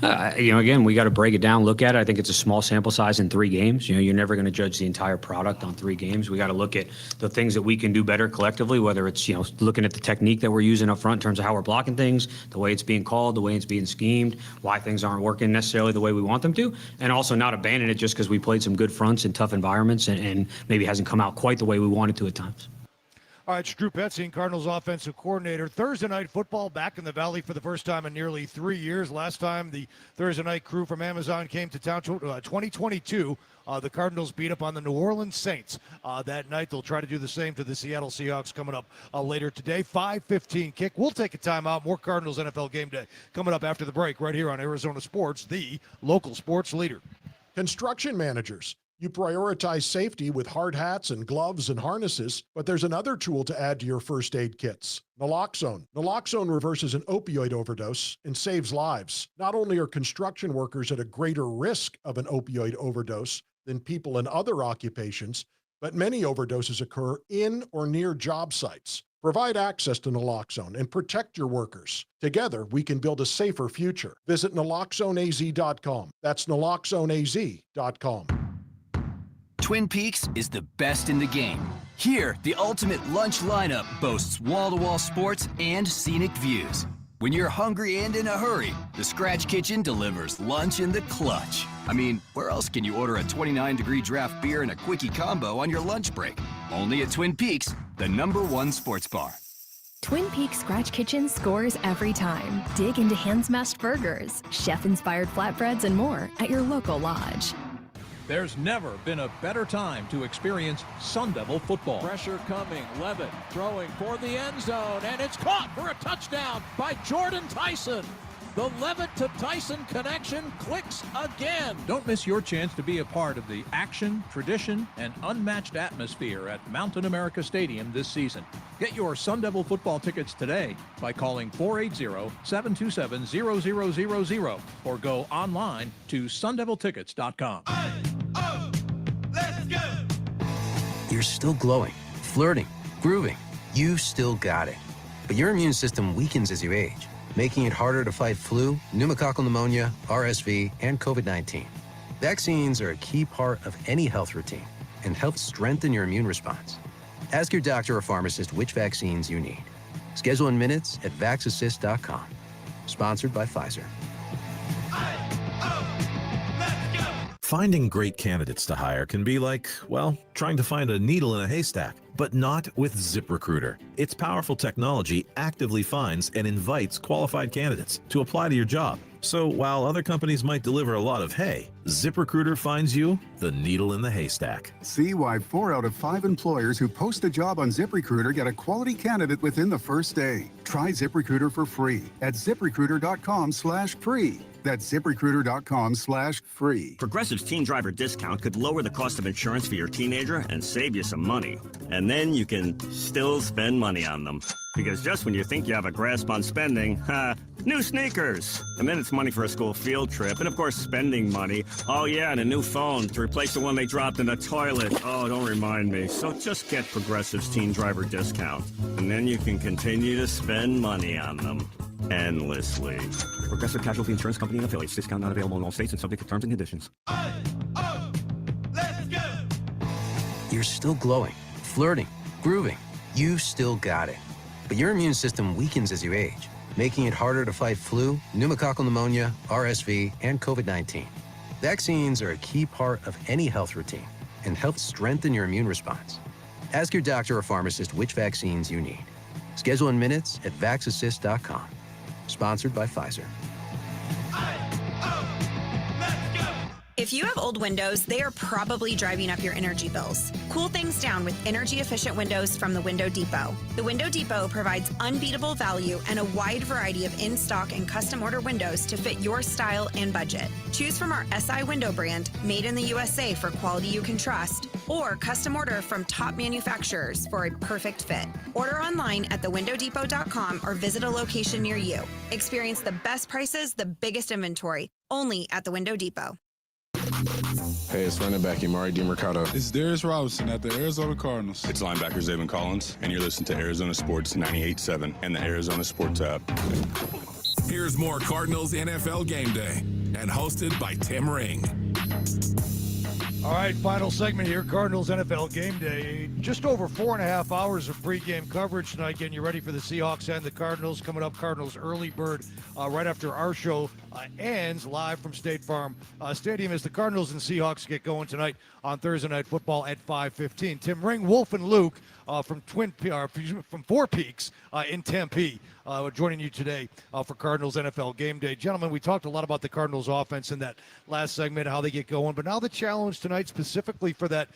Again, we got to break it down, look at it. I think it's a small sample size in 3 games. You're never going to judge the entire product on 3 games. We got to look at the things that we can do better collectively, whether it's, looking at the technique that we're using up front in terms of how we're blocking things, the way it's being called, the way it's being schemed, why things aren't working necessarily the way we want them to, and also not abandon it just because we played some good fronts in tough environments and maybe hasn't come out quite the way we wanted to at times. All right, it's Drew Petzing, Cardinals offensive coordinator. Thursday night football back in the Valley for the first time in nearly 3 years. Last time the Thursday night crew from Amazon came to town, 2022, the Cardinals beat up on the New Orleans Saints that night. They'll try to do the same to the Seattle Seahawks coming up later today. 5:15 kick. We'll take a timeout. More Cardinals NFL game day coming up after the break right here on Arizona Sports, the local sports leader. Construction managers. You prioritize safety with hard hats and gloves and harnesses, but there's another tool to add to your first aid kits. Naloxone. Naloxone reverses an opioid overdose and saves lives. Not only are construction workers at a greater risk of an opioid overdose than people in other occupations, but many overdoses occur in or near job sites. Provide access to naloxone and protect your workers. Together, we can build a safer future. Visit naloxoneaz.com. That's naloxoneaz.com. Twin Peaks is the best in the game. Here, the ultimate lunch lineup boasts wall-to-wall sports and scenic views. When you're hungry and in a hurry, the Scratch Kitchen delivers lunch in the clutch. Where else can you order a 29-degree draft beer and a quickie combo on your lunch break? Only at Twin Peaks, the #1 sports bar. Twin Peaks Scratch Kitchen scores every time. Dig into hand-smashed burgers, chef-inspired flatbreads, and more at your local lodge. There's never been a better time to experience Sun Devil football. Pressure coming, Levitt throwing for the end zone, and it's caught for a touchdown by Jordan Tyson. The Levitt to Tyson connection clicks again. Don't miss your chance to be a part of the action, tradition, and unmatched atmosphere at Mountain America Stadium this season. Get your Sun Devil football tickets today by calling 480-727-0000 or go online to sundeviltickets.com. You're still glowing, flirting, grooving. You still got it. But your immune system weakens as you age, making it harder to fight flu, pneumococcal pneumonia, RSV, and COVID-19. Vaccines are a key part of any health routine and help strengthen your immune response. Ask your doctor or pharmacist which vaccines you need. Schedule in minutes at vaxassist.com. Sponsored by Pfizer. Finding great candidates to hire can be like, trying to find a needle in a haystack, but not with ZipRecruiter. Its powerful technology actively finds and invites qualified candidates to apply to your job. So while other companies might deliver a lot of hay, ZipRecruiter finds you the needle in the haystack. See why 4 out of 5 employers who post a job on ZipRecruiter get a quality candidate within the first day. Try ZipRecruiter for free at ZipRecruiter.com/free. That's ZipRecruiter.com/free. Progressive's teen driver discount could lower the cost of insurance for your teenager and save you some money. And then you can still spend money on them. Because just when you think you have a grasp on spending, new sneakers. And then it's money for a school field trip. And of course, spending money. Oh yeah, and a new phone to replace the one they dropped in the toilet. Oh, don't remind me. So just get Progressive's teen driver discount. And then you can continue to spend money on them. Endlessly. Progressive Casualty Insurance Company and affiliates. Discount not available in all states and subject to terms and conditions. You're still glowing, flirting, grooving. You still got it. But your immune system weakens as you age, making it harder to fight flu, pneumococcal pneumonia, RSV, and COVID-19. Vaccines are a key part of any health routine and help strengthen your immune response. Ask your doctor or pharmacist which vaccines you need. Schedule in minutes at vaxassist.com. Sponsored by Pfizer. If you have old windows, they are probably driving up your energy bills. Cool things down with energy-efficient windows from the Window Depot. The Window Depot provides unbeatable value and a wide variety of in-stock and custom-order windows to fit your style and budget. Choose from our SI window brand, made in the USA for quality you can trust, or custom order from top manufacturers for a perfect fit. Order online at thewindowdepot.com or visit a location near you. Experience the best prices, the biggest inventory, only at the Window Depot. Hey, it's running back Imari DiMercado. It's Darius Robinson at the Arizona Cardinals. It's linebacker Zayvon Collins, and you're listening to Arizona Sports 98.7 and the Arizona Sports app. Here's more Cardinals NFL Game Day, and hosted by Tim Ring. All right, final segment here, Cardinals NFL Game Day. Just over 4.5 hours of pregame coverage tonight, getting you ready for the Seahawks and the Cardinals. Coming up, Cardinals early bird right after our show ends live from State Farm Stadium as the Cardinals and Seahawks get going tonight on Thursday Night Football at 5:15. Tim Ring, Wolf, and Luke from Four Peaks in Tempe joining you today for Cardinals NFL Game Day. Gentlemen, we talked a lot about the Cardinals offense in that last segment, how they get going, but now the challenge tonight specifically for that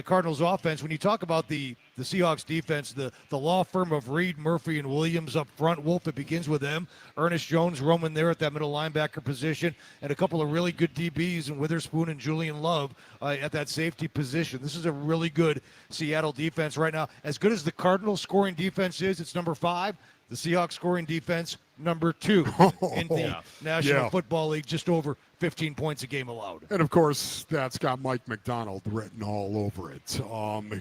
Cardinals offense, when you talk about the Seahawks defense, the law firm of Reed, Murphy, and Williams up front, Wolf, it begins with them. Ernest Jones roaming there at that middle linebacker position, and a couple of really good DBs in Witherspoon and Julian Love at that safety position. This is a really good Seattle defense right now. As good as the Cardinals scoring defense is, it's number 5. The Seahawks scoring defense, number 2 in the National Football League, just over 15 points a game allowed. And, of course, that's got Mike McDonald written all over it.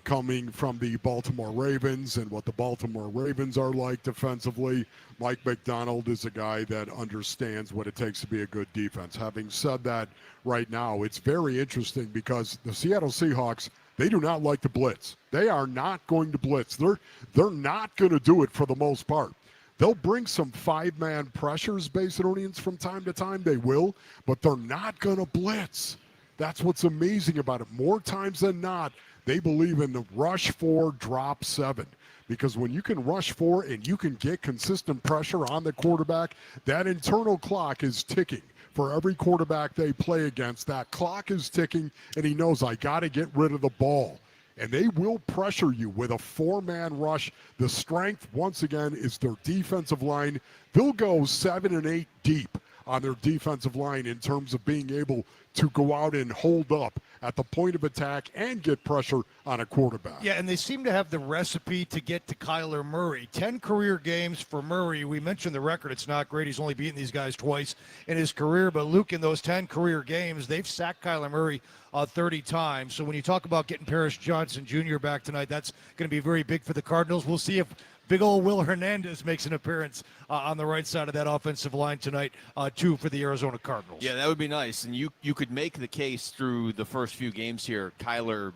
Coming from the Baltimore Ravens and what the Baltimore Ravens are like defensively, Mike McDonald is a guy that understands what it takes to be a good defense. Having said that, right now, it's very interesting because the Seattle Seahawks, they do not like to blitz. They are not going to blitz. They're not going to do it for the most part. They'll bring some 5-man pressures, Basinonians, from time to time. They will, but they're not going to blitz. That's what's amazing about it. More times than not, they believe in the rush 4, drop 7. Because when you can rush 4 and you can get consistent pressure on the quarterback, that internal clock is ticking. For every quarterback they play against, that clock is ticking, and he knows, I got to get rid of the ball. And they will pressure you with a 4-man rush. The strength, once again, is their defensive line. They'll go 7 and 8 deep on their defensive line in terms of being able to go out and hold up at the point of attack and get pressure on a quarterback. Yeah, and they seem to have the recipe to get to Kyler Murray. 10 career games for Murray. We mentioned the record. It's not great. He's only beaten these guys twice in his career. But, Luke, in those 10 career games, they've sacked Kyler Murray 30 times. So when you talk about getting Paris Johnson Jr. back tonight, that's going to be very big for the Cardinals. We'll see if big old Will Hernandez makes an appearance on the right side of that offensive line tonight, too, for the Arizona Cardinals. Yeah, that would be nice. And you could make the case through the first few games here, Kyler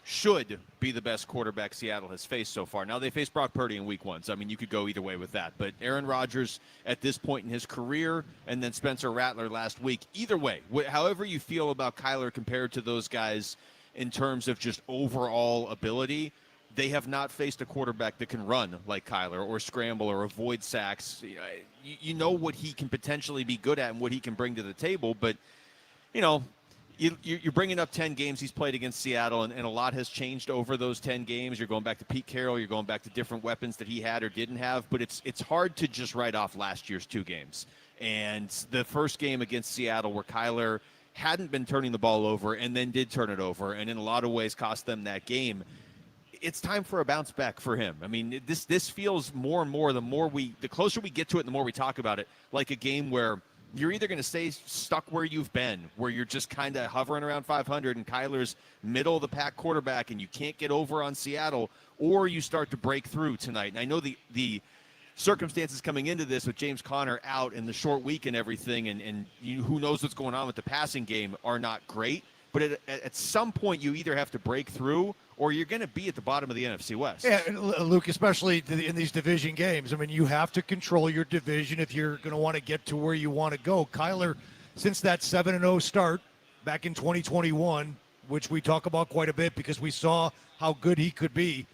should be the best quarterback Seattle has faced so far. Now, they faced Brock Purdy in week 1, so, I mean, you could go either way with that. But Aaron Rodgers at this point in his career, and then Spencer Rattler last week, either way, however you feel about Kyler compared to those guys in terms of just overall ability, they have not faced a quarterback that can run like Kyler or scramble or avoid sacks. You know what he can potentially be good at and what he can bring to the table, but, you know, you're bringing up 10 games he's played against Seattle, and a lot has changed over those 10 games. You're going back to Pete Carroll. You're going back to different weapons that he had or didn't have, but it's hard to just write off last year's 2 games. And the first game against Seattle where Kyler hadn't been turning the ball over and then did turn it over and in a lot of ways cost them that game. It's time for a bounce back for him. I mean, this feels more and more, the closer we get to it, the more we talk about it, like a game where you're either going to stay stuck where you've been, where you're just kind of hovering around 500 and Kyler's middle of the pack quarterback and you can't get over on Seattle, or you start to break through tonight. And I know the circumstances coming into this with James Conner out in the short week and everything, and who knows what's going on with the passing game are not great. But at some point, you either have to break through or you're going to be at the bottom of the NFC West. Yeah, and Luke, especially in these division games. I mean, you have to control your division if you're going to want to get to where you want to go. Kyler, since that 7-0 start back in 2021, which we talk about quite a bit because we saw how good he could be,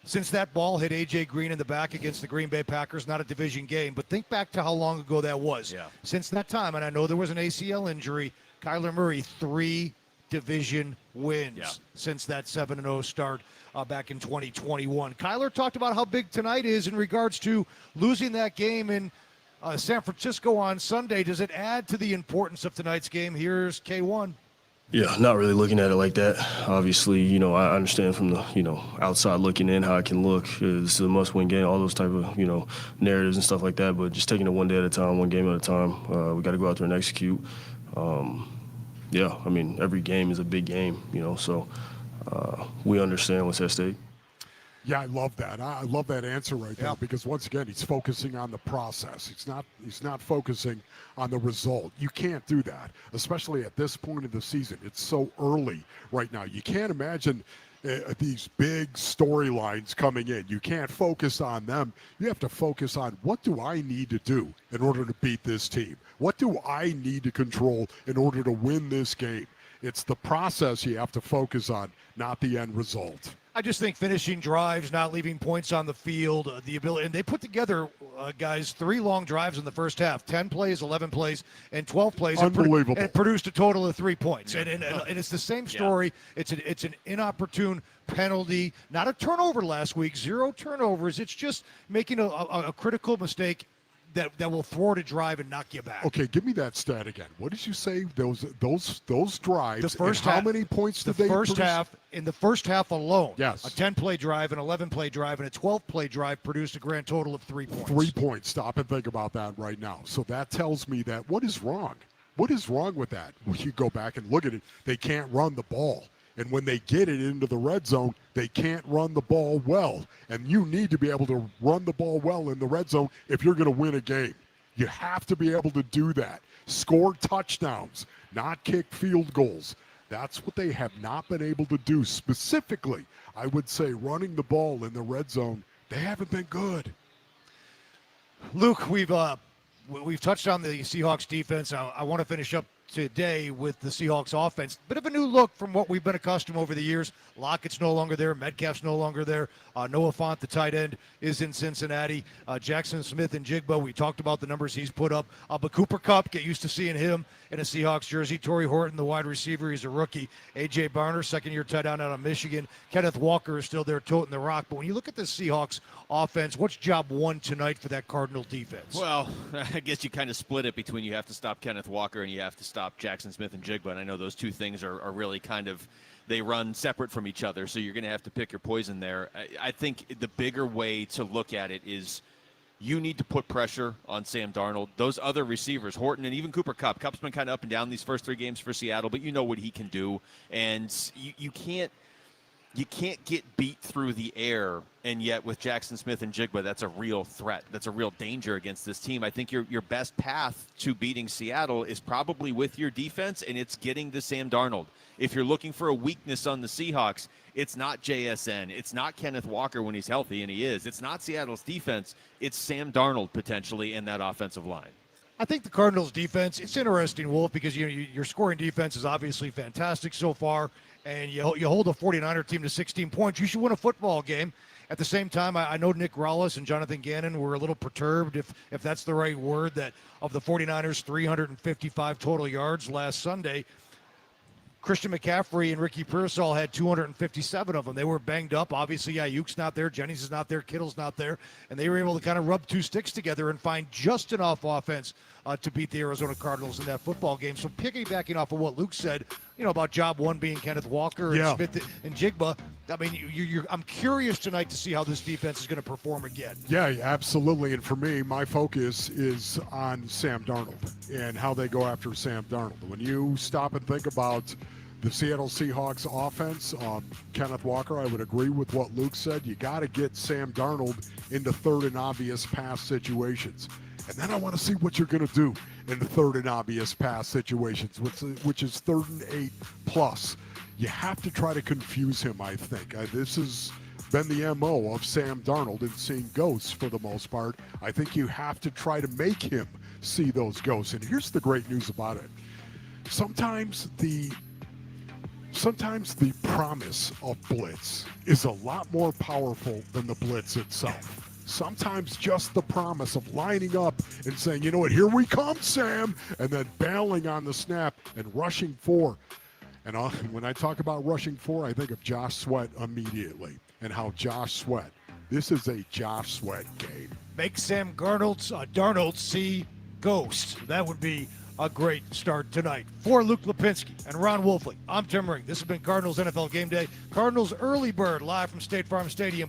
since that ball hit A.J. Green in the back against the Green Bay Packers, not a division game, but think back to how long ago that was. Yeah. Since that time, and I know there was an ACL injury, Kyler Murray, 3 division wins since that 7-0 start back in 2021. Kyler talked about how big tonight is in regards to losing that game in San Francisco on Sunday. Does it add to the importance of tonight's game? Here's K1. Yeah, not really looking at it like that. Obviously, I understand from the, outside looking in how it can look. It's a must-win game, all those type of, narratives and stuff like that. But just taking it one day at a time, one game at a time. We got to go out there and execute. Yeah, I mean, every game is a big game, so we understand what's at stake. Yeah, I love that. I love that answer right there because once again, he's focusing on the process. He's not focusing on the result. You can't do that, especially at this point of the season. It's so early right now. You can't imagine these big storylines coming in. You can't focus on them. You have to focus on what do I need to do in order to beat this team? What do I need to control in order to win this game? It's the process you have to focus on, not the end result. I just think finishing drives, not leaving points on the field, the ability, and they put together, guys, 3 long drives in the first half, 10 plays, 11 plays, and 12 plays. Unbelievable. And produced a total of 3 points. And it's the same story. Yeah. It's an inopportune penalty, not a turnover last week, 0 turnovers. It's just making a critical mistake that will thwart a drive and knock you back. Okay, give me that stat again. What did you say? Those drives. The first how half, many points did they produce? In the first half alone, yes, a 10-play drive, an 11-play drive, and a 12-play drive produced a grand total of 3 points. 3 points. Stop and think about that right now. So that tells me that what is wrong? What is wrong with that? Well, you go back and look at it. They can't run the ball. And when they get it into the red zone, they can't run the ball well. And you need to be able to run the ball well in the red zone if you're going to win a game. You have to be able to do that. Score touchdowns, not kick field goals. That's what they have not been able to do. Specifically, I would say running the ball in the red zone, they haven't been good. Luke, we've touched on the Seahawks defense. I want to finish up today with the Seahawks offense. Bit of a new look from what we've been accustomed over the years. Lockett's no longer there. Metcalf's no longer there. Noah Fant, the tight end, is in Cincinnati. Jackson Smith and Jigba, we talked about the numbers he's put up. But Cooper Kupp, get used to seeing him in a Seahawks jersey. Torrey Horton, the wide receiver, he's a rookie. A.J. Barner, second-year tight end out of Michigan. Kenneth Walker is still there toting the rock. But when you look at the Seahawks offense, what's job one tonight for that Cardinal defense? Well, I guess you kind of split it between you have to stop Kenneth Walker and you have to stop Jackson Smith and Jigba. And I know those two things are really kind of, they run separate from each other, so you're going to have to pick your poison there. I think the bigger way to look at it is you need to put pressure on Sam Darnold. Those other receivers, Horton and even Cooper Kupp. Kupp's been kind of up and down these first 3 games for Seattle, but you know what he can do. And you can't get beat through the air, and yet with Jackson Smith and Jigba, that's a real threat. That's a real danger against this team. I think your best path to beating Seattle is probably with your defense, and it's getting to Sam Darnold. If you're looking for a weakness on the Seahawks, it's not JSN. It's not Kenneth Walker when he's healthy, and he is. It's not Seattle's defense. It's Sam Darnold potentially in that offensive line. I think the Cardinals' defense, it's interesting, Wolf, because your scoring defense is obviously fantastic so far, and you hold a 49er team to 16 points. You should win a football game. At the same time, I know Nick Rallis and Jonathan Gannon were a little perturbed, if that's the right word, that of the 49ers, 355 total yards last Sunday. Christian McCaffrey and Ricky Pearsall had 257 of them. They were banged up. Obviously, Ayuk's not there. Jennings is not there. Kittle's not there. And they were able to kind of rub 2 sticks together and find just enough offense to beat the Arizona Cardinals in that football game. So piggybacking off of what Luke said, about job one being Kenneth Walker and Smith and Jigba, I mean, I'm curious tonight to see how this defense is going to perform again. Yeah, absolutely. And for me, my focus is on Sam Darnold and how they go after Sam Darnold. When you stop and think about The Seattle Seahawks offense, Kenneth Walker, I would agree with what Luke said. You got to get Sam Darnold into third and obvious pass situations. And then I want to see what you're going to do in the third and obvious pass situations, which is 3rd and 8 plus. You have to try to confuse him, I think. This has been the MO of Sam Darnold in seeing ghosts for the most part. I think you have to try to make him see those ghosts. And here's the great news about it. Sometimes the promise of blitz is a lot more powerful than the blitz itself. Sometimes just the promise of lining up and saying, you know what, here we come, Sam, and then bailing on the snap and rushing for. And when I talk about rushing for, I think of Josh Sweat immediately and how Josh Sweat, this is a Josh Sweat game. Make Sam Darnold see ghosts. That would be a great start tonight. For Luke Lipinski and Ron Wolfley, I'm Tim Ring. This has been Cardinals NFL Game Day. Cardinals early bird live from State Farm Stadium.